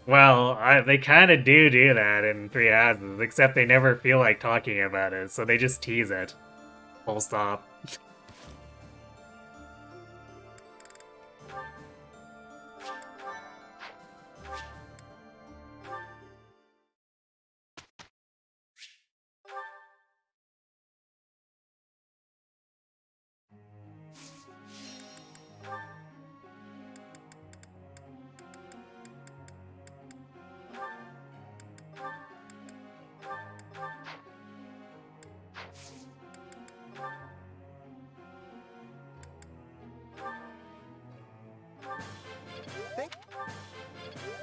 Well, they kind of do that in Three Houses, except they never feel like talking about it, so they just tease it. Full stop.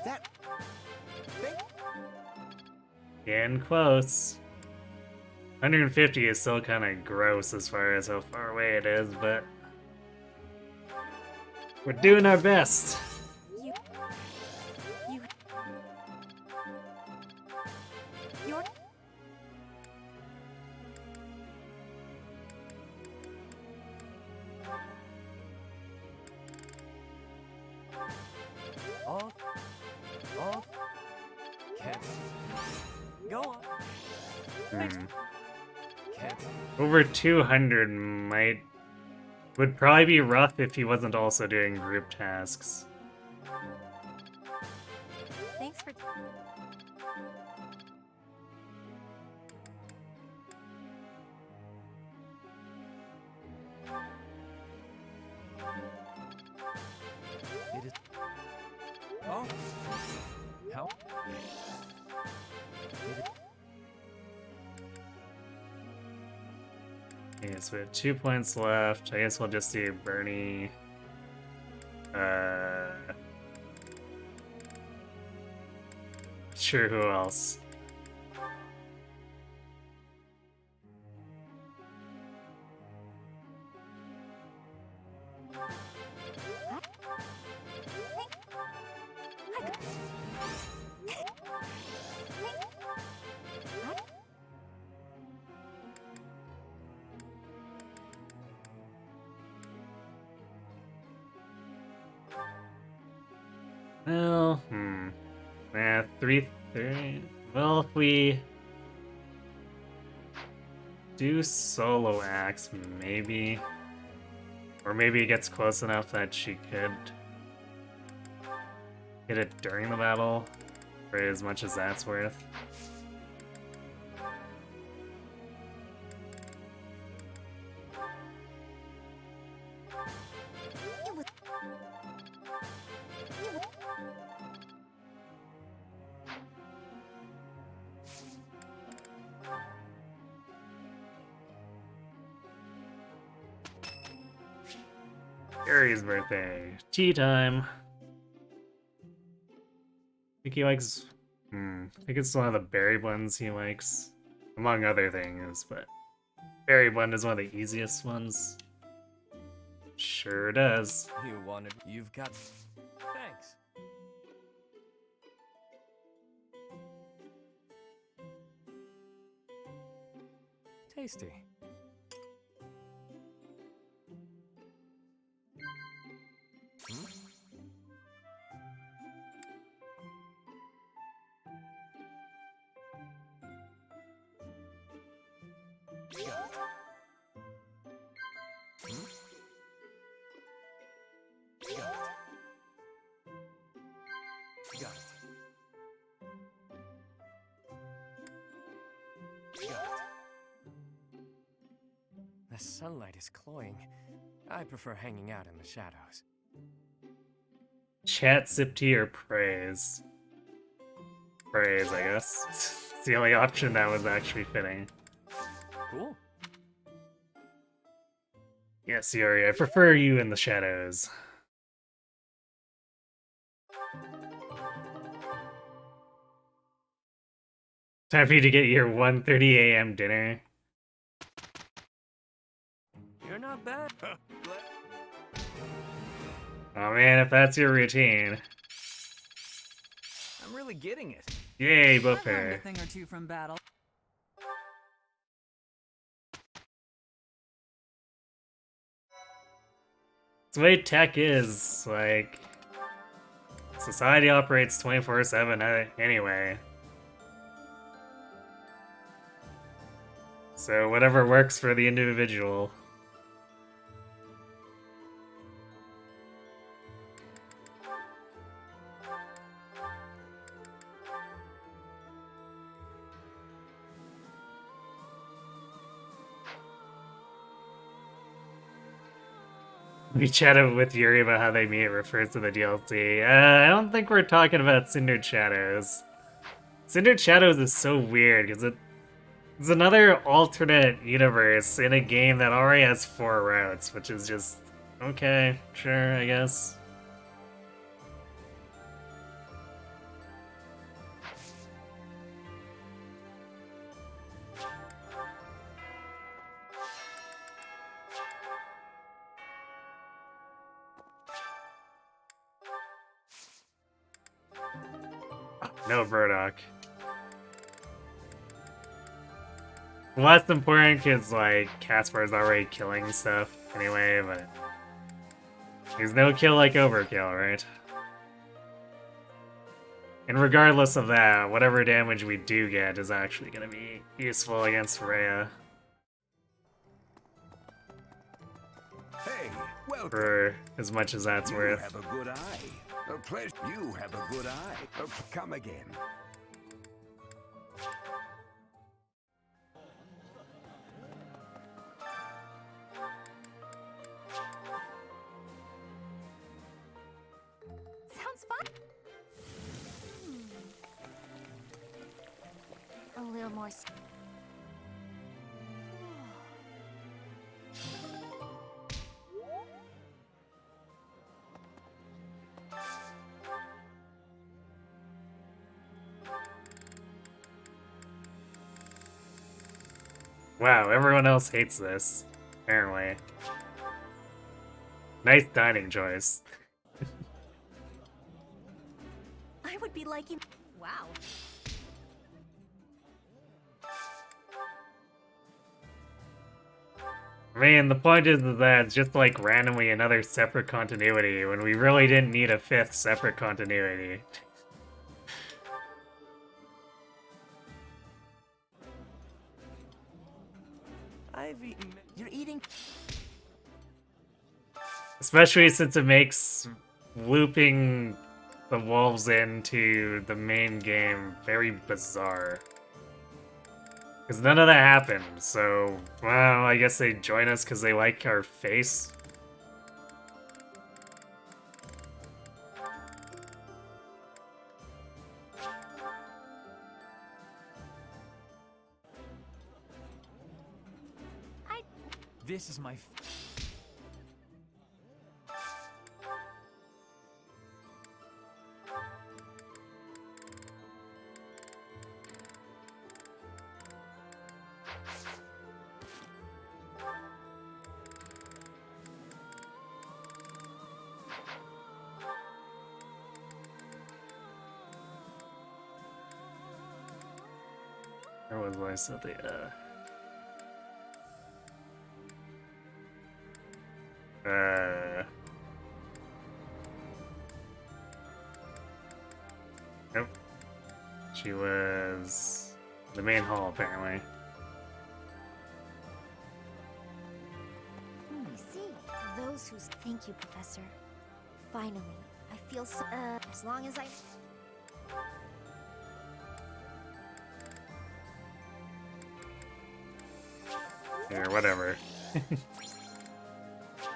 That. Think. Getting close. 150 is still kind of gross as far as how far away it is, but we're doing our best. You. You're. Off. Off. Can't. Go on. Hmm. Can't. Over 200 would probably be rough if he wasn't also doing group tasks. Thanks for. It is. Oh. How? Okay, so we have 2 points left. I guess we'll just do Bernie. Sure, who else? Well, three. Well, if we do solo axe, maybe. Or maybe it gets close enough that she could hit it during the battle, for as much as that's worth. Gary's birthday. Tea time. I think he likes... I think it's one of the berry blends he likes. Among other things, but... berry blend is one of the easiest ones. Sure does. You wanted. You've got. Thanks. Tasty. Got it. The sunlight is cloying. I prefer hanging out in the shadows. Chat, sip tea, or praise? Praise, I guess. It's the only option that was actually fitting. Cool. Yes, Yuri, I prefer you in the shadows. Time for you to get your 1:30 a.m. dinner. You're not bad. Oh man, if that's your routine. I'm really getting it. Yay, I've learned a Buffer. thing or two from battle. It's the way tech is, like... Society operates 24/7 anyway. So whatever works for the individual. We chatted with Yuri about how they meet refers to the DLC. I don't think we're talking about Cindered Shadows. Cindered Shadows is so weird because it's another alternate universe in a game that already has 4 routes, which is just okay, sure, I guess. No Burdock. Well, that's important because, like, Casper's already killing stuff anyway, but... He's no kill like overkill, right? And regardless of that, whatever damage we do get is actually going to be useful against Rhea. Hey, welcome. For as much as that's You worth. have a good eye. A pleasure. You have a good eye. Okay, come again. Sounds fun. A little more. Wow, everyone else hates this, apparently. Nice dining choice. I would be liking. Wow. I mean, the point is that it's just like randomly another separate continuity when we really didn't need a 5th separate continuity. I've eaten. You're eating. Especially since it makes looping the wolves into the main game very bizarre. Because none of that happened, so, well, I guess they join us because they like our face. This is my. Where was I? So the, She was the main hall, apparently. Let me see. Those who thank you, Professor. Finally, I feel so. As long as I. Or whatever.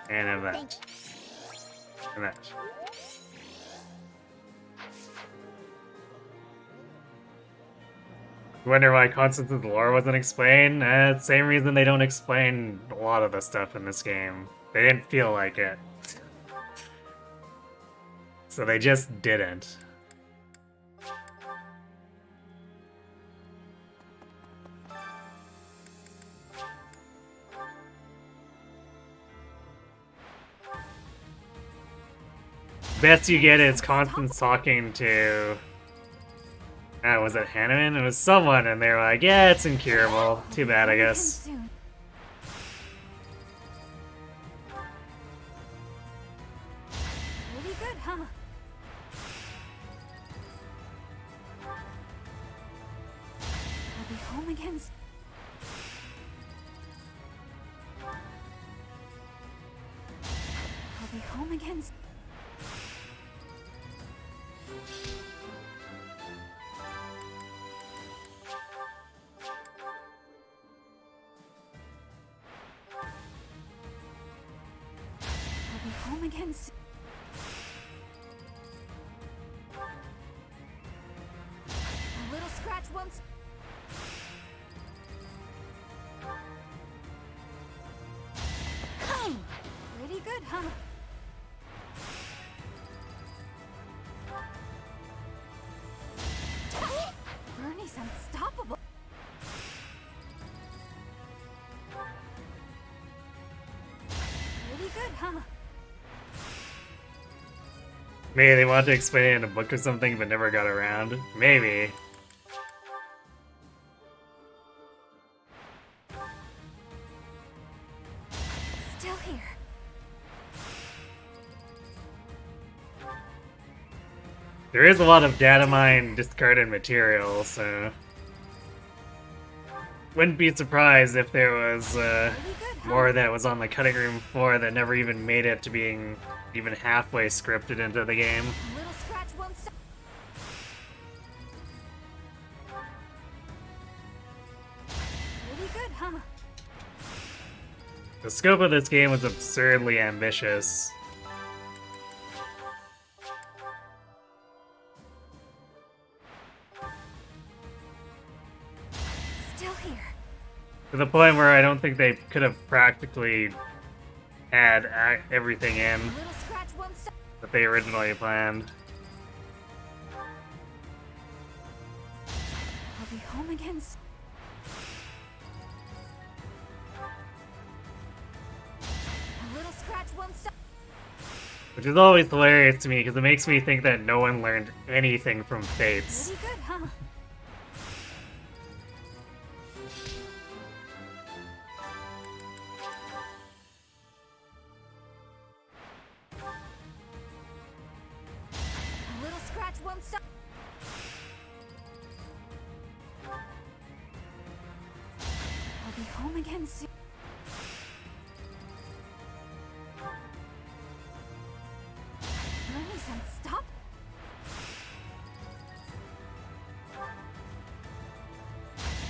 And have that. Thank And that. You wonder why Constance's lore wasn't explained? Same reason they don't explain a lot of the stuff in this game. They didn't feel like it. So they just didn't. Best you get is Constance talking to... was it Hanneman? It was someone, and they were like, yeah, it's incurable. Too bad, I guess. Soon. Really good, huh? I'll be home again. I'll be home again. I'll be home again. A little scratch once. Pretty good, huh? Bernie's unstoppable. Pretty good, huh? Maybe they wanted to explain it in a book or something, but never got around. Maybe. Still here. There is a lot of data mine discarded material, so... Wouldn't be surprised if there was Pretty good, huh? more that was on the cutting room floor that never even made it to being even halfway scripted into the game. A little scratch once. Pretty good, huh? The scope of this game was absurdly ambitious. Still here. To the point where I don't think they could have practically had everything in A little scratch once. that they originally planned. I'll be home again. A little scratch once. Which is always hilarious to me because it makes me think that no one learned anything from Fates. Pretty good, huh? A little scratch once. I'll be home again soon. Bernie's unstoppable.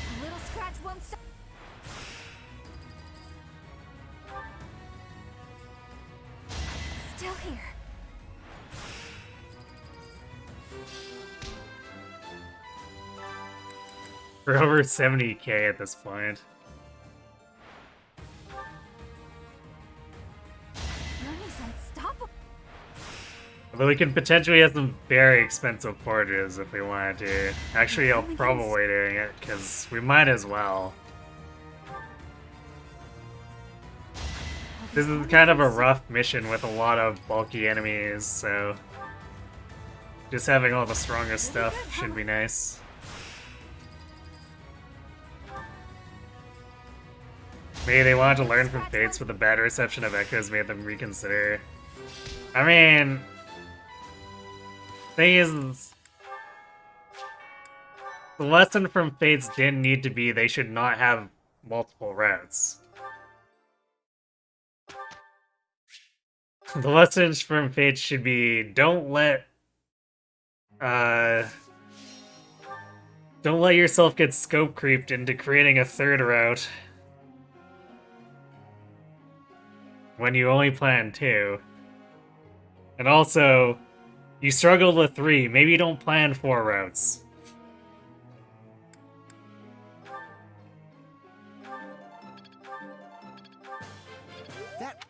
A little scratch once. Still here. We're over 70k at this point. Bernie's unstoppable. Although we could potentially have some very expensive forges if we wanted to. Actually, I'll probably doing it, because we might as well. This is kind of a rough mission with a lot of bulky enemies, so... just having all the strongest stuff should be nice. Maybe they wanted to learn from Fates, but the bad reception of Echoes made them reconsider. I mean... thing is... The lesson from Fates didn't need to be they should not have multiple routes. The lessons from Fates should be don't let yourself get scope creeped into creating a third route when you only plan 2. And also, you struggled with 3, maybe you don't plan 4 routes. That.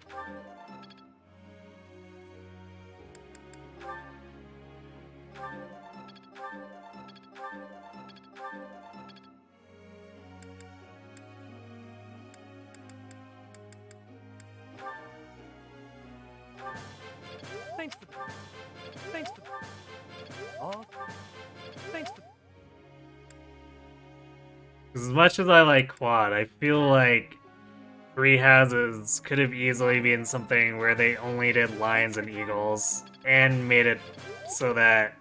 Thanks for Thanks for Oh. Thanks for As much as I like Quad, I feel like 3 Houses could have easily been something where they only did lions and eagles, and made it so that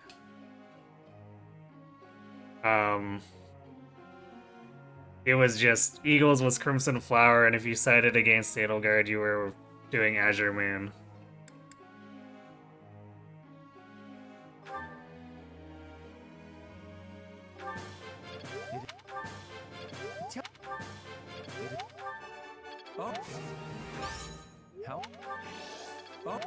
it was just Eagles was Crimson Flower, and if you sided against Edelgard, you were doing Azure Moon. Oh. Help. Oh.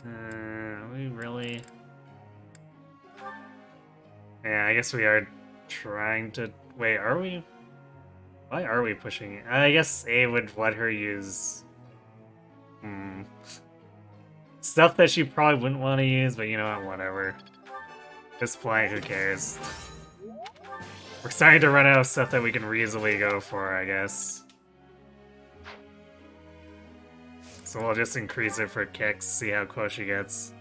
Are we really? Yeah, I guess we are trying to... Wait, are we? Why are we pushing it? I guess A would let her use... stuff that she probably wouldn't want to use, but you know what, whatever. At this point, who cares? We're starting to run out of stuff that we can reasonably go for, I guess. So we'll just increase it for kicks, see how close she gets.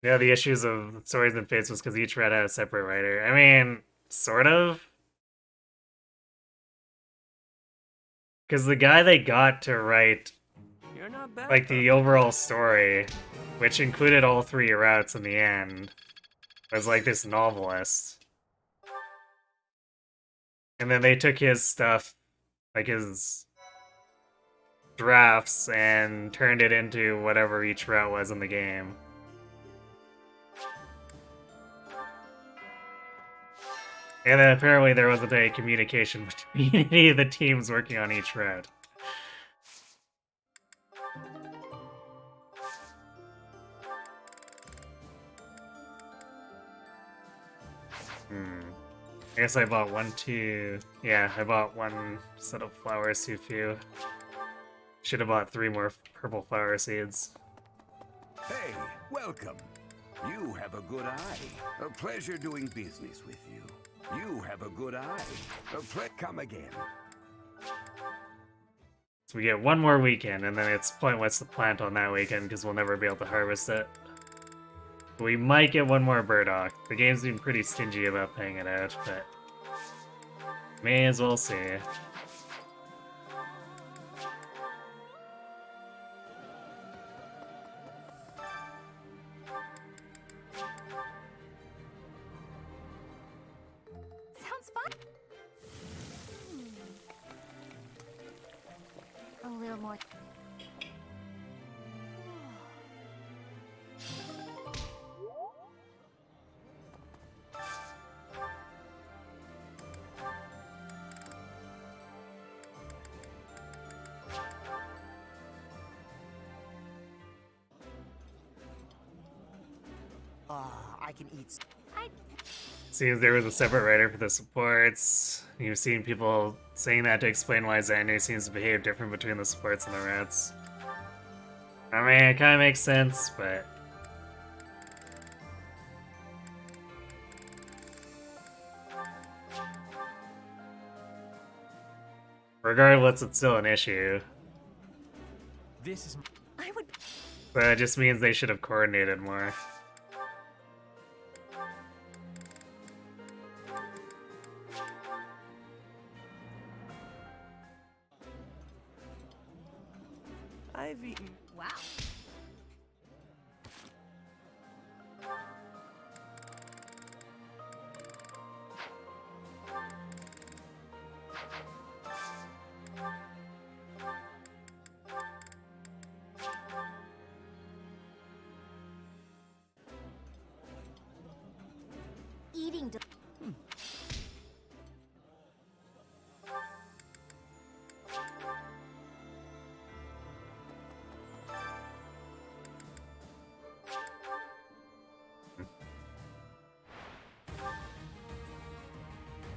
Yeah, the issues of Stories and Fates was because each red had a separate writer. I mean, sort of. Because the guy they got to write, You're not bad. like, the overall story, which included all 3 routes in the end, was like this novelist. And then they took his stuff, like his drafts, and turned it into whatever each route was in the game. And then apparently there wasn't any communication between any of the teams working on each route. I guess I bought 1, 2... Yeah, I bought 1 set of flowers too few. Should have bought 3 more purple flower seeds. Hey, welcome. You have a good eye. A pleasure doing business with you. You have a good eye. Come again. So we get 1 more weekend, and then it's pointless to plant on that weekend because we'll never be able to harvest it. We might get 1 more burdock. The game's been pretty stingy about paying it out, but may as well see. Sounds fun. A little more. I can eat. Seems there was a separate writer for the supports. You've seen people saying that to explain why Xandu seems to behave different between the supports and the rats. I mean, it kind of makes sense, but... regardless, it's still an issue. This is I would. But it just means they should have coordinated more. I've eaten. Wow. Eating.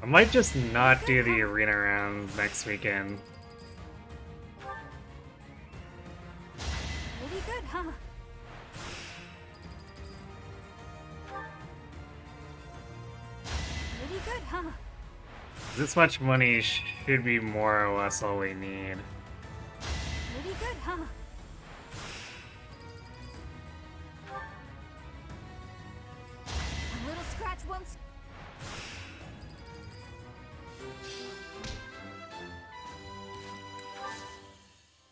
I might just not do the arena round next weekend. Pretty good, huh? Pretty good, huh? This much money should be more or less all we need. Pretty good, huh? A little scratch once.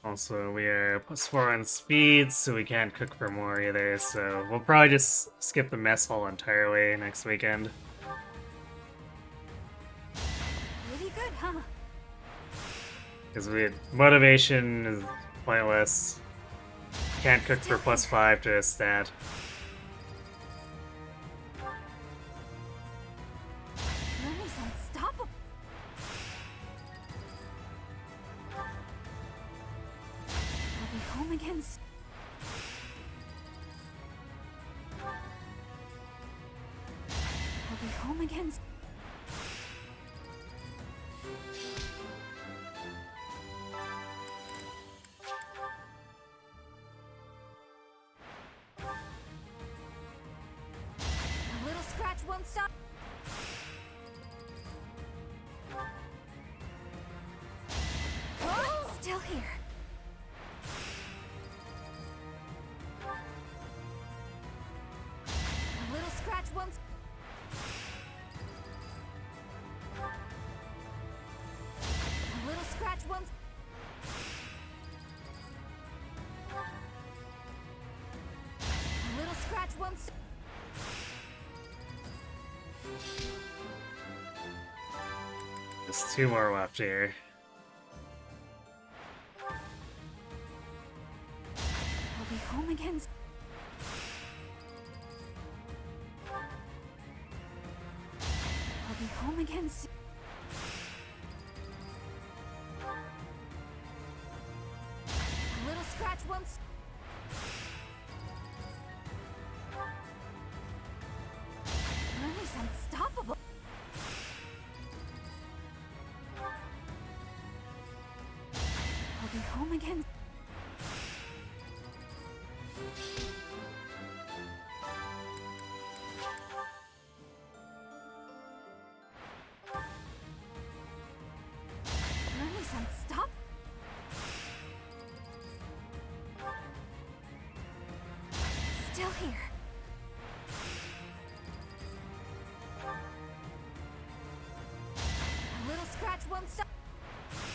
Also, we are +4 on speed, so we can't cook for more either, so we'll probably just skip the mess hall entirely next weekend. Pretty good, huh? Because motivation is pointless. Can't cook for +5 to a stat. Ernie's unstoppable. I'll be home again soon. I'll be home again soon. A little scratch won't stop. Still here. A little scratch once. A little scratch once. A little scratch once. There's 2 more left here. I'll be home again. I'll be home again soon. A little scratch once. Ernie's unstoppable. I'll be home again. Ernie's unstoppable. Still here. A little scratch won't stop.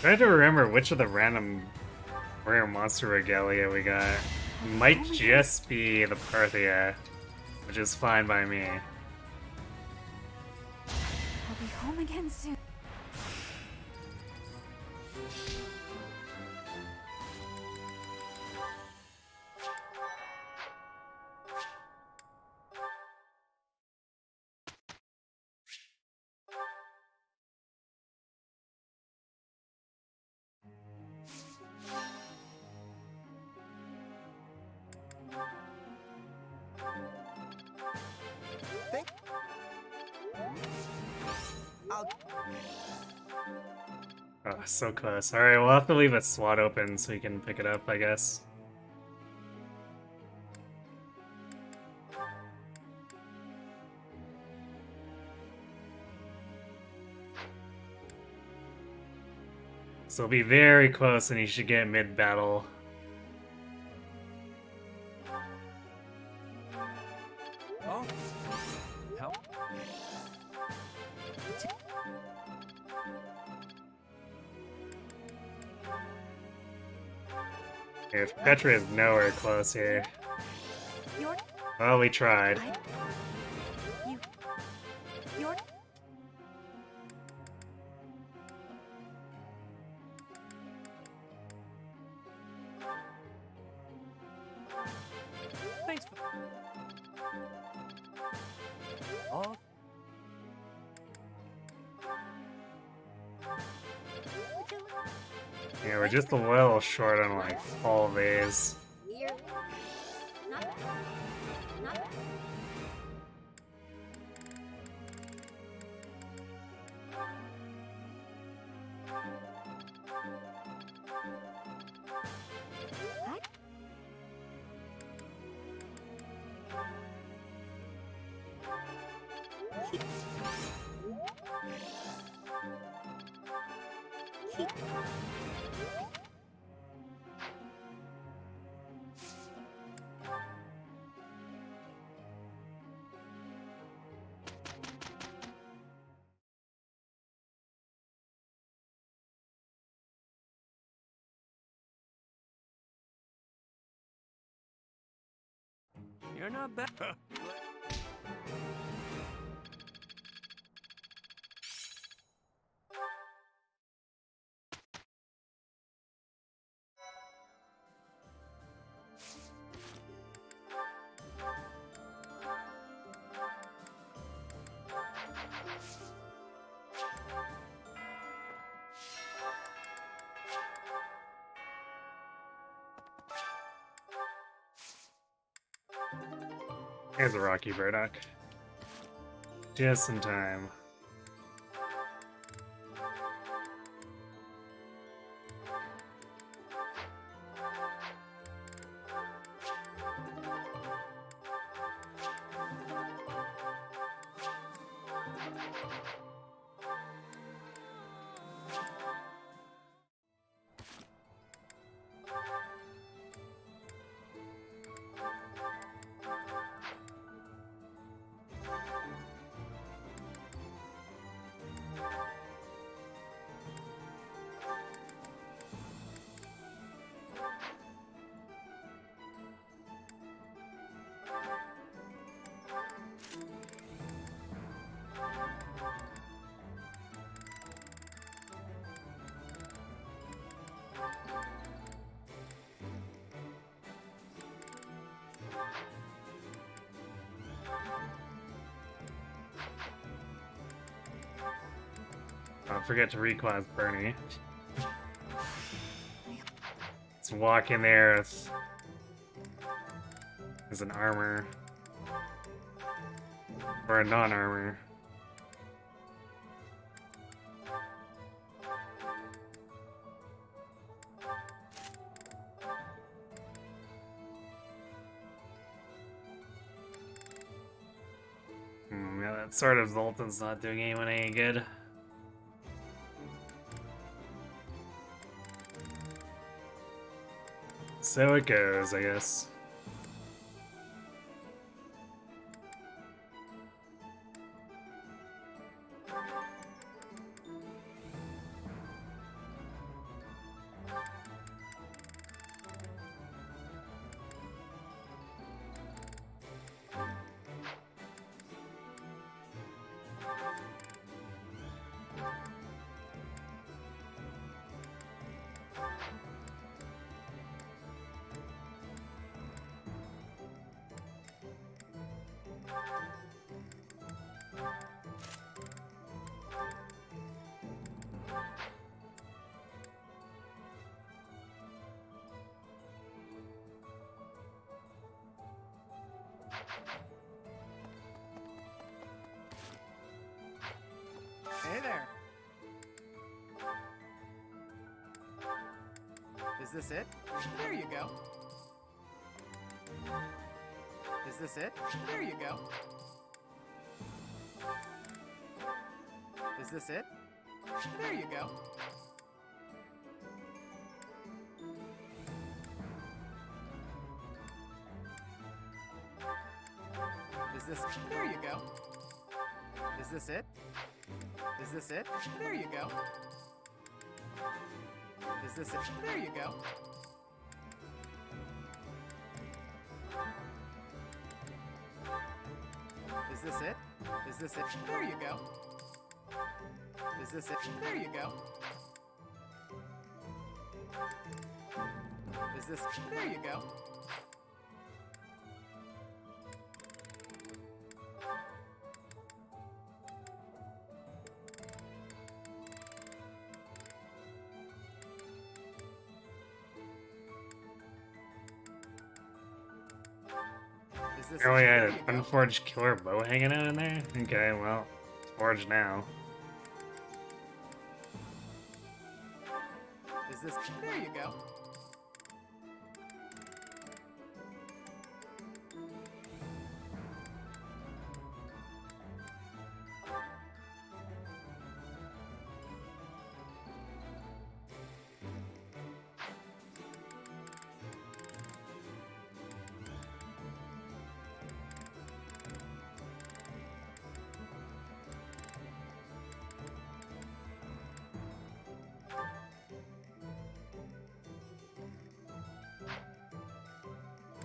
Trying to remember which of the random rare monster regalia we got. Might just be the Parthia, which is fine by me. I'll be home again soon. Oh, so close. Alright, we'll have to leave a slot open so we can pick it up, I guess. So be very close and you should get mid-battle. Oh. Help. If Petra is nowhere close here. You're. Well, we tried. You. You're. Thanks for. Oh. Yeah, we're just a little short on like all of these. You're. Not. Not. You're not bad. Here's a Rocky Burdock. Just in time. Don't forget to reclass Bernie. Let's walk in there as an armor. Or a non-armor. Yeah, that sort of Zoltan's not doing anyone any good. So it goes, I guess. Hey there. Is this it? There you go. Is this it? There you go. Is this it? There you go. this... There you go. Is this it? Is this it? There you go. Is this it? There you go. Is this it? Is this it? There you go. Is this it? There you go. Is this... There you go. Is this... Oh, we There had you an go. unforged killer bow hanging out in there? Okay, well, it's forged now. Is this... There you go.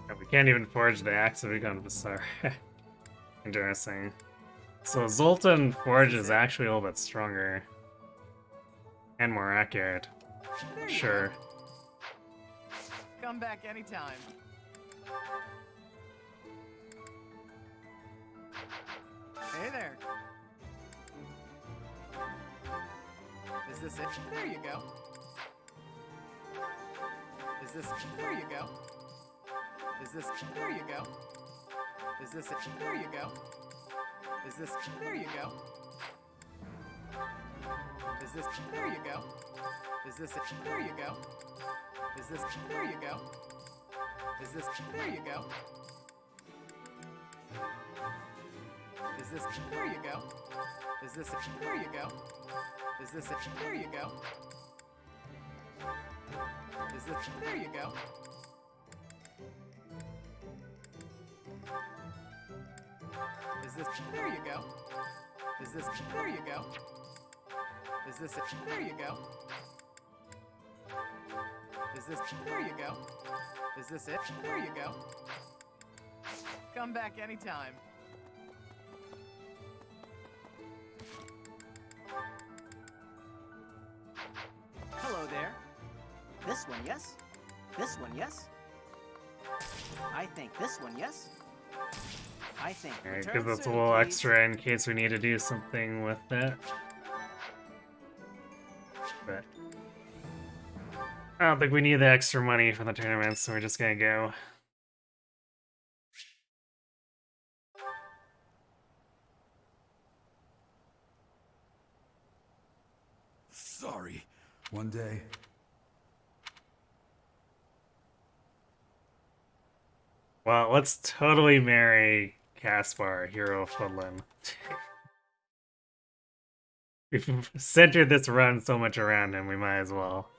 Oh, we can't even forge the axe of Egon Basar. Interesting. So Zoltan Forge is actually a little bit stronger. And more accurate. There you Sure. go. Come back anytime. Hey there. Is this it? There you go. Is this... There you go. Is this... There you go. Is this it? There you go. Is this... There you go. Is this... There you go. Is this it? There you go. Is this... There you go. Is this... There you go. Is this... There you go. Is this it? There you go. Is this it? There you go. Is this... There you go. Is this... There you go. Is this... There you go. Is this it? There you go. Is this... There you go. Is this it? There you go. Come back anytime. Hello there. This one, yes? This one, yes? I think this one, yes? I think Alright, return give us a soon, little please. extra in case we need to do something with it. But I don't think we need the extra money for the tournament, so we're just gonna go. Sorry. One day. Well, let's totally marry Caspar, hero of Fudlin. We've centered this run so much around him, we might as well.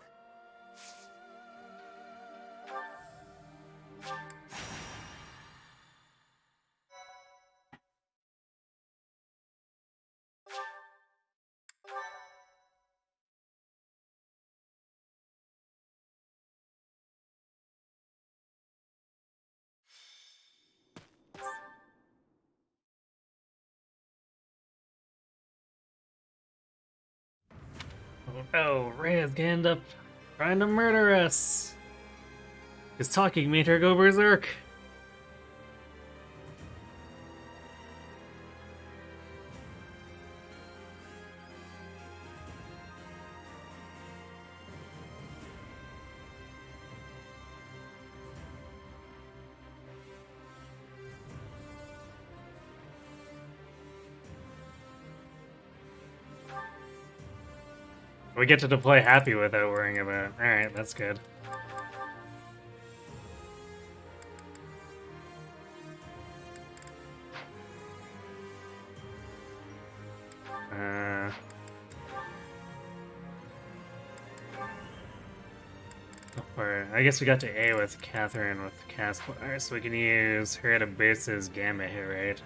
Oh no, Rhea's gonna end up trying to murder us! His talking made her go berserk! We get to deploy happy without worrying about it. Alright, that's good. I guess we got to A with Catherine with Caspar, so we can use her to boost his gamma hit, right?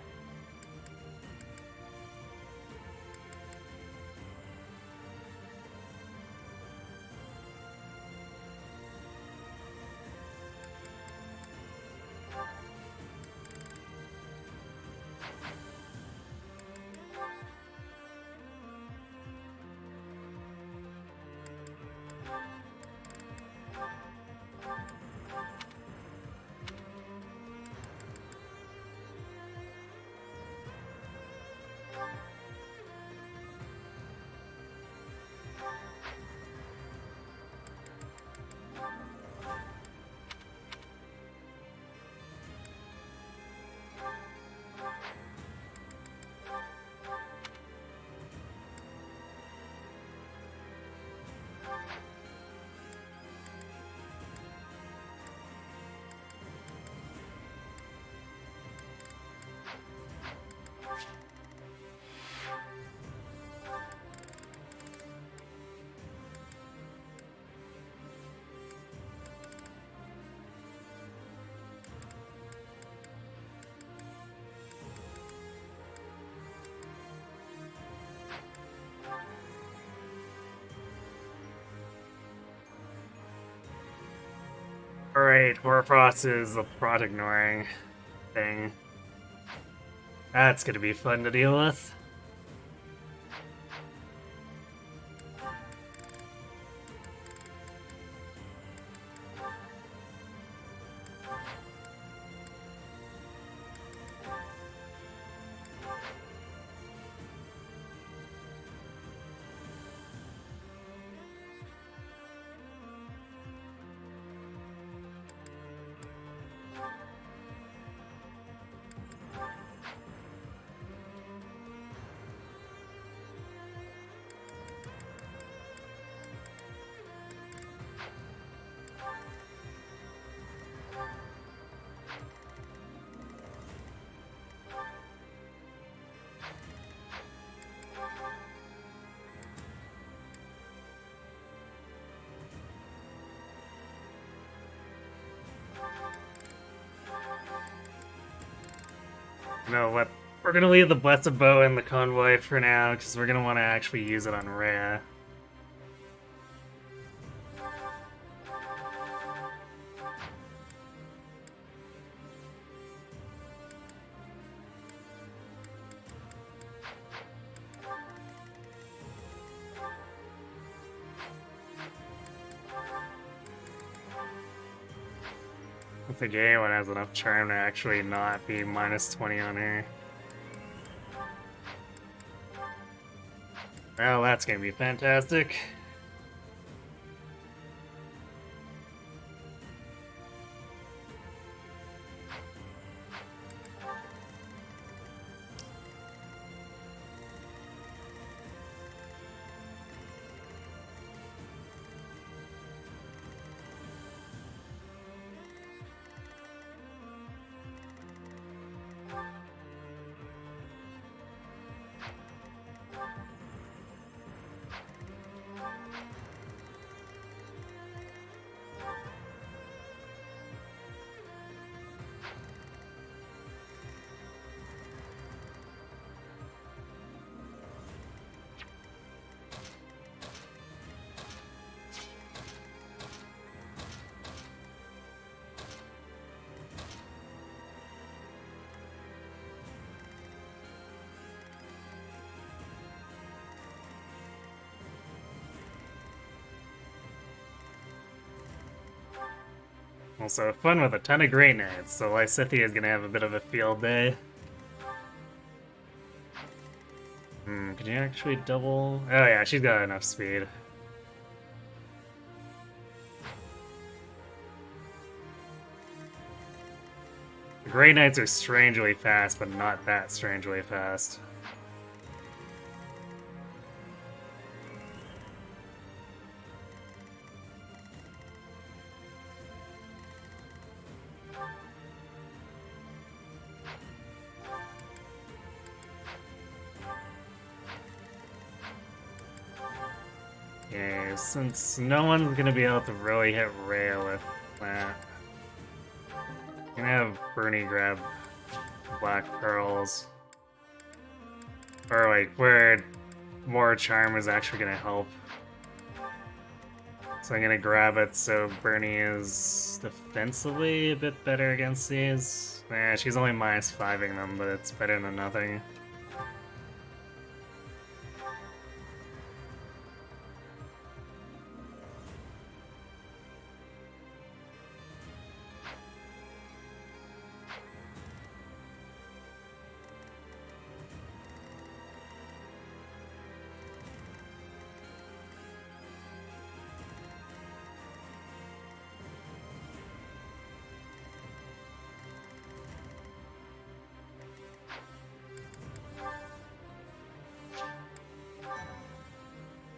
Alright, Horfrost is the prot ignoring thing. That's gonna be fun to deal with. You know what? We're gonna leave the Blessed Bow in the convoy for now, because we're gonna want to actually use it on Rhea. If the gay one has enough charm to actually not be minus 20 on her. Well, that's gonna be fantastic. Also, fun with a ton of Great Knights, so Lysithea is gonna have a bit of a field day. Can you actually double? Oh yeah, she's got enough speed. The Great Knights are strangely fast, but not that strangely fast. Okay, since no one's gonna be able to really hit Rhea with that, I'm gonna have Bernie grab Black Pearls. Or like, where more charm is actually gonna help. So I'm gonna grab it so Bernie is defensively a bit better against these. She's only minus 5ing them, but it's better than nothing.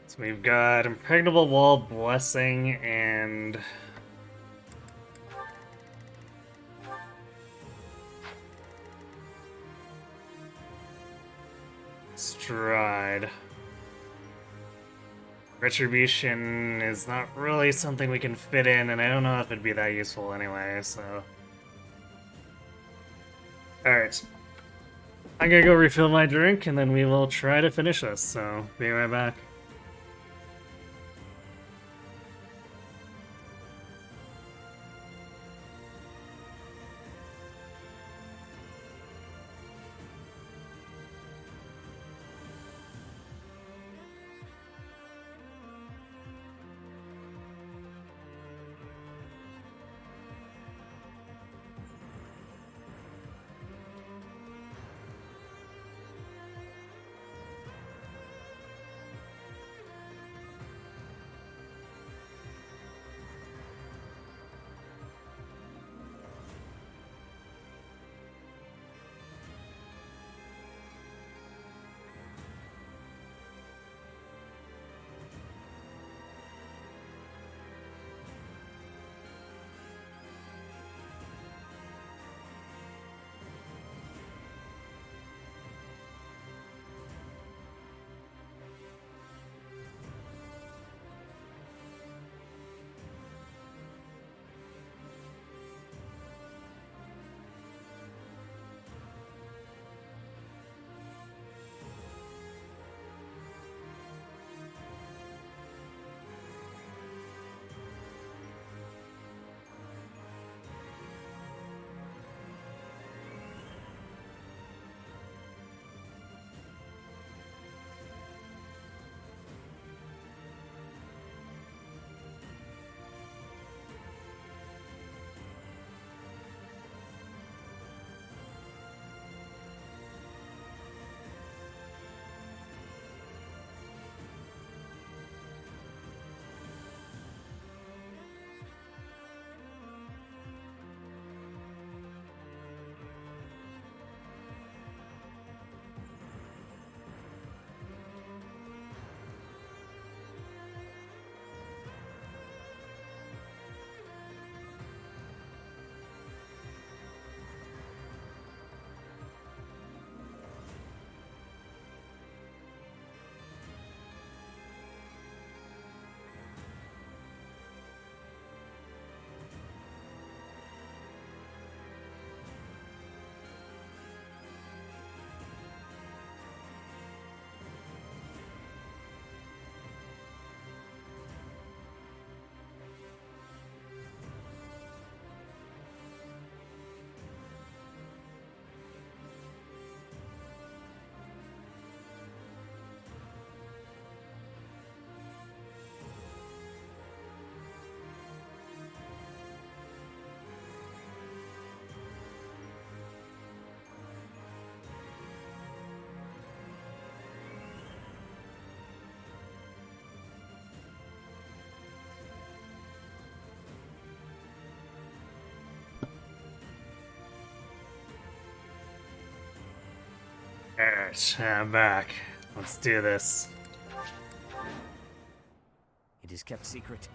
So we've got Impregnable Wall, Blessing, and Stride. Retribution is not really something we can fit in, and I don't know if it'd be that useful anyway, so... Alright. I'm gonna go refill my drink, and then we will try to finish this, so be right back. Alright, I'm back. Let's do this. It is kept secret,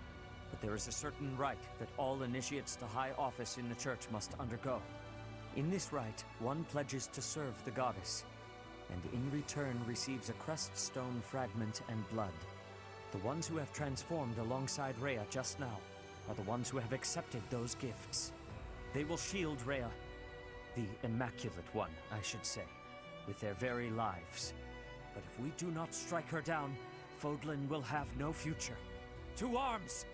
but there is a certain rite that all initiates to high office in the church must undergo. In this rite, one pledges to serve the goddess, and in return receives a crest stone fragment and blood. The ones who have transformed alongside Rhea just now are the ones who have accepted those gifts. They will shield Rhea, the Immaculate One, I should say, with their very lives. But if we do not strike her down, Fodlan will have no future. To arms!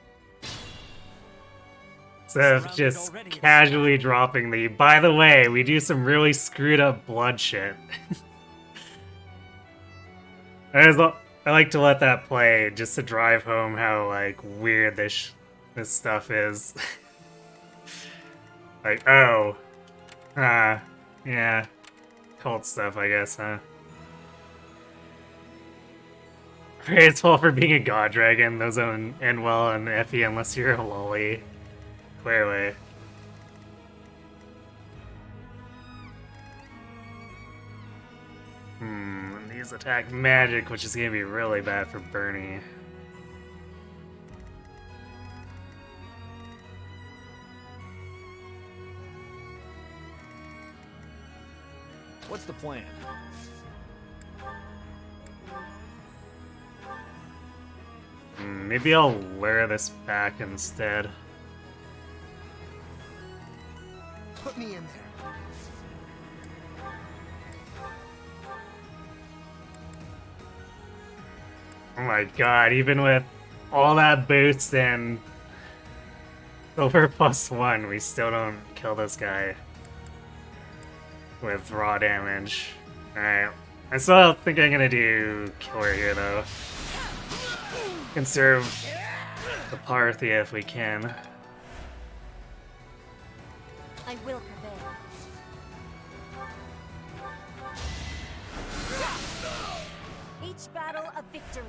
So just casually dropping the, by the way, we do some really screwed up blood shit. I like to let that play just to drive home how like weird this stuff is. Like, oh, yeah, cult stuff, I guess, huh? Graceful for being a god dragon. Those don't end well in FE unless you're a lolly. Clearly. These attack magic, which is gonna be really bad for Bernie. What's the plan? Maybe I'll wear this back instead. Put me in there. Oh my god, even with all that boost and over +1, we still don't kill this guy with raw damage. Alright, I still think I'm gonna do killer here though. Conserve the Parthia if we can. I will prevail. Each battle a victory.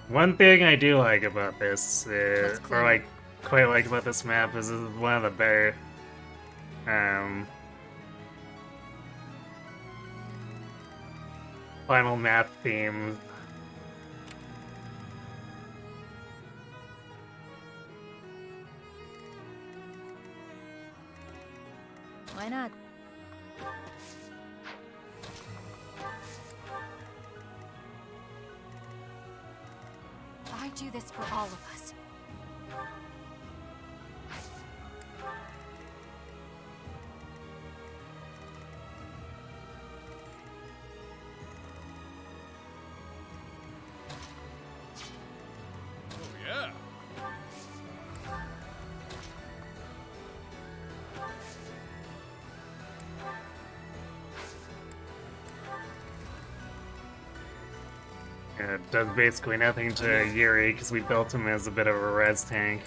One thing I do like about this, or like quite like about this map, is one of the better final map theme. Why not? I do this for all of us. Oh, yeah. It does basically nothing to Yuri because we built him as a bit of a res tank.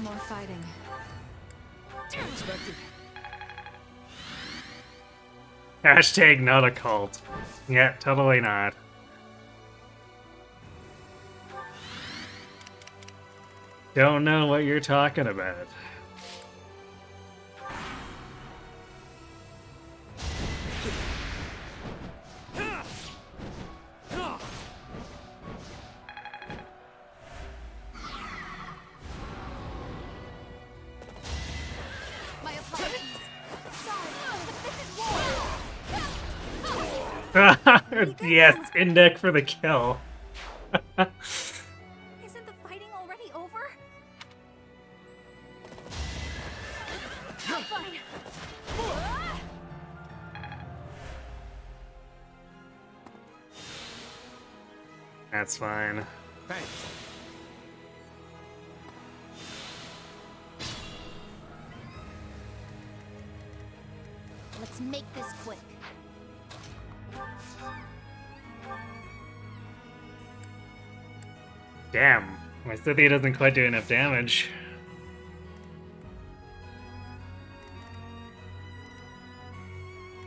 More fighting. Unexpected. Hashtag not a cult. Yeah, totally not. Don't know what you're talking about. My apologies. Sorry, but this is war. Yes, Indec for the kill. Isn't the fighting already over? I'm fine. That's fine. Thanks. Let's make this quick. Damn, my Scythia doesn't quite do enough damage.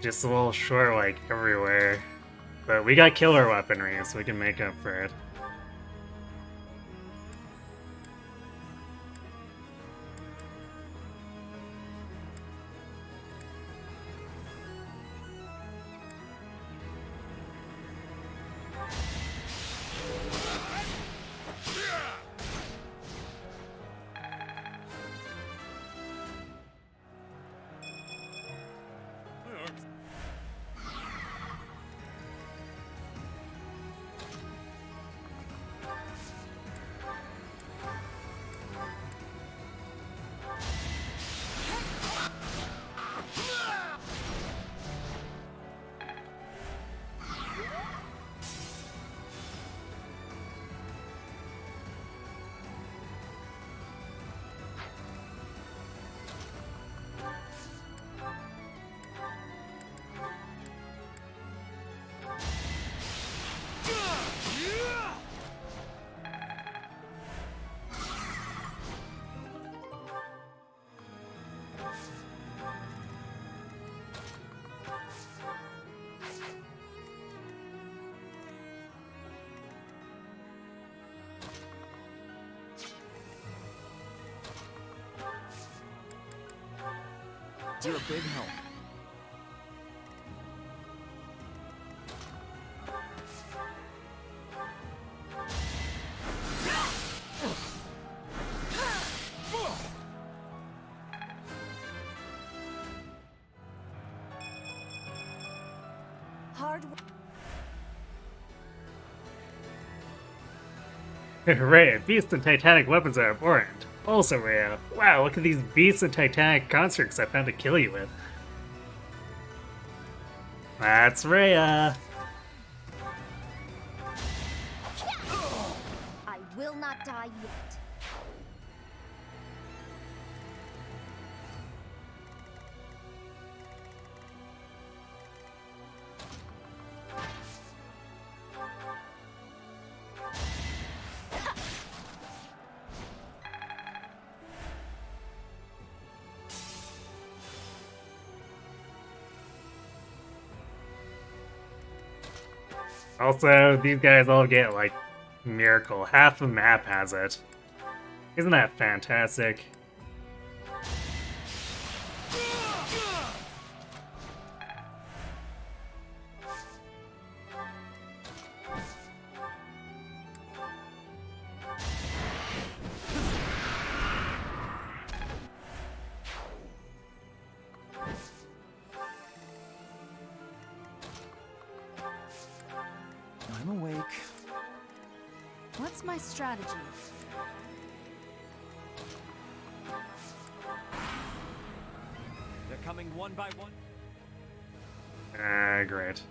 Just a little short, like, everywhere. But we got killer weaponry, so we can make up for it. You're a big help. Hard Right, beast and titanic weapons are important. Also rare. Wow, look at these beasts and titanic constructs I found to kill you with. That's Rhea. I will not die yet. Also, these guys all get, like, miracle. Half the map has it. Isn't that fantastic? I'm awake. What's my strategy? They're coming one by one. Great.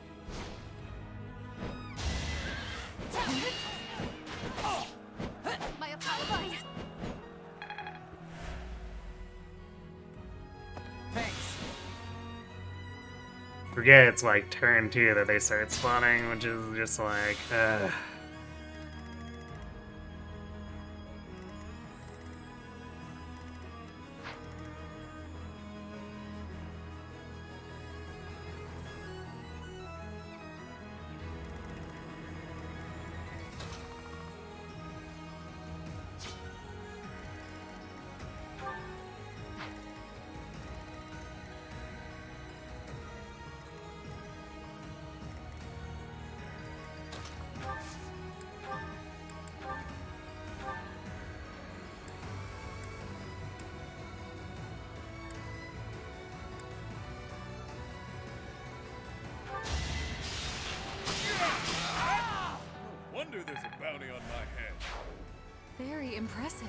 My apologies. Thanks. Forget it's like turn 2 that they start spawning, which is just like, No wonder there's a bounty on my head. Very impressive.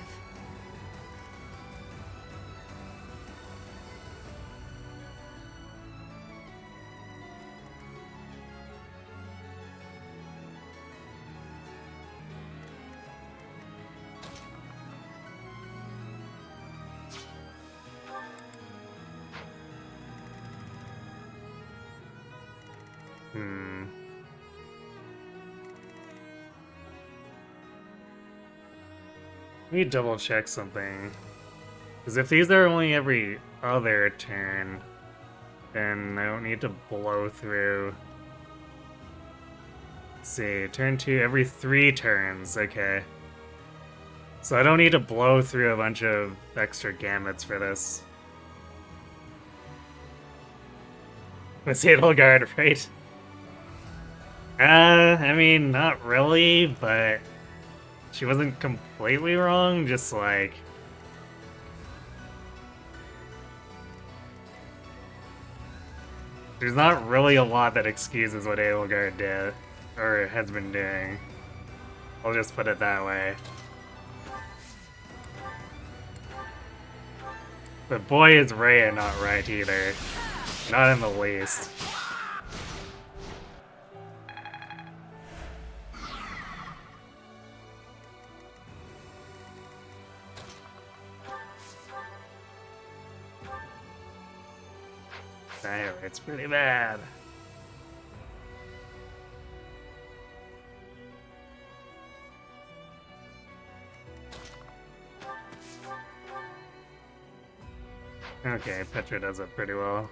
Let me double check something. Because if these are only every other turn, then I don't need to blow through Let's see, turn 2 every 3 turns, okay. So I don't need to blow through a bunch of extra gamuts for this. With Edelgard, right? I mean, not really, but she wasn't completely wrong, just like... There's not really a lot that excuses what Edelgard did, or has been doing. I'll just put it that way. But boy is Rhea not right either. Not in the least. Damn, it's pretty bad. Okay, Petra does it pretty well.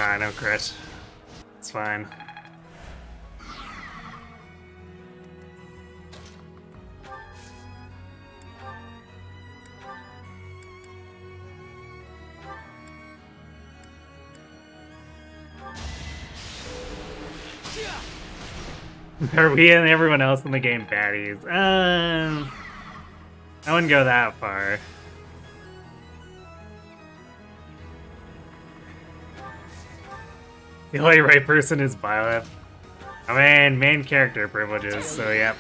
Ah, no crit. It's fine. Are we and everyone else in the game baddies? I wouldn't go that far. The only right person is Violet. I mean, main character privileges, so yep.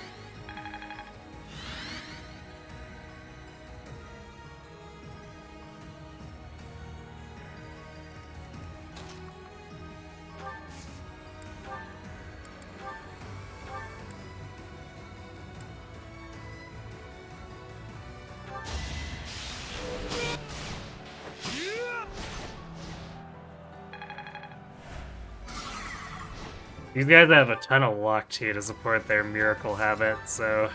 These guys have a ton of luck too to support their miracle habit, so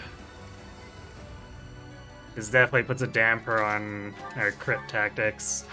this definitely puts a damper on our crit tactics.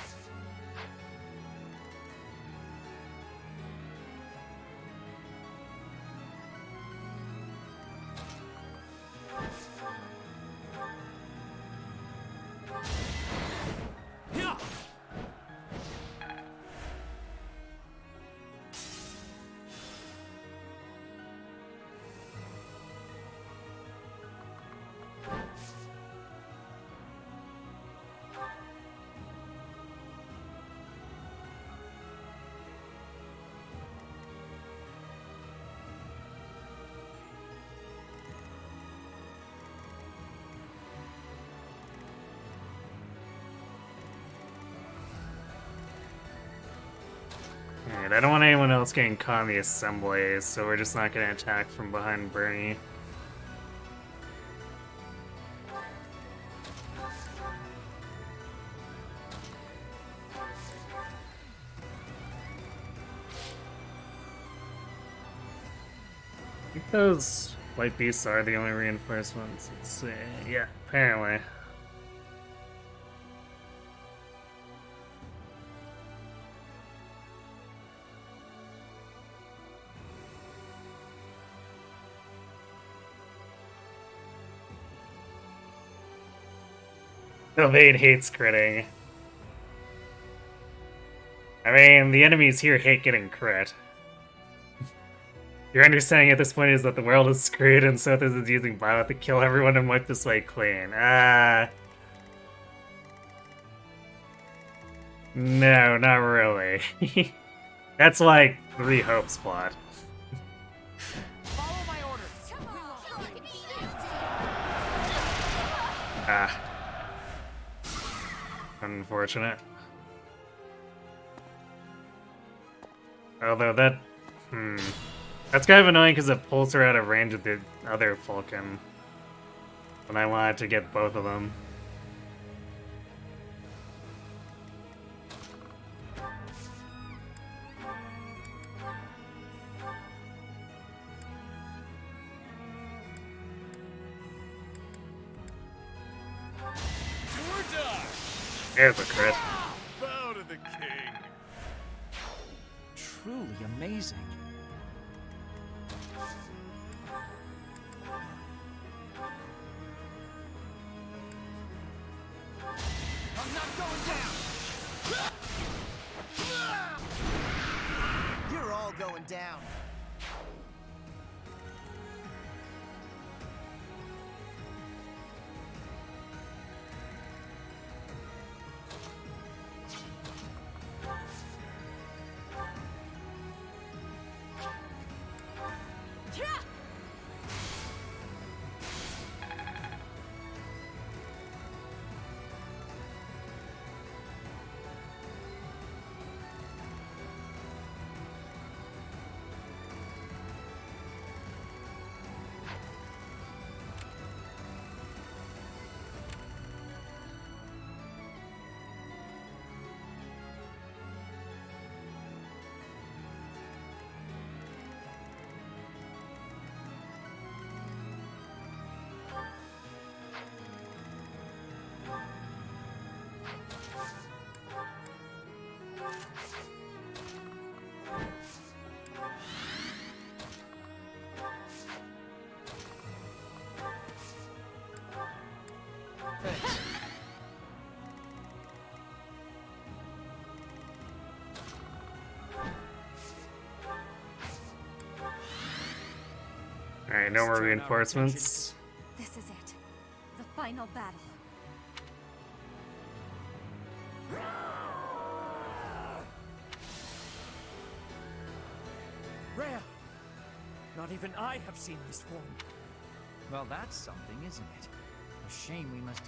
Alright, I don't want anyone else getting caught in the assemblies, so we're just not gonna attack from behind Bernie. I think those white beasts are the only reinforcements. Let's see. Yeah, apparently. Evade hates critting. I mean, the enemies here hate getting crit. Your understanding at this point is that the world is screwed and Sothis is using Violet to kill everyone and wipe this way clean. No, not really. That's like 3 Hopes plot. Follow my orders. Unfortunate. Although that... That's kind of annoying because it pulls her out of range of the other Falcon. And I wanted to get both of them. There's a crit. Bow to the king. Truly amazing. I'm not going down! You're all going down. Alright, no more reinforcements. This is it. The final battle. Rhea! Not even I have seen this form. Well, that's something, isn't it? A shame we must...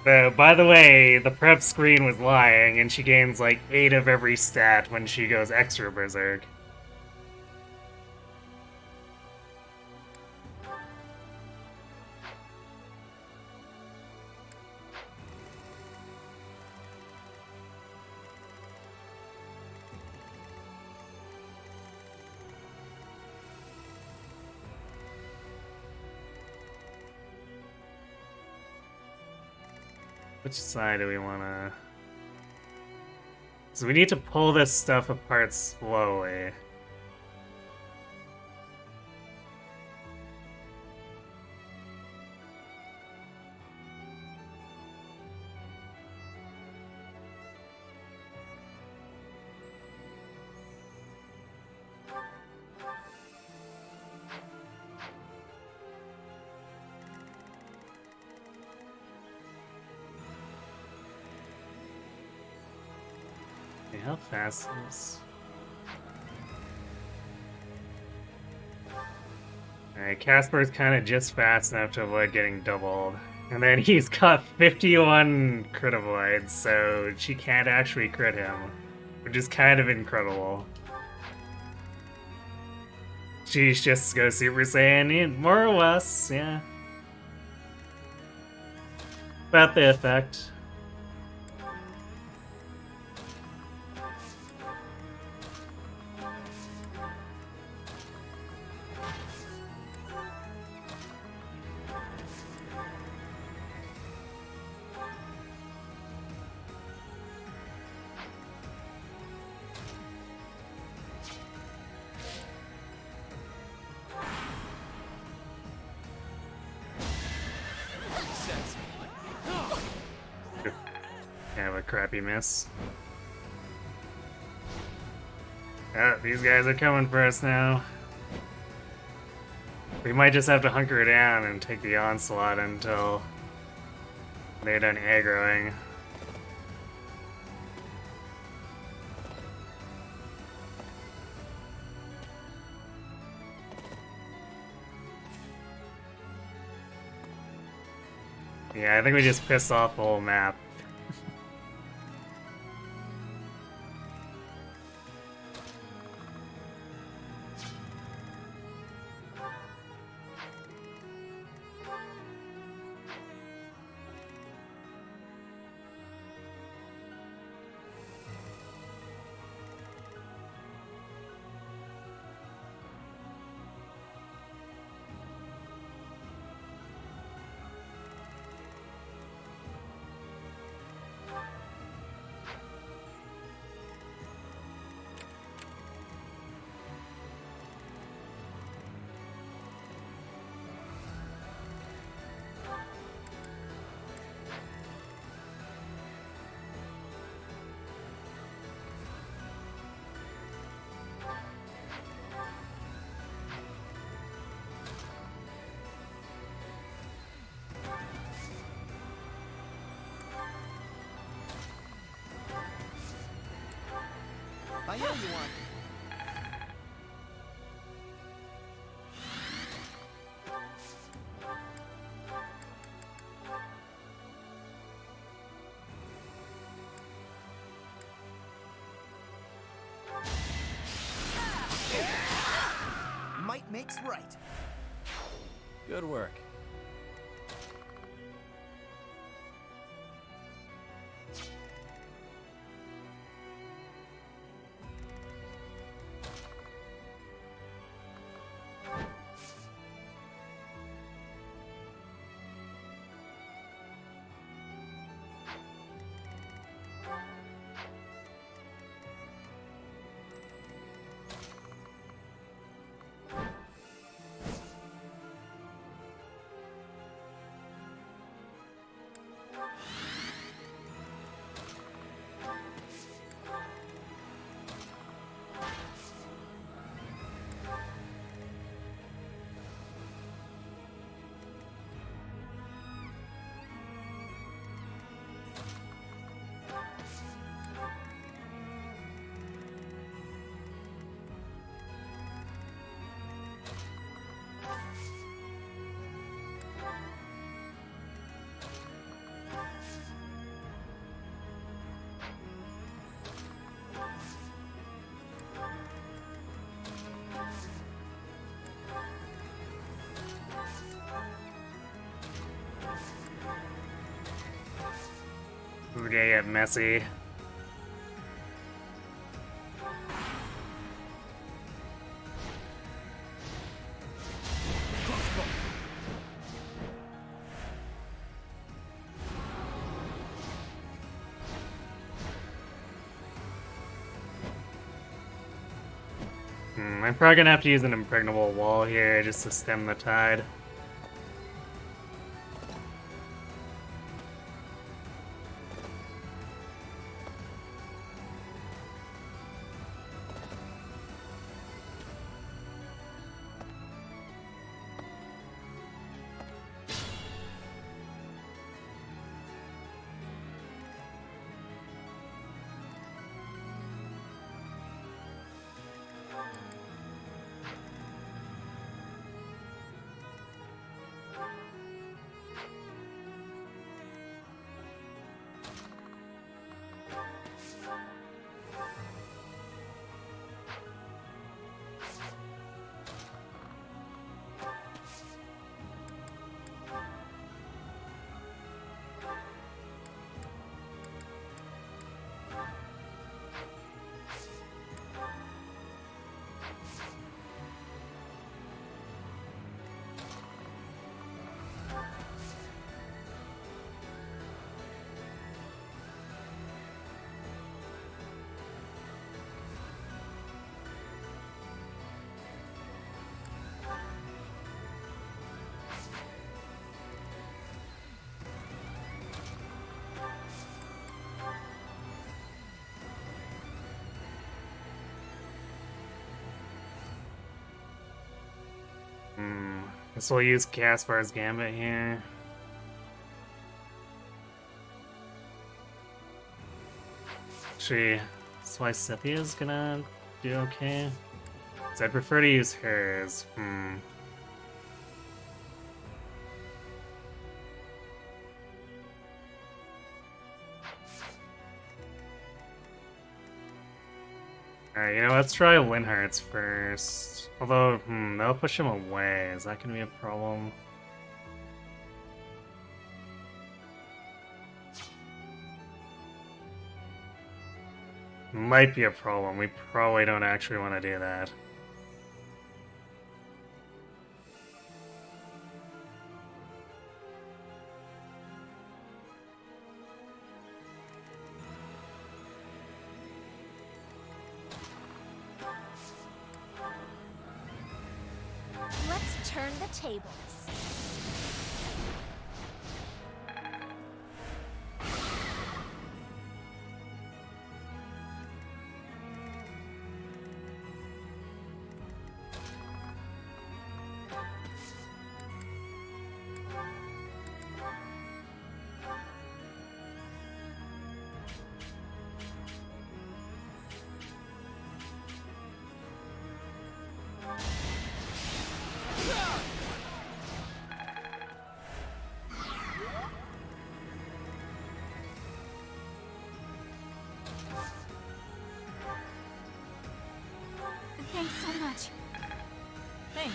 By the way, the prep screen was lying, and she gains like 8 of every stat when she goes extra berserk. Which side do we want to... So we need to pull this stuff apart slowly. How fast is... Alright, Casper's kind of just fast enough to avoid getting doubled. And then he's got 51 crit avoids, so she can't actually crit him. Which is kind of incredible. She's just go Super Saiyan, more or less, yeah. About the effect. Kind of a crappy miss. Ah, these guys are coming for us now. We might just have to hunker down and take the onslaught until they're done aggroing. Yeah, I think we just pissed off the whole map. I owe you one. Might makes right. Good work. Ooh, they get messy. I'm probably gonna have to use an impregnable wall here just to stem the tide. Guess we'll use Caspar's Gambit here. Actually, Swicephia's gonna do okay. So I'd prefer to use hers. Alright, you know, let's try Linhart's first. Although, that'll push him away. Is that gonna be a problem? Might be a problem. We probably don't actually want to do that. Let's turn the tables. Thanks so much. Thanks.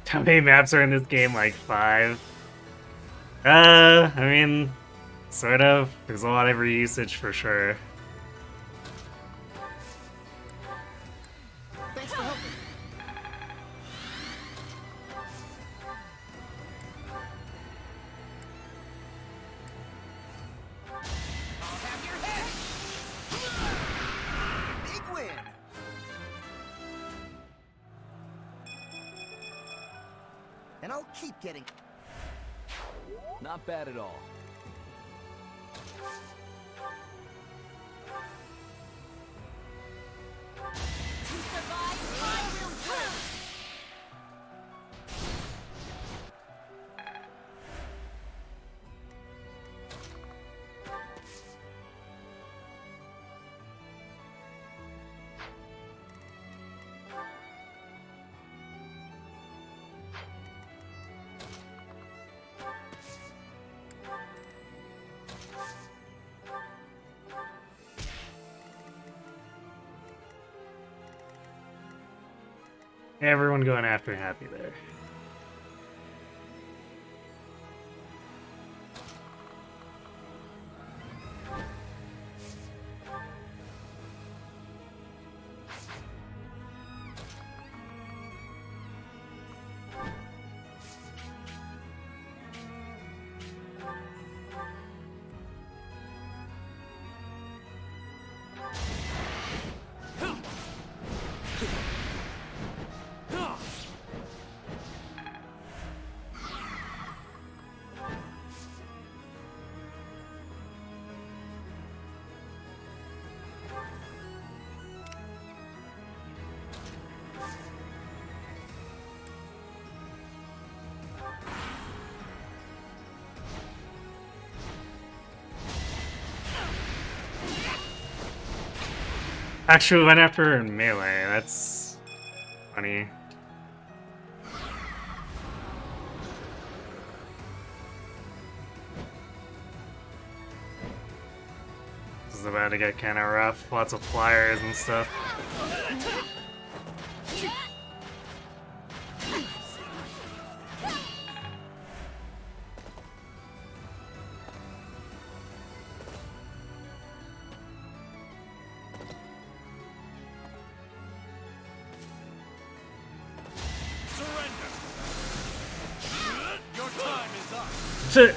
How many maps are in this game? Like 5? I mean, sort of. There's a lot of reusage for sure. Thanks for helping. I'll have your head. Big win. And I'll keep getting. Not bad at all. To survive, I will win. Everyone going after Happy there. Actually, we went after melee. That's funny. is about to get kind of rough. Lots of flyers and stuff. Your time is up.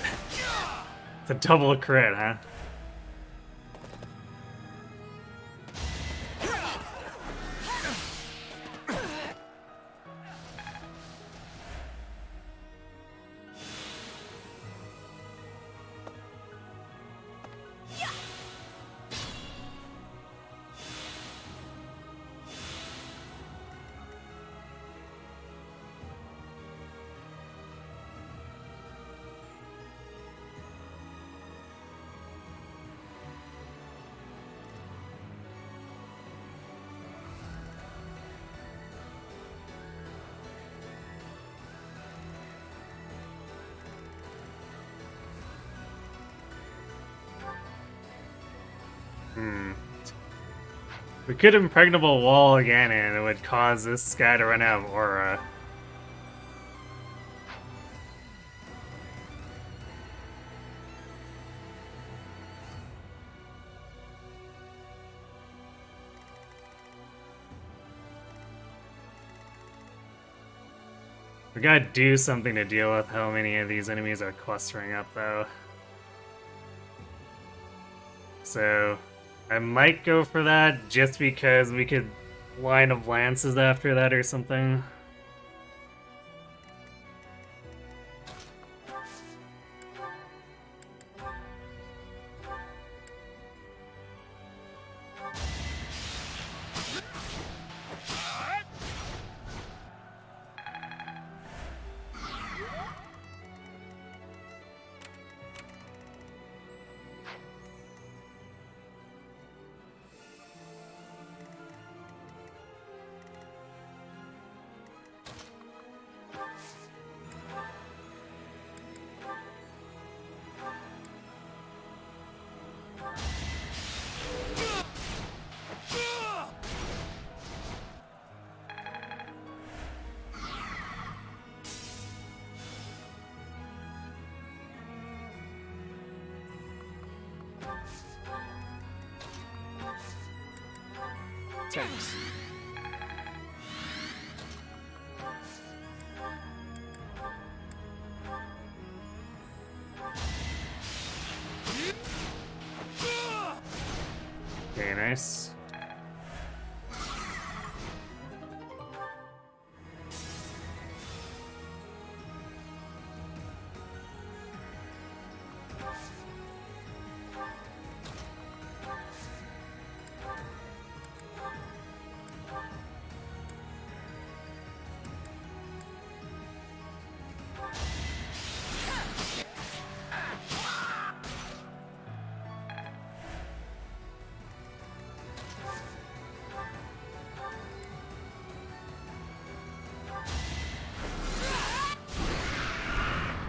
It's a double crit, huh? We could impregnable wall again and it would cause this guy to run out of aura. We gotta do something to deal with how many of these enemies are clustering up though. So I might go for that just because we could line of lances after that or something. Thanks. Okay, nice.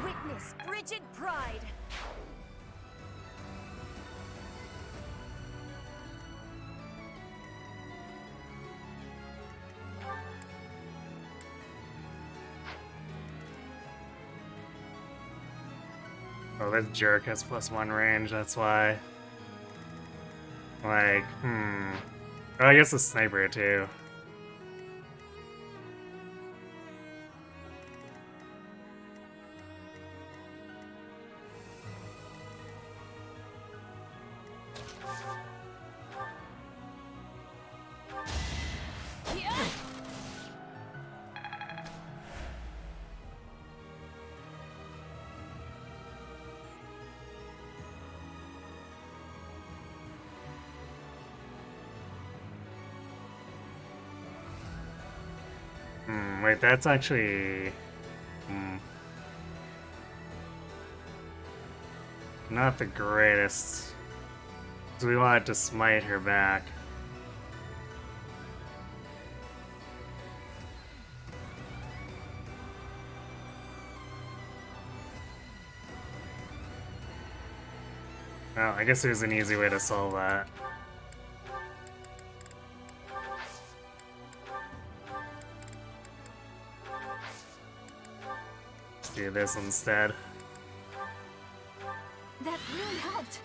Witness frigid pride. Oh, this jerk has +1 range, that's why. Like, Oh, I guess a sniper too. Wait, that's actually... not the greatest. 'Cause we wanted to smite her back. Well, I guess there's an easy way to solve that. Let's do this instead. That really helped.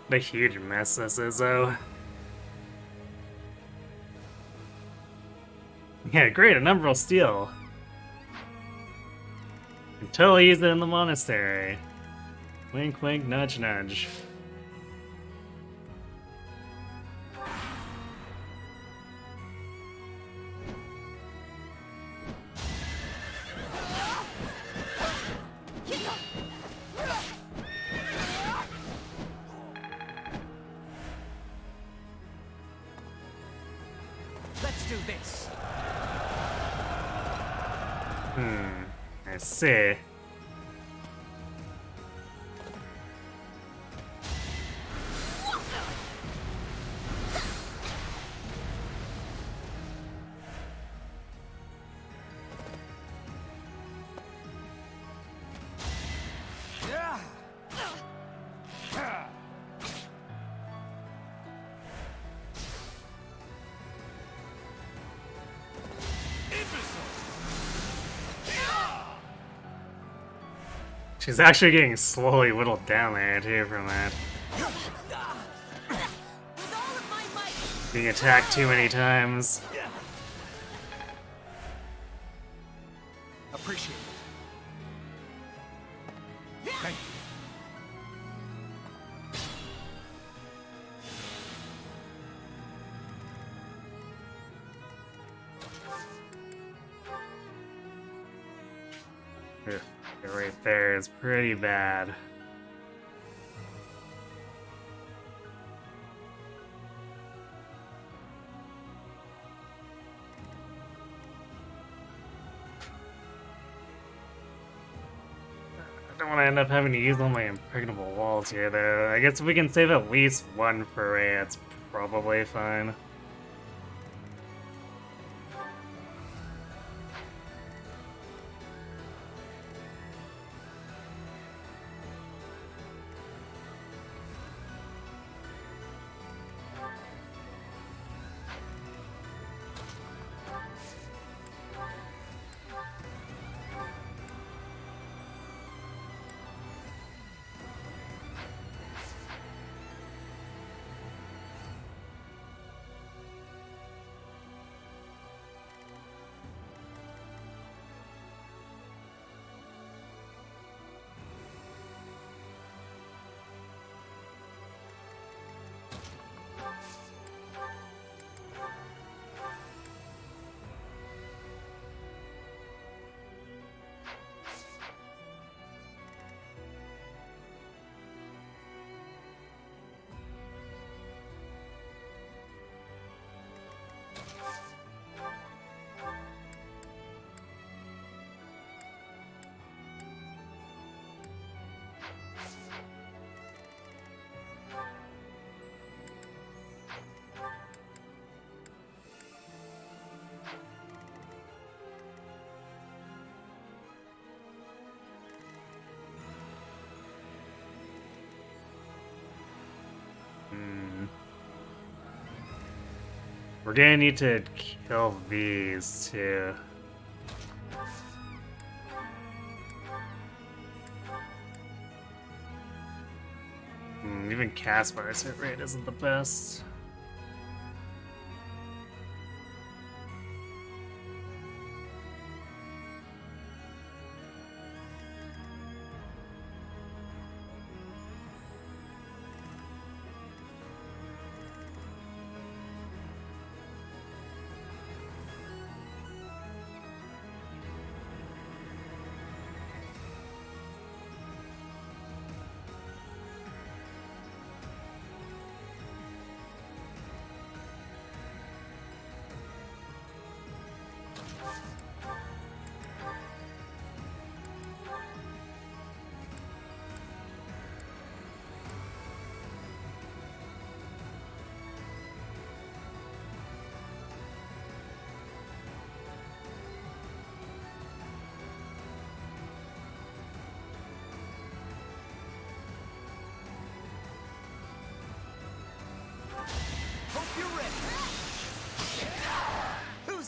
What a huge mess this is, though. Yeah, great, a number of steel. Can totally use it in the monastery. Wink, wink, nudge, nudge. Let's do this. I see. She's actually getting slowly whittled down there, too, from that. Being attacked too many times. Appreciate it. Thank you. Ugh, right there is pretty bad. I don't want to end up having to use all my impregnable walls here, though. I guess if we can save at least one for Ray, it's probably fine. We're gonna need to kill these too. Even Caspar's hit rate isn't the best.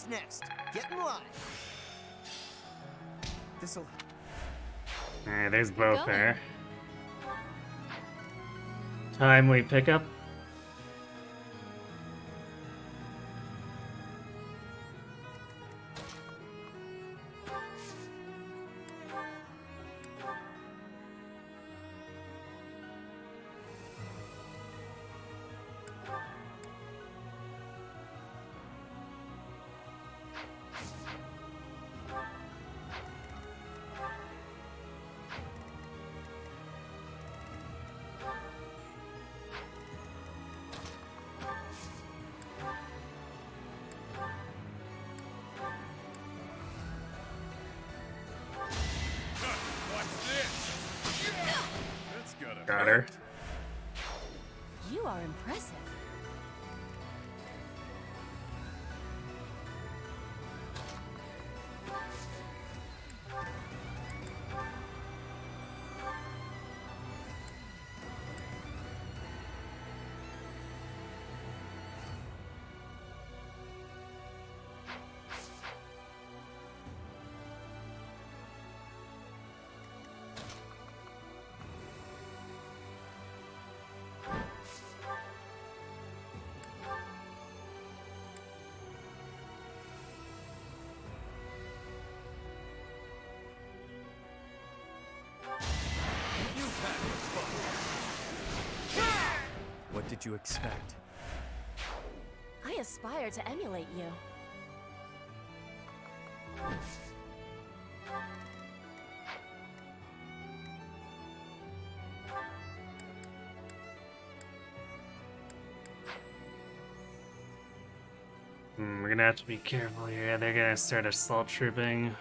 Who's next? Get in line. This'll... Alright, there's both there. Timely pickup. Got her. You are impressive. What did you expect? I aspire to emulate you. We're gonna have to be careful here. They're gonna start assault trooping.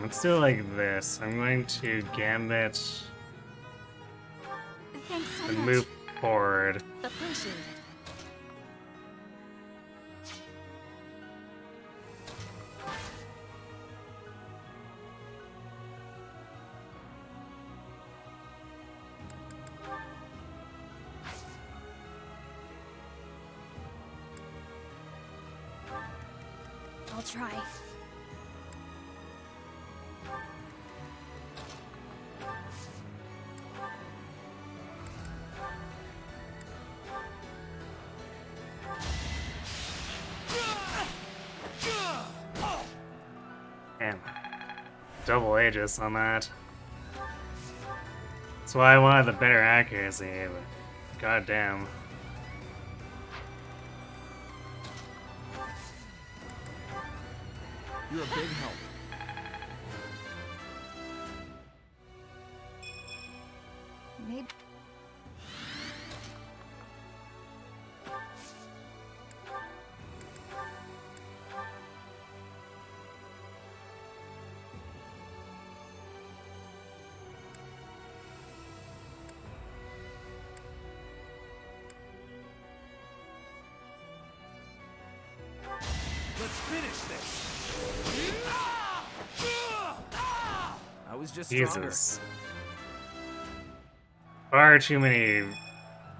Let's do it like this. I'm going to gambit Thanks so and much. move forward. Appreciate it. I'll try. Damn. Double Aegis on that. That's why I wanted the better accuracy, but goddamn. You're a big help. Maybe. finish this. I was just stronger. Jesus. Far too many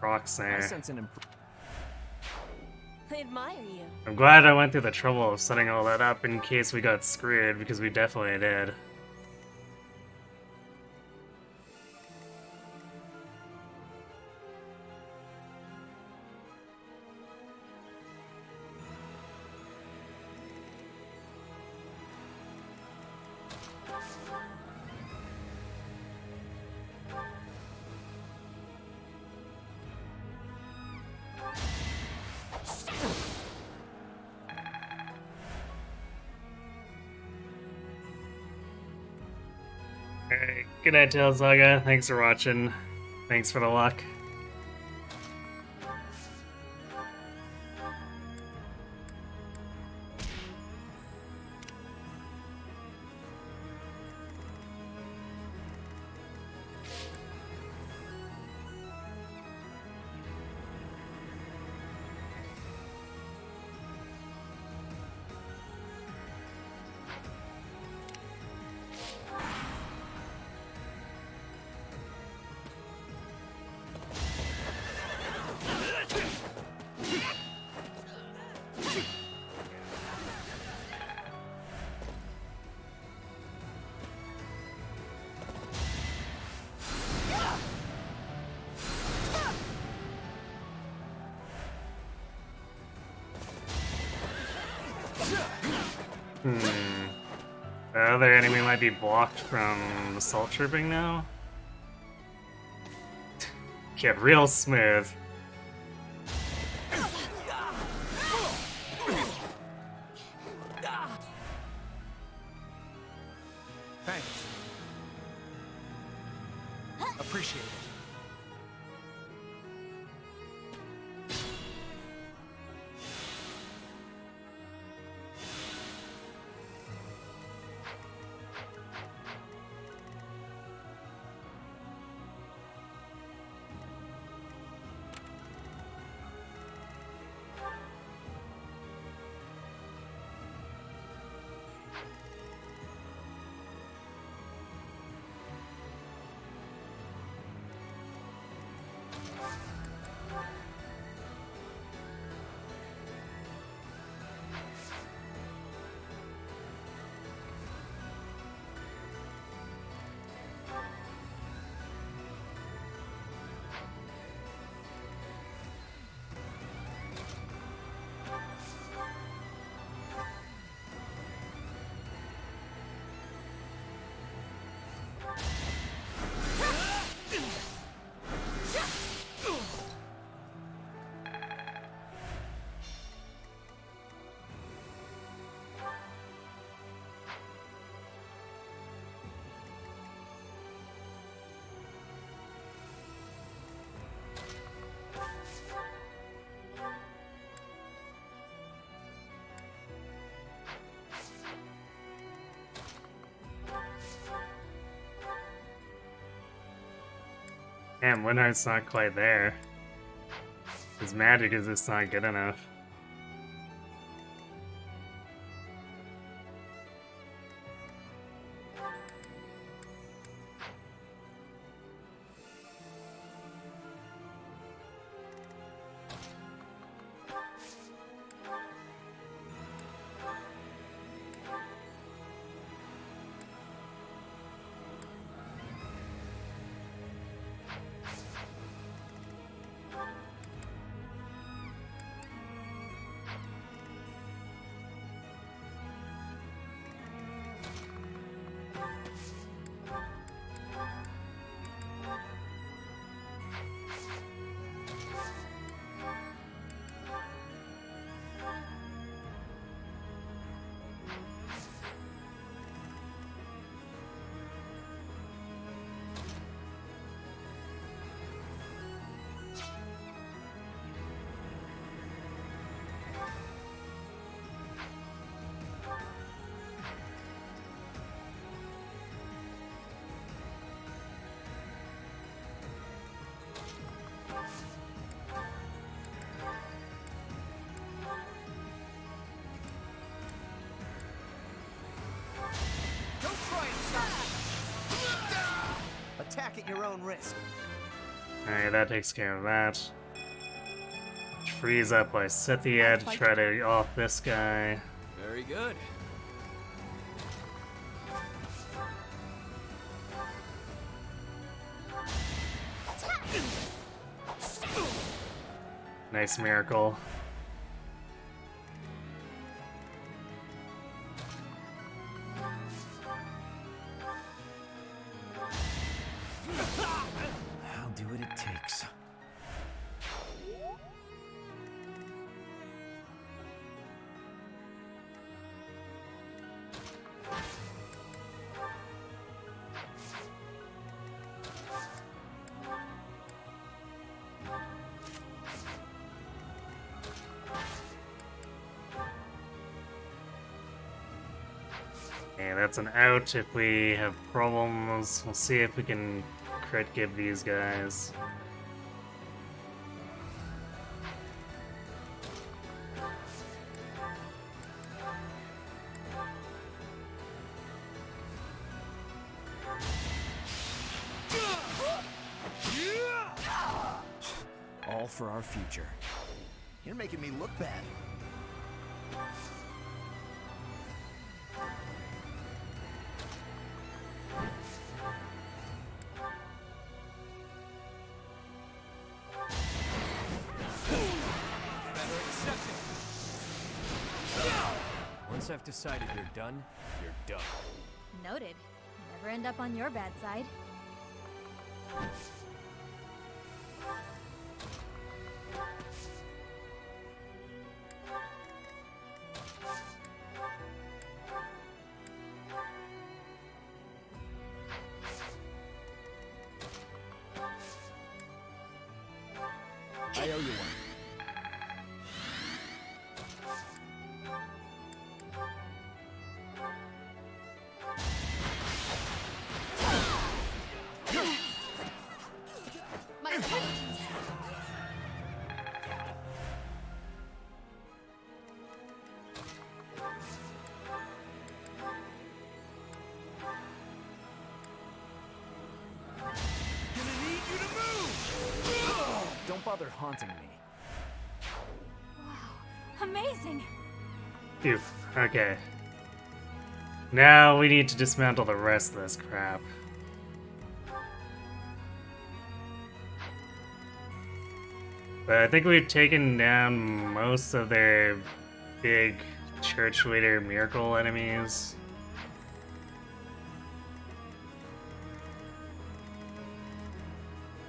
rocks I there. sense an I admire you. I'm glad I went through the trouble of setting all that up in case we got screwed, because we definitely did. Alright, good night, Tail Saga. Thanks for watching. Thanks for the luck. The other enemy might be blocked from assault trooping now. Get real smooth. Thanks. Appreciate it. Damn, Winhart's not quite there. His magic is just not good enough. attack at your own risk. Alright, that takes care of that. Freeze up while I set the edge, try to off this guy. Very good. Nice miracle. I'll do what it takes. Okay, that's an out. If we have problems, we'll see if we can crit give these guys. All for our future. You're making me look bad. Once I've decided you're done, you're done. Noted. Never end up on your bad side. I owe you one. My apologies. Don't bother haunting me. Amazing! Oof. Okay. Now we need to dismantle the rest of this crap. But I think we've taken down most of their big church leader miracle enemies.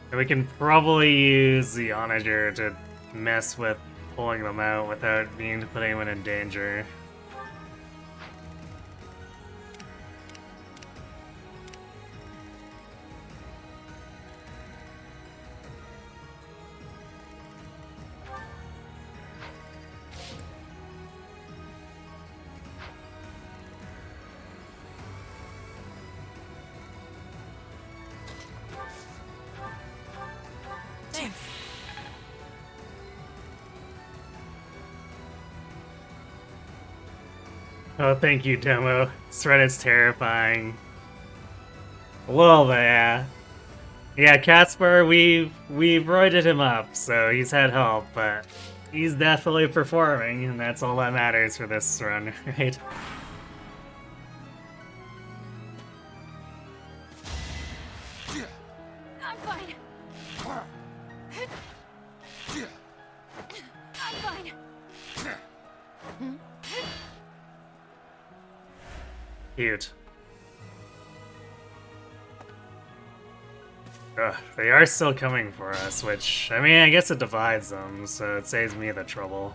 And we can probably use the onager to mess with pulling them out without needing to put anyone in danger. Thanks. Oh, thank you, Demo. This threat is terrifying. Well, yeah. Yeah, Casper, we've roided him up, so he's had help, but he's definitely performing, and that's all that matters for this run, right? I'm fine. I'm fine. Cute. Ugh, they are still coming for us, which, I mean, I guess it divides them, so it saves me the trouble.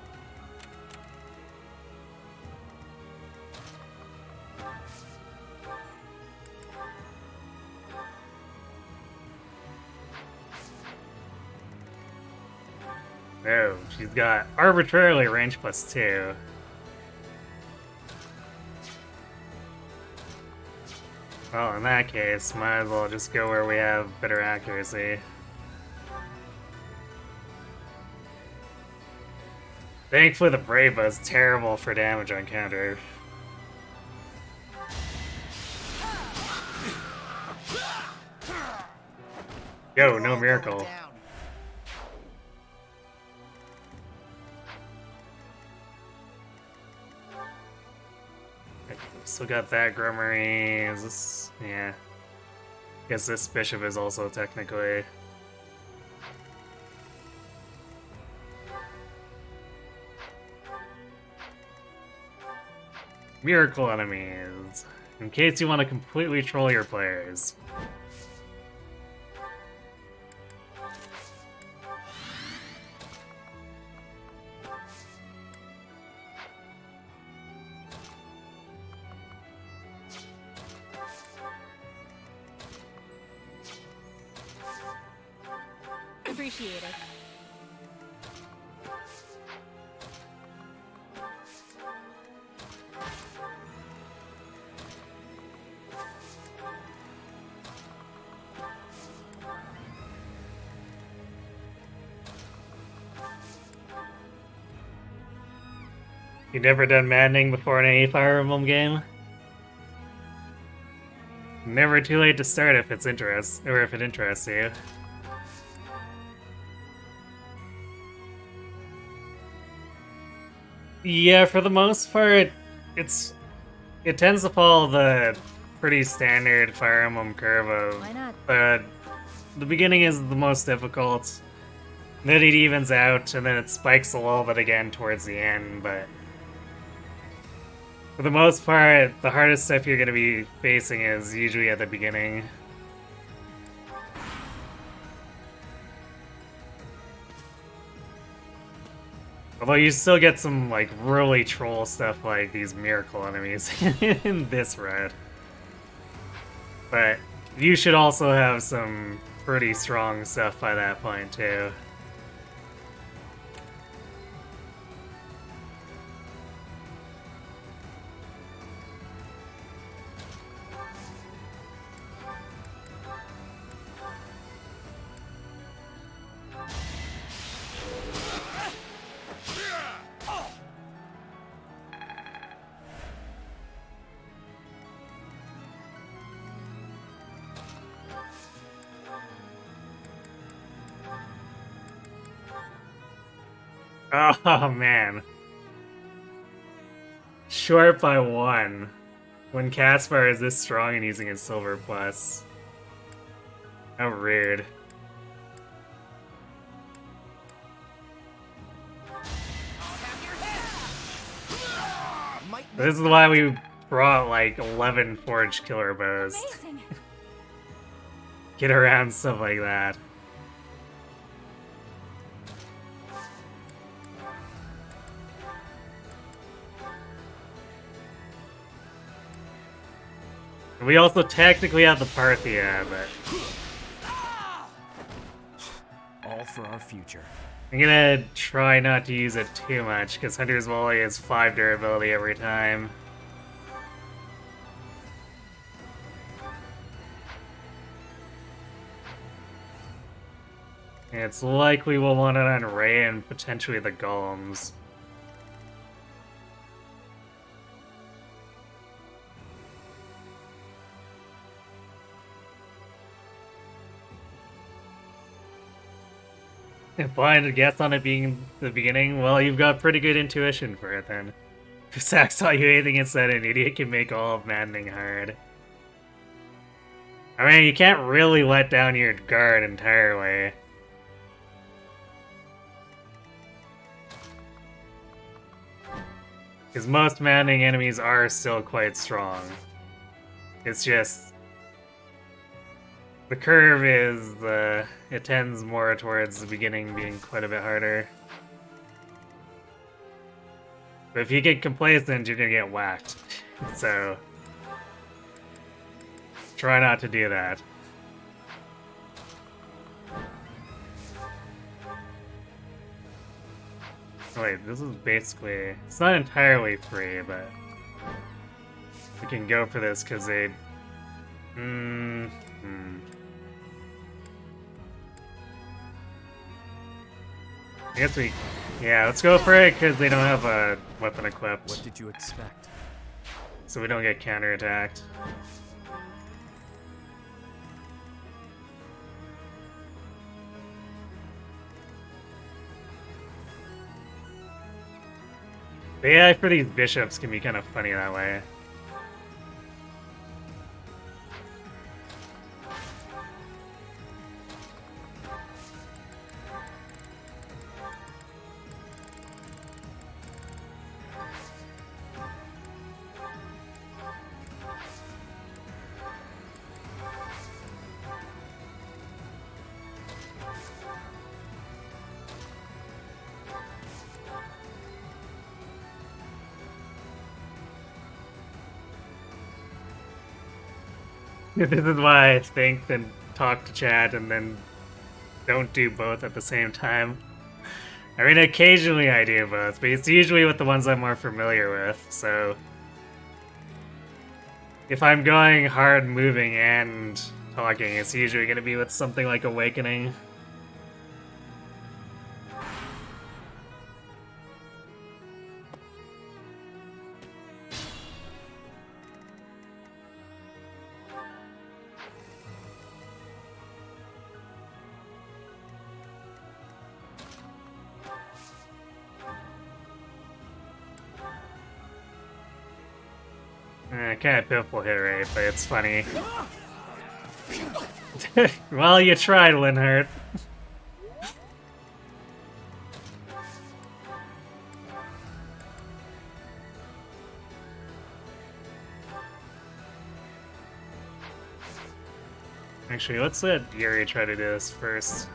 Oh, she's got arbitrarily range +2. Well, in that case, might as well just go where we have better accuracy. Thankfully, the Brava is terrible for damage on counter. Yo, no miracle. Still got that Grummery. Is this... yeah. Guess this bishop is also technically... miracle enemies. In case you want to completely troll your players. Appreciate it. You never done Maddening before in any Fire Emblem game? Never too late to start if it's if it interests you. Yeah, for the most part, it tends to follow the pretty standard Fire Emblem curve of Why not? the beginning is the most difficult, then it evens out, and then it spikes a little bit again towards the end, but for the most part, the hardest stuff you're going to be facing is usually at the beginning. Although you still get some, like, really troll stuff like these miracle enemies in this run. But you should also have some pretty strong stuff by that point, too. Oh, man. Short by 1. When Caspar is this strong and using his silver plus. How rude. This is why we brought, like, 11 forged killer bows. Amazing. Get around stuff like that. We also technically have the Parthia, but All for our future. I'm gonna try not to use it too much, because Hunter's Volley is 5 durability every time. And it's likely we'll want it on Ray and potentially the Golems. If blind guess on it being the beginning, well, you've got pretty good intuition for it then. If Sax taught you anything, it's that an idiot can make all of Maddening hard. I mean, you can't really let down your guard entirely. Because most Maddening enemies are still quite strong. It's just... the curve is it tends more towards the beginning being quite a bit harder. But if you get complacent, you're gonna get whacked. So try not to do that. Wait, this is basically... it's not entirely free, but we can go for this because they... I guess we... yeah, let's go for it because they don't have a weapon equipped. What did you expect? So we don't get counterattacked. The AI for these bishops can be kind of funny that way. This is why I think then talk to chat and then don't do both at the same time. I mean, occasionally I do both, but it's usually with the ones I'm more familiar with, so... If I'm going hard moving and talking, it's usually going to be with something like Awakening. Kind of pitiful hit rate, but it's funny. Well, you tried, Linhart. Actually, let's let Yuri try to do this first.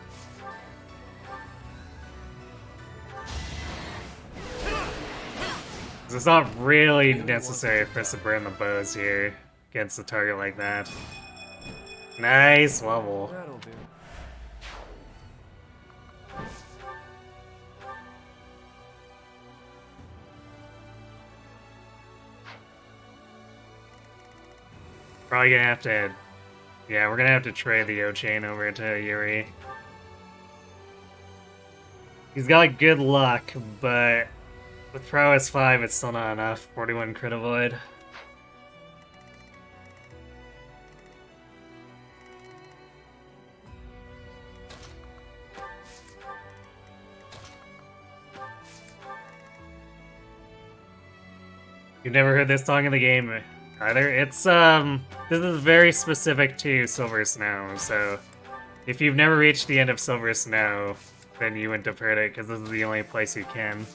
It's not really necessary for us to burn the bows here against a target like that. Nice level. That'll do. Probably gonna have to... Yeah, we're gonna have to trade the O-Chain over to Yuri. He's got good luck, but with Prowess 5, it's still not enough. 41 crit avoid. You've never heard this song in the game either? It's, this is very specific to Silver Snow, so if you've never reached the end of Silver Snow, then you wouldn't have heard it, because this is the only place you can.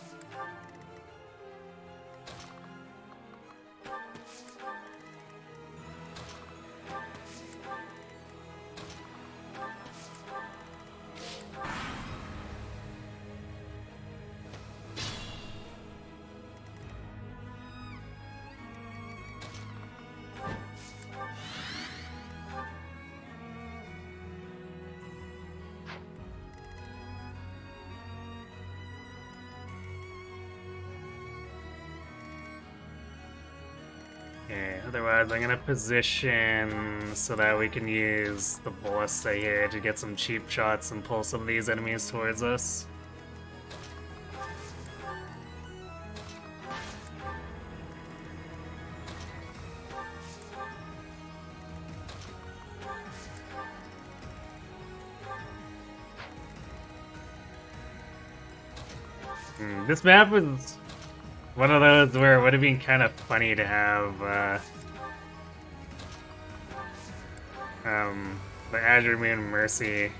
Okay, otherwise I'm gonna position so that we can use the ballista here to get some cheap shots and pull some of these enemies towards us. This map was one of those where it would have been kind of funny to have the Azure Moon Mercy.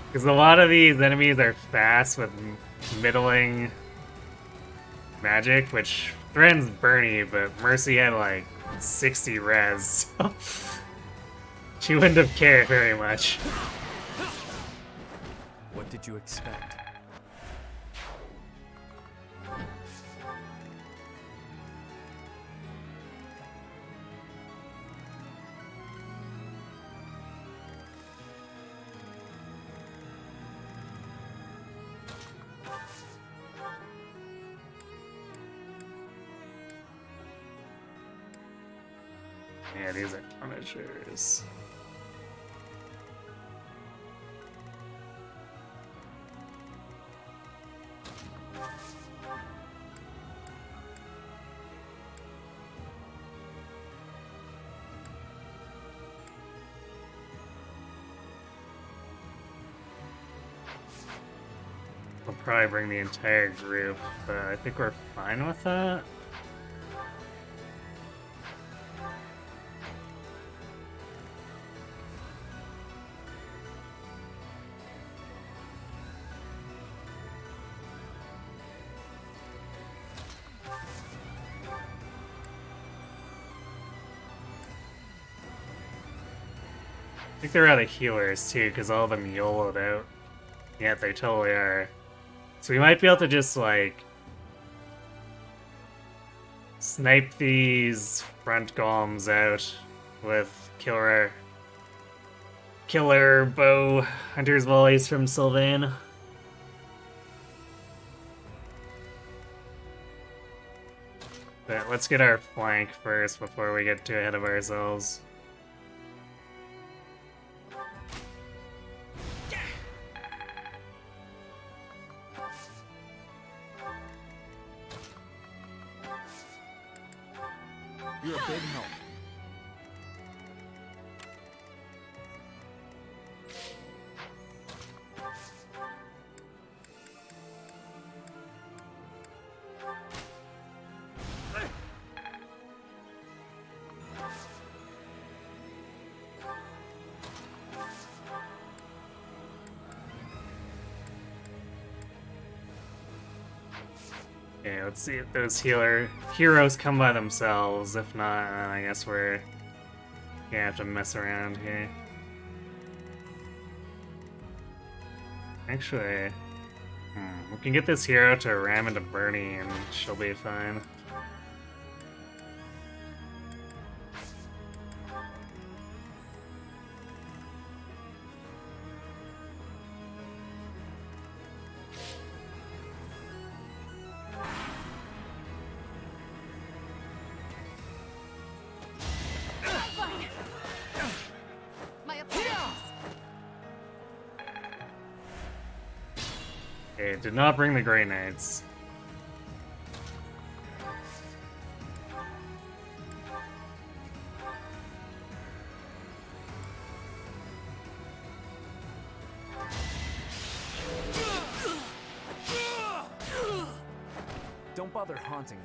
Because a lot of these enemies are fast with middling magic, which threatens Bernie, but Mercy had like 60 res, so she wouldn't have cared very much. What did you expect? Yeah, these are punishers. probably bring the entire group, but I think we're fine with that. I think they're out of healers too, because all of them YOLO'd out. Yeah, they totally are. So we might be able to just, like, snipe these front golems out with killer bow hunter's volleys from Sylvain. But let's get our flank first before we get too ahead of ourselves. You're a big help. Okay, let's see if those heroes come by themselves. If not, then I guess we're gonna have to mess around here. Actually, we can get this hero to ram into Bernie and she'll be fine. Okay, did not bring the Grey Knights. Don't bother haunting me.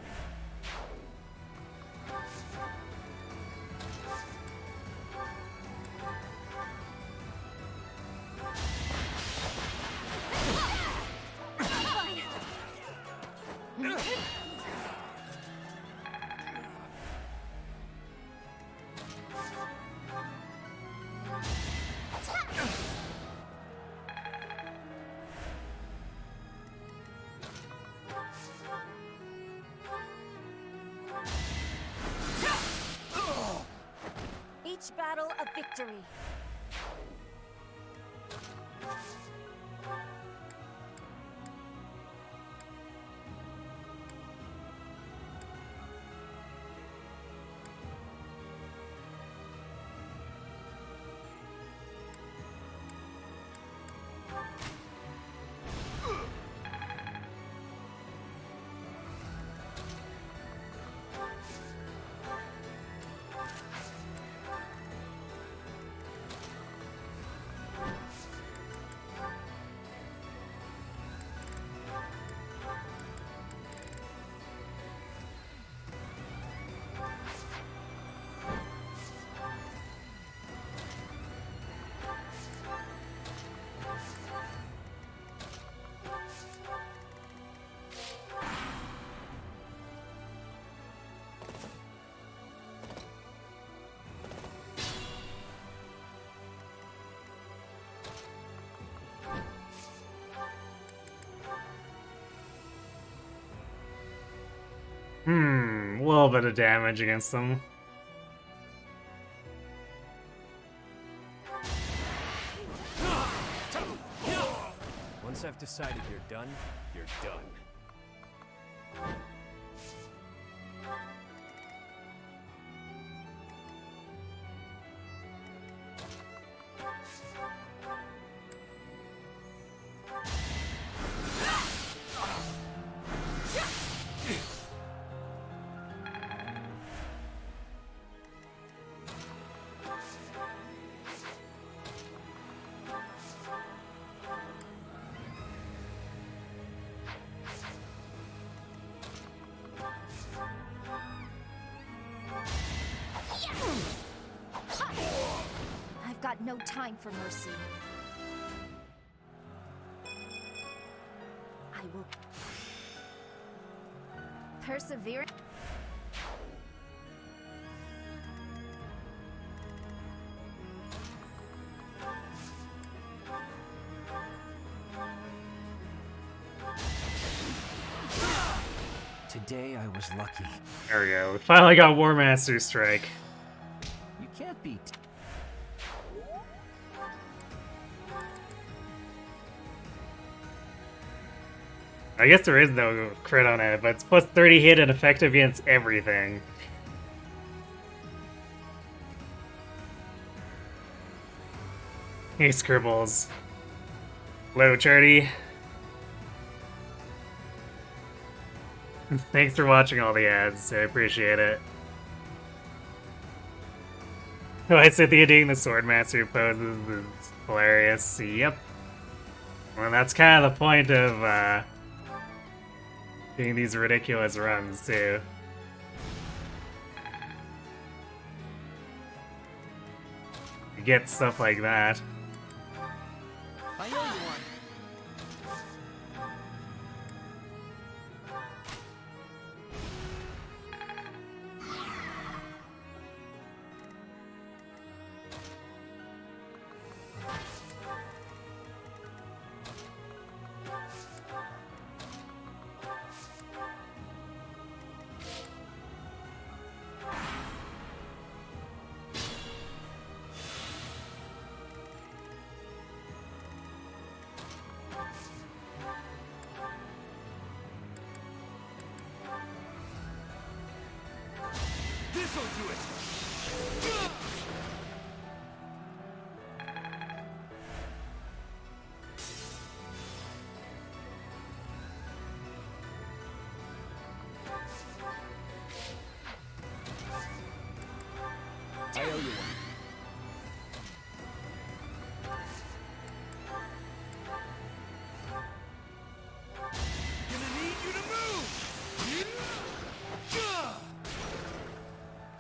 Each battle a victory. A little bit of damage against them. Once I've decided you're done, you're done. No time for mercy. I will persevere. Today I was lucky. There we go. We finally got War Master Strike. You can't beat. I guess there is no crit on it, but it's plus 30 hit and effective against everything. Hey, Scribbles. Hello, Charty. Thanks for watching all the ads. I appreciate it. Oh, I Cynthia doing the Swordmaster poses is hilarious. Yep. Well, that's kind of the point of doing these ridiculous runs, too. You get stuff like that. I owe you one. This'll do it! I owe you one. Gonna need you to move!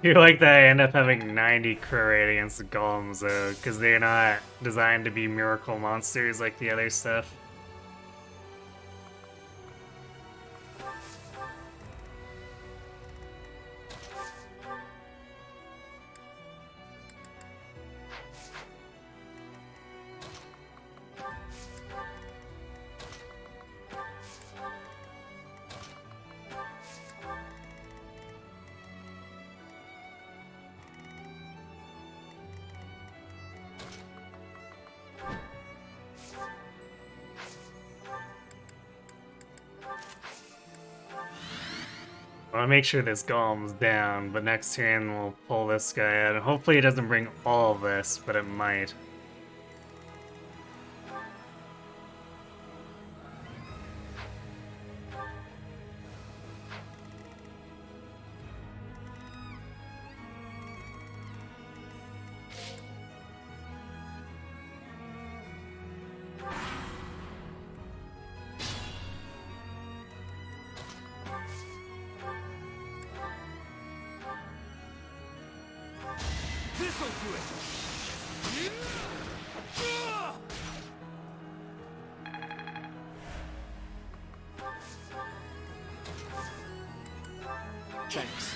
You like that I end up having 90 crit rate against the golems, though, because they're not designed to be miracle monsters like the other stuff. I want to make sure this golem's down, but next turn we'll pull this guy out. And hopefully it doesn't bring all of this, but it might. This'll do it! Thanks.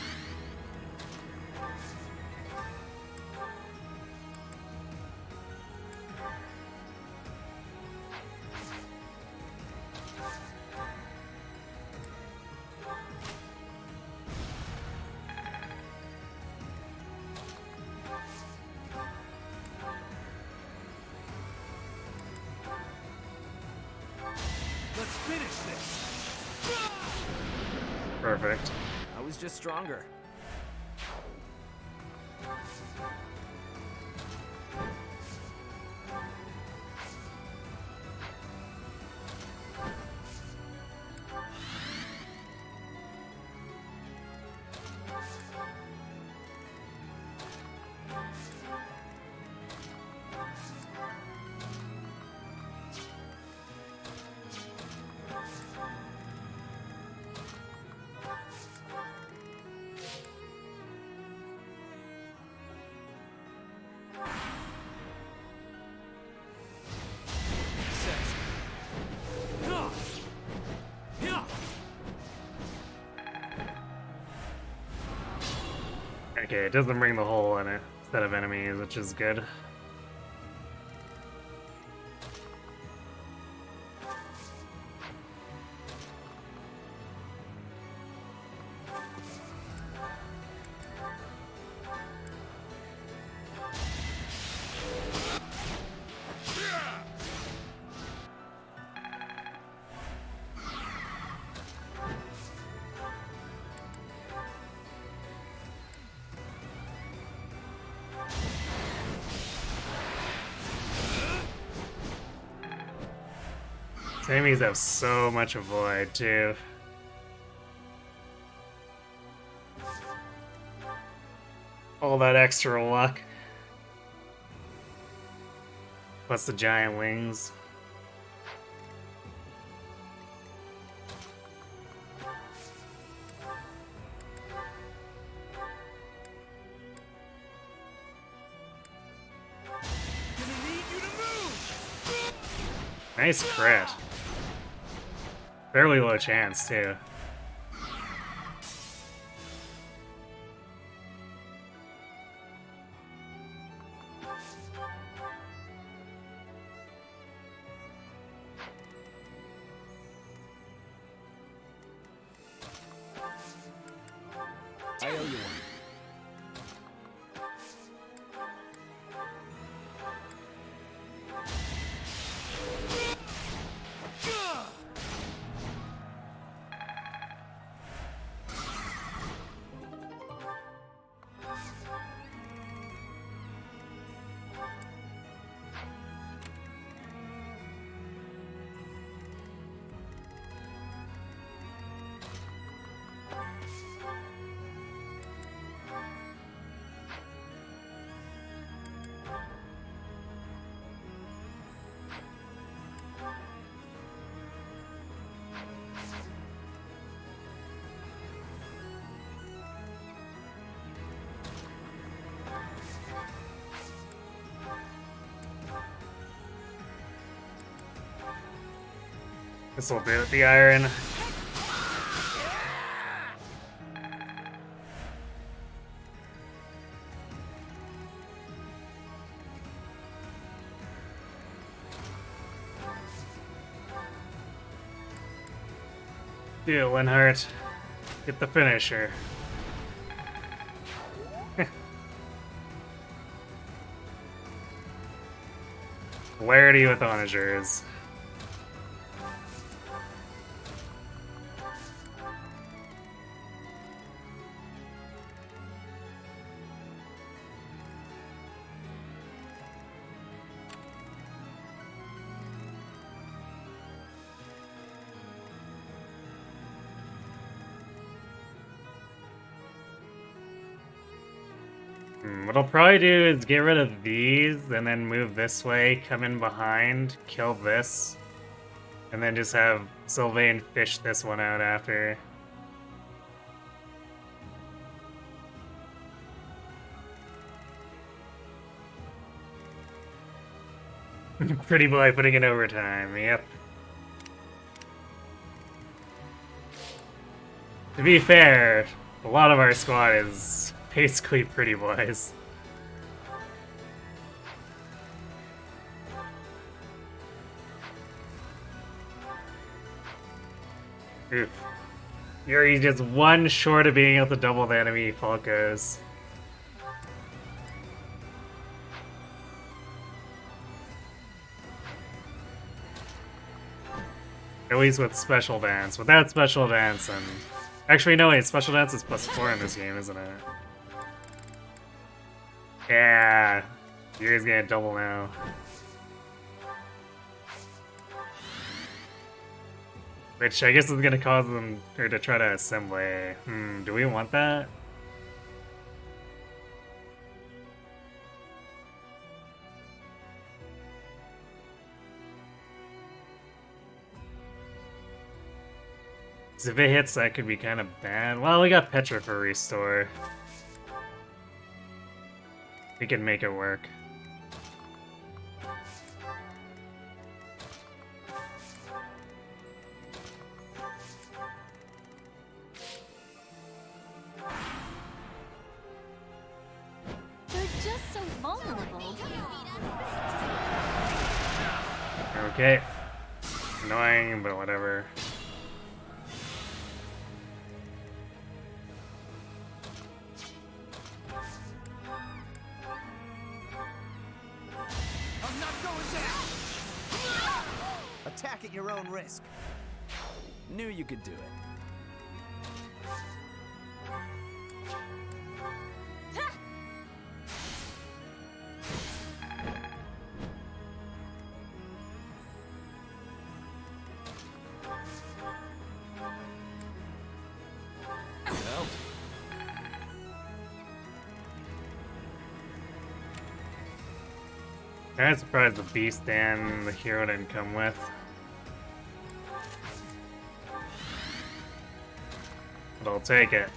Let's finish this! Perfect. I was just stronger. Okay, it doesn't bring the whole in it set of enemies, which is good. These enemies have so much avoid too. All that extra luck. Plus the giant wings. Nice crit. Fairly low chance, too. I owe you one. This will do it, the iron. Do it, Linhart. Get the finisher. Polarity with onagers. What I'll probably do is get rid of these and then move this way, come in behind, kill this, and then just have Sylvain fish this one out after. Pretty boy putting in overtime, yep. To be fair, a lot of our squad is basically pretty boys. Oof. Yuri's just one short of being able to double the enemy Falcos. At least with special dance. Without special dance, and actually no wait, special dance is +4 in this game, isn't it? Yeah, Yuri's gonna double now. Which I guess is gonna cause them to try to assembly. Do we want that? Because if it hits, that could be kind of bad. Well, we got Petra for restore. We can make it work. just so vulnerable. Okay. Annoying, but whatever. I'm not going down! Attack at your own risk. Knew you could do it. I'm surprised the beast and the hero didn't come with. But I'll take it.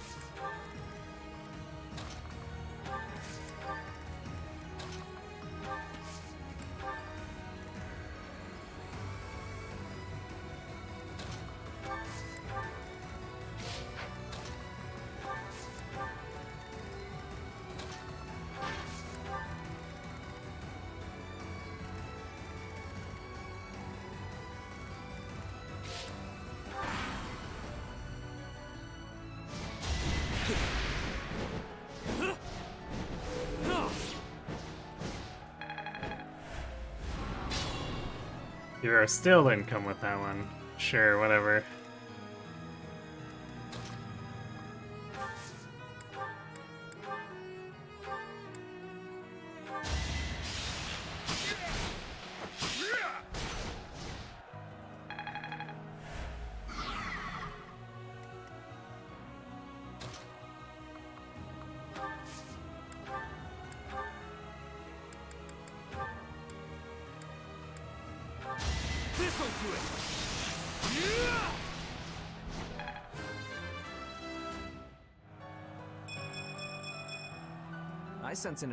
Hero still didn't come with that one. Sure, whatever. This'll do it! I sense an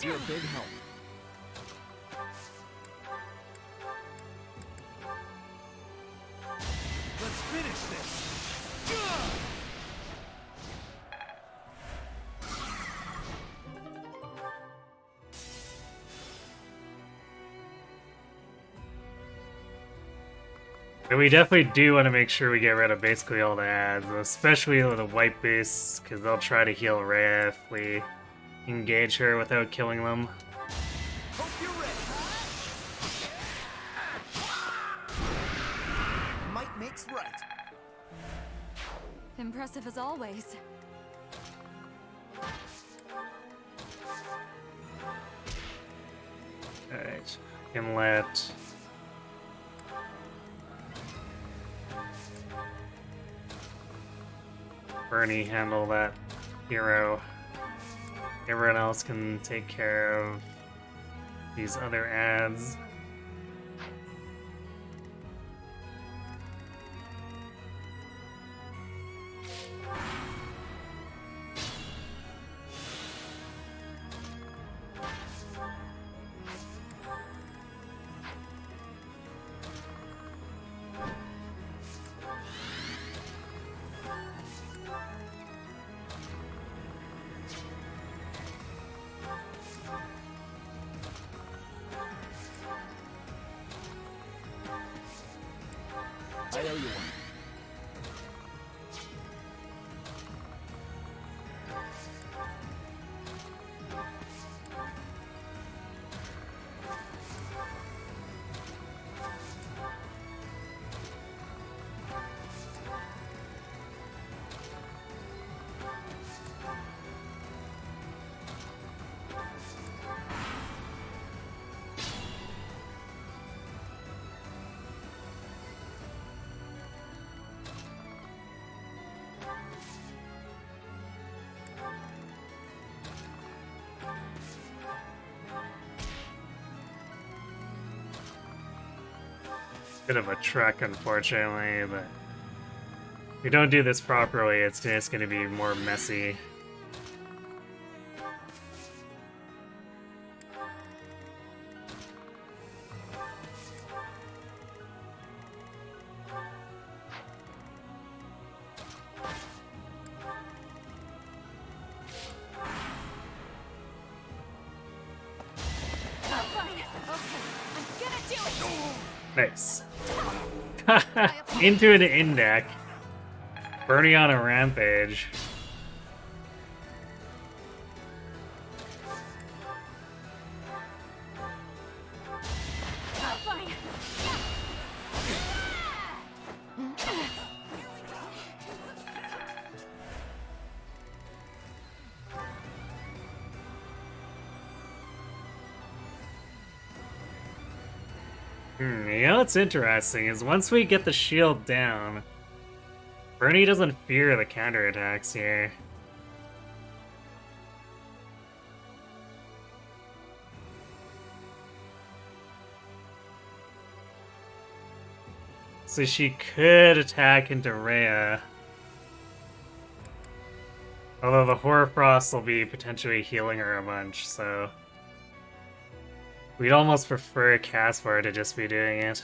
You're a big help. Let's finish this! But we definitely do want to make sure we get rid of basically all the ads, especially the white boosts, because they'll try to heal Rhea if we engage her without killing them. Hope you're ready. Might makes right. Impressive as always. Alright, can let Bernie handle that hero. Everyone else can take care of these other ads. I owe you one. Bit of a trek, unfortunately, but if we don't do this properly, it's just going to be more messy. Nice. Into an index. Bernie on a rampage. You know what's interesting is once we get the shield down, Bernie doesn't fear the counterattacks here. So she could attack into Rhea. Although the Hoarfrost will be potentially healing her a bunch, so we'd almost prefer Caspar to just be doing it.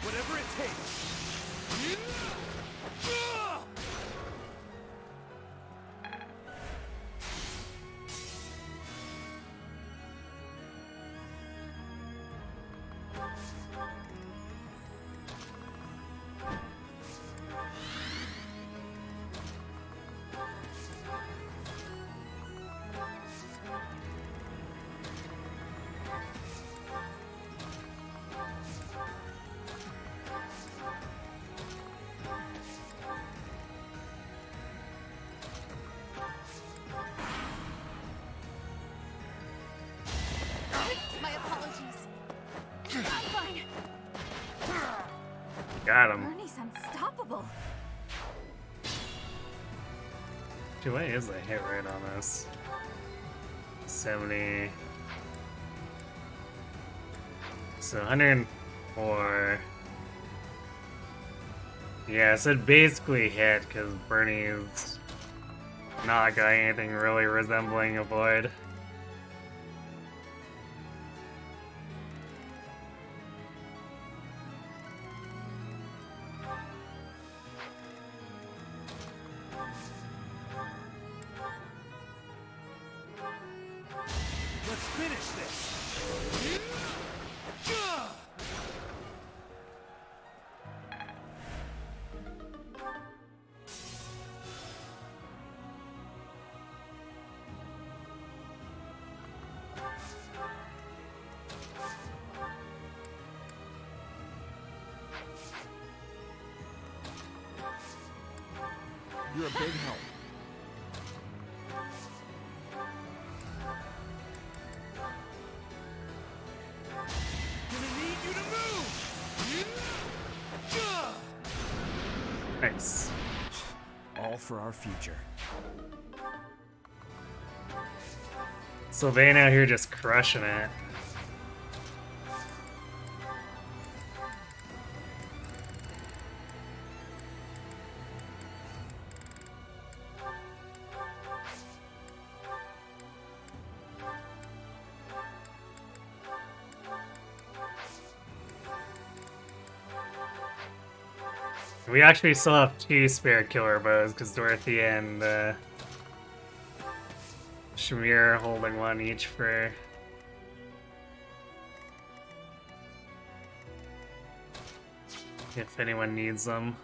Whatever it takes. My apologies. I'm fine. Got him. Bernie's unstoppable. Dude, what is the hit rate on this? 70. So 104. Yeah, so it basically hit because Bernie's not got anything really resembling a void. Let's finish this. You're a big help. Gonna need you to move. Nice. All for our future. Sylvain out here just crushing it. We actually still have 2 spare killer bows because Dorothy and Shamir are holding one each for if anyone needs them.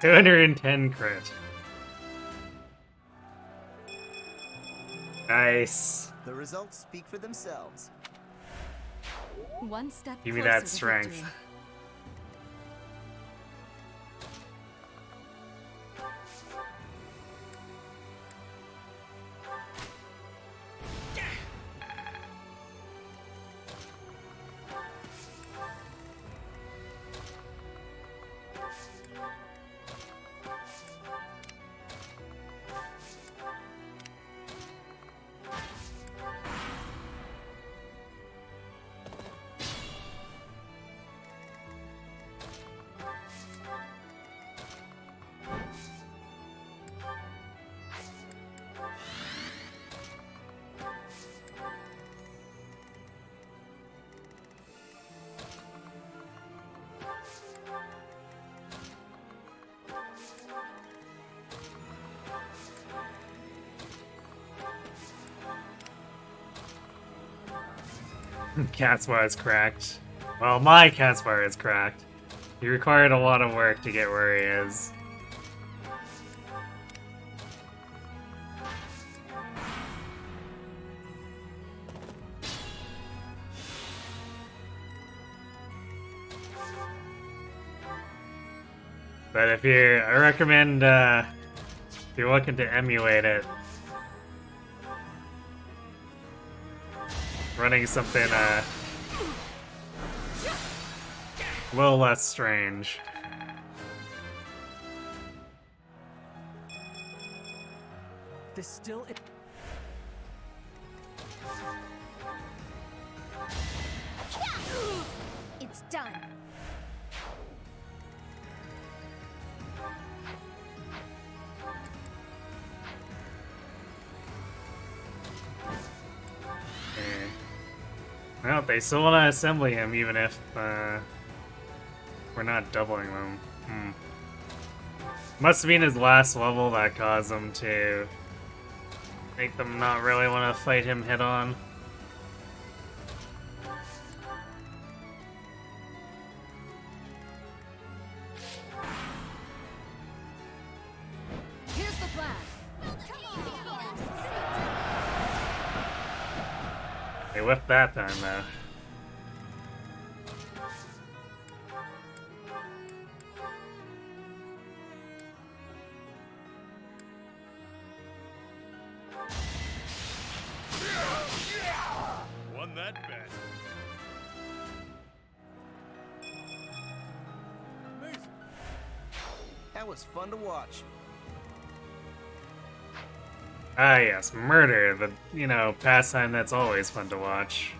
210 crit. Nice. The results speak for themselves. One step Give me closer that to strength. victory. Cat's bar is cracked. Well, my cat's bar is cracked. He required a lot of work to get where he is. But if you're, I recommend, if you're looking to emulate it, running something, a little less strange. There's still It's done. Well, they still want to assemble him even if we're not doubling them. Must have been his last level that caused them to make them not really want to fight him head on. Here's the plan. They whiffed that time though. Won that bet. Amazing. That was fun to watch. Ah yes, murder, the, you know, pastime that's always fun to watch.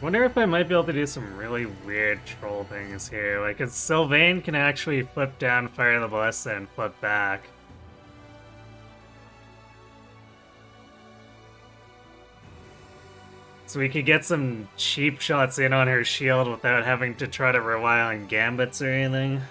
Wonder if I might be able to do some really weird troll things here. Like, if Sylvain can actually flip down Fire the Ballista and flip back. So we could get some cheap shots in on her shield without having to try to rely on gambits or anything.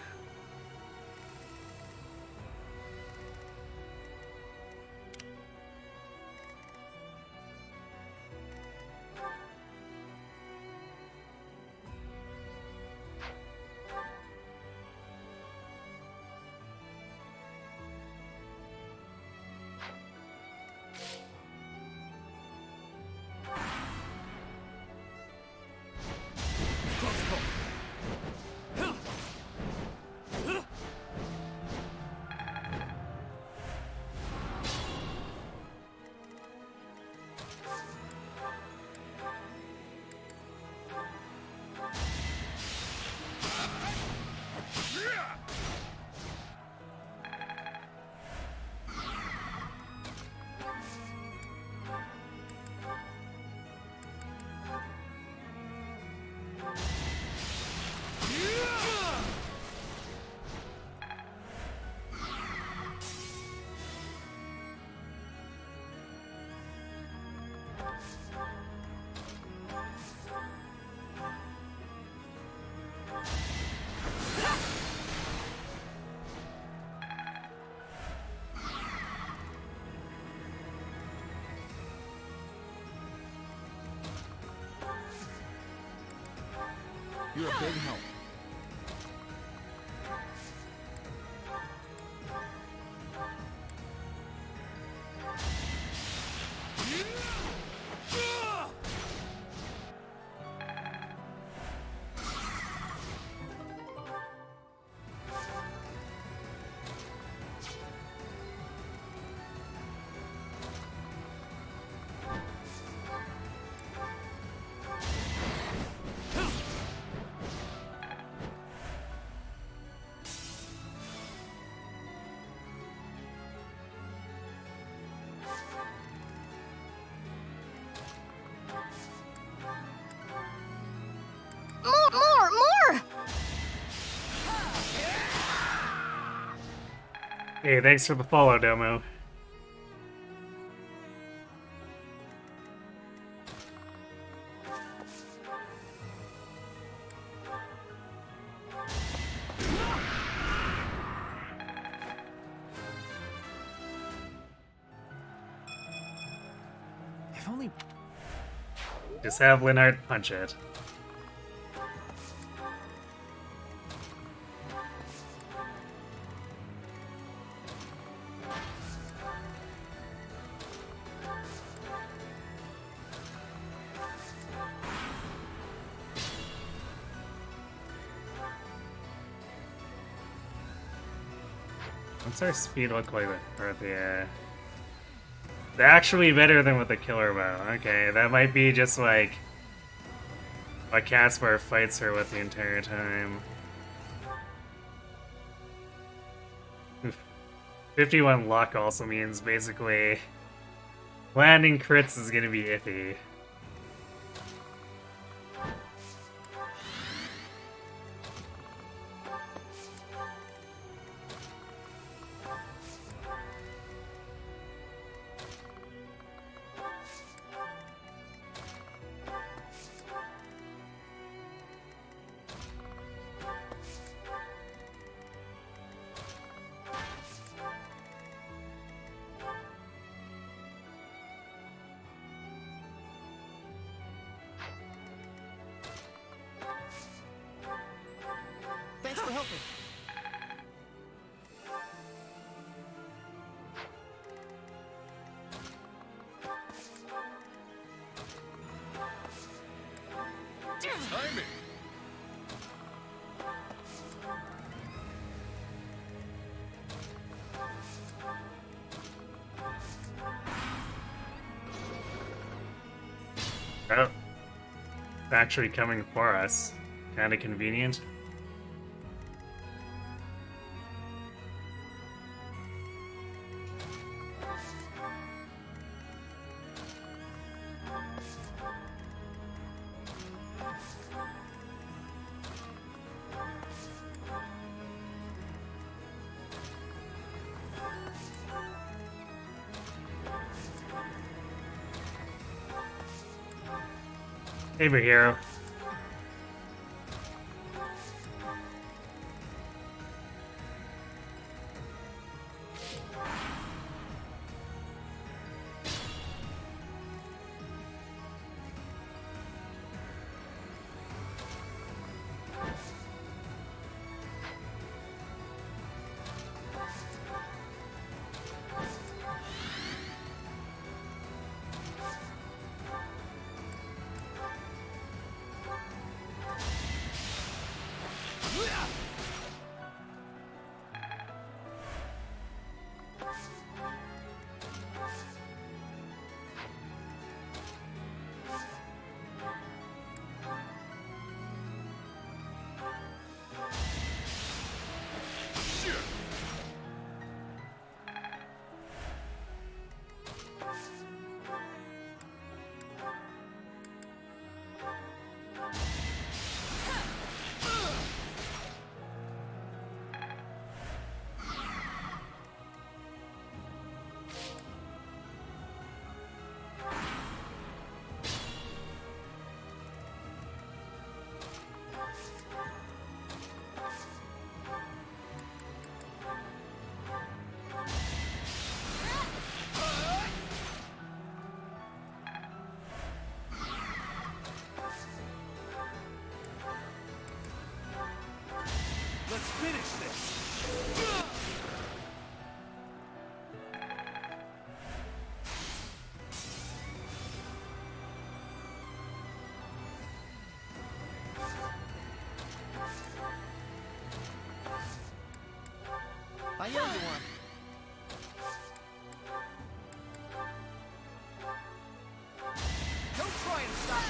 You're a big help. More! Hey, thanks for the follow, Domo. If only. Just have Linhardt punch it. What's our speed look like with the they're actually better than with the killer bow. Okay, that might be just like what Caspar fights her with the entire time. Oof. 51 luck also means basically landing crits is gonna be iffy. Thanks for helping. Timing. Oh, it's actually coming for us. Kinda convenient. Over here. Finish this! I owe you one. Don't try and stop me!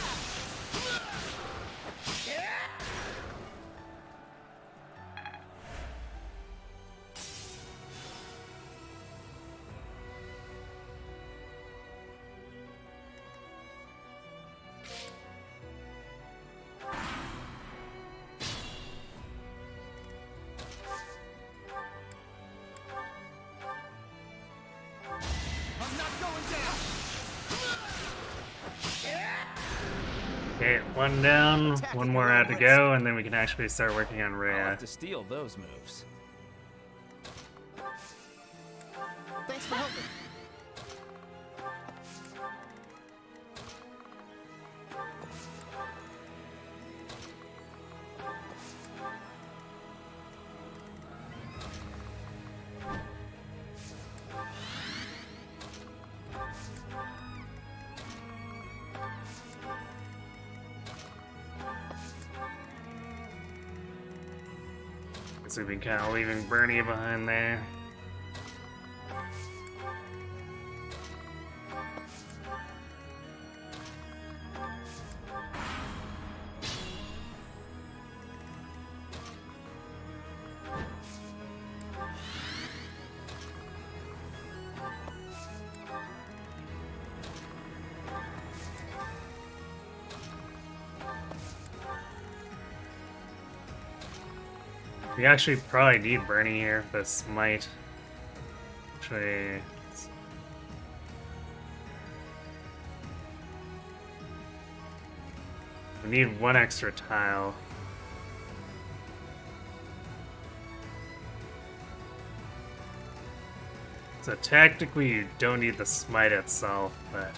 I'm not going down! Okay, one down, Attacking one more the out to wrong go, and then we can actually start working on I'll Rhea. have to steal those moves. Thanks for helping. So we've been kind of leaving Bernie behind there. We actually probably need Bernie here for the smite. Actually, we need one extra tile. So technically you don't need the smite itself, but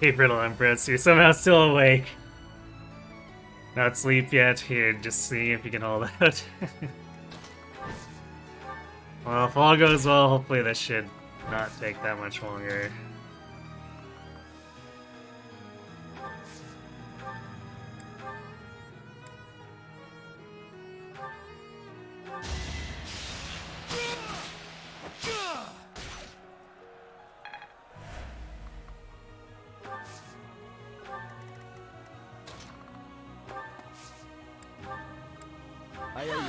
hey, Brittle Empress, you're somehow still awake. Not sleep yet. Here, just see if you can hold out. Well, if all goes well, hopefully this should not take that much longer. I owe you one.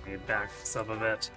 Need back this up a bit.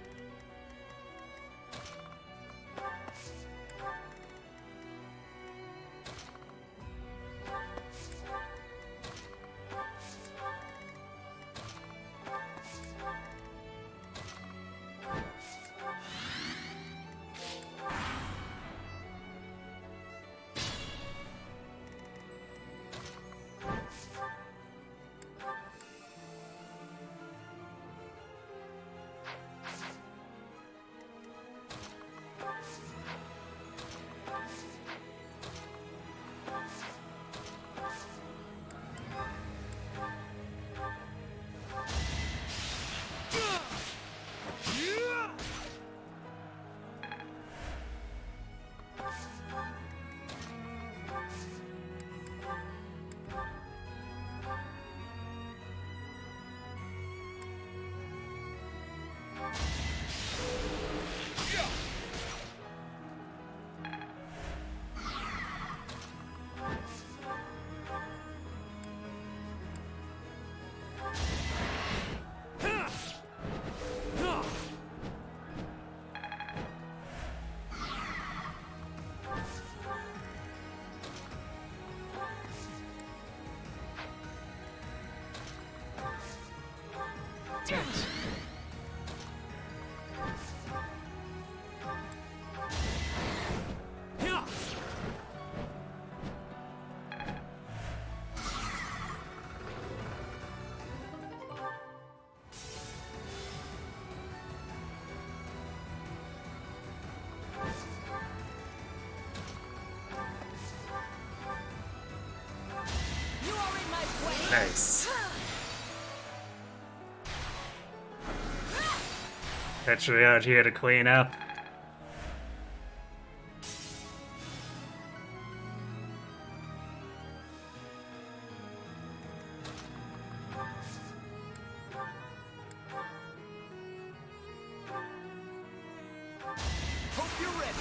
Nice. Actually out here to clean up. Hope you're ready.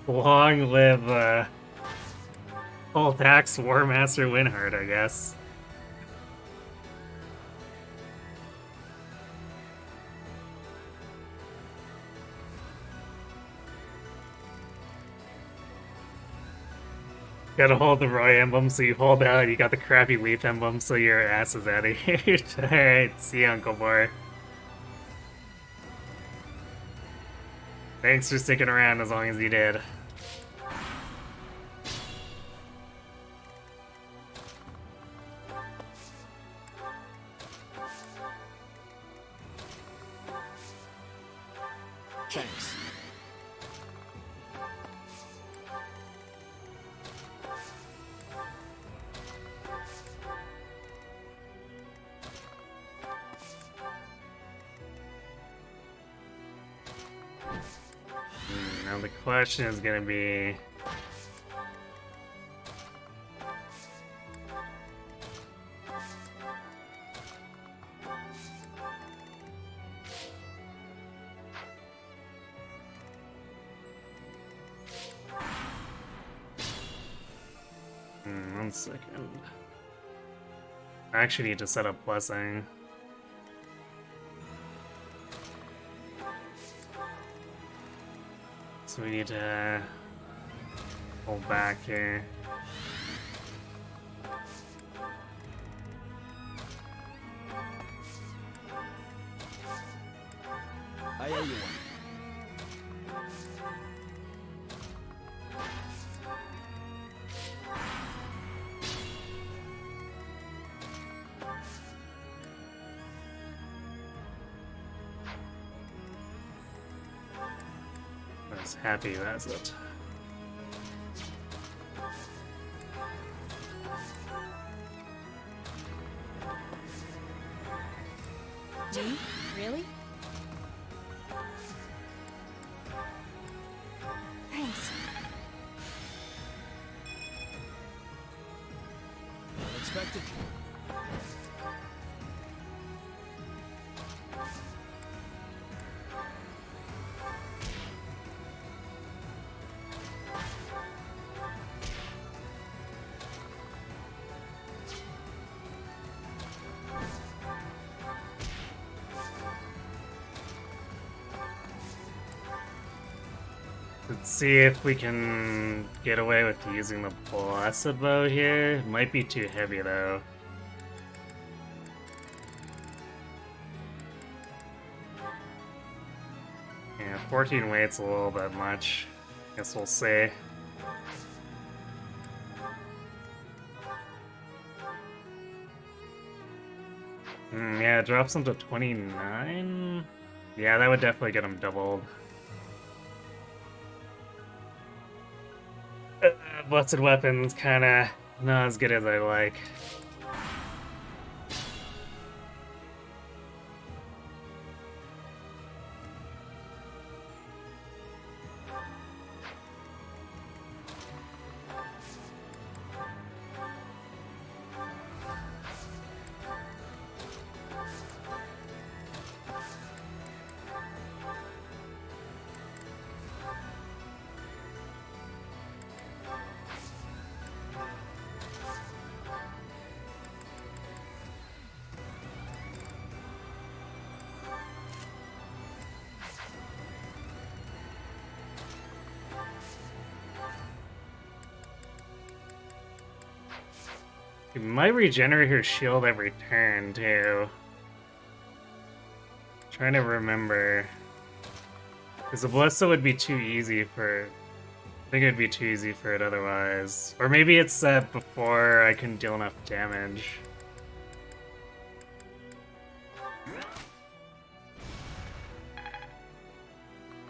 Long live, Old Axe War Master Winhard, I guess. Gotta hold the Roy emblem, so you hold out, you got the crappy Leaf emblem, so your ass is out of here. Alright, see you, Uncle Boy. Thanks for sticking around as long as you did. Thanks. Now the question is gonna be... one second. I actually need to set up blessing. So we need to hold back here. I owe you one. As happy as it. Me? Really? Thanks. Unexpected. Let's see if we can get away with using the Blessed Bow here. It might be too heavy though. Yeah, 14 weight's a little bit much. Guess we'll see. Yeah, it drops him to 29? Yeah, that would definitely get him doubled. Blessed Weapon's kinda not as good as I like. You might regenerate her shield every turn, too. Trying to remember. Because the Ballista would be too easy for think it'd be too easy for it otherwise. Or maybe it's that before I can deal enough damage.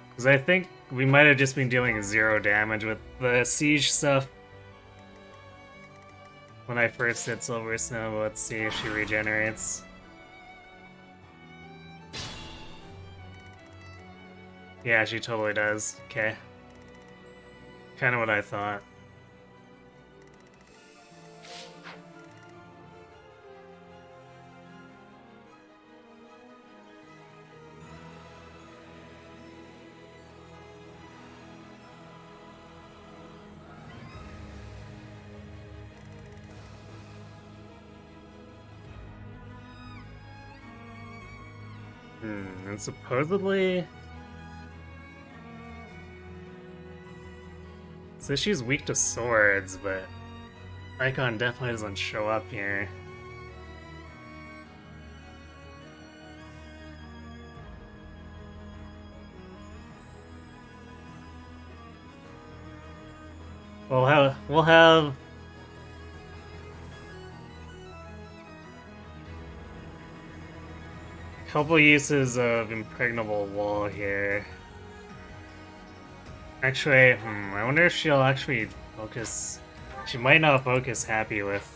Because I think we might have just been dealing 0 damage with the siege stuff. When I first hit Silver Snow, let's see if she regenerates. Yeah, she totally does. Okay. Kind of what I thought. And supposedly... So she's weak to swords, but Icon definitely doesn't show up here. We'll have a couple uses of Impregnable Wall here. Actually, I wonder if she'll actually focus. She might not focus happy with.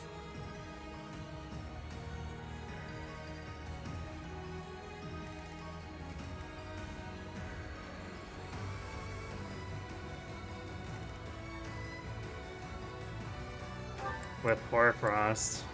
With Hoarfrost.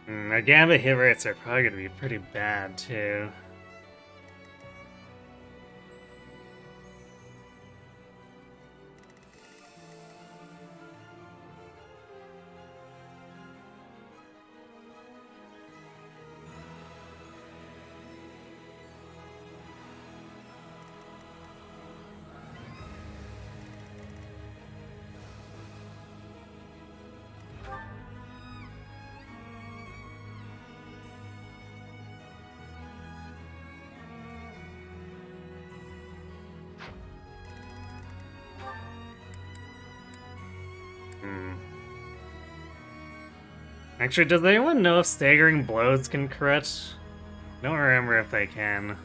Our Gambit hit rates are probably going to be pretty bad, too. Actually, does anyone know if staggering blows can crit? I don't remember if they can.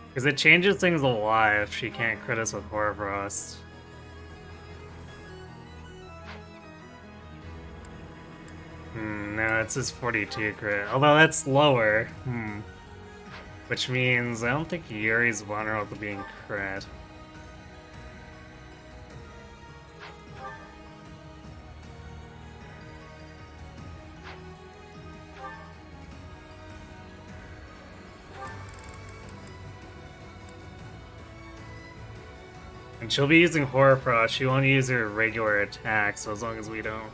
Because it changes things a lot if she can't crit us with Hoarfrost. No, it's just 42 crit. Although that's lower. Which means I don't think Yuri's vulnerable to being crit. And she'll be using Horror Frost. She won't use her regular attack, so as long as we don't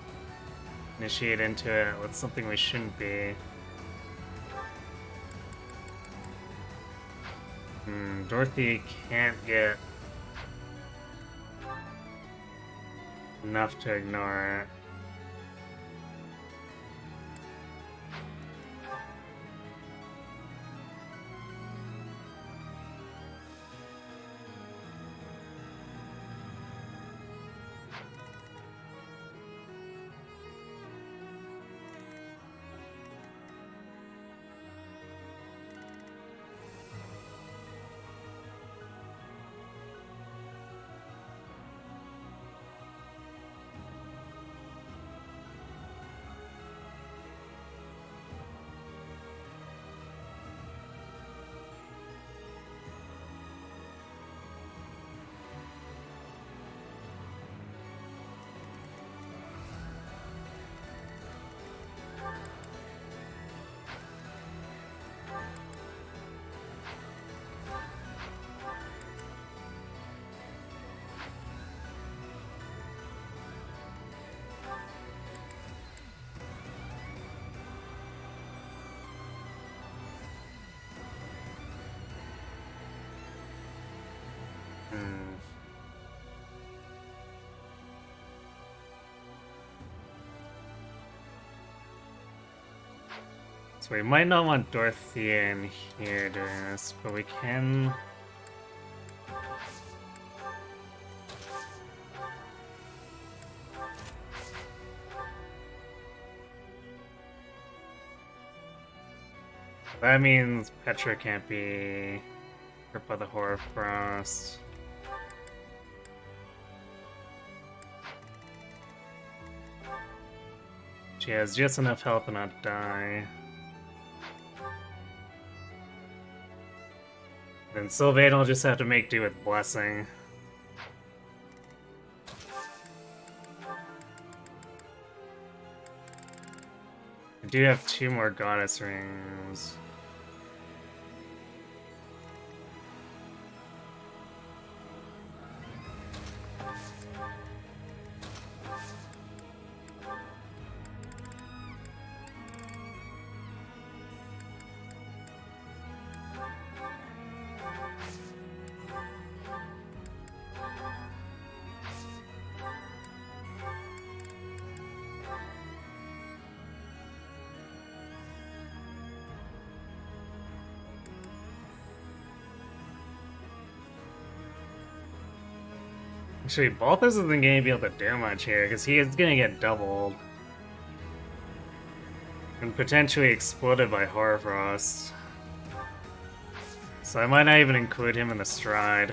initiate into it with something we shouldn't be. Dorothy can't get enough to ignore it. So we might not want Dorothy in here doing this, but we can... That means Petra can't be hurt by the Horror Frost. She has just enough health to not die. Then Sylvain will just have to make do with Blessing. I do have 2 more Goddess Rings. Actually, Balthus isn't going to be able to do much here, because he is going to get doubled. And potentially exploded by Horror Frost. So I might not even include him in the stride.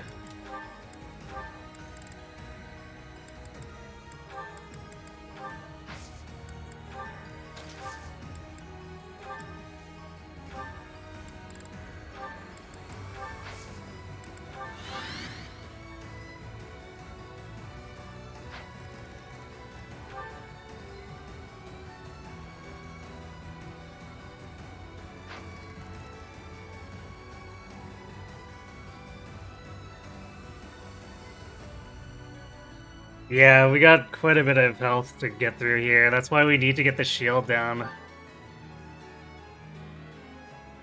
Yeah, we got quite a bit of health to get through here. That's why we need to get the shield down.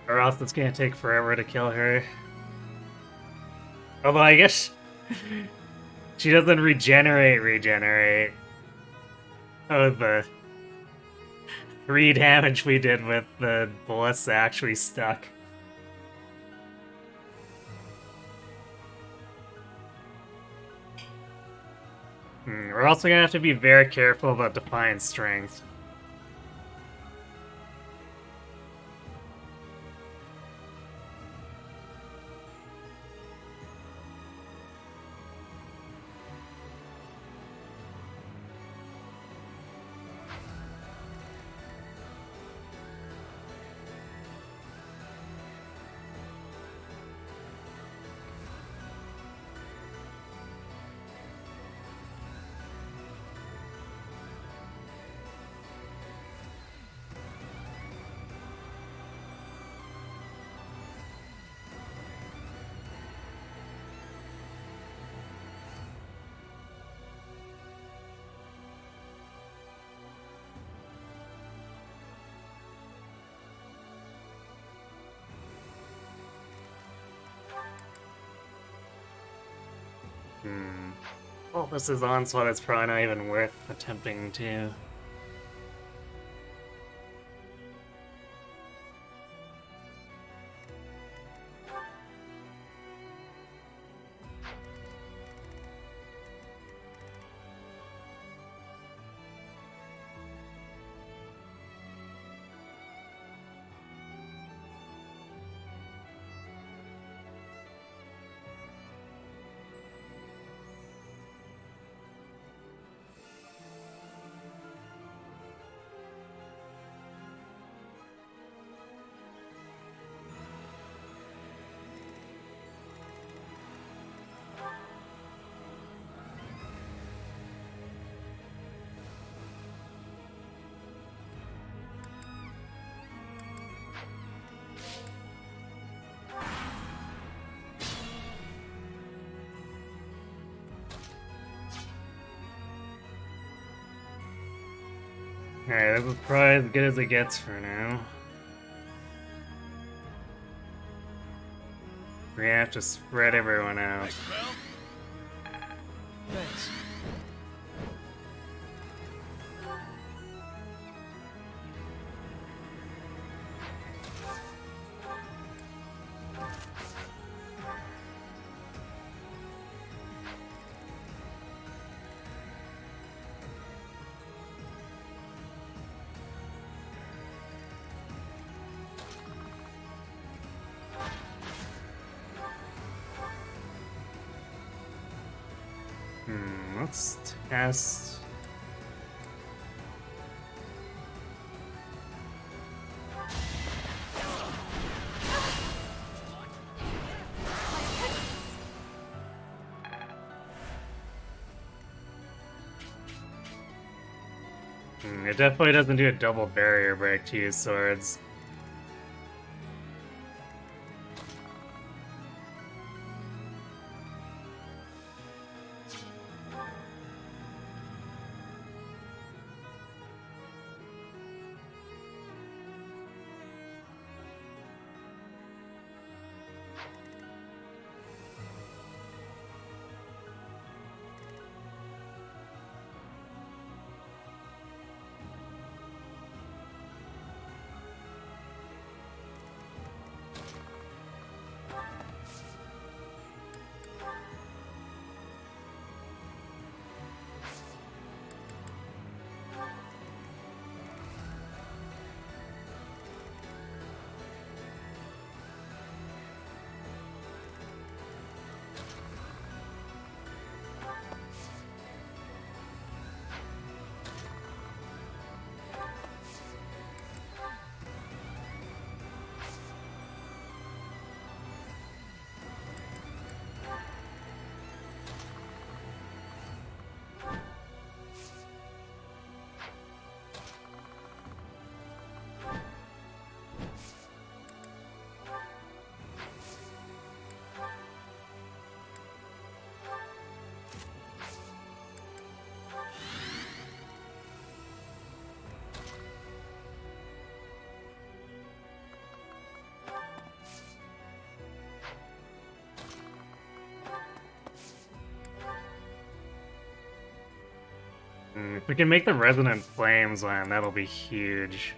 Or else it's gonna take forever to kill her. Although I guess she doesn't regenerate. Oh, the 3 damage we did with the bullets actually stuck. We're also gonna have to be very careful about Defiant Strength. Well, this is onslaught. It's probably not even worth attempting to. Alright, this is probably as good as it gets for now. We have to spread everyone out. Thanks. Let's test. It definitely doesn't do a double barrier break to use swords. If we can make the resonant flames one, that'll be huge.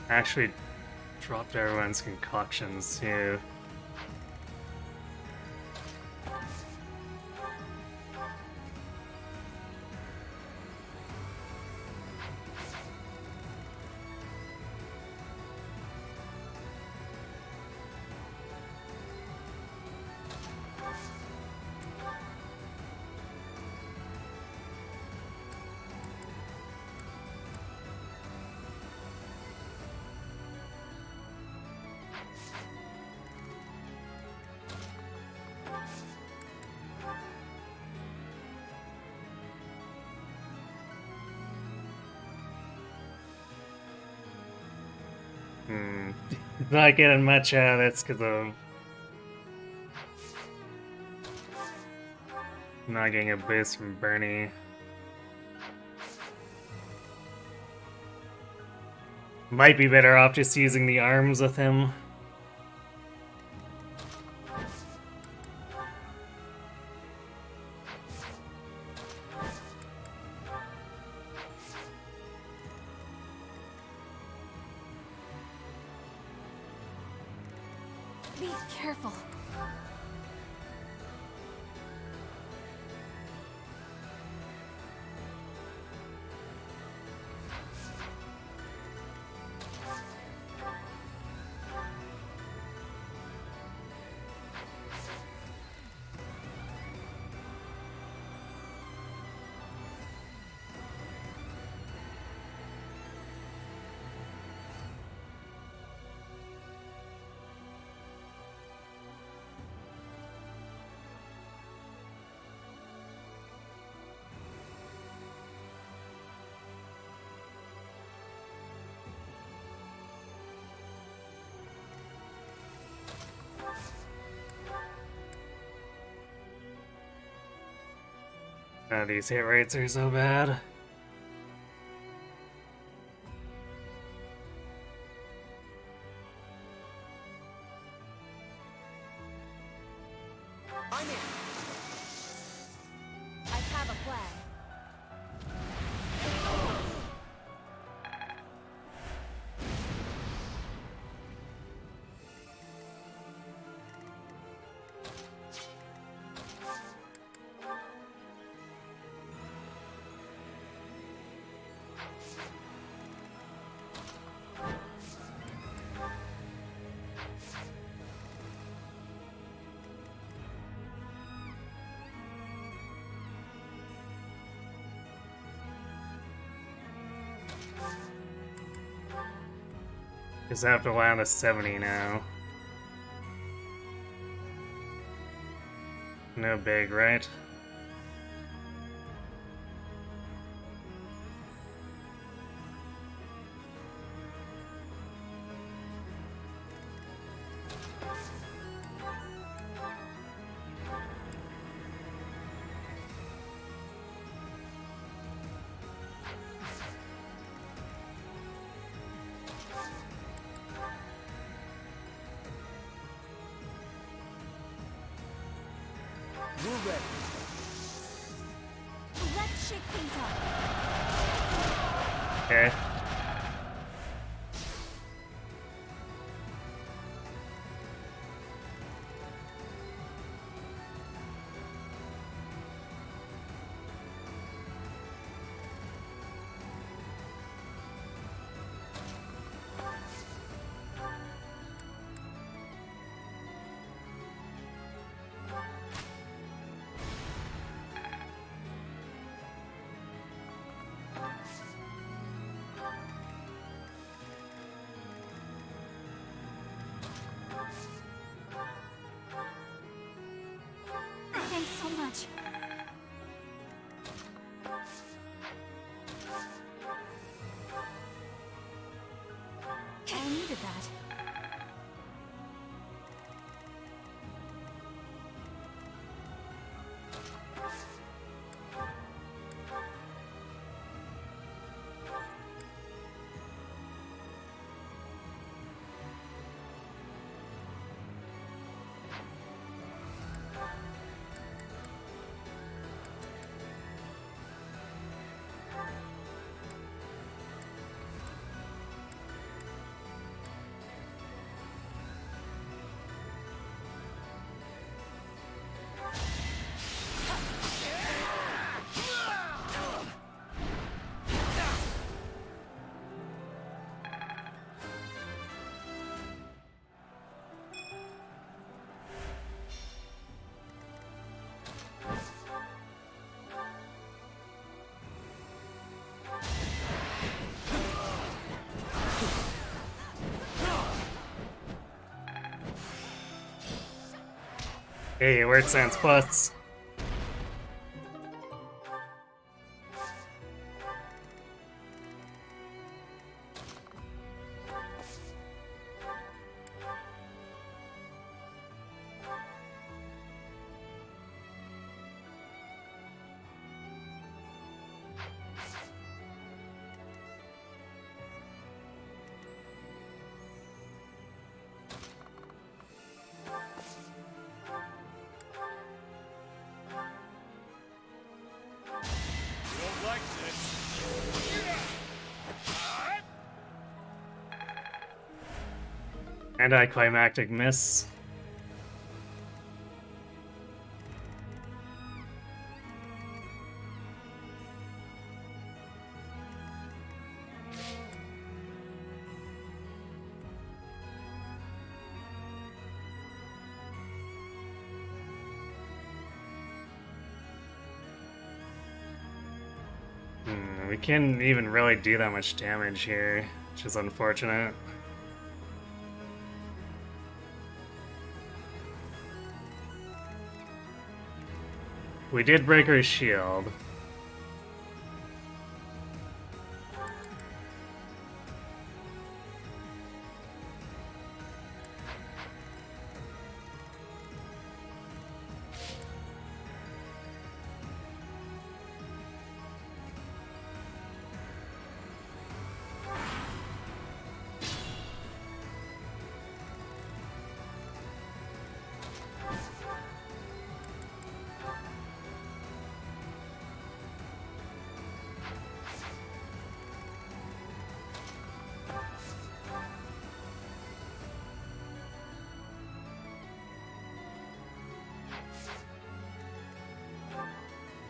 Actually dropped everyone's concoctions too. Not getting much out of this because of not getting a boost from Bernie. Might be better off just using the arms with him. Be careful. These hit rates are so bad. I'm in. I have a plan. Just have to land a 70 now. No big, right? We're ready. Let's shake things up. Okay. Thanks so much. I needed that. Hey, word sense plus. Don't like this. Anticlimactic miss. We can't even really do that much damage here, which is unfortunate. We did break her shield.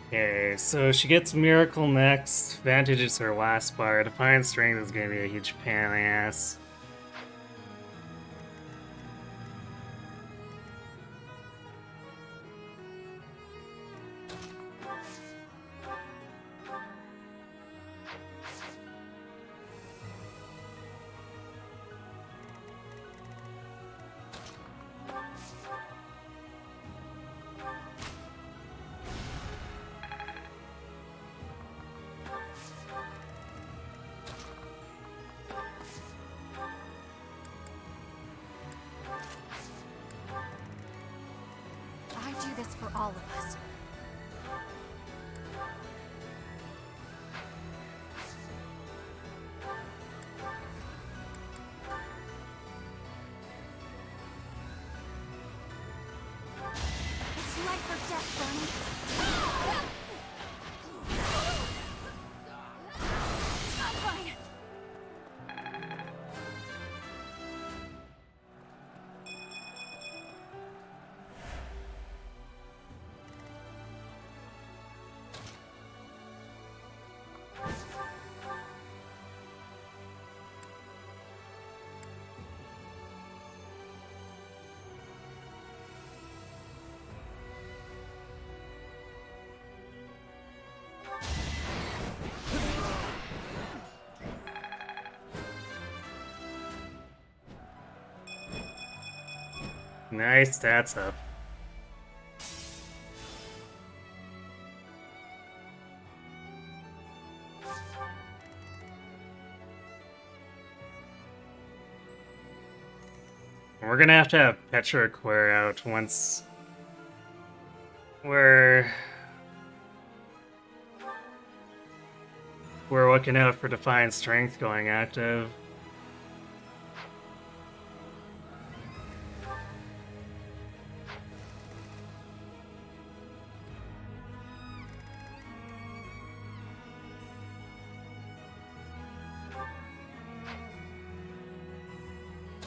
Okay, so she gets Miracle next. Vantage is her last bar. Defiant Strength is gonna be a huge pain in the ass. I do this for all of us. It's life or death, Bernie. I'm fine. Nice stats up. We're gonna have to have Petra Queer out once we're looking out for Defiant Strength going active.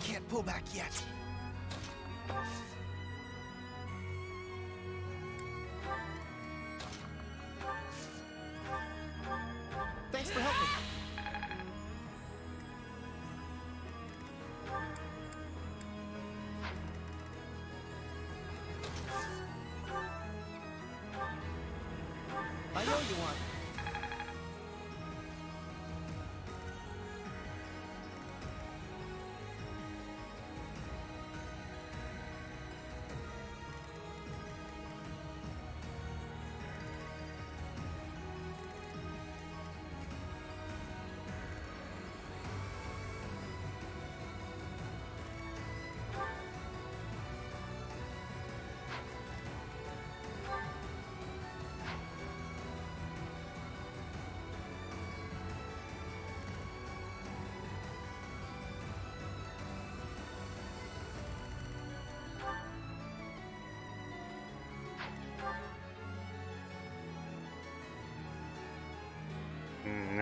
Can't pull back yet. Thanks for helping. I know you want.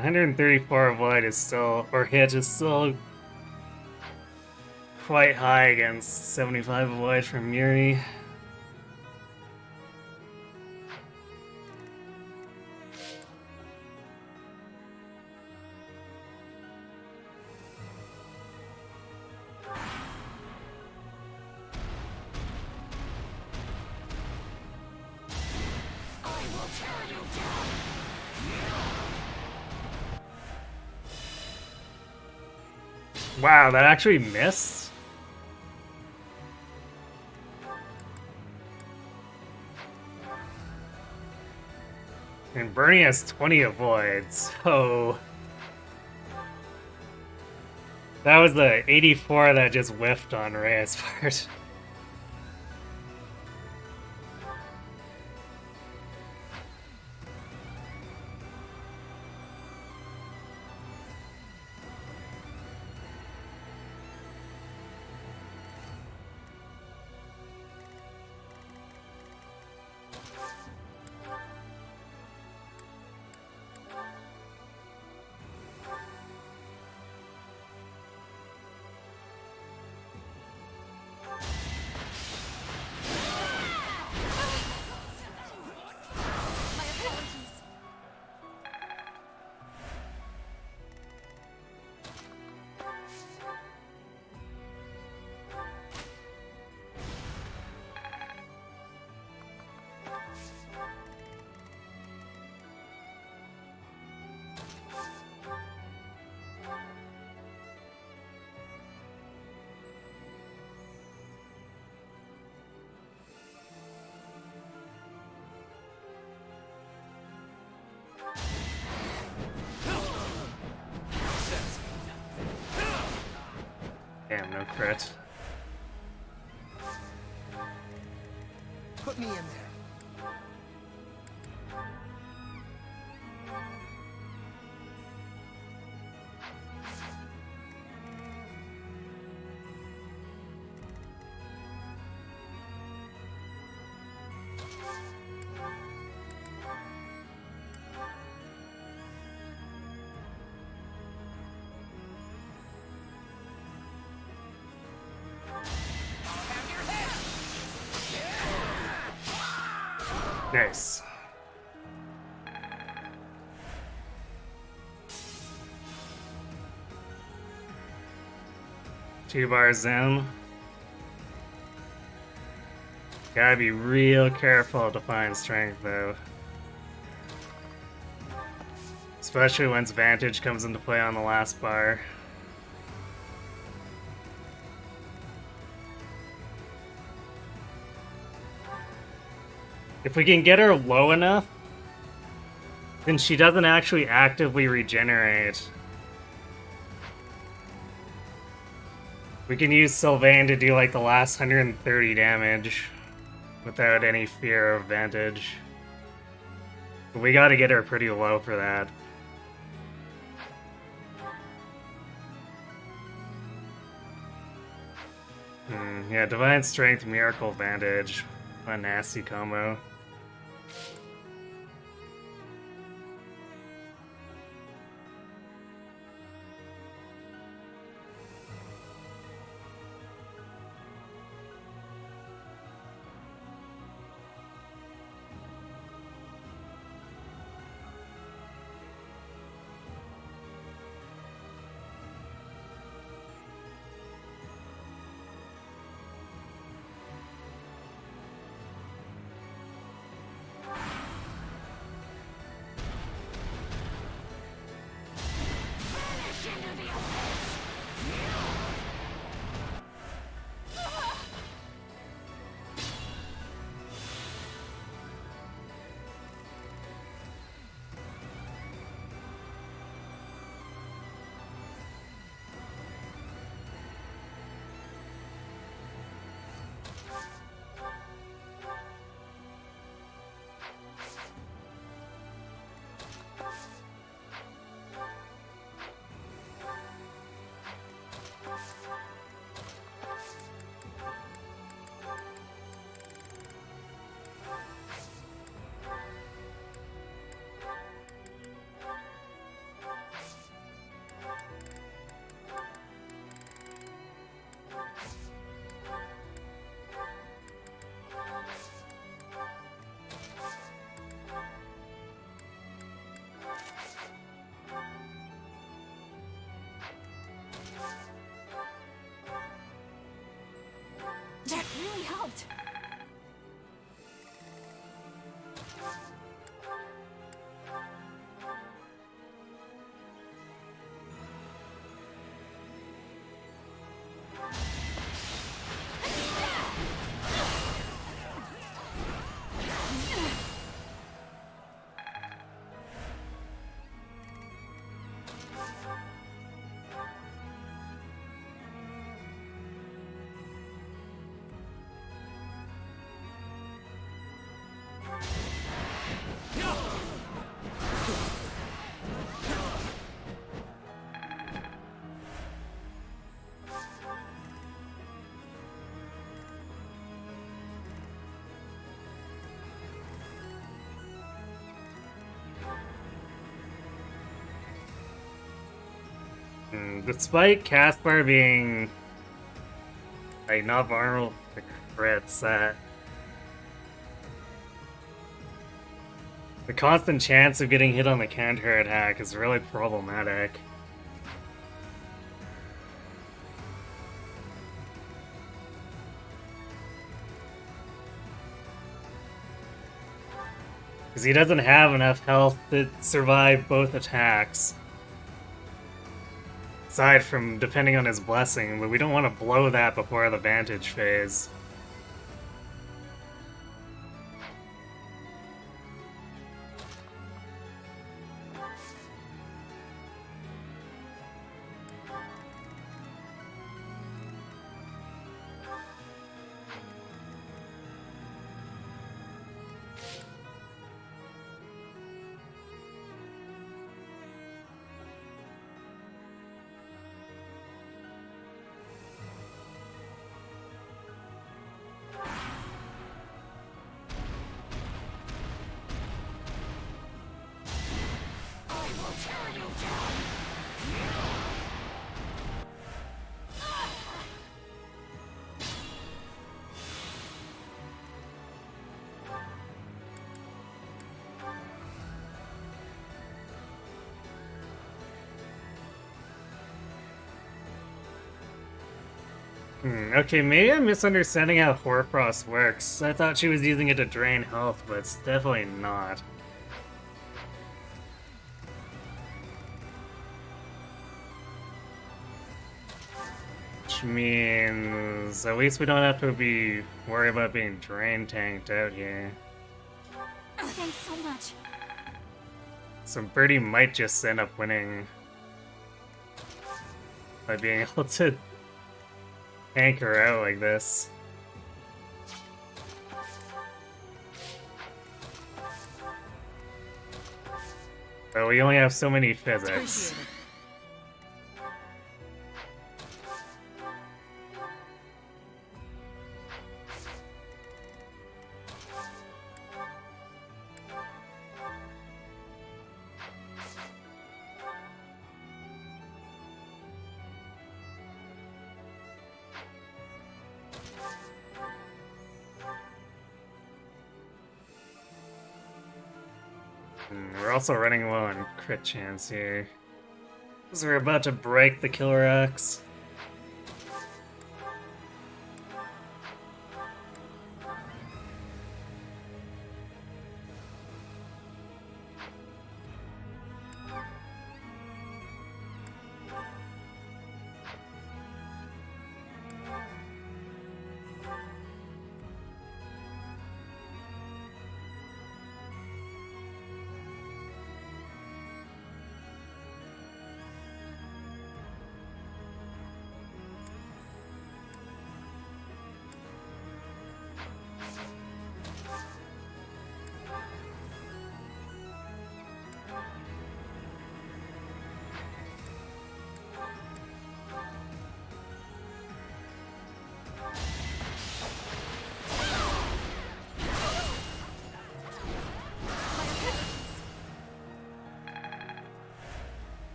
134 avoid is still, or hit is still quite high against 75 avoid from Yuri. Wow, that actually missed? And Bernie has 20 avoids, so... That was the 84 that just whiffed on Reyes' part. My apologies. Damn, no crit. Put me in there. Nice. Two bars in. Gotta be real careful to find strength though. Especially once Vantage comes into play on the last bar. If we can get her low enough, then she doesn't actually actively regenerate. We can use Sylvain to do like the last 130 damage without any fear of Vantage. But we gotta get her pretty low for that. Yeah, Divine Strength, Miracle Vantage. What a nasty combo. helped. Despite Caspar being like not vulnerable to crits, the constant chance of getting hit on the counter attack is really problematic. Because he doesn't have enough health to survive both attacks. Aside from depending on his blessing, but we don't want to blow that before the Vantage phase. Okay, maybe I'm misunderstanding how Hoarfrost works. I thought she was using it to drain health, but it's definitely not. Which means at least we don't have to be worried about being drain tanked out here. Thanks so much. So Birdie might just end up winning by being able to tank her out like this. But we only have so many physics. We're also running low on crit chance here. Because we're about to break the Killer Axe.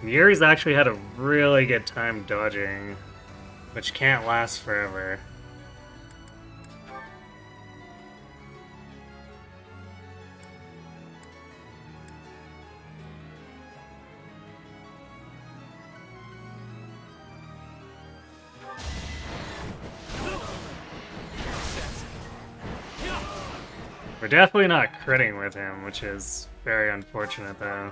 Yuri's actually had a really good time dodging which can't last forever. We're definitely not critting with him, which is very unfortunate though.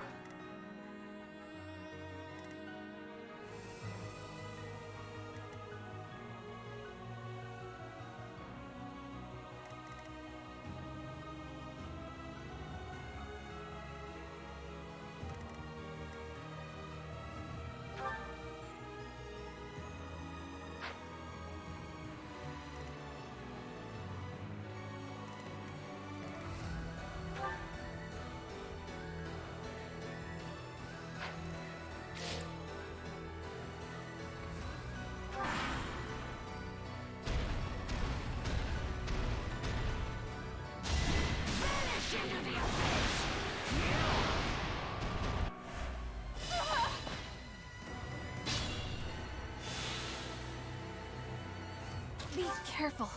Be careful.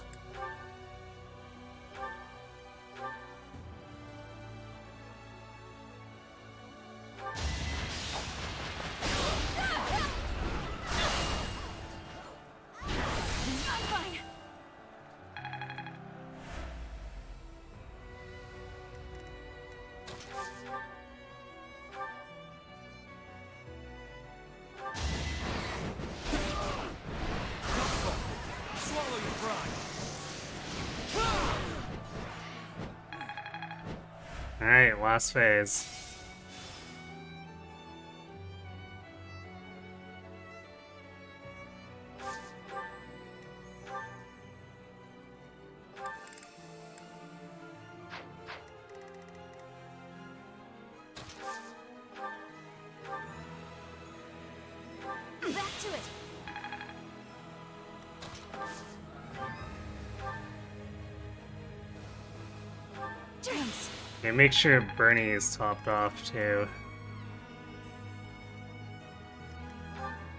I'm fine. Swallow your pride. Alright, last phase. Back to it. James. Okay, make sure Bernie is topped off too.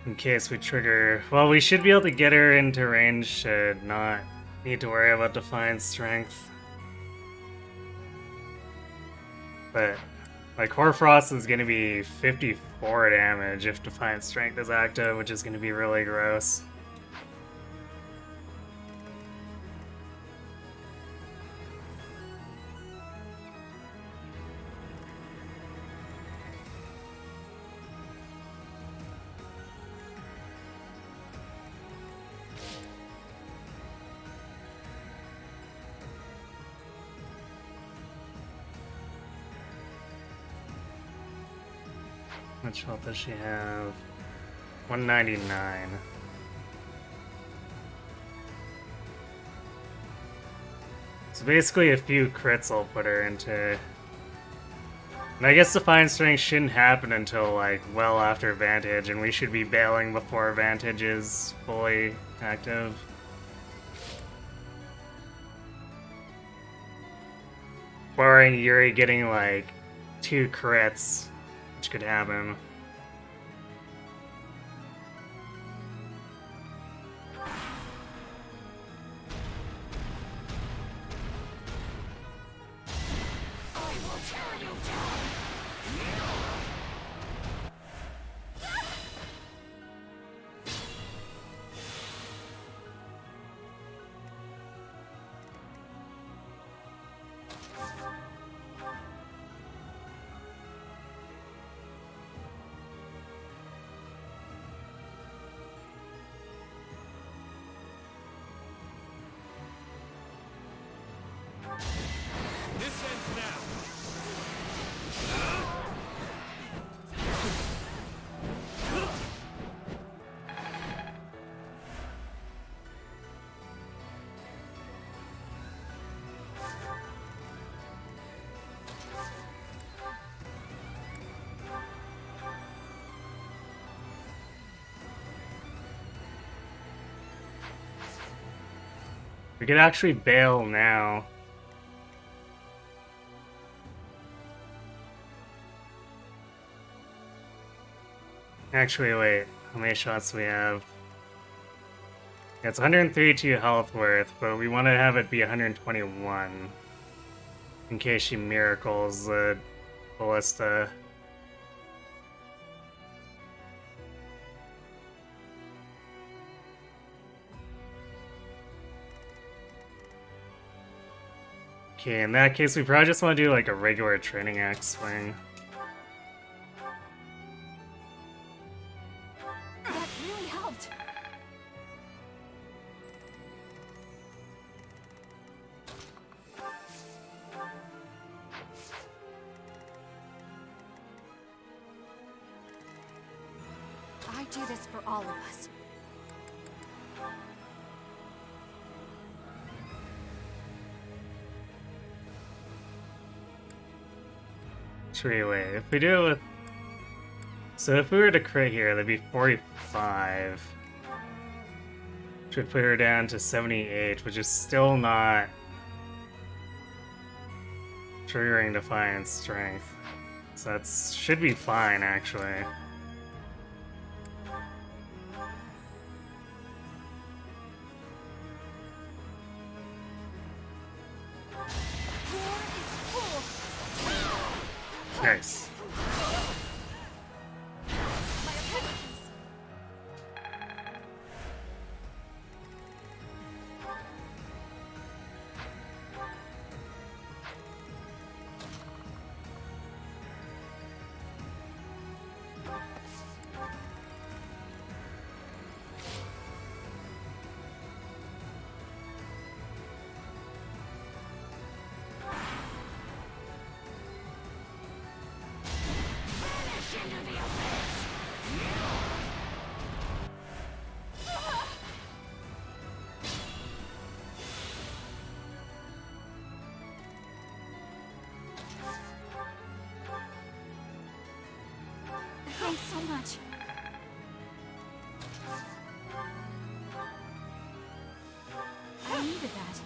In case we trigger... Well, we should be able to get her into range to not need to worry about Defiant Strength. But, like, Hoarfrost is going to be 54 damage if Defiant Strength is active, which is going to be really gross. How much health does she have? 199. So basically a few crits will put her into... And I guess Defiant Strength shouldn't happen until like well after Vantage, and we should be bailing before Vantage is fully active. Barring Yuri getting like 2 crits, which could happen. This ends now. We could actually bail now. Actually, wait. How many shots do we have? It's 132 health worth, but we want to have it be 121 in case she miracles the ballista. Okay, in that case, we probably just want to do like a regular training axe swing. That really helped. I do this for all of us. Wait, if we do it with... So if we were to crit here, that'd be 45. Which would put her down to 78, which is still not triggering Defiance Strength. So that should be fine, actually. Nice. Thanks so much. I needed that.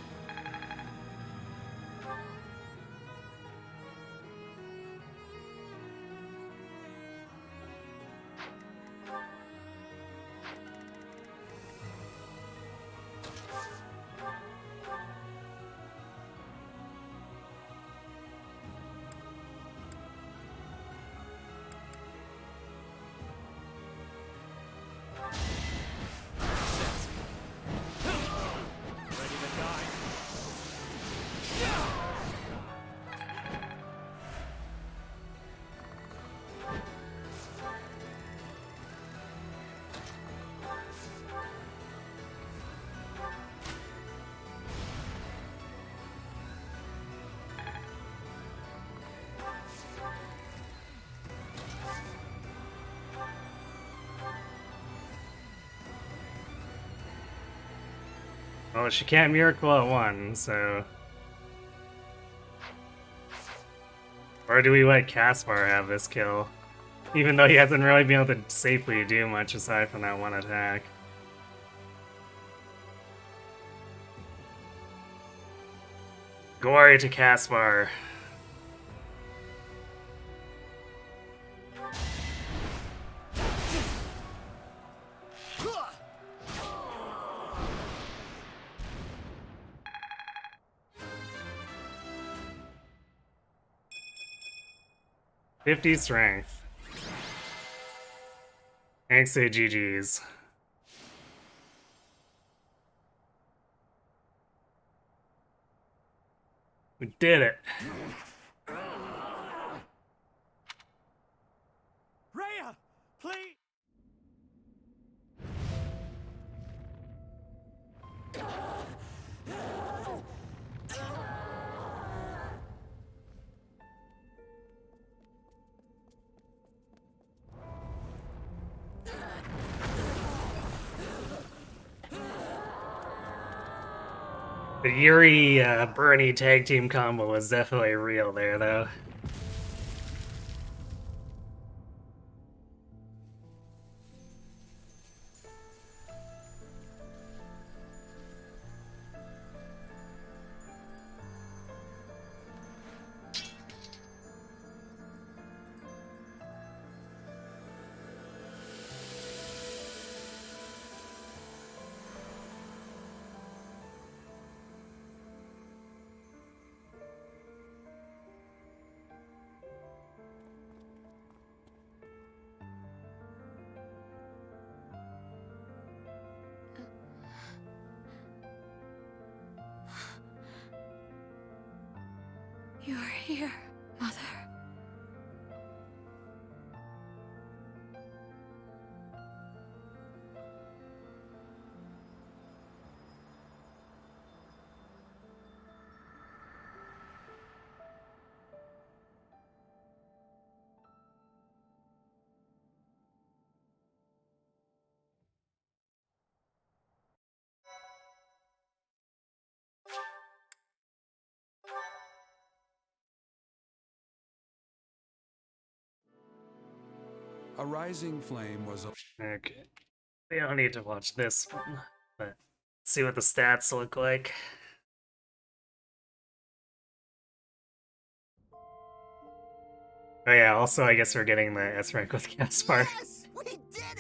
Well, she can't miracle at one, so... Or do we let Caspar have this kill? Even though he hasn't really been able to safely do much aside from that one attack. Glory to Caspar. '50 strength. Thanks to GG's. We did it. Rhea, please. The Yuri Bernie tag team combo was definitely real there, though. You are here, Mother. A rising flame was a... Okay. We don't need to watch this one, but let's see what the stats look like. Oh yeah, also I guess we're getting the S rank with Caspar. Yes! We did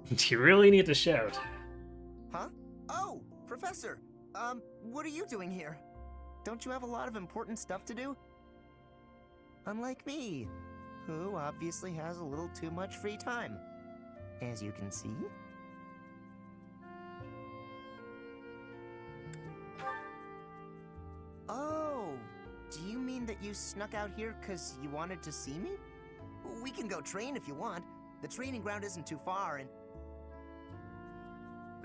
it! You really need to shout. Huh? Oh, Professor! What are you doing here? Don't you have a lot of important stuff to do? Unlike me, who obviously has a little too much free time. As you can see. Oh, do you mean that you snuck out here because you wanted to see me? We can go train if you want. The training ground isn't too far, and...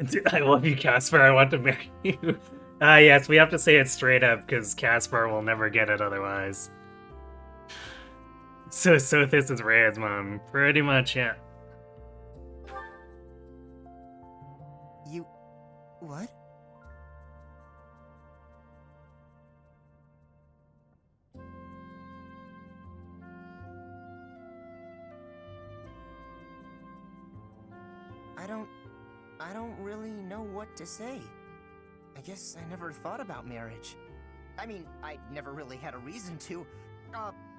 Dude, I love you, Caspar. I want to marry you. Yes, we have to say it straight up because Caspar will never get it otherwise. So this is Ray's mom. Pretty much, yeah. You... what? I don't really know what to say. I guess I never thought about marriage. I mean, I never really had a reason to.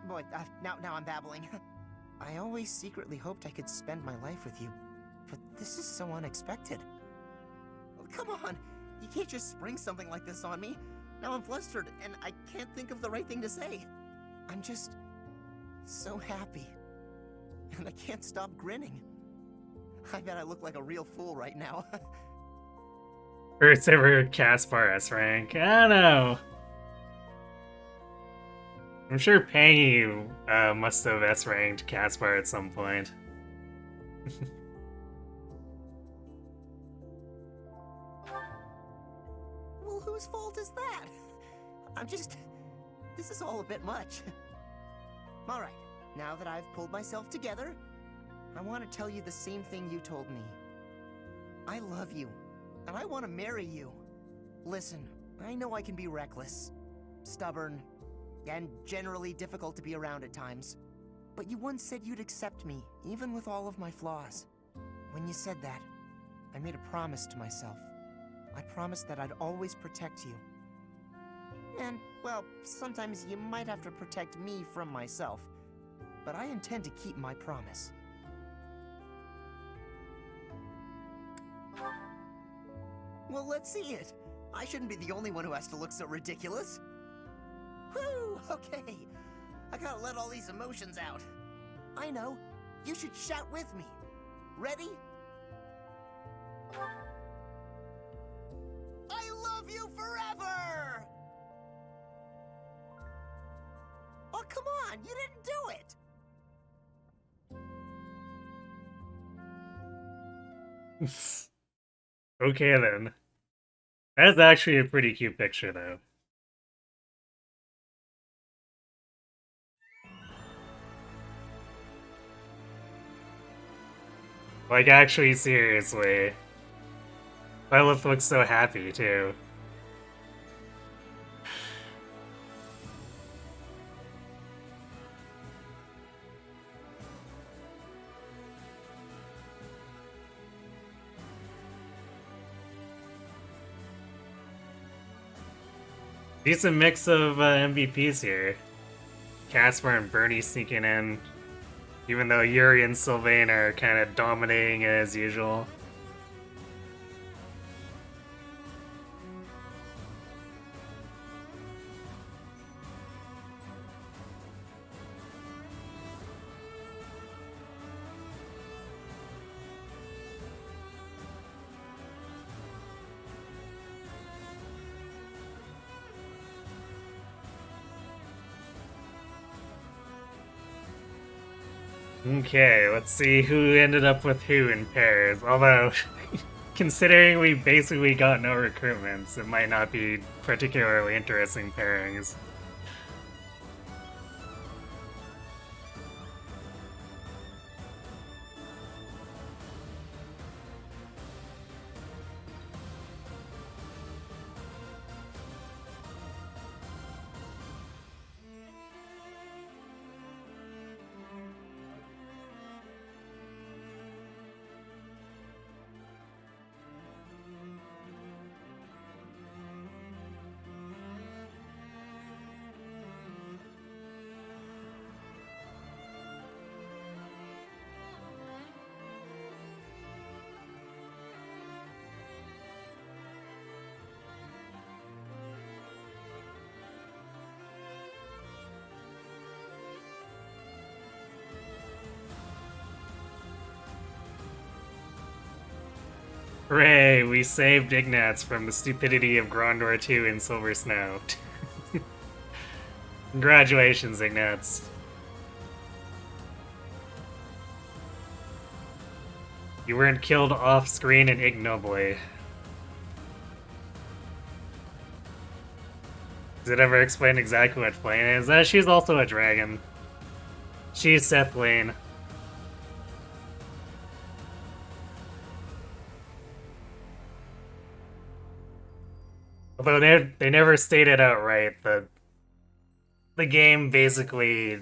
Boy, now I'm babbling. I always secretly hoped I could spend my life with you, but this is so unexpected. Come on, you can't just spring something like this on me. Now I'm flustered, and I can't think of the right thing to say. I'm just so happy, and I can't stop grinning. I bet I look like a real fool right now. First ever Caspar S rank. I don't know. I'm sure Pangy must have S ranked Caspar at some point. Well, whose fault is that? This is all a bit much. Alright, now that I've pulled myself together, I want to tell you the same thing you told me. I love you, and I want to marry you. Listen, I know I can be reckless, stubborn, and generally difficult to be around at times. But you once said you'd accept me, even with all of my flaws. When you said that, I made a promise to myself. I promised that I'd always protect you. And, well, sometimes you might have to protect me from myself. But I intend to keep my promise. Well, let's see it. I shouldn't be the only one who has to look so ridiculous. Whew, okay. I gotta let all these emotions out. I know. You should shout with me. Ready? I love you forever! Oh, come on, you didn't do it! Okay then. That's actually a pretty cute picture though. Like actually seriously. Lilith looks so happy too. Decent mix of MVPs here. Caspar and Bernie sneaking in, even though Yuri and Sylvain are kind of dominating as usual. Okay, let's see who ended up with who in pairs. Although, considering we basically got no recruitments, it might not be particularly interesting pairings. Hooray, we saved Ignatz from the stupidity of Grondor 2 in Silver Snow. Congratulations, Ignatz. You weren't killed off-screen and ignobly. Does it ever explain exactly what Flame is? She's also a dragon. She's Seth Lane. Although they never stated outright that the game basically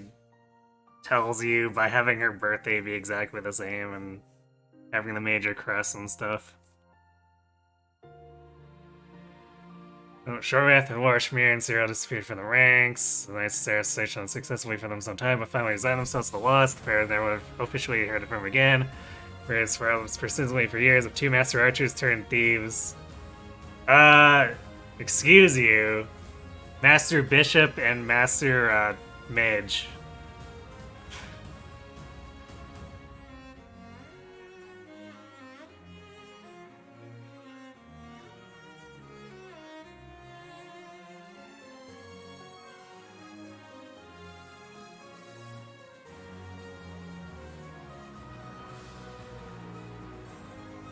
tells you by having her birthday be exactly the same and having the major crests and stuff. Shortly after the war, Shamir and Cyril disappeared from the ranks. The Knights of Sarah searched unsuccessfully for them some time, but finally resigned themselves to the loss. The pair never officially heard from again. Whereas for persistently for years of two master archers turned thieves. Excuse you. Master Bishop and Master, Mage.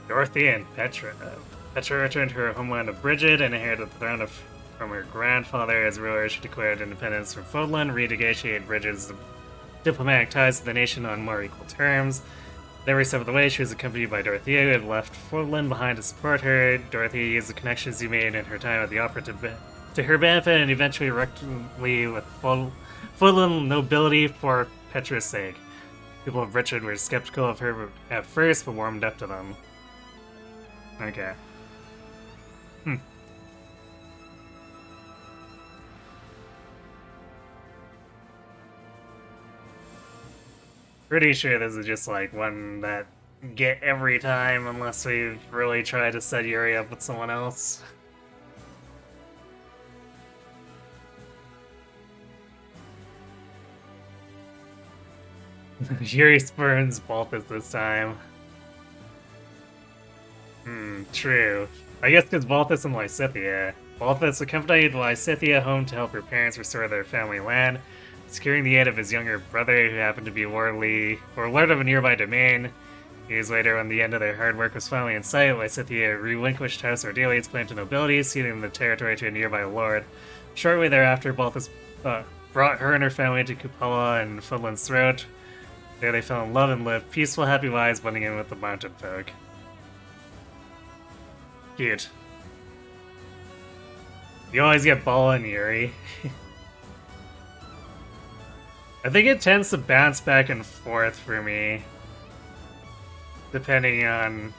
Dorothy and Petra. Petra returned to her homeland of Brigid and inherited the throne from her grandfather. As ruler, she declared independence from Fodlan, renegotiated Brigid's diplomatic ties to the nation on more equal terms. At every step of the way, she was accompanied by Dorothea, who had left Fodlan behind to support her. Dorothea used the connections he made in her time at the opera to her benefit and eventually recklessly with Fodlan nobility for Petra's sake. People of Brigid were skeptical of her at first, but warmed up to them. Okay. Pretty sure this is just like one that get every time unless we really try to set Yuri up with someone else. Yuri spurns Balthus this time. True. I guess because Balthus and Lysithea. Balthus accompanied Lysithea home to help her parents restore their family land, securing the aid of his younger brother, who happened to be lord of a nearby domain. Years later, when the end of their hard work was finally in sight, Lysithea relinquished House Ordelia's claim to nobility, ceding the territory to a nearby lord. Shortly thereafter, Balthus brought her and her family to Cupola and Fodlan's Throat. There they fell in love and lived peaceful, happy lives, blending in with the mountain folk. Cute. You always get Bala and Yuri. I think it tends to bounce back and forth for me, depending on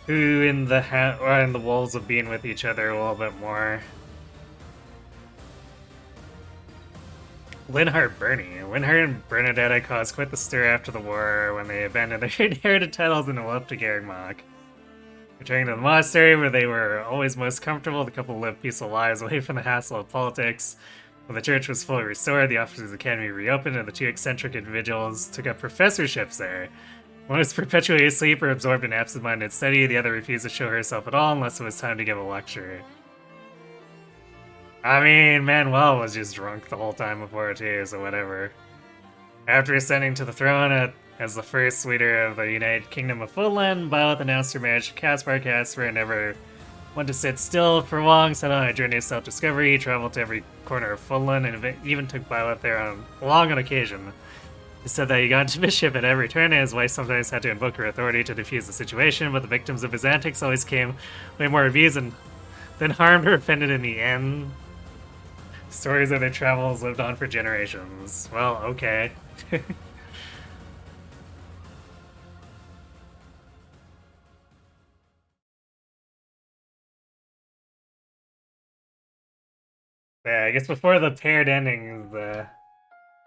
who in the walls of being with each other a little bit more. Linhart Bernie. Linhart and Bernadetta caused quite the stir after the war when they abandoned their inherited titles and eloped to Garagmach. Returning to the monastery, where they were always most comfortable, the couple lived peaceful lives away from the hassle of politics. When the church was fully restored, the Officers' Academy reopened, and the two eccentric individuals took up professorships there. One was perpetually asleep or absorbed in absent-minded study, the other refused to show herself at all unless it was time to give a lecture. I mean, Manuel was just drunk the whole time before too, so whatever. After ascending to the throne as the first leader of the United Kingdom of Finland, Violet announced her marriage to Caspar. Caspar never wanted to sit still for long, set on a journey of self-discovery. He traveled to every corner of Finland and even took Violet there on occasion. He said that he got into mischief at every turn, and his wife sometimes had to invoke her authority to defuse the situation, but the victims of his antics always came way more abused than harmed or offended in the end. Stories of their travels lived on for generations. Well, okay. Yeah, I guess before the paired endings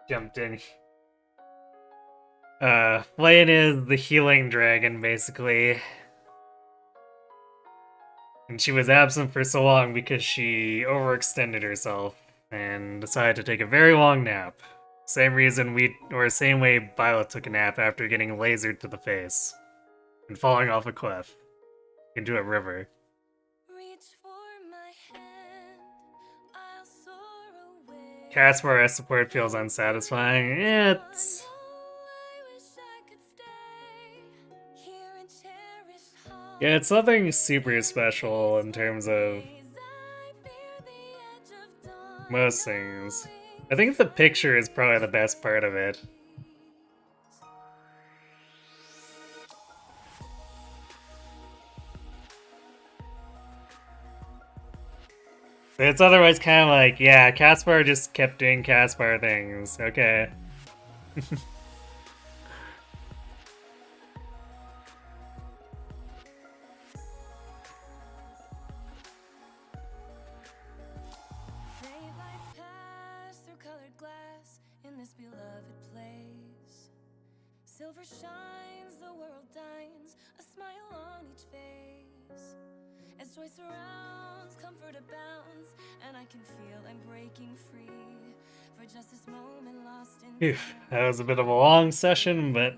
jumped in. Flame is the healing dragon, basically. And she was absent for so long because she overextended herself and decided to take a very long nap. Same way Violet took a nap after getting lasered to the face and falling off a cliff into a river. Caspar as support feels unsatisfying. It's nothing super special in terms of most things. I think the picture is probably the best part of it. It's otherwise kind of like, yeah, Caspar just kept doing Caspar things. Okay. Silver shines, the world dines, a smile on each face. As joy surrounds, comfort abounds, and I can feel I'm breaking free. For just this moment lost in Phew, that was a bit of a long session, but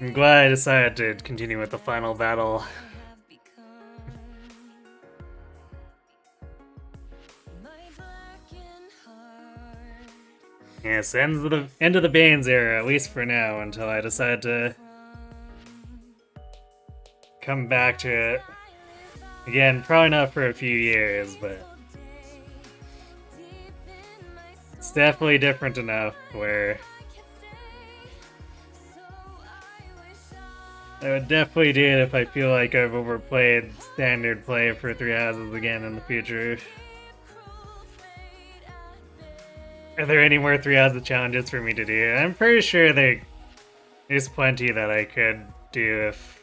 I'm glad I decided to continue with the final battle. Yes, end of the Banes era, at least for now, until I decide to come back to it. Again, probably not for a few years, but it's definitely different enough where I would definitely do it if I feel like I've overplayed standard play for 3 houses again in the future. Are there any more 3 houses challenges for me to do? I'm pretty sure there's plenty that I could do if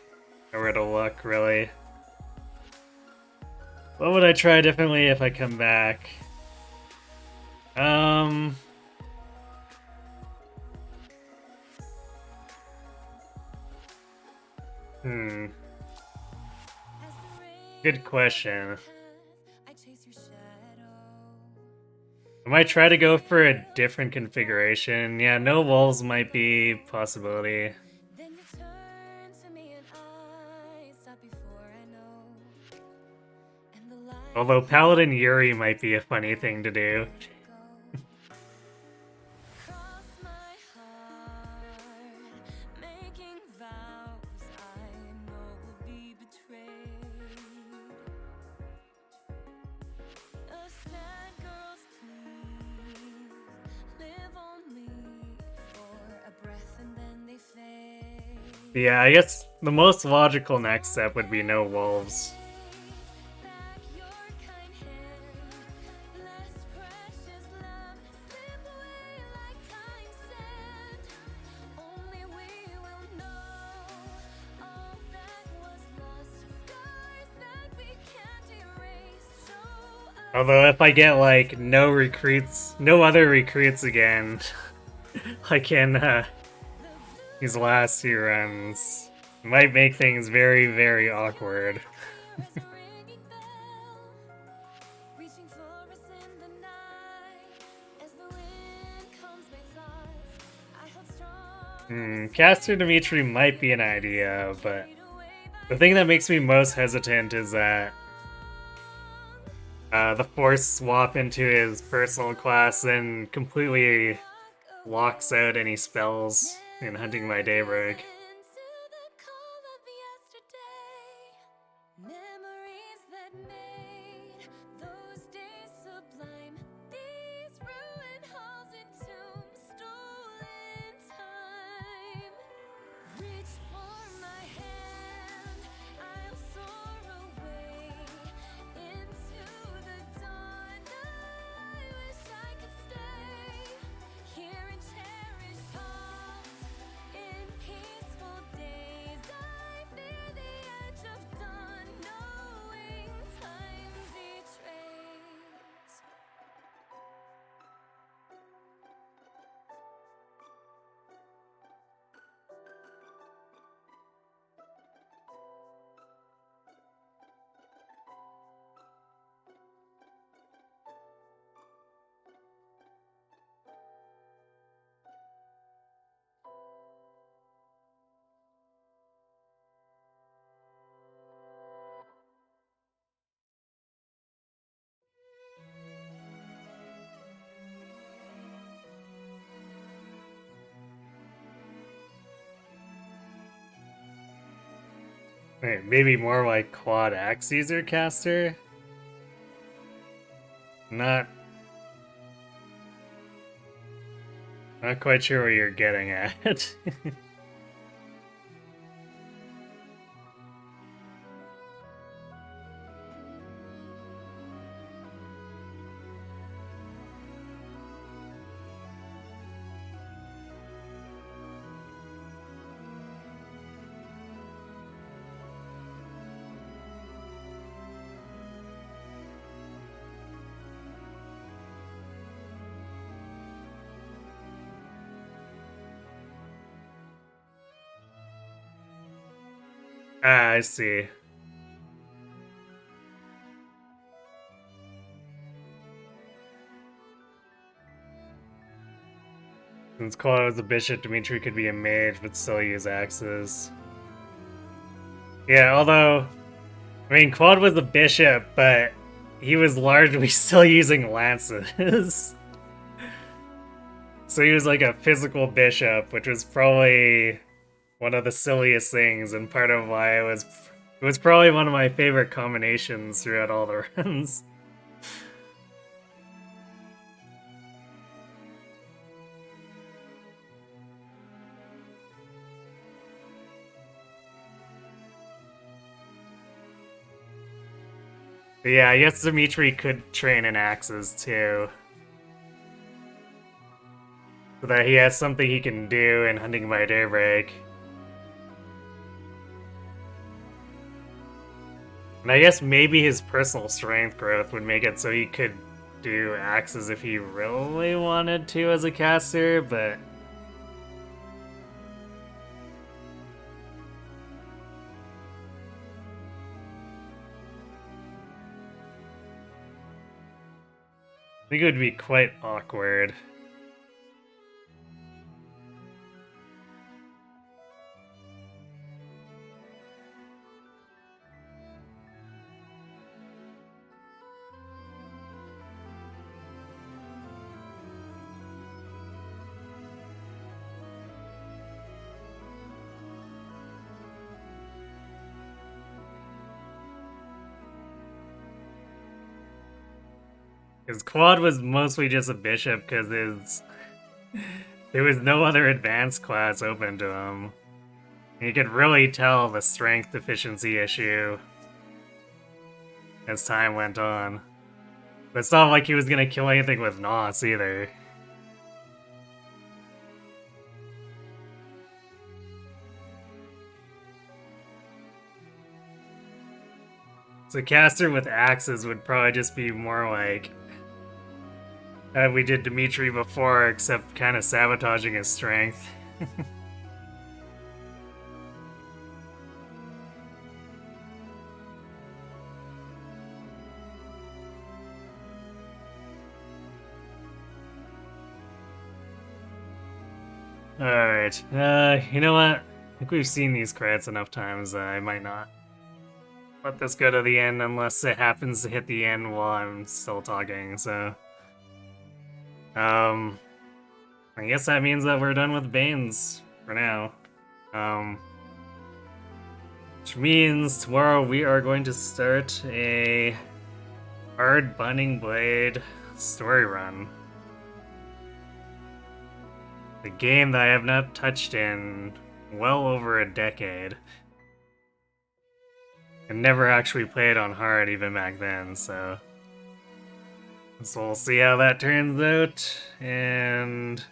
I were to look, really. What would I try differently if I come back? Good question. I might try to go for a different configuration. Yeah, no wolves might be a possibility. Although Paladin Yuri might be a funny thing to do. Yeah, I guess the most logical next step would be no wolves. Although if I get like no other recruits again, like in these last 2 runs, it might make things very, very awkward. Caster Dimitri might be an idea, but the thing that makes me most hesitant is that the Force swap into his personal class and completely locks out any spells in Hunting by Daybreak. Into the call of yesterday. Memories that made those days sublime. These ruined halls and tombs stolen time. Reach for my hand, I'll soar away into the dawn. I wish I could stay here in cherished halls, in peaceful days. I fear the edge of dawn, knowing time betrays. Wait, maybe more like quad axe user caster? Not quite sure where you're getting at. Ah, I see. Since Claude was a bishop, Dimitri could be a mage but still use axes. Yeah, although, I mean, Claude was a bishop, but he was largely still using lances. So he was like a physical bishop, which was probably one of the silliest things, and part of why it was probably one of my favorite combinations throughout all the runs. But yeah, I guess Dimitri could train in axes too. So that he has something he can do in Hunting by Daybreak. And I guess maybe his personal strength growth would make it so he could do axes if he really wanted to as a caster, but... I think it would be quite awkward. Because Quad was mostly just a bishop because there was no other advanced class open to him. And you could really tell the strength deficiency issue as time went on. But it's not like he was gonna kill anything with Nos either. So caster with axes would probably just be more like we did Dimitri before, except kind of sabotaging his strength. Alright, you know what? I think we've seen these credits enough times, I might not. let this go to the end unless it happens to hit the end while I'm still talking, so... I guess that means that we're done with Banes for now. Which means tomorrow we are going to start a hard Binding Blade story run. The game that I have not touched in well over a decade. I never actually played on hard even back then, so we'll see how that turns out, and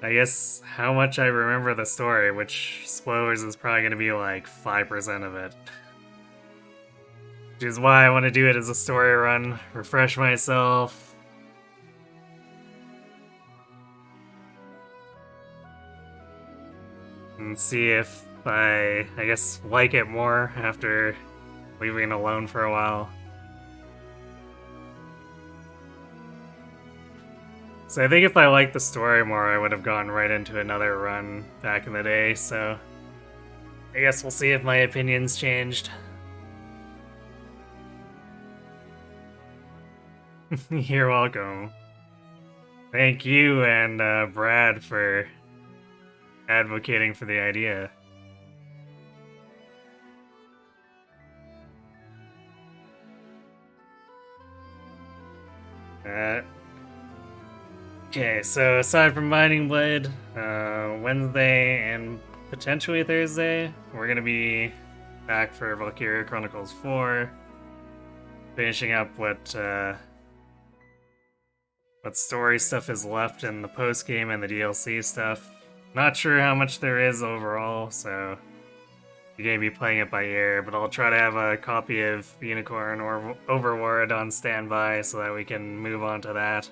I guess how much I remember the story, which, spoilers, is probably going to be like 5% of it. Which is why I want to do it as a story run, refresh myself. And see if I guess, like it more after leaving it alone for a while. So I think if I liked the story more, I would have gone right into another run back in the day, so I guess we'll see if my opinions changed. You're welcome. Thank you and Brad for advocating for the idea. Okay, so aside from Binding Blade, Wednesday and potentially Thursday, we're gonna be back for Valkyria Chronicles 4, finishing up what story stuff is left in the post-game and the DLC stuff. Not sure how much there is overall, so you're gonna be playing it by ear, but I'll try to have a copy of Unicorn or Overlord on standby so that we can move on to that.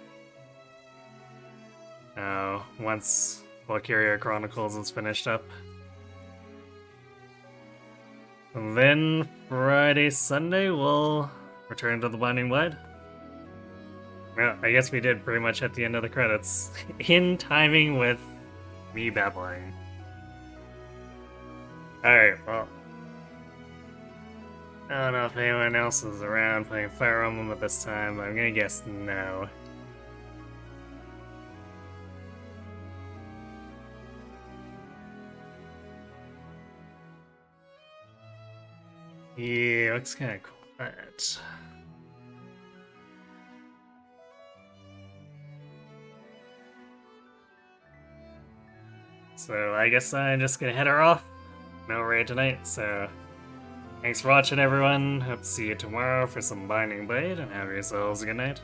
Once Valkyria Chronicles is finished up. And then Friday, Sunday, we'll return to the Binding Blade. Well, I guess we did pretty much at the end of the credits. In timing with me babbling. Alright, well. I don't know if anyone else is around playing Fire Emblem at this time, but I'm gonna guess no. Yeah, looks kinda quiet. So I guess I'm just gonna head her off. No raid tonight, so thanks for watching, everyone. Hope to see you tomorrow for some Binding Blade, and have yourselves a good night.